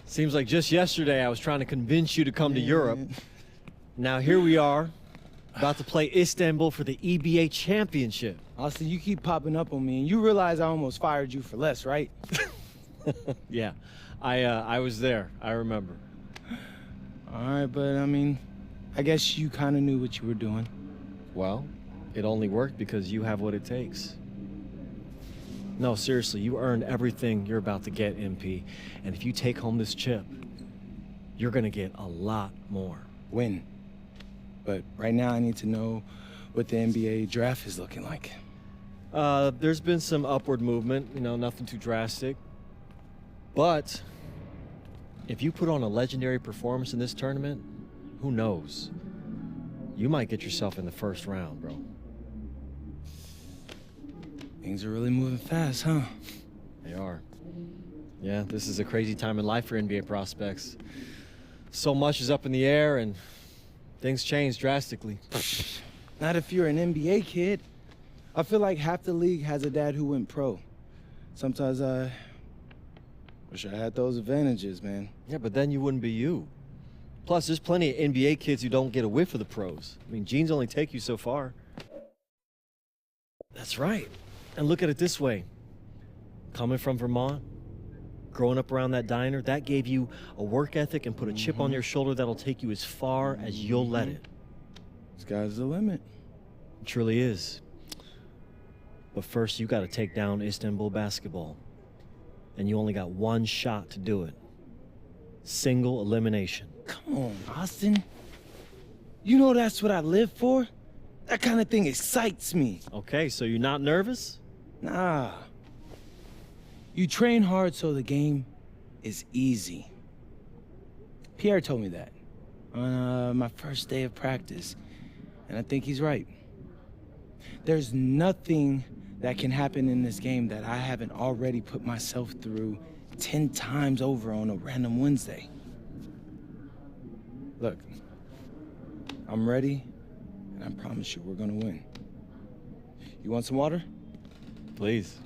Speaker 11: Seems like just yesterday I was trying to convince you to come to Europe. Now here we are, about to play Istanbul for the EBA championship.
Speaker 2: Austin, you keep popping up on me, and you realize I almost fired you for less, right?
Speaker 11: Yeah, I was there. I remember.
Speaker 2: All right, but I mean, I guess you kind of knew what you were doing.
Speaker 11: Well, it only worked because you have what it takes. No, seriously, you earned everything you're about to get, MP. And if you take home this chip, you're gonna get a lot more.
Speaker 2: Win. But right now I need to know what the NBA draft is looking like.
Speaker 11: There's been some upward movement, you know, nothing too drastic. But if you put on a legendary performance in this tournament, who knows? You might get yourself in the first round, bro.
Speaker 2: Things are really moving fast, huh?
Speaker 11: They are. Yeah, this is a crazy time in life for NBA prospects. So much is up in the air and things change drastically.
Speaker 2: Not if you're an NBA kid. I feel like half the league has a dad who went pro. Sometimes I wish I had those advantages, man.
Speaker 11: Yeah, but then you wouldn't be you. Plus, there's plenty of NBA kids who don't get a whiff of the pros. I mean, genes only take you so far. That's right. And look at it this way. Coming from Vermont, Growing up around that diner, that gave you a work ethic and put a chip on your shoulder that'll take you as far as you'll let it.
Speaker 17: Sky's the limit.
Speaker 11: It truly is. But first, you got to take down Istanbul basketball. And you only got one shot to do it. Single elimination.
Speaker 17: Come on, Austin. You know that's what I live for? That kind of thing excites me.
Speaker 11: Okay, so you're not nervous?
Speaker 17: Nah. You train hard so the game is easy. Pierre told me that on my first day of practice, and I think he's right. There's nothing that can happen in this game that I haven't already put myself through 10 times over on a random Wednesday. Look, I'm ready, and I promise you we're gonna win. You want some water?
Speaker 11: Please.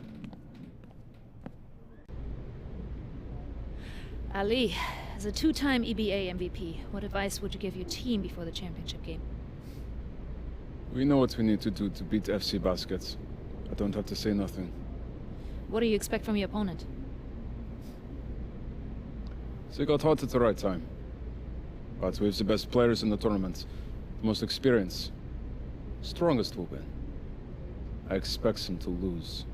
Speaker 10: Ali, as a two-time EBA MVP, what advice would you give your team before the championship game?
Speaker 18: We know what we need to do to beat FC Baskets. I don't have to say nothing.
Speaker 10: What do you expect from your opponent?
Speaker 18: They got hot at the right time. But we have the best players in the tournament. The most experienced. Strongest will win. I expect them to lose.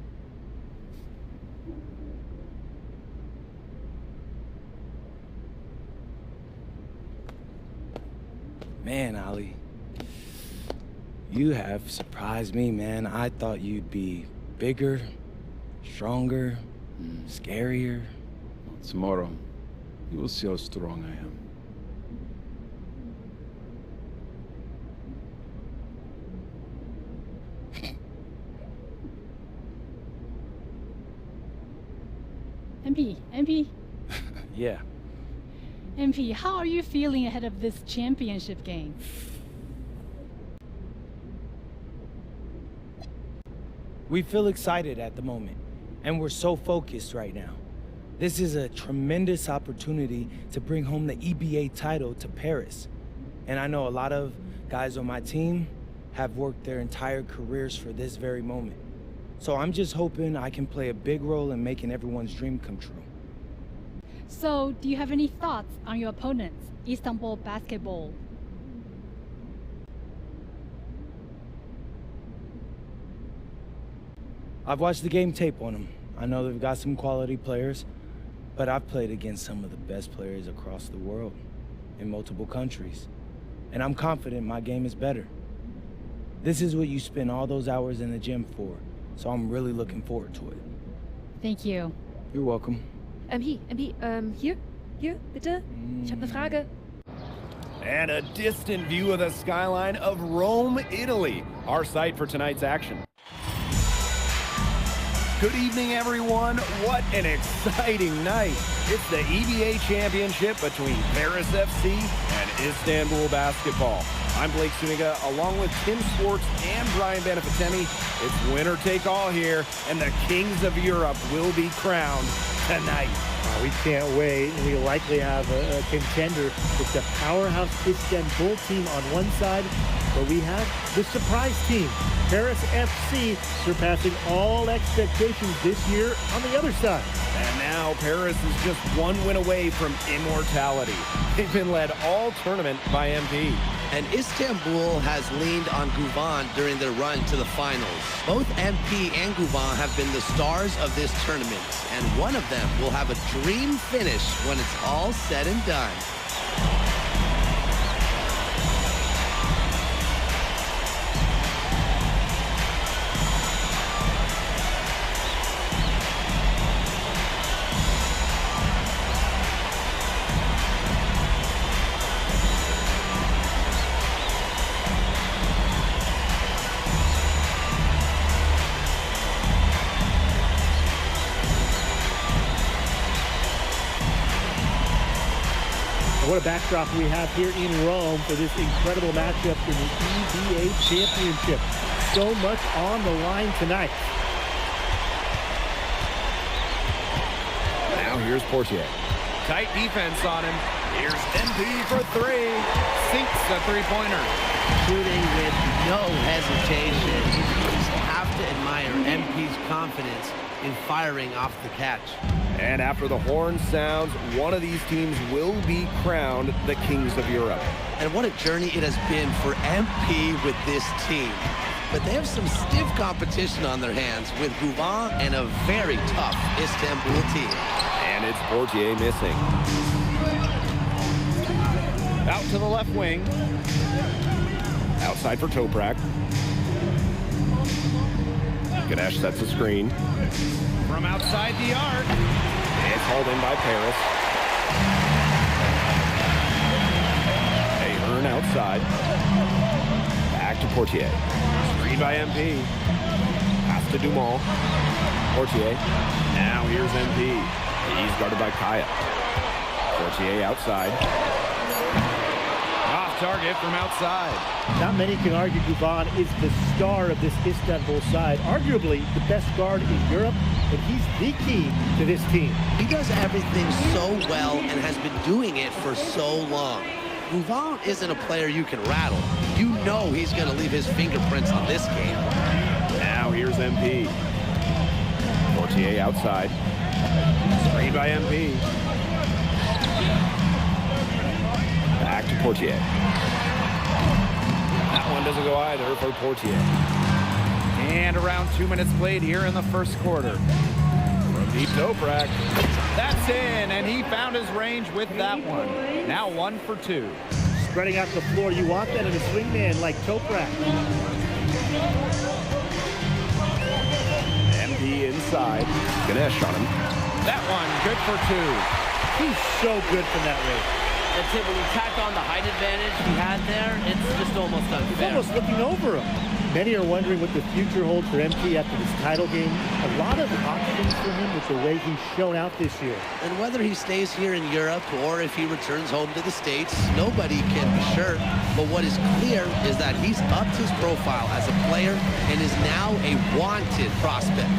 Speaker 17: Man, Ali, you have surprised me, man. I thought you'd be bigger, stronger, scarier.
Speaker 18: Tomorrow, you will see how strong I am.
Speaker 19: MP,
Speaker 17: Yeah.
Speaker 19: MP, how are you feeling ahead of this championship game?
Speaker 17: We feel excited at the moment, and we're so focused right now. This is a tremendous opportunity to bring home the EBA title to Paris. And I know a lot of guys on my team have worked their entire careers for this very moment. So I'm just hoping I can play a big role in making everyone's dream come true.
Speaker 19: So, do you have any thoughts on your opponents, Istanbul basketball?
Speaker 17: I've watched the game tape on them. I know they've got some quality players, but I've played against some of the best players across the world in multiple countries. And I'm confident my game is better. This is what you spend all those hours in the gym for, so I'm really looking forward to it.
Speaker 19: Thank you.
Speaker 17: You're welcome.
Speaker 10: Hier, bitte. Ich habe eine Frage.
Speaker 13: And a distant view of the skyline of Rome, Italy, our site for tonight's action. Good evening, everyone. What an exciting night. It's the EBA championship between Paris FC and Istanbul basketball. I'm Blake Suniga, along with Tim Swartz and Brian Benefitemi. It's winner take all here, and the kings of Europe will be crowned tonight.
Speaker 15: We can't wait. We likely have a contender. It's a powerhouse Istanbul team on one side, but we have the surprise team, Paris FC, surpassing all expectations this year on the other side.
Speaker 13: And now Paris is just one win away from immortality. They've been led all tournament by MP.
Speaker 16: And Istanbul has leaned on Guvan during their run to the finals. Both MP and Guvan have been the stars of this tournament, and one of them will have a dream finish when it's all said and done.
Speaker 15: What a backdrop we have here in Rome for this incredible matchup in the EBA Championship. So much on the line tonight.
Speaker 13: Now here's Portier. Tight defense on him. Here's MP for three. Sinks the three-pointer.
Speaker 24: Shooting with no hesitation. You just have
Speaker 16: have to admire MP's confidence in firing off the catch.
Speaker 13: And after the horn sounds, one of these teams will be crowned the Kings of Europe.
Speaker 16: And what a journey it has been for MP with this team. But they have some stiff competition on their hands with goooooooo and a very tough Istanbul team.
Speaker 13: And it's Portier missing. Out to the left wing. Outside for Toprak. Ganesh sets a screen.
Speaker 5: From outside the arc.
Speaker 13: It's hauled in by Paris. Ahern outside. Back to Portier. Screen by MP. Pass to Dumont. Portier. Now here's MP. He's guarded by Kaya. Portier outside.
Speaker 5: Off target from outside.
Speaker 15: Not many can argue goooooooo is the star of this Istanbul side. Arguably the best guard in Europe, and he's the key to this team.
Speaker 16: He does everything so well and has been doing it for so long. goooooooo isn't a player you can rattle. You know he's going to leave his fingerprints on this game.
Speaker 13: Now here's MP. Portier outside. Screen by MP. Back to Portier. That one doesn't go either for Portier.
Speaker 5: And around 2 minutes played here in the first quarter.
Speaker 13: From deep Toprak.
Speaker 5: That's in, and he found his range with that one. Now 1 for 2.
Speaker 15: Spreading out the floor, you want that in a swingman like Toprak.
Speaker 13: MP inside. Ganesh on him.
Speaker 5: That one, good for 2.
Speaker 15: He's so good from that range.
Speaker 24: That's it. When you tack on the height advantage he had there, it's just almost unfair.
Speaker 15: He's almost looking over him. Many are wondering what the future holds for MP after this title game. A lot of options for him with the way he's shown out this year.
Speaker 16: And whether he stays here in Europe or if he returns home to the States, nobody can be sure. But what is clear is that he's upped his profile as a player and is now a wanted prospect.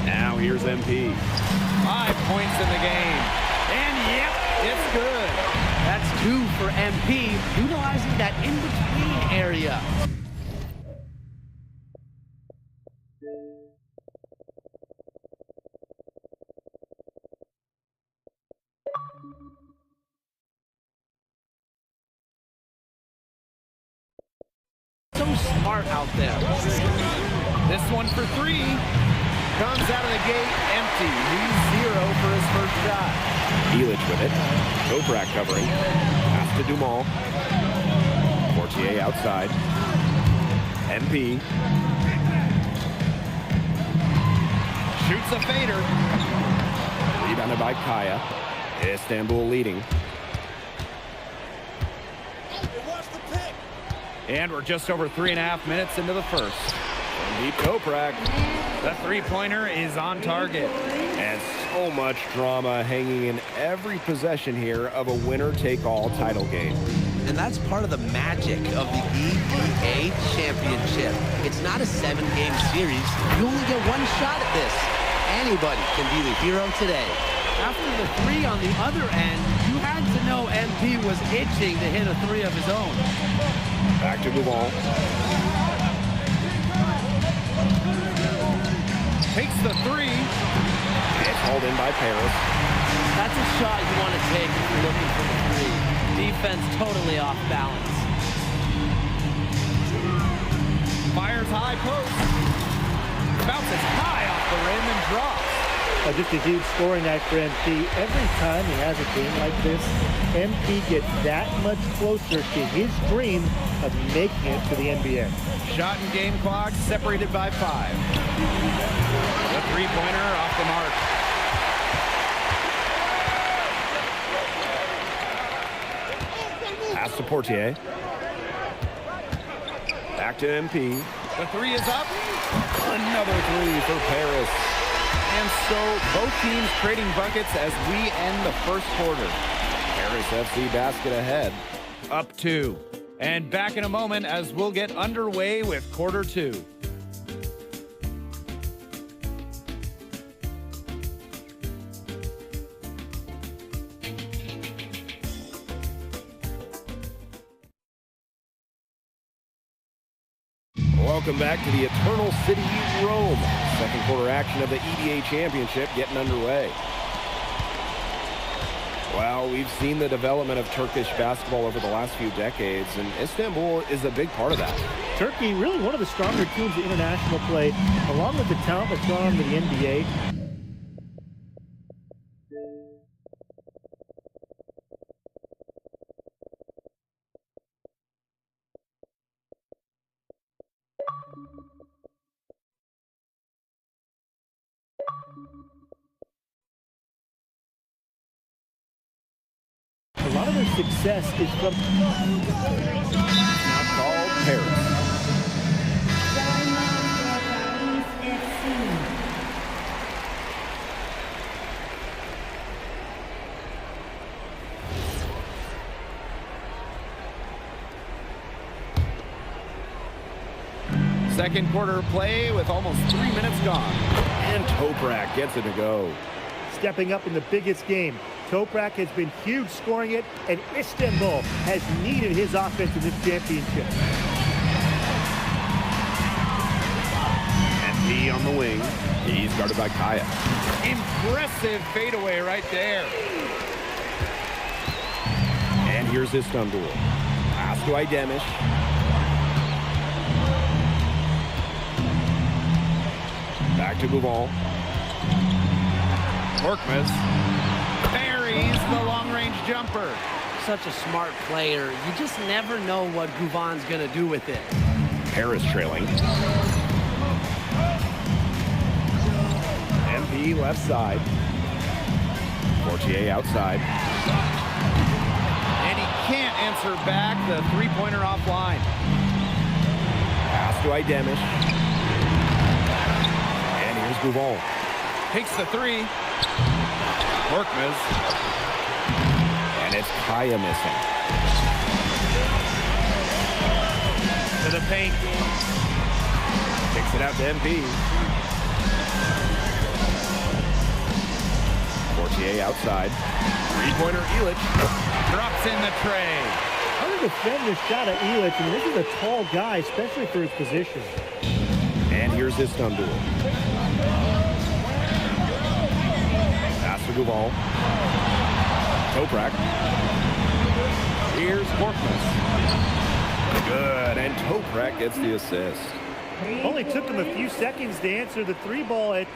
Speaker 13: Now here's MP.
Speaker 5: 5 points in the game. And yep, it's good.
Speaker 24: That's 2 for MP, utilizing that in-between area. So smart out there.
Speaker 5: This one for 3. Comes out of the gate empty. He's 0 for his first shot.
Speaker 13: Elic with it. Toprak covering. Pass to Dumont. Portier outside. MP.
Speaker 5: Shoots a fader.
Speaker 13: Rebounded by Kaya. Istanbul leading.
Speaker 5: And we're just over 3.5 minutes into the first.
Speaker 13: From deep Toprak.
Speaker 5: The three-pointer is on target.
Speaker 13: And so much drama hanging in every possession here of a winner-take-all title game.
Speaker 16: And that's part of the magic of the EBA championship. It's not a 7-game series. You only get one shot at this. Anybody can be the hero today.
Speaker 24: After the 3 on the other end, you had to know MP was itching to hit a 3 of his own.
Speaker 13: Back to Dumont.
Speaker 5: Takes the 3.
Speaker 13: It's hauled in by Paris.
Speaker 24: That's a shot you want to take if you're looking for the 3. Defense totally off balance.
Speaker 5: Fires high post. Bounces high off the rim and drops.
Speaker 15: Just a huge scoring night for MP. Every time he has a game like this, MP gets that much closer to his dream of making it to the NBA.
Speaker 5: Shot and game clock separated by 5. The three-pointer off the mark.
Speaker 13: Pass to Portier. Back to MP.
Speaker 5: The 3 is up.
Speaker 13: Another 3 for Paris.
Speaker 5: And so both teams trading buckets as we end the first quarter.
Speaker 13: Paris FC basket ahead.
Speaker 5: Up 2. And back in a moment as we'll get underway with quarter 2.
Speaker 13: Welcome back to the Eternal City, Rome. Second quarter action of the EBA Championship getting underway. Well, we've seen the development of Turkish basketball over the last few decades, and Istanbul is a big part of that.
Speaker 15: Turkey, really one of the stronger teams in international play, along with the talent that's gone on to the NBA. A lot of their success is from
Speaker 13: not called Paris.
Speaker 5: Second quarter play with almost 3 minutes gone.
Speaker 13: And Toprak gets it to go.
Speaker 15: Stepping up in the biggest game. Toprak has been huge scoring it, and Istanbul has needed his offense in this championship.
Speaker 13: MP on the wing. He's guarded by Kaya.
Speaker 5: Impressive fadeaway right there.
Speaker 13: And here's Istanbul. Pass to Aydemish. Back to Gouval.
Speaker 5: Korkmaz buries the long-range jumper.
Speaker 24: Such a smart player. You just never know what Gouvan's going to do with it.
Speaker 13: Paris trailing. MP left side. Fortier outside.
Speaker 5: And he can't answer back the three-pointer offline.
Speaker 13: Pass to Aydemish. And here's Gouval.
Speaker 5: Takes the three. Korkmaz.
Speaker 13: And it's Kaya missing.
Speaker 5: To the paint.
Speaker 13: Kicks it out to MP. Fortier outside. Three-pointer Illich.
Speaker 5: Drops in the tray.
Speaker 15: How to defend this shot at Illich? I mean, this is a tall guy, especially for his position.
Speaker 13: And here's Istanbul. Pass to Gouval. Toprak. Here's Korkmaz. Good, and Toprak gets the assist.
Speaker 15: Only took them a few seconds to answer the three ball at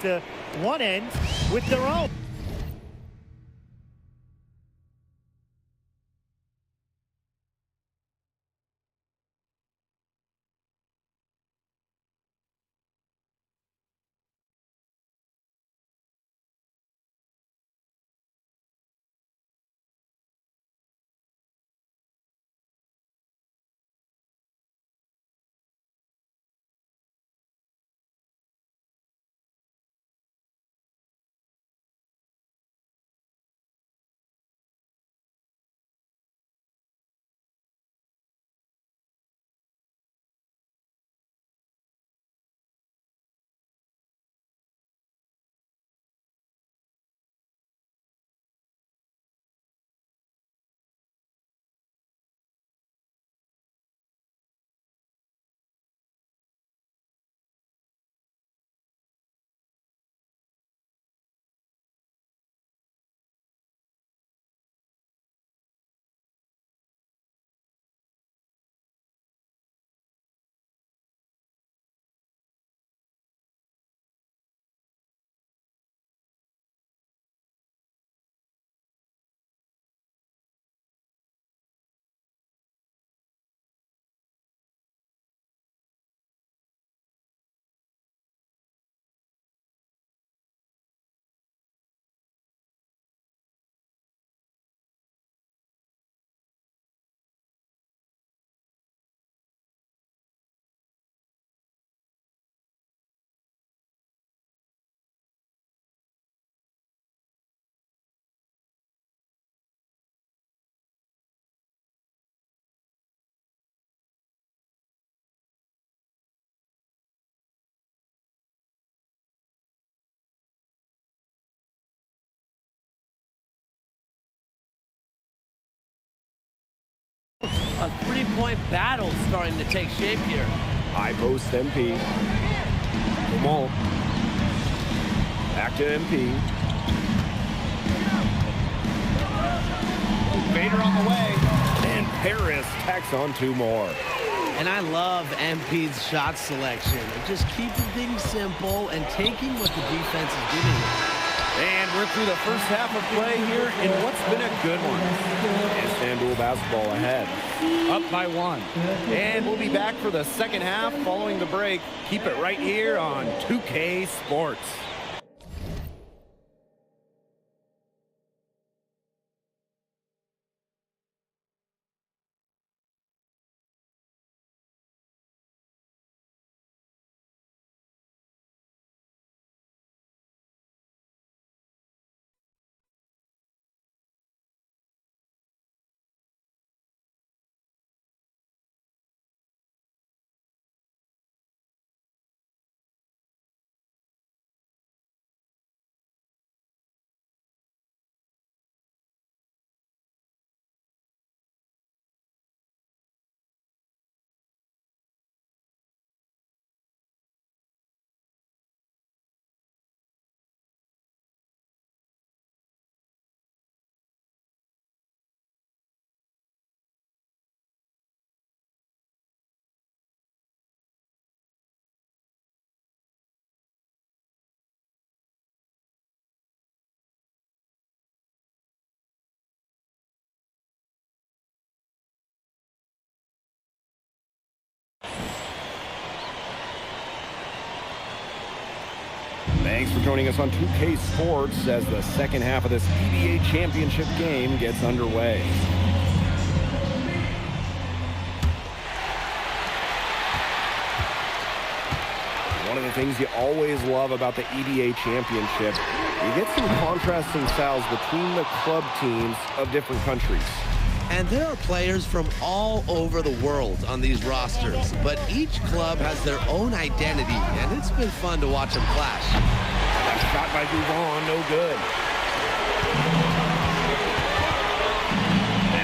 Speaker 15: one end with their own.
Speaker 24: A three-point battle starting to take shape here.
Speaker 13: High post MP. Come on. Back to MP.
Speaker 5: Vader on the way.
Speaker 13: And Paris tacks on 2 more.
Speaker 16: And I love MP's shot selection. Just keeping things simple and taking what the defense is giving him.
Speaker 13: And we're through the first half of play here in what's been a good one. Istanbul basketball ahead.
Speaker 5: Up by 1.
Speaker 13: And we'll be back for the second half following the break. Keep it right here on 2K Sports. Thanks for joining us on 2K Sports as the second half of this NBA championship game gets underway. One of the things you always love about the EBA championship, you get some contrasting styles between the club teams of different countries.
Speaker 16: And there are players from all over the world on these rosters, but each club has their own identity, and it's been fun to watch them clash.
Speaker 13: That shot by Duvon, no good.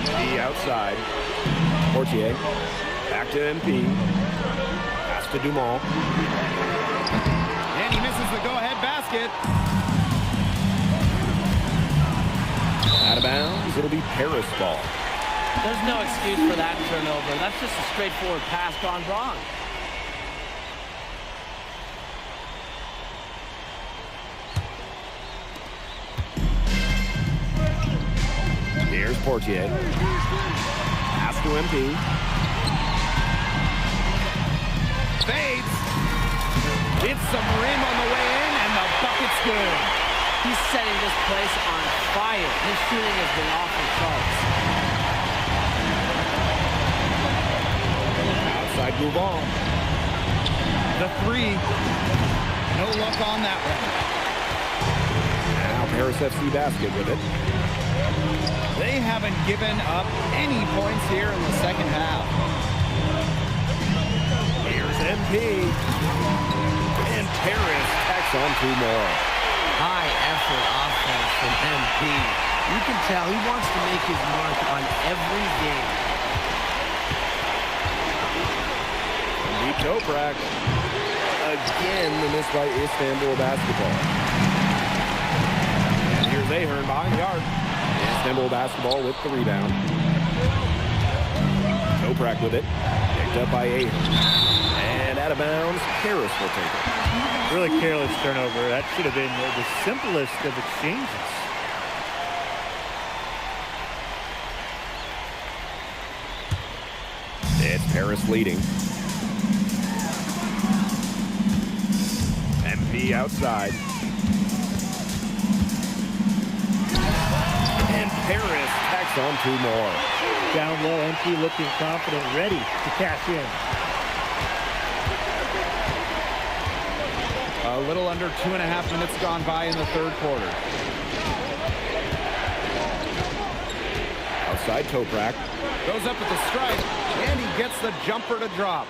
Speaker 13: MP outside. Portier, back to MP. Pass to Dumont.
Speaker 5: And he misses the go-ahead basket.
Speaker 13: Out of bounds, it'll be Paris ball.
Speaker 24: There's no excuse for that turnover. That's just a straightforward pass gone wrong.
Speaker 13: Here's Portier. Pass to MP.
Speaker 5: Fades. It's some rim on the way in, and the bucket's good.
Speaker 24: He's setting this place on fire. His shooting has been off the charts.
Speaker 13: Outside Duvon.
Speaker 5: The 3. No luck on that one.
Speaker 13: Now Paris FC basket with it.
Speaker 5: They haven't given up any points here in the second half.
Speaker 13: Here's MP. And Paris tacks on 2 more.
Speaker 16: High effort offense from MP. You can tell he wants to make his mark on every game.
Speaker 13: Deep Toprak. Again, the miss by Istanbul basketball. And here's Ahern behind the arc. Istanbul basketball with the rebound. Toprak with it. Picked up by Ahern. And out of bounds, Paris will take it.
Speaker 15: Really careless turnover. That should have been the simplest of exchanges.
Speaker 13: It's Paris leading. MP outside. And Paris tacks on 2 more.
Speaker 15: Down low, MP looking confident, ready to cash in.
Speaker 5: A little under 2.5 minutes gone by in the third quarter.
Speaker 13: Outside Toprak.
Speaker 5: Goes up with the strike, and he gets the jumper to drop.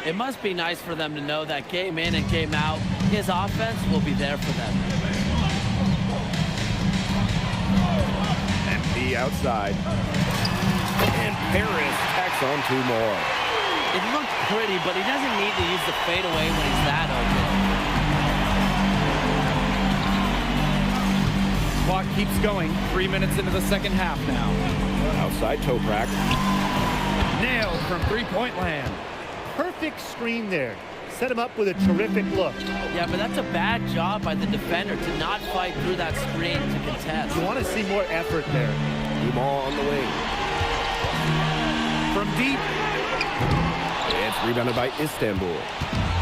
Speaker 24: It must be nice for them to know that game in and game out, his offense will be there for them.
Speaker 13: MP outside. And Paris tacks on 2 more.
Speaker 24: It looked pretty, but he doesn't need to use the fadeaway when he's that open.
Speaker 5: Clock keeps going. 3 minutes into the second half now.
Speaker 13: Outside Toprak.
Speaker 5: Nailed from three-point land.
Speaker 15: Perfect screen there. Set him up with a terrific look.
Speaker 24: Yeah, but that's a bad job by the defender to not fight through that screen to contest.
Speaker 15: You want to see more effort there.
Speaker 13: New ball on the wing.
Speaker 5: From deep.
Speaker 13: It's rebounded by Istanbul.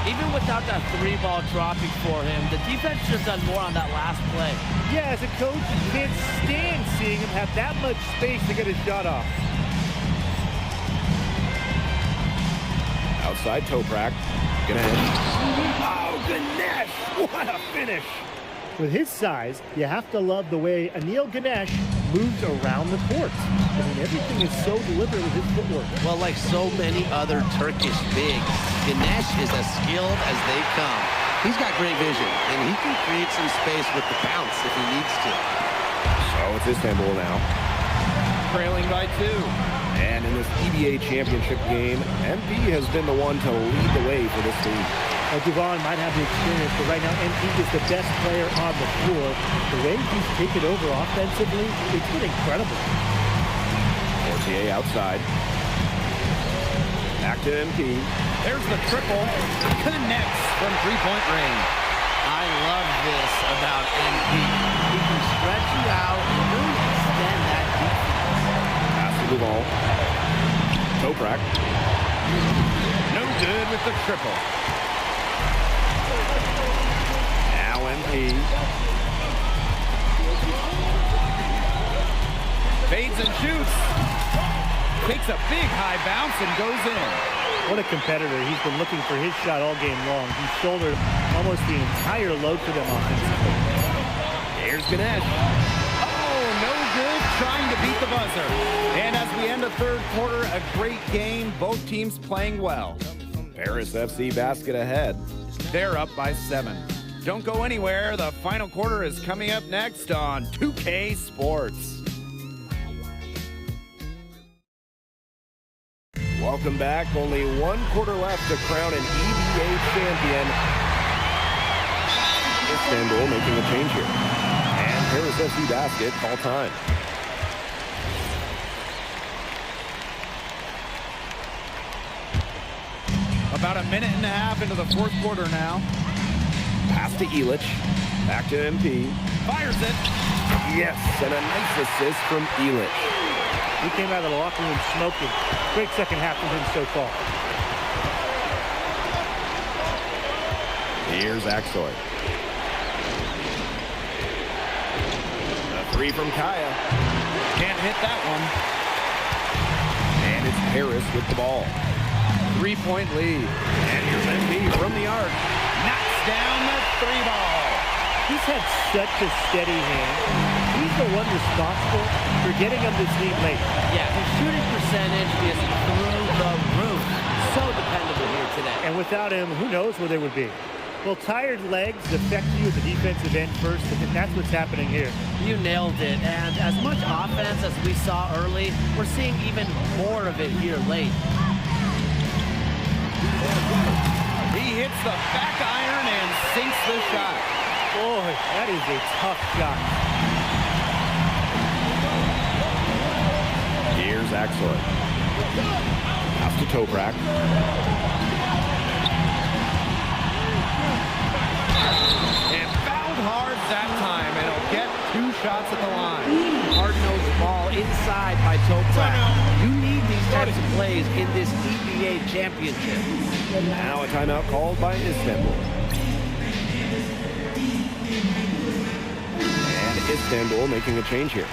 Speaker 24: Even without that 3-ball dropping for him, the defense should have done more on that last play.
Speaker 15: Yeah, as a coach, you can't stand seeing him have that much space to get his shot off.
Speaker 13: Outside Toprak. Ganesh.
Speaker 15: Oh, Ganesh! What a finish! With his size, you have to love the way Anil Ganesh moves around the court. I mean, everything is so deliberate with his footwork.
Speaker 16: Well, like so many other Turkish bigs, Ganesh is as skilled as they come. He's got great vision, and he can create some space with the bounce if he needs to.
Speaker 13: So it's Istanbul now.
Speaker 5: Trailing by 2.
Speaker 13: And in this EBA championship game, MP has been the one to lead the way for this team.
Speaker 15: Duvan might have the experience, but right now MP is the best player on the floor. The way he's taken over offensively, it's been incredible.
Speaker 13: Fortier outside. Back to MP.
Speaker 5: There's the triple. Connects from three-point range.
Speaker 24: I love this about MP. He can stretch you out and really extend that defense.
Speaker 13: Pass to Duval. Toprak.
Speaker 5: No good with the triple.
Speaker 13: Now MP.
Speaker 5: Fades and shoots. Takes a big high bounce and goes in.
Speaker 15: What a competitor. He's been looking for his shot all game long. He shouldered almost the entire load for them offensively.
Speaker 13: Here's Ganesh.
Speaker 5: Oh, no good. Trying to beat the buzzer. And as we end the third quarter, a great game. Both teams playing well.
Speaker 13: Paris FC basket ahead.
Speaker 5: They're up by 7. Don't go anywhere. The final quarter is coming up next on 2K Sports.
Speaker 13: Welcome back. Only 1 quarter left to crown an EBA champion. Istanbul making a change here. And Paris FC basket, call time.
Speaker 5: About a minute and a half into the fourth quarter now.
Speaker 13: Pass to Illich. Back to MP.
Speaker 5: Fires it.
Speaker 13: Yes, and a nice assist from Illich.
Speaker 15: He came out of the locker room smoking. Great second half from him so far.
Speaker 13: Here's Aksoy. A 3 from Kaya.
Speaker 5: Can't hit that one.
Speaker 13: And it's Harris with the ball.
Speaker 5: 3-point lead.
Speaker 13: And here's MP from the arc.
Speaker 5: Knocks down the 3-ball.
Speaker 15: He's had such a steady hand. He's the one responsible for getting him this lead late.
Speaker 24: Yeah, his shooting percentage is through the roof. So dependable here today.
Speaker 15: And without him, who knows where they would be. Well, tired legs affect you at the defensive end first, and that's what's happening here.
Speaker 24: You nailed it. And as much offense as we saw early, we're seeing even more of it here late.
Speaker 5: He hits the back iron and sinks the shot.
Speaker 15: Boy, that is a tough shot.
Speaker 13: Here's Aksoy. Pass to Toprak.
Speaker 5: And fouled hard that time, and he'll get 2 shots at the line.
Speaker 24: Hard-nosed ball inside by Toprak. You need these types of plays in this EBA championship.
Speaker 13: Now a timeout called by Istanbul. And Istanbul making a change here.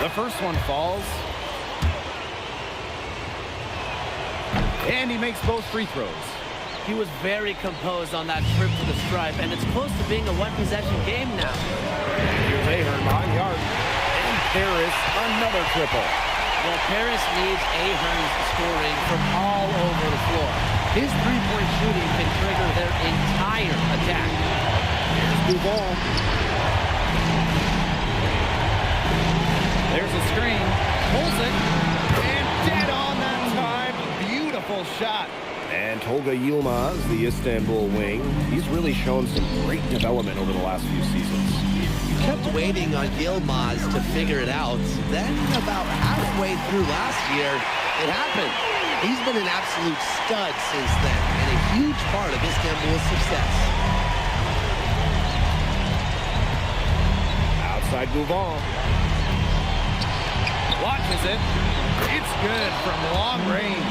Speaker 5: The first one falls. And he makes both free throws.
Speaker 24: He was very composed on that trip to the stripe, and it's close to being a one-possession game now.
Speaker 13: Here's Ahern behind the arc. And Paris, another triple.
Speaker 24: Well, Paris needs Ahern's scoring from all over the floor. His three-point shooting can trigger their entire attack.
Speaker 13: Here's Duval.
Speaker 5: There's a screen. Pulls it. And dead on
Speaker 13: And Tolga Yilmaz, the Istanbul wing, he's really shown some great development over the last few seasons.
Speaker 16: You kept waiting on Yilmaz to figure it out. Then about halfway through last year, it happened. He's been an absolute stud since then, and a huge part of Istanbul's success.
Speaker 13: Outside goooooooo.
Speaker 5: Watches it. It's good from long range.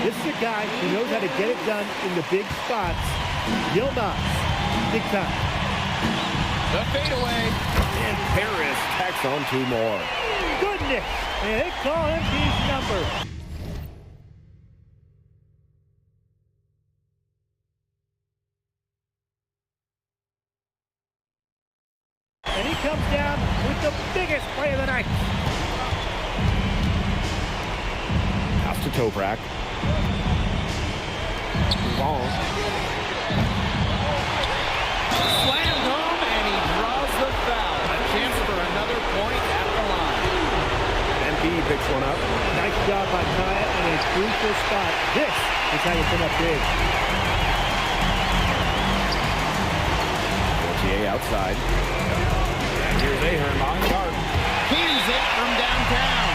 Speaker 15: This is a guy who knows how to get it done in the big spots. Yilmaz, big time.
Speaker 5: The fadeaway.
Speaker 13: And Paris tacks on 2 more.
Speaker 15: Goodness, and they call MP's number. And he comes down with the biggest play of the night.
Speaker 13: Pass to Toprak. Ball.
Speaker 5: Slammed home, and he draws the foul. A chance for another point at the line.
Speaker 13: MP picks one up.
Speaker 15: Nice job by Kaya in a crucial spot. This is how you come up big.
Speaker 13: Fortier outside. And here's Ahern on guard.
Speaker 5: Clears it from downtown.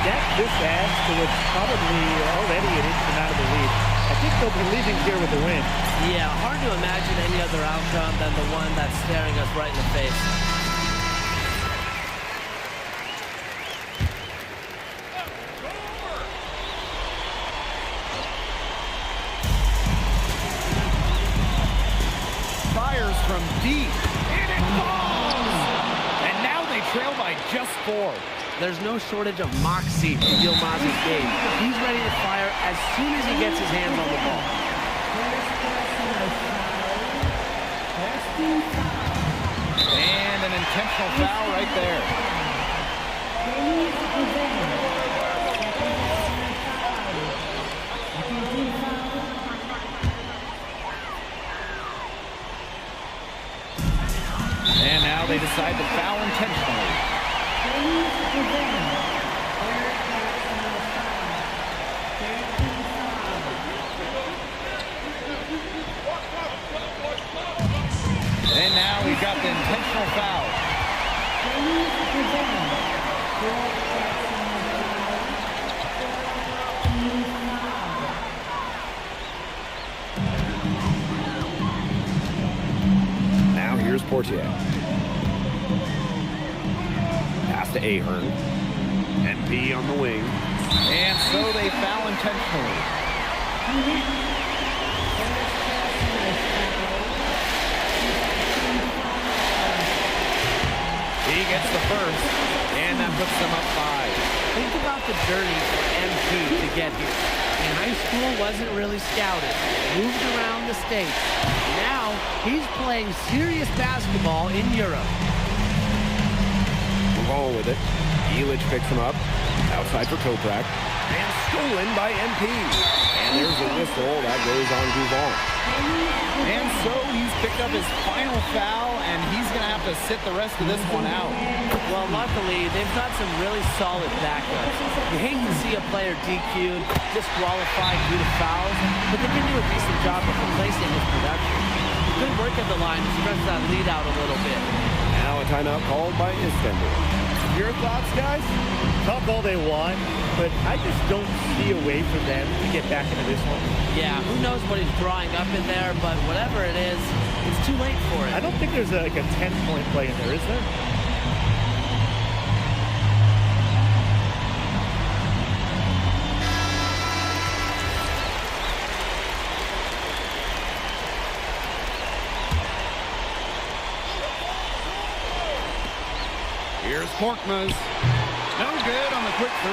Speaker 15: That just adds to what's probably already an insurmountable lead. I think they'll be leaving here with a win.
Speaker 24: Yeah, hard to imagine any other outcome than the one that's staring us right in the face.
Speaker 5: Fires from deep, and it falls! And now they trail by just 4.
Speaker 24: There's no shortage of moxie in Yilmaz's game. He's ready to fire as soon as he gets his hands on the ball.
Speaker 5: And an intentional foul right there. And now they decide to foul intentionally. And now we've got the intentional foul.
Speaker 13: Now here's Portier. Pass to Ahern. MP on the wing.
Speaker 5: And so they foul intentionally. He gets the first, and that puts them up 5.
Speaker 24: Think about the journey for MP to get here. In high school, wasn't really scouted. Moved around the States. Now, he's playing serious basketball in Europe.
Speaker 13: Ball with it. Elic picks him up. Outside for Toprak. And stolen by MP. And there's a whistle. That goes on goooooooo.
Speaker 5: And so he's picked up his final foul, and he's going to have to sit the rest of this one out.
Speaker 24: Well, luckily, they've got some really solid backups. You hate to see a player DQ'd, disqualified due to fouls, but they can do a decent job of replacing his production. Good work at the line to stretch that lead out a little bit.
Speaker 13: Now a timeout called by Istanbul.
Speaker 5: Your thoughts, guys?
Speaker 15: Talk all they want, but I just don't see a way for them to get back into this one.
Speaker 24: Yeah, who knows what he's drawing up in there, but whatever it is, it's too late for it.
Speaker 15: I don't think there's like a 10-point play in there, is there?
Speaker 5: Here's Korkmaz. No good on the quick 3.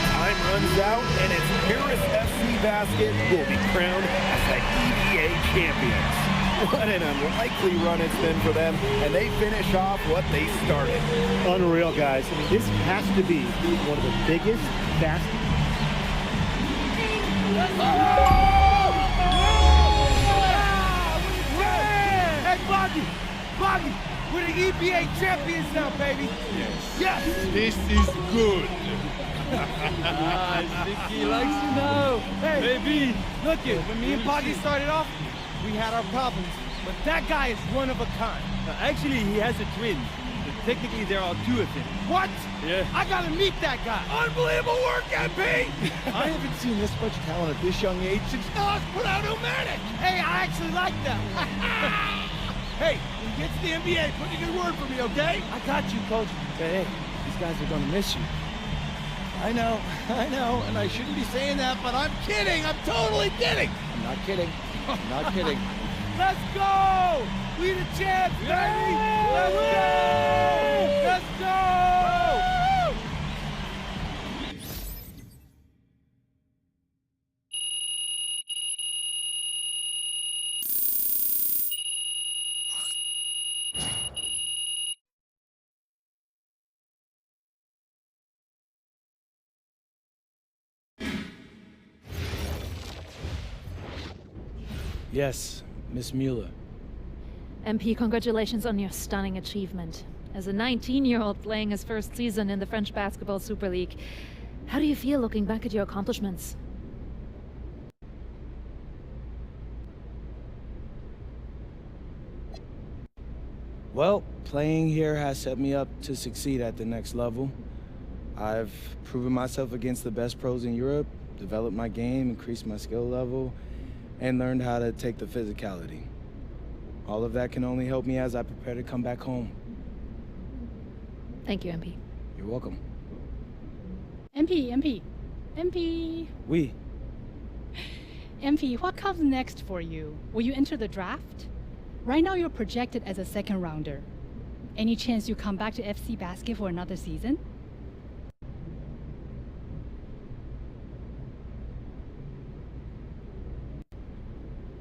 Speaker 13: Time runs out, and it's Paris FC Basket will be crowned as the EBA champions. What an unlikely run it's been for them, and they finish off what they started.
Speaker 15: Unreal, guys. I mean, this has to be one of the biggest basket.
Speaker 1: Hey, Boggy! Boggy!
Speaker 2: We're the EBA champions now, baby. Yes.
Speaker 6: This is good.
Speaker 2: He likes you now. Hey, baby. Look it. When me and Boggy started off, we had our problems. But that guy is one of a kind.
Speaker 4: Actually, he has a twin. Technically, there are two of him.
Speaker 2: What?
Speaker 4: Yeah.
Speaker 2: I gotta meet that guy. Unbelievable work, MP!
Speaker 1: I haven't seen this much talent at this young age since Nas put out Omatic.
Speaker 2: Hey, I actually like that one.
Speaker 1: Hey, when you get to the NBA, put in a good word for me, okay?
Speaker 2: I got you, Coach. But hey, these guys are gonna miss you.
Speaker 1: I know, and I shouldn't be saying that, but I'm kidding. I'm totally kidding. I'm not kidding. I'm not kidding.
Speaker 2: Let's go! We the champs, baby! Let's go! Let's go! Yes, Miss Mueller.
Speaker 10: MP, congratulations on your stunning achievement. As a 19-year-old playing his first season in the French Basketball Super League, how do you feel looking back at your accomplishments?
Speaker 2: Well, playing here has set me up to succeed at the next level. I've proven myself against the best pros in Europe, developed my game, increased my skill level, and learned how to take the physicality. All of that can only help me as I prepare to come back home.
Speaker 10: Thank you, MP.
Speaker 2: You're welcome.
Speaker 19: MP.
Speaker 2: Oui.
Speaker 19: MP, what comes next for you? Will you enter the draft? Right now you're projected as a second rounder. Any chance you come back to FC Basket for another season?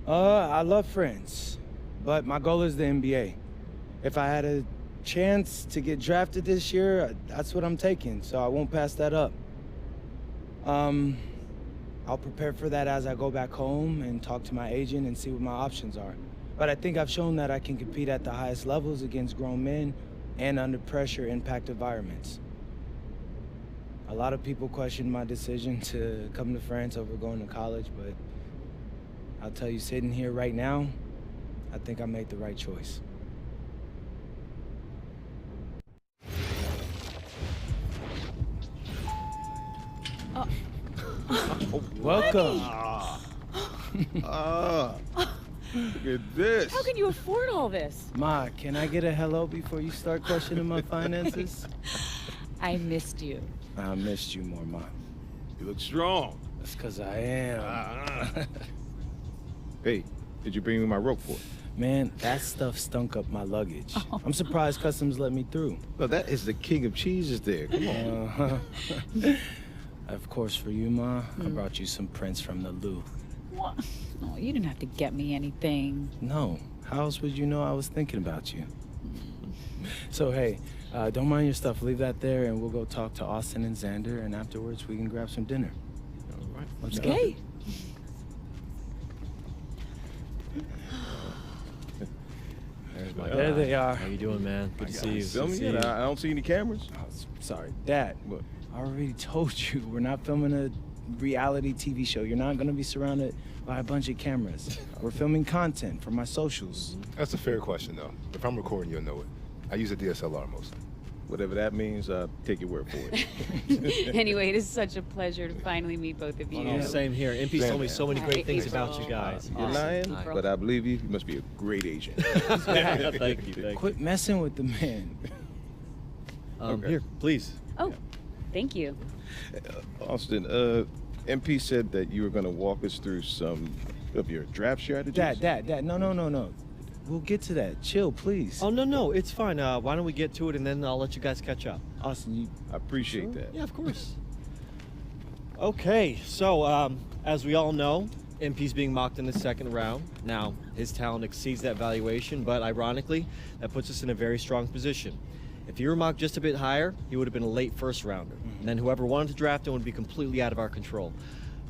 Speaker 2: I love friends, but my goal is the NBA. If I had a chance to get drafted this year, that's what I'm taking, so I won't pass that up. I'll prepare for that as I go back home and talk to my agent and see what my options are. But I think I've shown that I can compete at the highest levels against grown men and under pressure impact environments. A lot of people question my decision to come to France over going to college, but I'll tell you, sitting here right now, I think I made the right choice. Welcome.
Speaker 6: Look at this.
Speaker 9: How can you afford all this?
Speaker 2: Ma, can I get a hello before you start questioning my finances?
Speaker 9: I missed you.
Speaker 2: I missed you more, Ma.
Speaker 6: You look strong.
Speaker 2: That's because I am.
Speaker 6: Hey, did you bring me my rope for it?
Speaker 2: Man, that stuff stunk up my luggage. I'm surprised customs let me through.
Speaker 6: Well, that is the king of cheeses there. Come on.
Speaker 2: Of course, for you, Ma, I brought you some prints from the Louvre.
Speaker 9: What? No, you didn't have to get me anything.
Speaker 2: No. How else would you know I was thinking about you? So, hey, don't mind your stuff. Leave that there, and we'll go talk to Austin and Xander, and afterwards we can grab some dinner.
Speaker 6: All right.
Speaker 2: Let's
Speaker 9: Okay.
Speaker 2: go. There they are.
Speaker 11: How you doing, man? Good to see you.
Speaker 6: Filming it? I don't see any cameras.
Speaker 2: Oh, sorry, Dad.
Speaker 6: What?
Speaker 2: I already told you, we're not filming a reality TV show. You're not gonna be surrounded by a bunch of cameras. We're filming content for my socials.
Speaker 3: That's a fair question, though. If I'm recording, you'll know it. I use a DSLR mostly.
Speaker 6: Whatever that means, take your word for it.
Speaker 9: Anyway, it is such a pleasure to finally meet both of you.
Speaker 11: Oh, same here. MP's told me so many great things about you guys.
Speaker 6: You're lying, but I believe you. You must be a great agent.
Speaker 11: Thank you.
Speaker 2: Quit messing with the man.
Speaker 11: Here, please.
Speaker 9: Oh, thank you.
Speaker 6: Austin, MP said that you were going to walk us through some of your draft strategies.
Speaker 2: Dad, no. We'll get to that. Chill, please.
Speaker 11: Oh, no, it's fine. Why don't we get to it, and then I'll let you guys catch up.
Speaker 2: Austin,
Speaker 6: I appreciate that.
Speaker 11: Yeah, of course. Okay, so as we all know, MP's being mocked in the second round. Now, his talent exceeds that valuation, but ironically, that puts us in a very strong position. If he were mocked just a bit higher, he would have been a late first rounder. And then whoever wanted to draft him would be completely out of our control.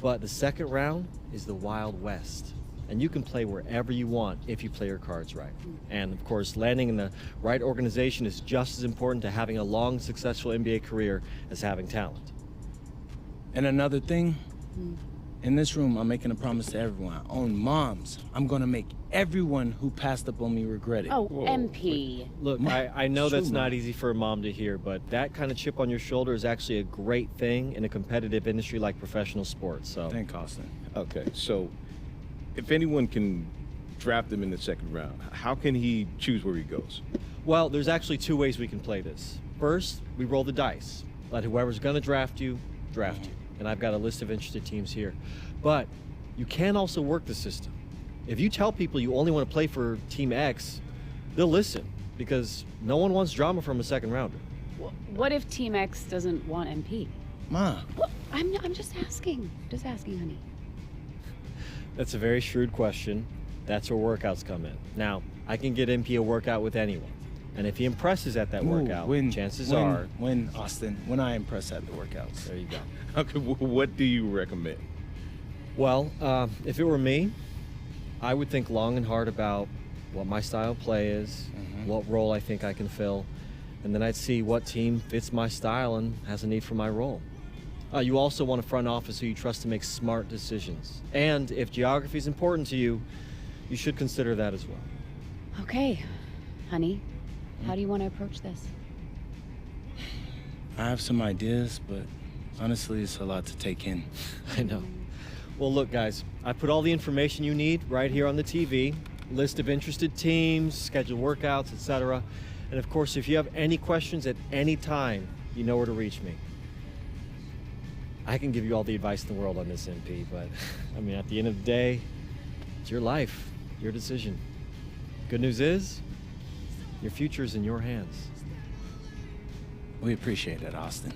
Speaker 11: But the second round is the Wild West. and you can play wherever you want if you play your cards right. And of course, landing in the right organization is just as important to having a long, successful NBA career as having talent.
Speaker 17: And another thing, in this room, I'm making a promise to everyone. On moms, I'm gonna make everyone who passed up on me regret it.
Speaker 8: Oh, MP.
Speaker 11: Look, I know
Speaker 17: True,
Speaker 11: that's not
Speaker 17: Mom.
Speaker 11: easy for a mom to hear, but that kind of chip on your shoulder is actually a great thing in a competitive industry like professional sports. So,
Speaker 17: thank Austin.
Speaker 6: Okay, so if anyone can draft him in the second round, how can he choose where he goes?
Speaker 11: well, there's actually two ways we can play this. First, we roll the dice. Let whoever's gonna draft you, draft you. And I've got a list of interested teams here. But you can also work the system. If you tell people you only want to play for Team X, they'll listen because no one wants drama from a second rounder.
Speaker 8: What if Team X doesn't want MP?
Speaker 17: Ma.
Speaker 8: Well, I'm just asking. Just asking, honey.
Speaker 11: That's a very shrewd question. That's where workouts come in. Now, I can get MP a workout with anyone. And if he impresses at that workout, chances are...
Speaker 17: When, Austin, when I impress at the workouts.
Speaker 11: There you go.
Speaker 6: Okay, what do you recommend?
Speaker 11: Well, if it were me, I would think long and hard about what my style of play is, what role I think I can fill, and then I'd see what team fits my style and has a need for my role. You also want a front office who you trust to make smart decisions. And if geography is important to you, you should consider that as well.
Speaker 8: Okay, honey. How do you want to approach this?
Speaker 17: I have some ideas, but honestly, it's a lot to take in.
Speaker 11: I know. Well, look, guys, I put all the information you need right here on the TV. List of interested teams, scheduled workouts, etc. And of course, if you have any questions at any time, you know where to reach me. I can give you all the advice in the world on this, MP, but I mean, at the end of the day, it's your life, your decision. Good news is, your future is in your hands.
Speaker 17: We appreciate it, Austin.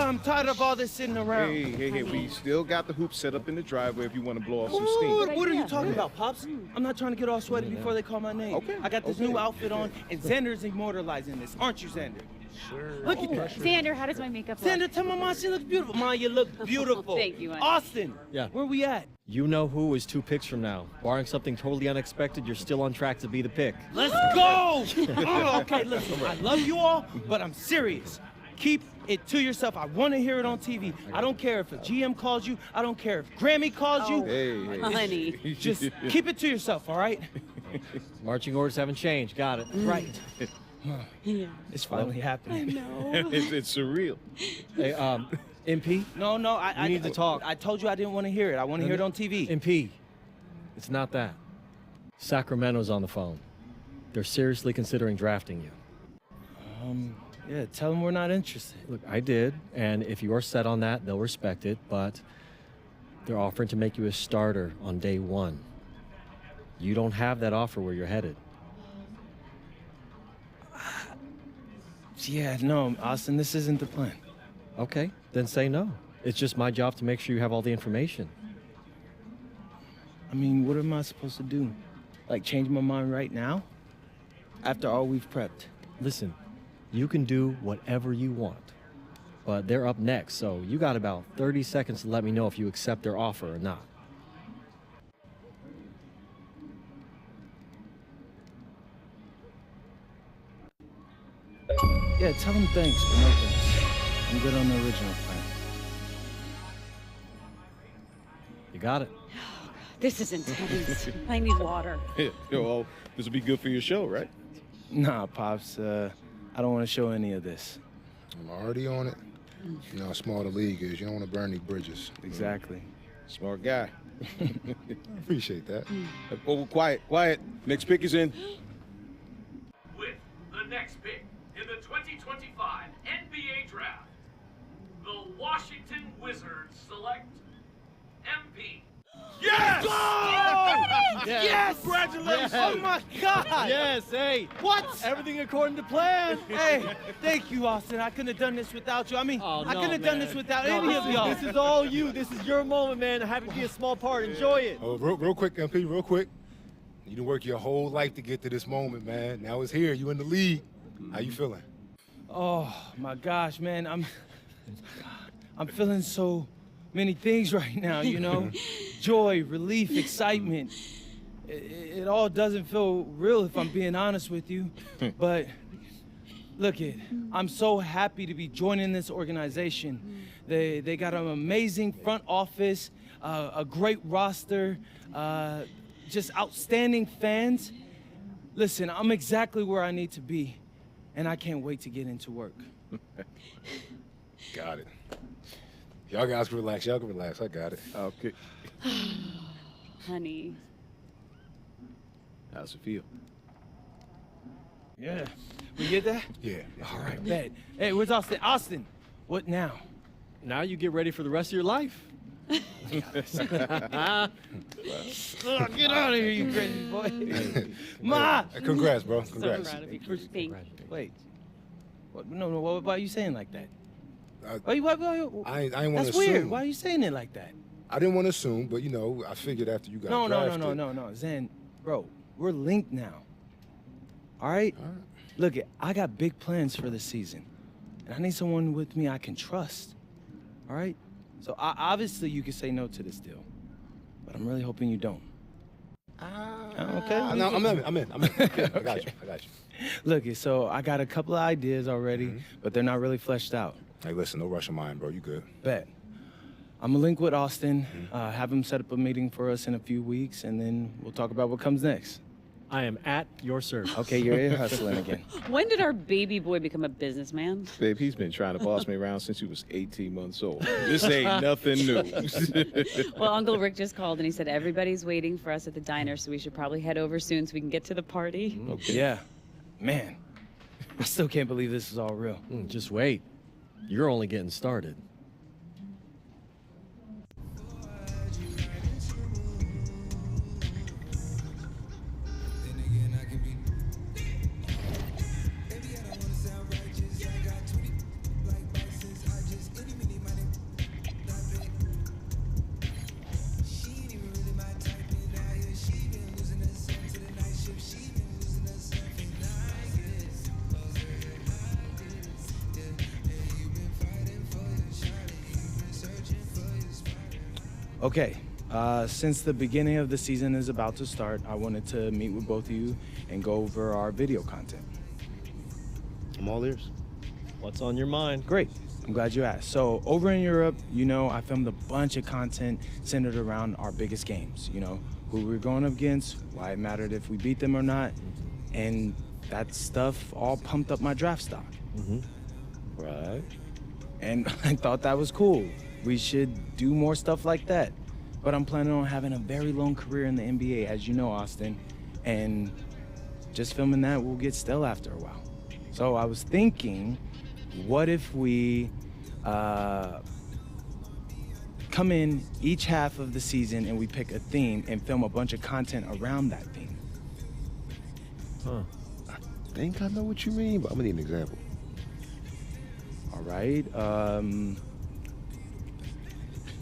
Speaker 2: I'm tired of all this sitting around.
Speaker 6: Hey, we still got the hoop set up in the driveway if you want to blow off some steam.
Speaker 2: What are you talking about, Pops? I'm not trying to get all sweaty before they call my name.
Speaker 6: Okay.
Speaker 2: I got this new outfit on, and Xander's immortalizing this. Aren't you, Xander?
Speaker 3: Sure.
Speaker 2: Look at that.
Speaker 9: Xander, how does my makeup look?
Speaker 2: Xander, tell my mom she looks beautiful. Mom, you look beautiful.
Speaker 9: Thank you, honey.
Speaker 2: Austin,
Speaker 11: Yeah.
Speaker 2: where we at?
Speaker 11: You know who is 2 picks from now. Barring something totally unexpected, you're still on track to be the pick.
Speaker 2: Let's go! Oh, okay, listen, I love you all, but I'm serious. Keep it to yourself. I want to hear it on TV. I don't care if a GM calls you. I don't care if Grammy calls you.
Speaker 6: Hey.
Speaker 9: Honey.
Speaker 2: Just keep it to yourself, all right?
Speaker 11: Marching orders haven't changed. Got it.
Speaker 2: Right.
Speaker 9: Yeah.
Speaker 2: It's finally happening.
Speaker 9: No.
Speaker 6: It's surreal.
Speaker 11: Hey, MP?
Speaker 2: No, I
Speaker 11: need to talk.
Speaker 2: I told you I didn't want to hear it. I want to hear it on TV.
Speaker 11: MP, it's not that. Sacramento's on the phone. They're seriously considering drafting you.
Speaker 2: Yeah, tell them we're not interested.
Speaker 11: Look, I did, and if you're set on that, they'll respect it, but they're offering to make you a starter on day 1. You don't have that offer where you're headed.
Speaker 2: Yeah, no, Austin, this isn't the plan.
Speaker 11: Okay, then say no. It's just my job to make sure you have all the information.
Speaker 2: I mean, what am I supposed to do? Like, change my mind right now? After all we've prepped?
Speaker 11: Listen, you can do whatever you want, but they're up next, so you got about 30 seconds to let me know if you accept their offer or not.
Speaker 2: Yeah, tell them thanks, but no thanks. I'm good on the original plan.
Speaker 11: You got it.
Speaker 9: This is intense. I need water.
Speaker 6: Well, this will be good for your show, right?
Speaker 2: Nah, Pops, I don't want to show any of this.
Speaker 3: I'm already on it. You know how small the league is. You don't want to burn any bridges.
Speaker 2: Exactly.
Speaker 6: Smart guy.
Speaker 3: I appreciate that.
Speaker 6: Oh, quiet. Next pick is in.
Speaker 7: With the next pick in the 2025 NBA Draft, the Washington Wizards select MP.
Speaker 2: Yes!
Speaker 11: Yes!
Speaker 2: Yes!
Speaker 11: Congratulations!
Speaker 2: Oh my God!
Speaker 11: Yes, hey!
Speaker 2: What?
Speaker 11: Everything according to plan!
Speaker 2: Hey, thank you, Austin. I couldn't have done this without you. I mean, I couldn't have done this without any of y'all.
Speaker 11: This is all you. This is your moment, man. Happy to be a small part. Enjoy it.
Speaker 3: Oh, real quick, MP, real quick. You done worked your whole life to get to this moment, man. Now it's here. You in the league. How you feeling?
Speaker 2: Oh my gosh, man, I'm feeling so many things right now, you know? Joy, relief, excitement. It all doesn't feel real if I'm being honest with you. But look I'm so happy to be joining this organization. They got an amazing front office, a great roster, just outstanding fans. Listen, I'm exactly where I need to be, and I can't wait to get into work.
Speaker 3: Got it. Y'all guys can relax. Y'all can relax. I got it.
Speaker 6: Okay.
Speaker 9: Honey.
Speaker 6: How's it feel?
Speaker 2: Yeah. We get that?
Speaker 3: Yeah.
Speaker 2: All right, bet. Hey, where's Austin? Austin, what now?
Speaker 11: Now you get ready for the rest of your life.
Speaker 2: Get out of here, you crazy boy. Ma!
Speaker 3: Congrats, bro. Congrats.
Speaker 9: So proud of you. Thank you.
Speaker 2: Wait. What, no, why are you saying like that?
Speaker 3: I ain't want to
Speaker 2: That's
Speaker 3: assume.
Speaker 2: weird. Why are you saying it like that?
Speaker 3: I didn't want to assume, but, you know, I figured after you got drafted.
Speaker 2: No. Zen, bro, we're linked now. All right? Look, I got big plans for the season, and I need someone with me I can trust. All right? So obviously you can say no to this deal, but I'm really hoping you don't. Okay?
Speaker 3: No, I'm in. I got you.
Speaker 2: Look, so I got a couple of ideas already, but they're not really fleshed out.
Speaker 3: Hey, listen, no rush of mine, bro. You good.
Speaker 2: Bet. I'm gonna link with Austin, have him set up a meeting for us in a few weeks, and then we'll talk about what comes next.
Speaker 11: I am at your service.
Speaker 2: Okay, you're ear hustling again.
Speaker 9: When did our baby boy become a businessman?
Speaker 6: Babe, he's been trying to boss me around since he was 18 months old. This ain't nothing new.
Speaker 9: Well, Uncle Rick just called and he said everybody's waiting for us at the diner, so we should probably head over soon so we can get to the party.
Speaker 2: Okay. Yeah. Man, I still can't believe this is all real.
Speaker 11: Just wait. You're only getting started.
Speaker 17: Okay, since the beginning of the season is about to start, I wanted to meet with both of you and go over our video content.
Speaker 11: I'm all ears. What's on your mind?
Speaker 17: Great. I'm glad you asked. So over in Europe, you know, I filmed a bunch of content centered around our biggest games, you know, who we're going up against, why it mattered if we beat them or not, and that stuff all pumped up my draft stock.
Speaker 11: Right.
Speaker 17: And I thought that was cool. We should do more stuff like that. But I'm planning on having a very long career in the NBA, as you know, Austin, and just filming that will get stale after a while. So I was thinking, what if we come in each half of the season and we pick a theme and film a bunch of content around that theme?
Speaker 6: I think I know what you mean, but I'm gonna need an example.
Speaker 17: All right.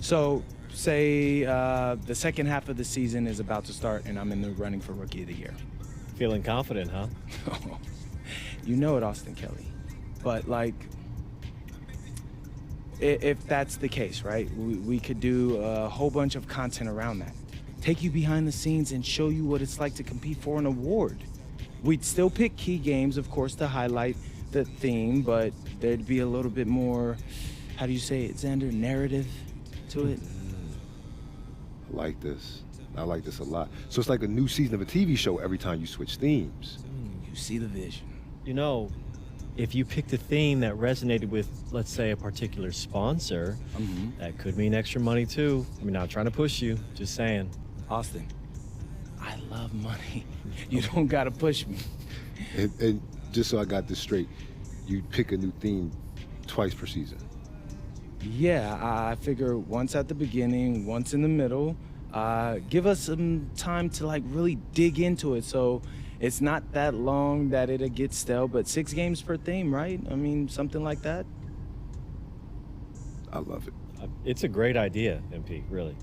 Speaker 17: So say the second half of the season is about to start and I'm in the running for Rookie of the Year.
Speaker 11: Feeling confident, huh?
Speaker 17: You know it, Austin Kelly. But like, if that's the case, right? We could do a whole bunch of content around that. Take you behind the scenes and show you what it's like to compete for an award. We'd still pick key games, of course, to highlight the theme, but there'd be a little bit more, how do you say it, Xander, narrative to it?
Speaker 6: I like this. I like this a lot. So it's like a new season of a TV show every time you switch themes.
Speaker 17: You see the vision.
Speaker 11: You know, if you picked a theme that resonated with, let's say, a particular sponsor, that could mean extra money too. I mean, not trying to push you, just saying.
Speaker 17: Austin, I love money. You don't gotta push me.
Speaker 6: And just so I got this straight, you pick a new theme twice per season.
Speaker 17: Yeah, I figure once at the beginning, once in the middle. Give us some time to like really dig into it, so it's not that long that it'll get stale, but 6 games per theme, right? I mean, something like that.
Speaker 6: I love it.
Speaker 11: It's a great idea, MP, really.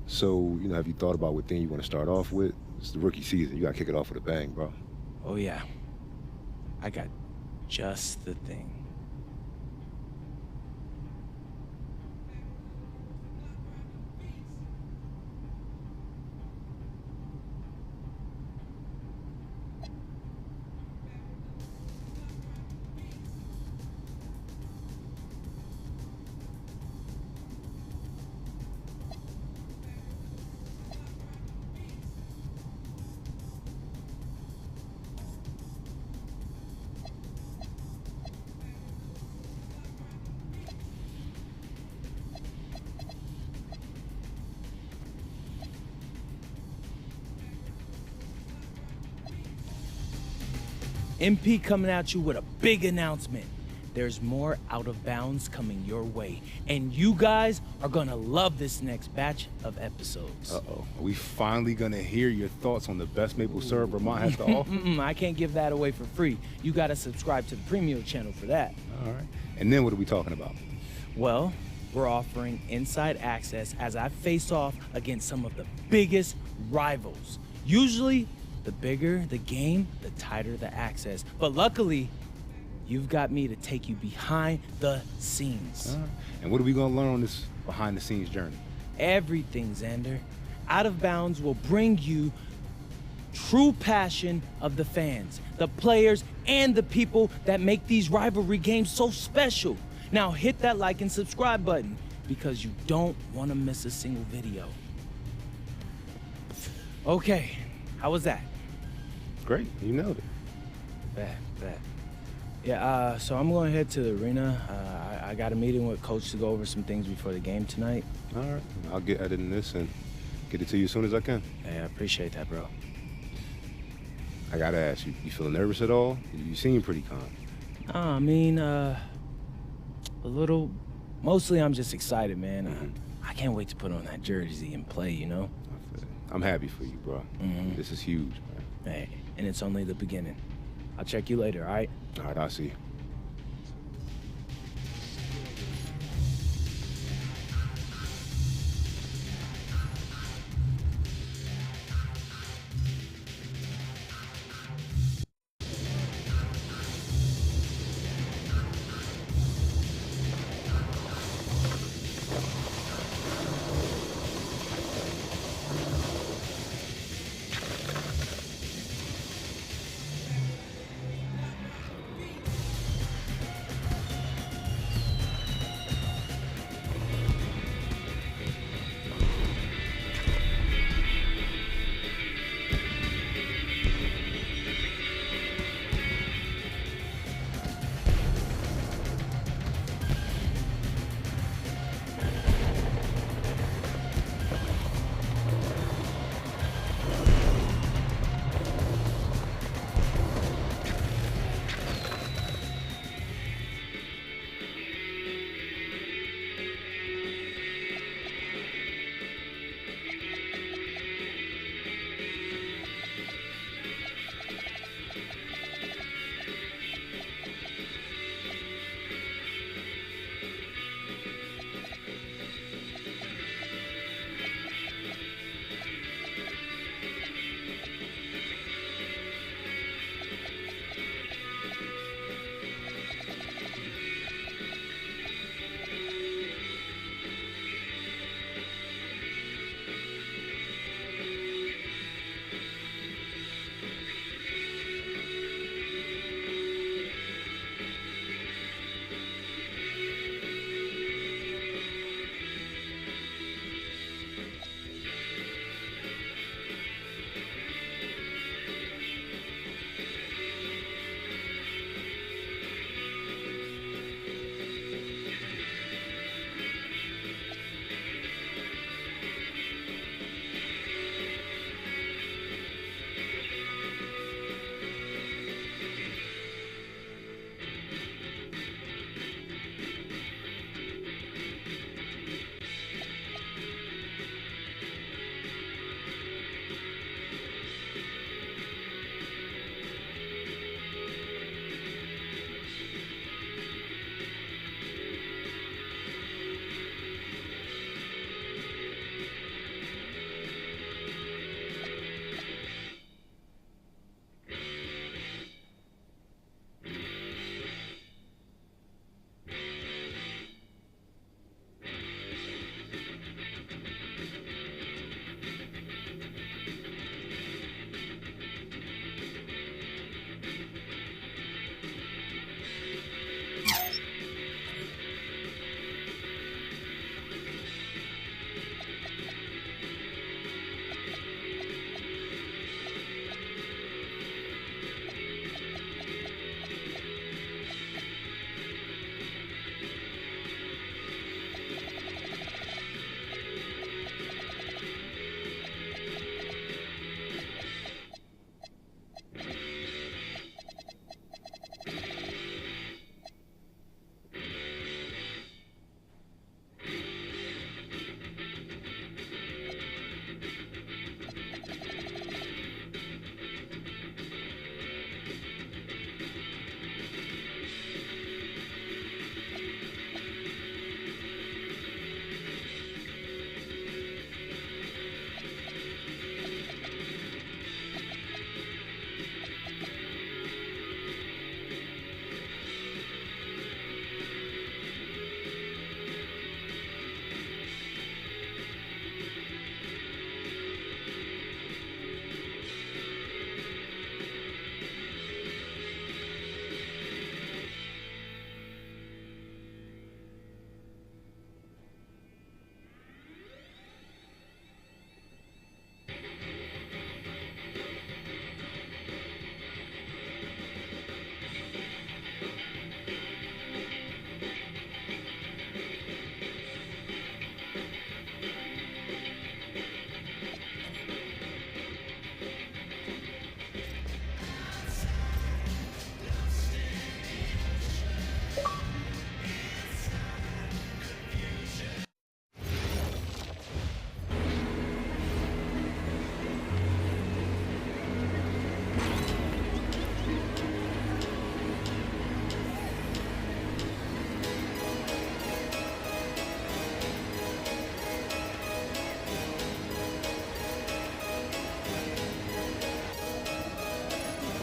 Speaker 6: So, you know, have you thought about what theme you want to start off with? It's the rookie season. You got to kick it off with a bang, bro.
Speaker 17: Oh, yeah. I got just the thing. MP coming at you with a big announcement. There's more Out of Bounds coming your way, and you guys are gonna love this next batch of episodes.
Speaker 3: Uh-oh. Are we finally gonna hear your thoughts on the best maple syrup Vermont has to offer?
Speaker 17: I can't give that away for free. You gotta subscribe to the premium channel for that.
Speaker 3: All right. And then what are we talking about?
Speaker 17: Well, we're offering inside access as I face off against some of the biggest rivals. Usually, the bigger the game, the tighter the access. But luckily, you've got me to take you behind the scenes.
Speaker 3: All right. And what are we gonna learn on this behind the scenes journey?
Speaker 17: Everything, Xander. Out of Bounds will bring you true passion of the fans, the players, and the people that make these rivalry games so special. Now hit that like and subscribe button because you don't want to miss a single video. Okay, how was that?
Speaker 6: Great, you nailed it.
Speaker 17: Bet. Yeah, so I'm going to head to the arena. I got a meeting with Coach to go over some things before the game tonight.
Speaker 6: All right, I'll get editing this and get it to you as soon as I can.
Speaker 17: Hey, I appreciate that, bro.
Speaker 6: I gotta ask you, you feeling nervous at all? You seem pretty calm.
Speaker 17: I mean, a little. Mostly I'm just excited, man. I can't wait to put on that jersey and play, you know?
Speaker 6: I'm happy for you, bro. This is huge, man.
Speaker 17: Hey, and it's only the beginning. I'll check you later, all right?
Speaker 6: All right, I'll see you.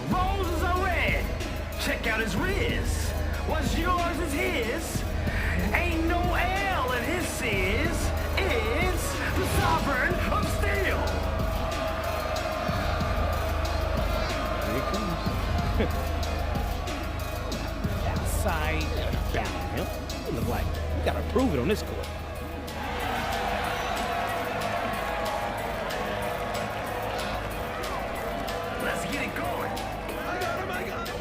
Speaker 20: Roses are red. Check out his riz. What's yours is his. Ain't no L in his C's. It's the Sovereign of Steel.
Speaker 2: Here it comes. Outside down. It look like you gotta prove it on this court.
Speaker 20: Let's get it going. I got him, I got him.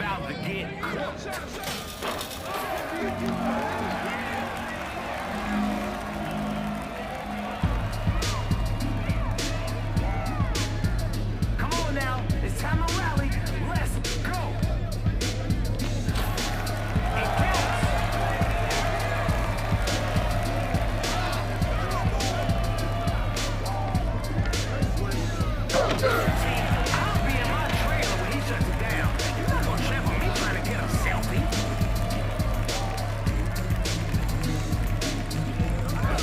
Speaker 20: about to get cooked. Come on now, it's time to rally. Let's go. It counts. I'll be in my trailer when he shuts it down. You're not gonna trip on me trying to get a selfie.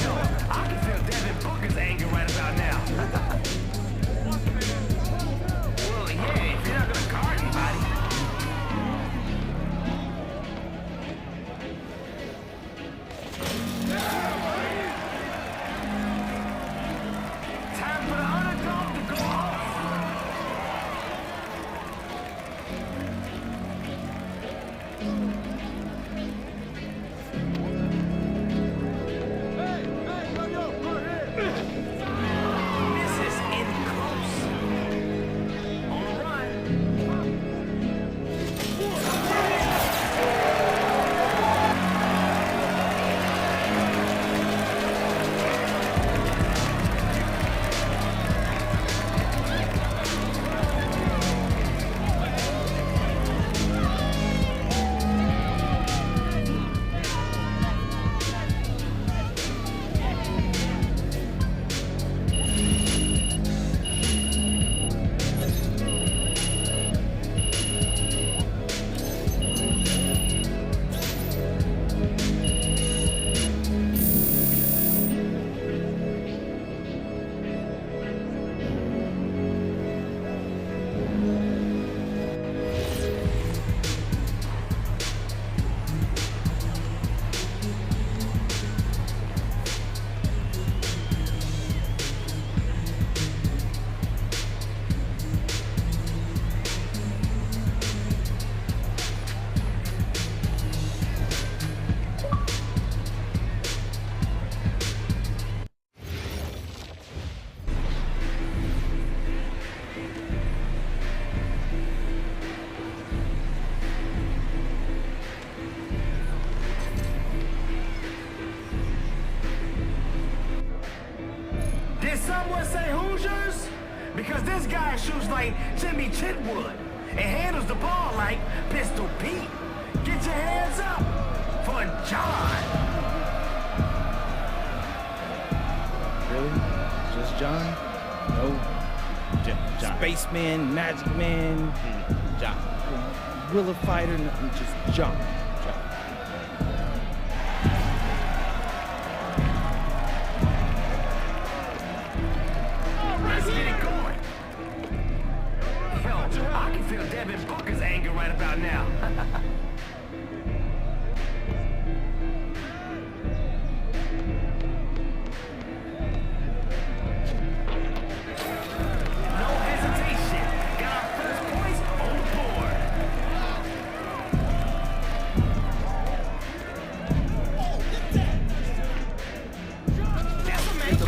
Speaker 20: Yo, I can feel Devin Booker's anger right about now. Well, yeah, if you're not gonna guard anybody. Time for the underdog to go off. Misses in close. On the run. Did someone say Hoosiers? Because this guy shoots like Jimmy Chitwood and handles the ball like Pistol Pete. Get your hands up for John.
Speaker 2: Really? Just John? No.
Speaker 17: John.
Speaker 2: Spaceman, Magic Man,
Speaker 17: John.
Speaker 2: Willa Fighter, nothing, just John.
Speaker 20: Let's get it going. Yo, I can feel Devin Booker's anger right about now. No hesitation. Got our first points on the board. That's a make.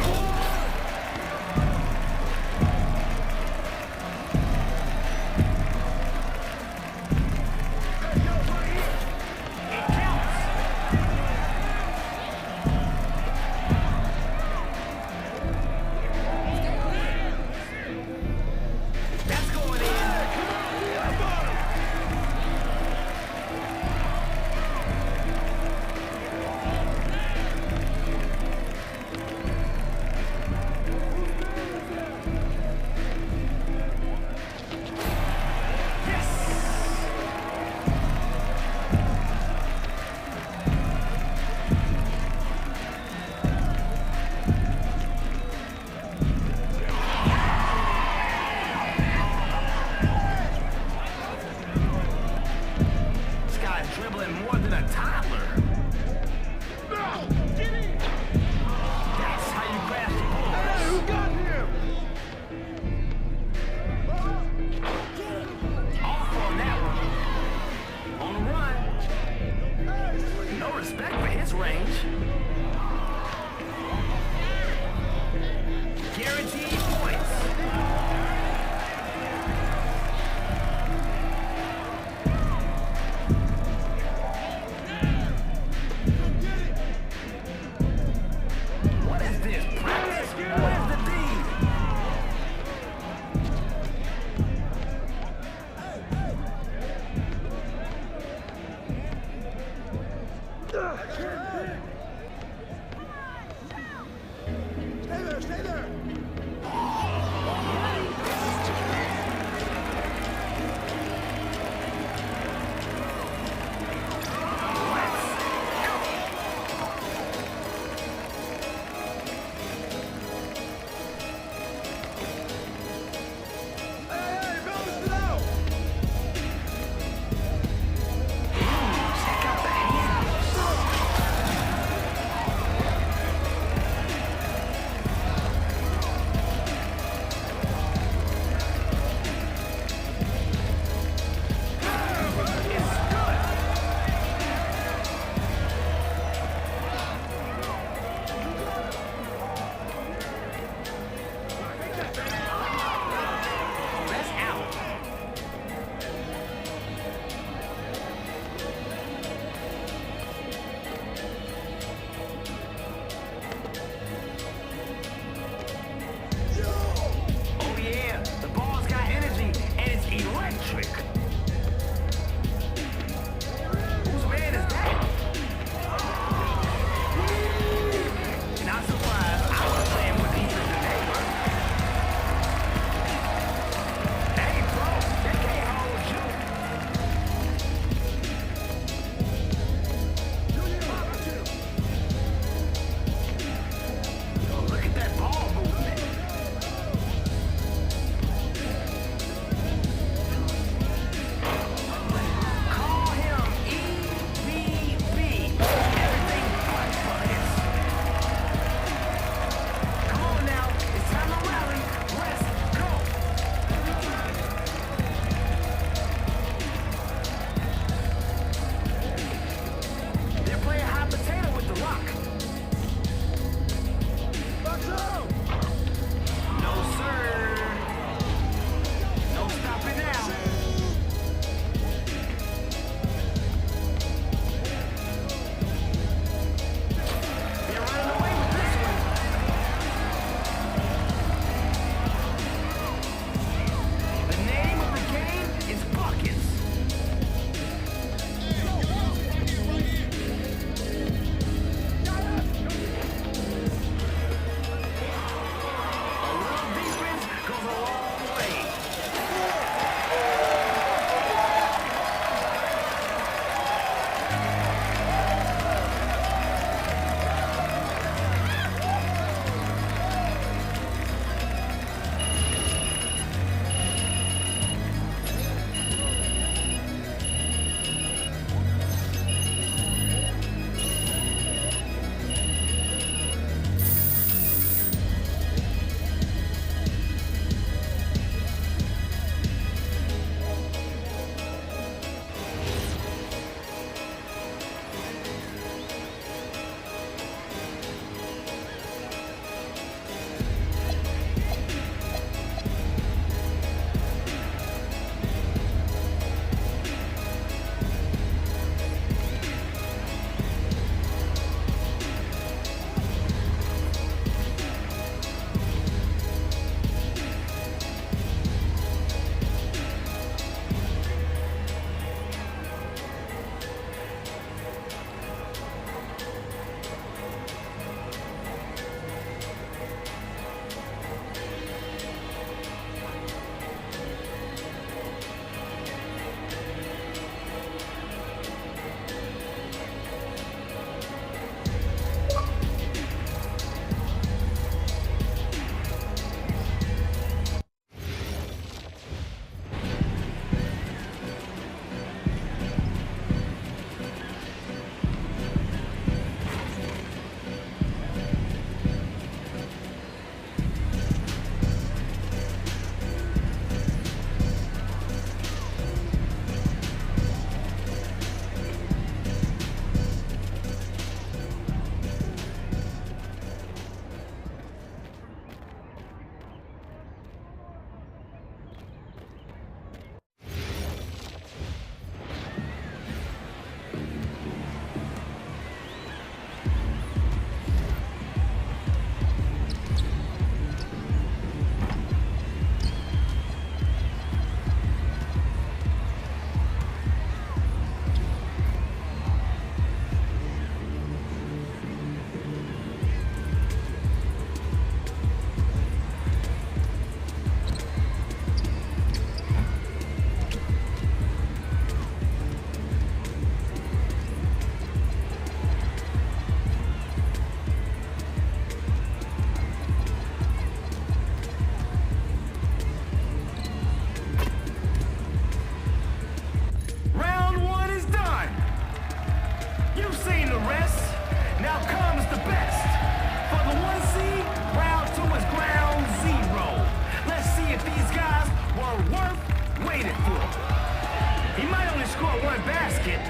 Speaker 20: basket.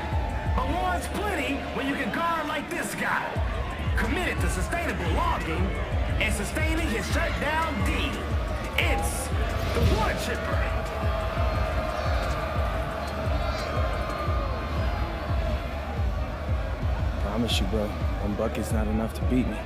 Speaker 20: But one's plenty when you can guard like this guy. Committed to sustainable logging and sustaining his shutdown D. It's the wood chipper.
Speaker 2: Promise you, bro. One bucket's not enough to beat me.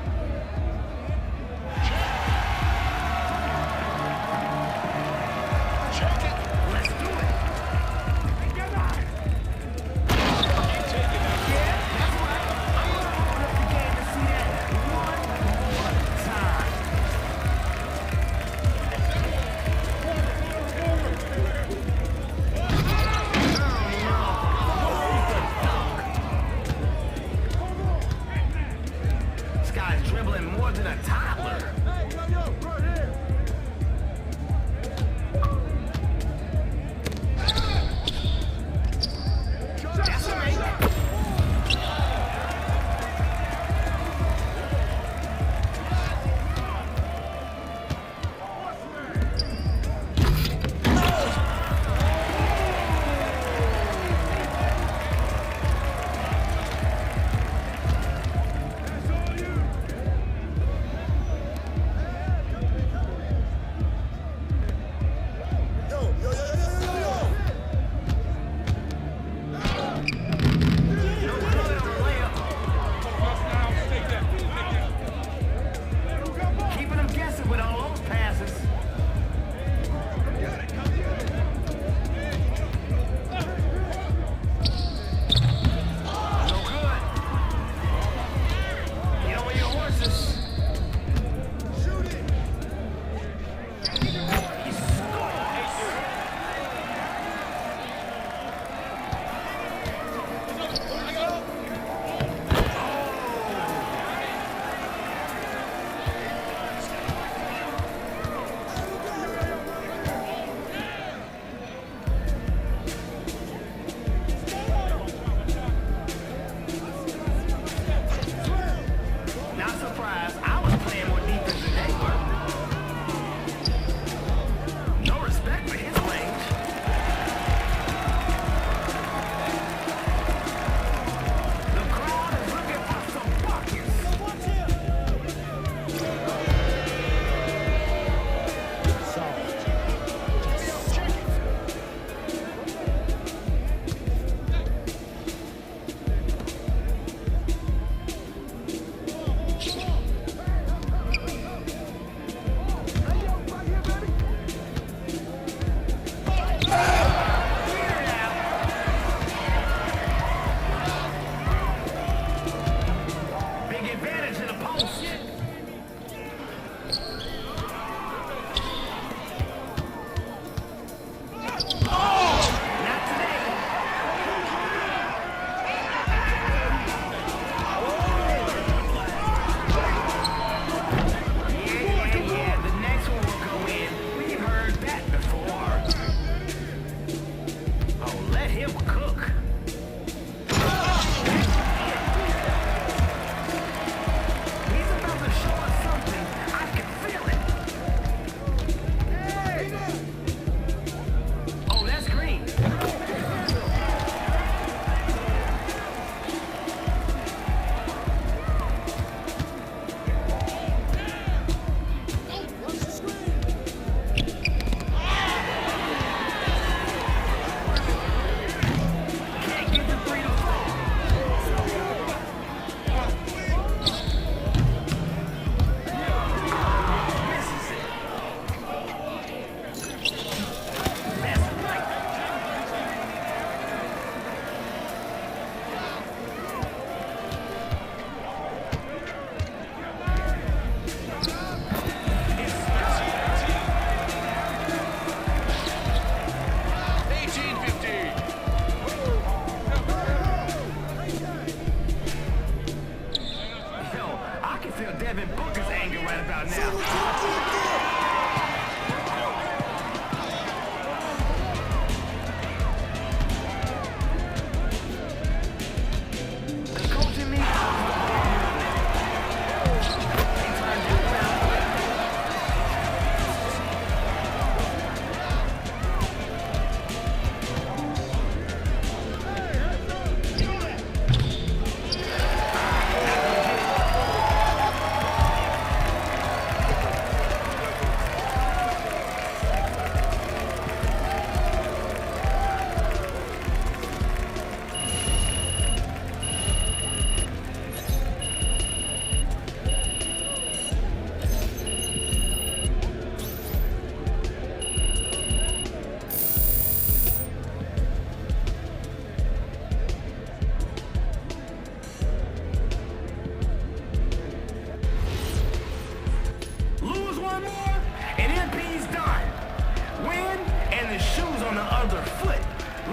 Speaker 20: other foot.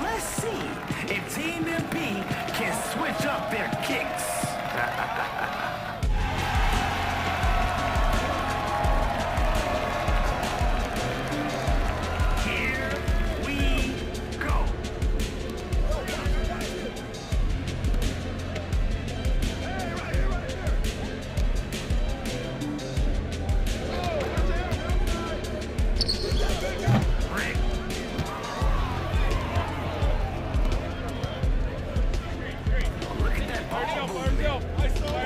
Speaker 20: Let's see if Team MP can switch up their kicks. Here we go. Look at that ball movement.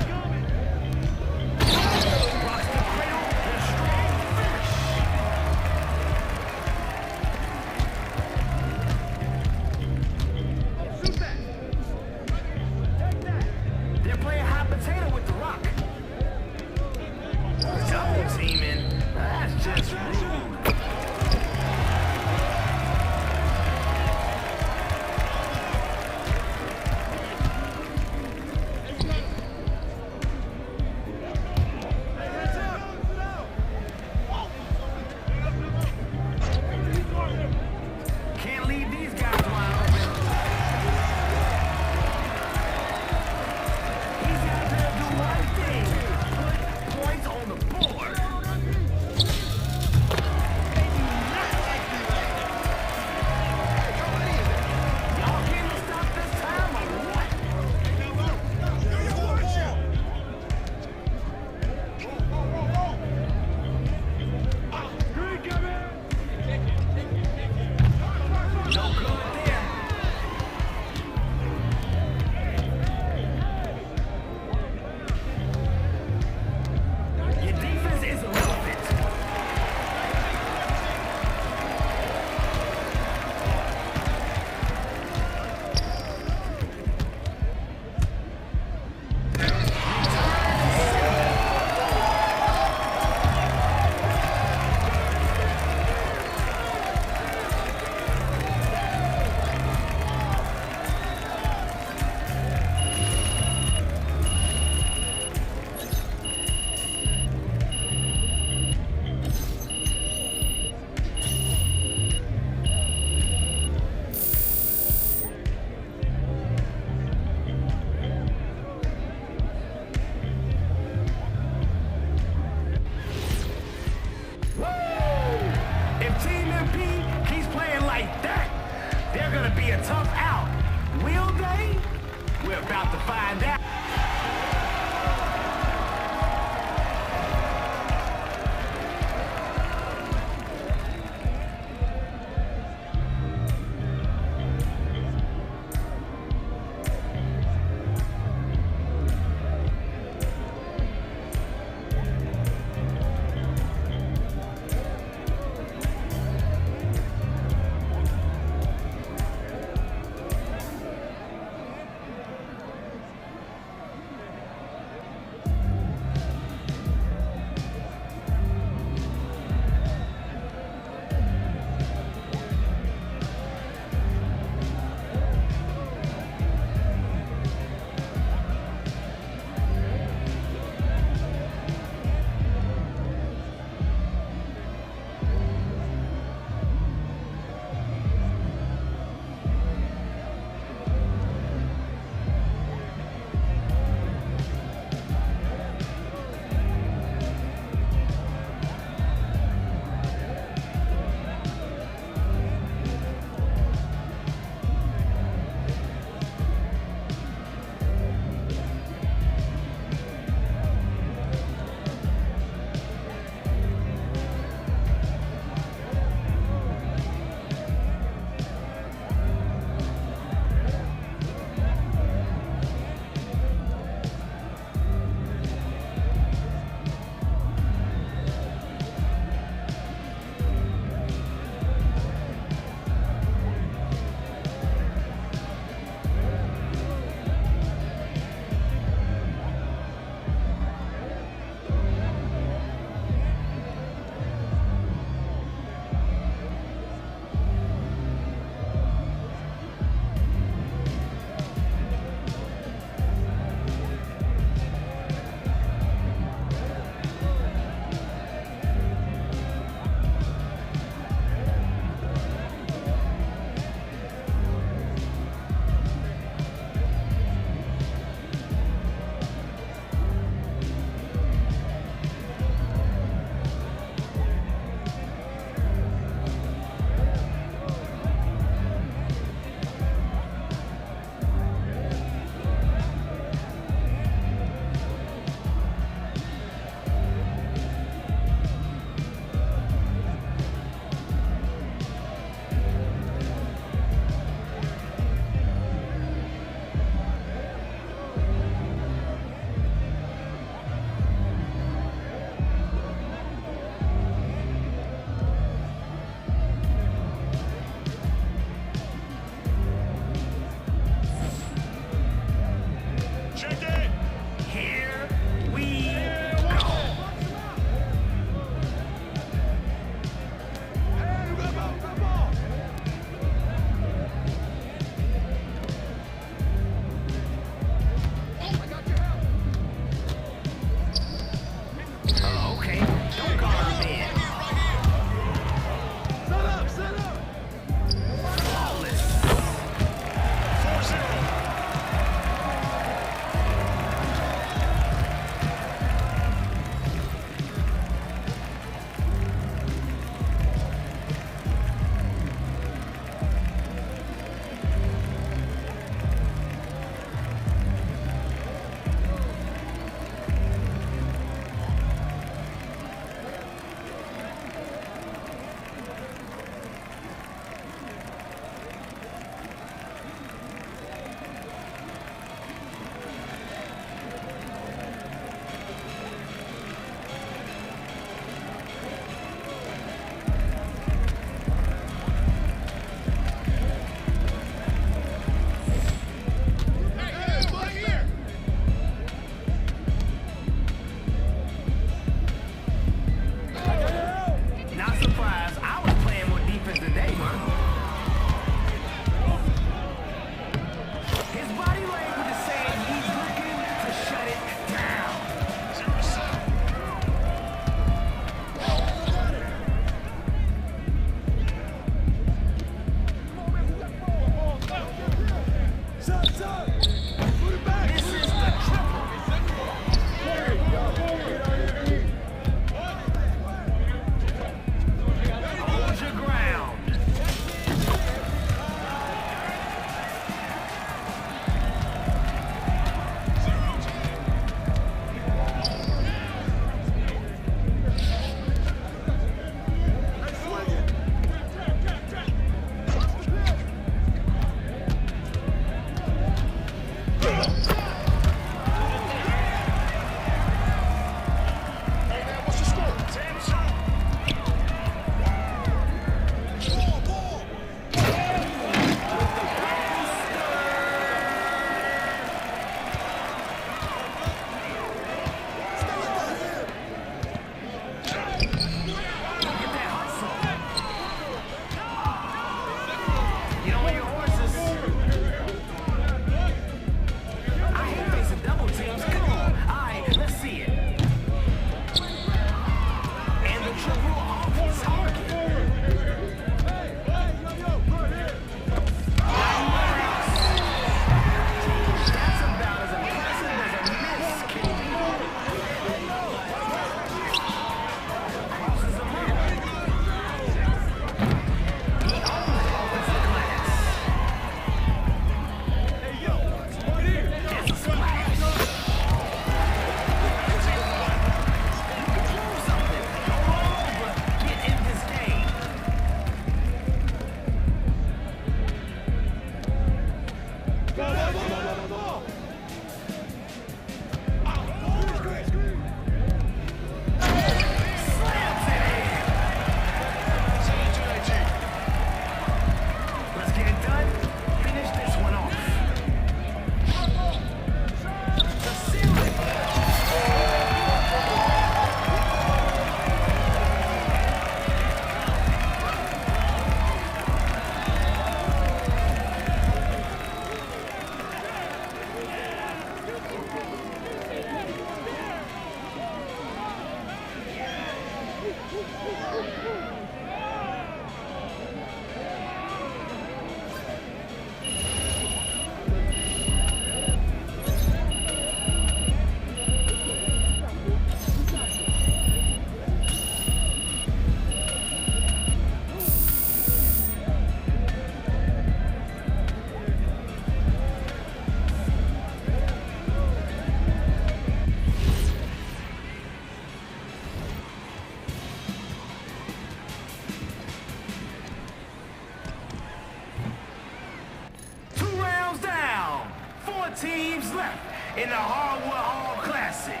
Speaker 20: teams left in the Hardwood Hall Classic.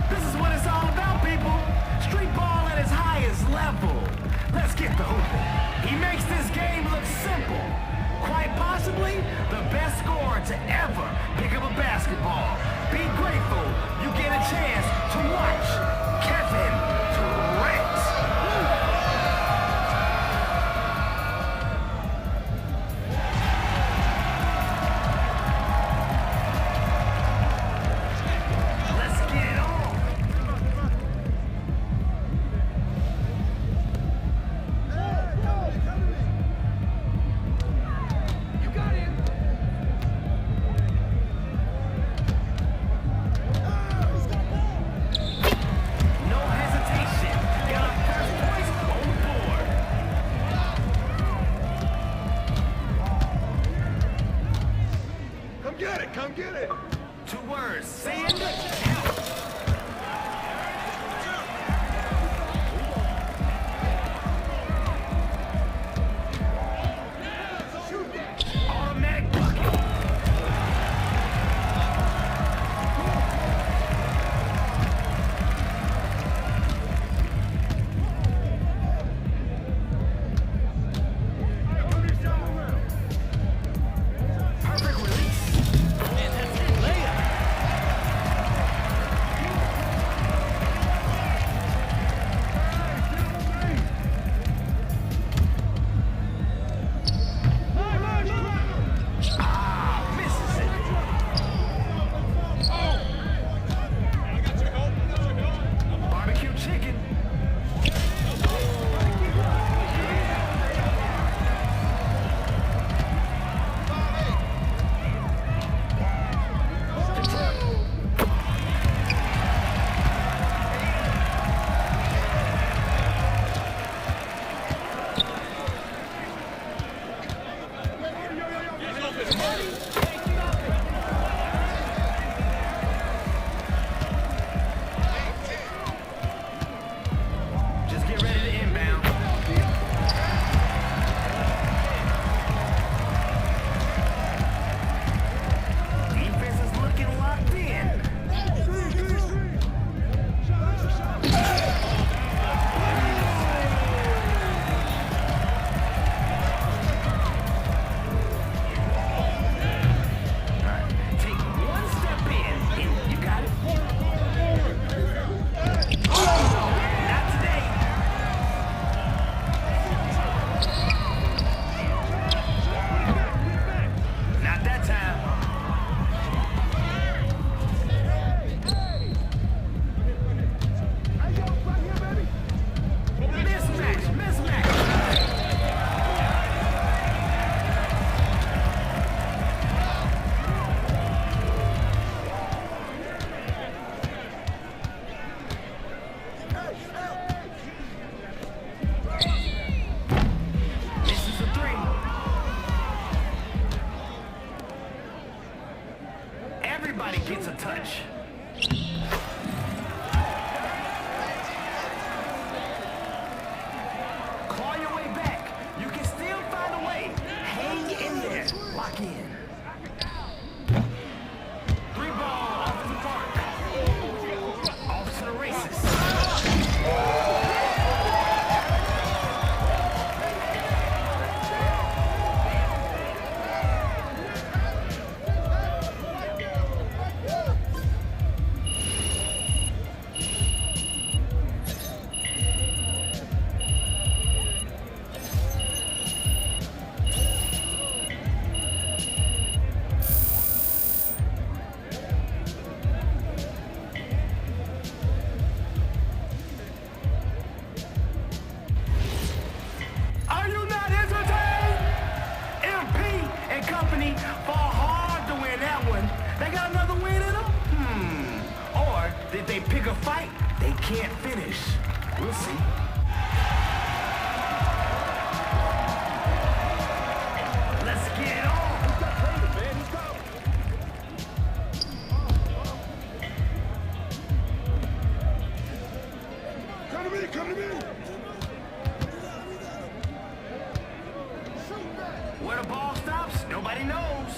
Speaker 20: This is what it's all about, people. Street ball at its highest level. Let's get the hooping. He makes this game look simple. Quite possibly the best scorer to ever pick up a basketball. Be grateful you get a chance to watch Kevin Durant. Let's get it on. You got it. No hesitation. Got our first points on the board.
Speaker 13: Come get it, come get it.
Speaker 20: 2 words. Send help. Automatic bucket. Perfect release. And that's it. Layup. Ah, misses it. Barbecue chicken. Just get ready to inbound. Defense is looking locked in. Take one step in. You got it. Not today. Not that time. Mismatch. This is a 3. Everybody gets a touch. Claw your way back. You can still find a way. Hang in there. Lock in. 3 ball off the park. Off to the races. Are you not entertained? MP and company fought hard to win that one. They got another win in them? Or did they pick a fight they can't finish? We'll see. Let's get it on.
Speaker 13: Come to me.
Speaker 20: Where the ball stops, nobody knows.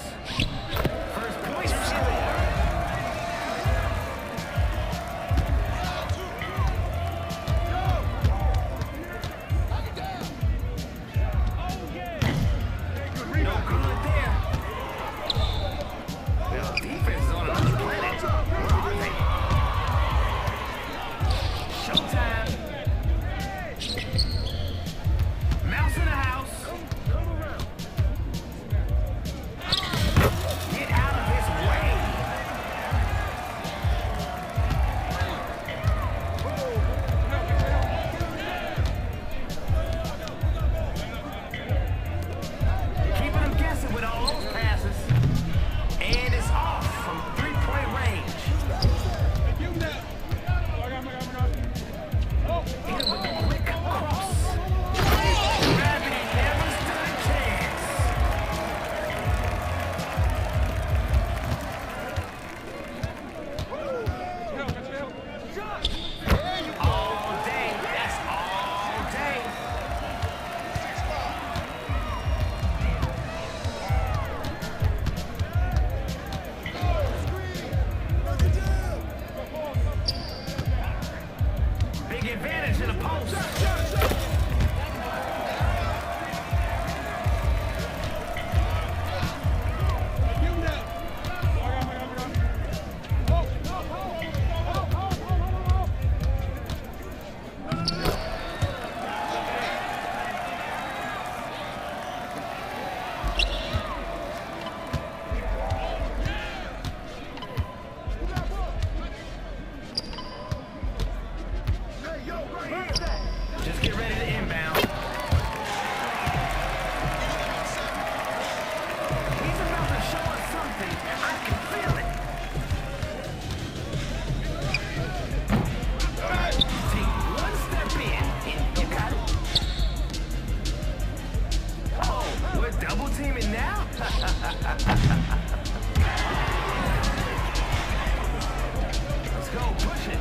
Speaker 20: double teaming now? Let's go, push it.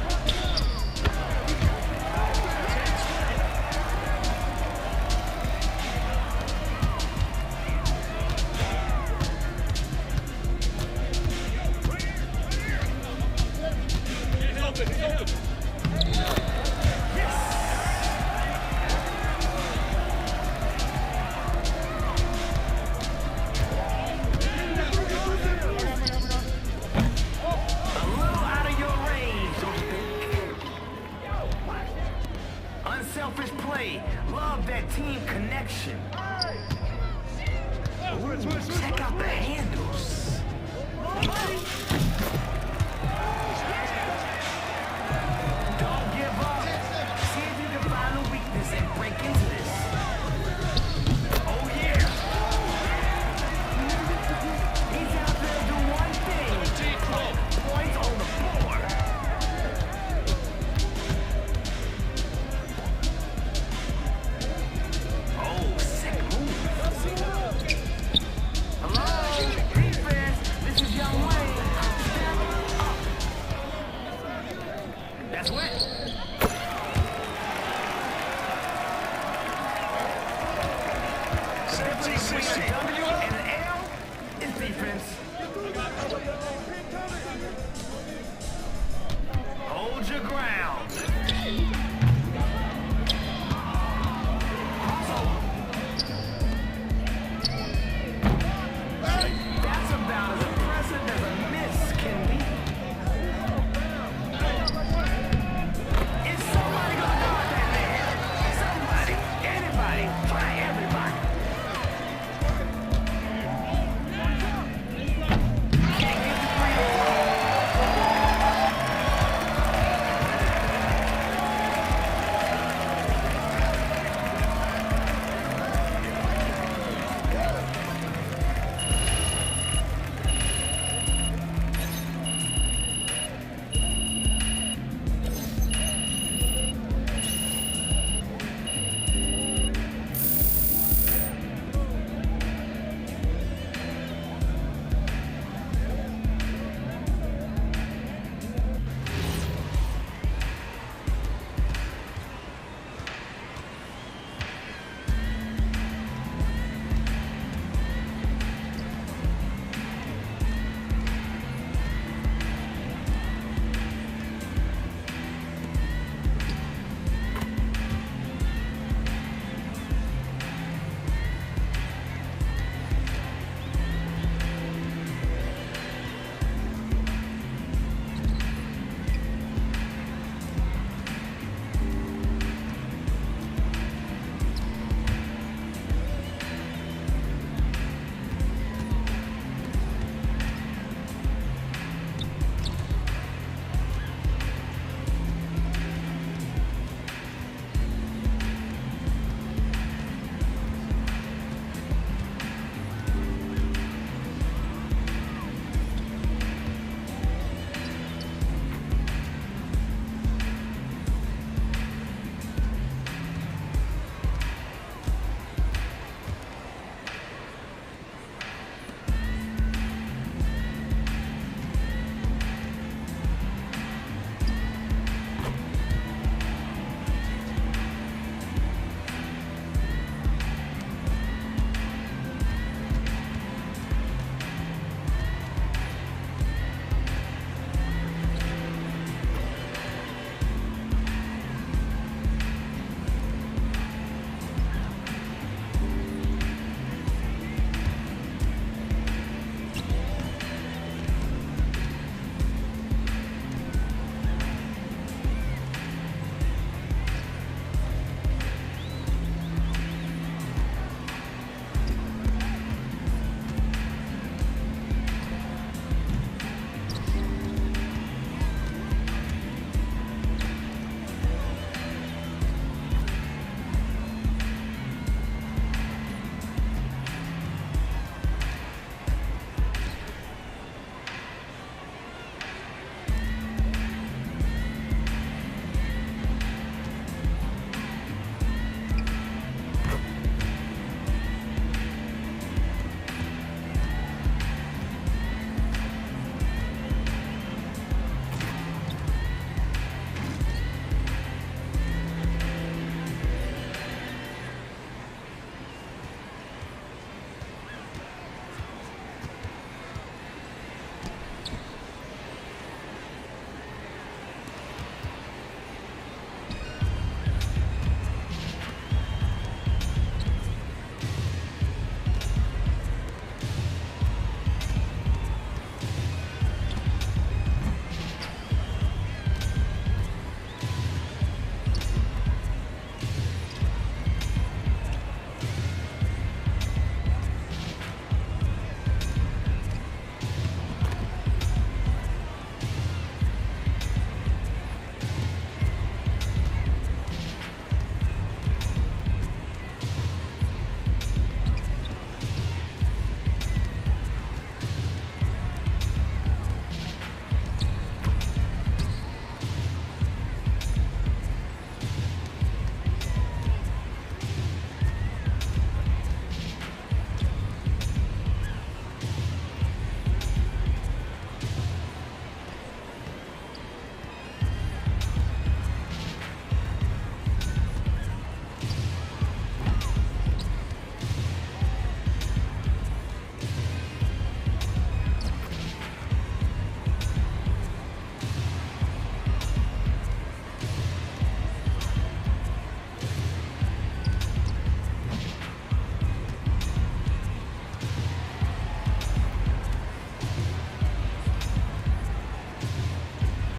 Speaker 20: Unselfish play. Love that team connection. Ooh, check out the handles. Don't give up. See if you can find a weakness and break into this. Oh yeah. He's out there to do one thing. Points on the board. Oh, sick move. Hello, defense. This is Young Wayne. Step up. That's wet. Between a W and an L is defense. Hold your ground.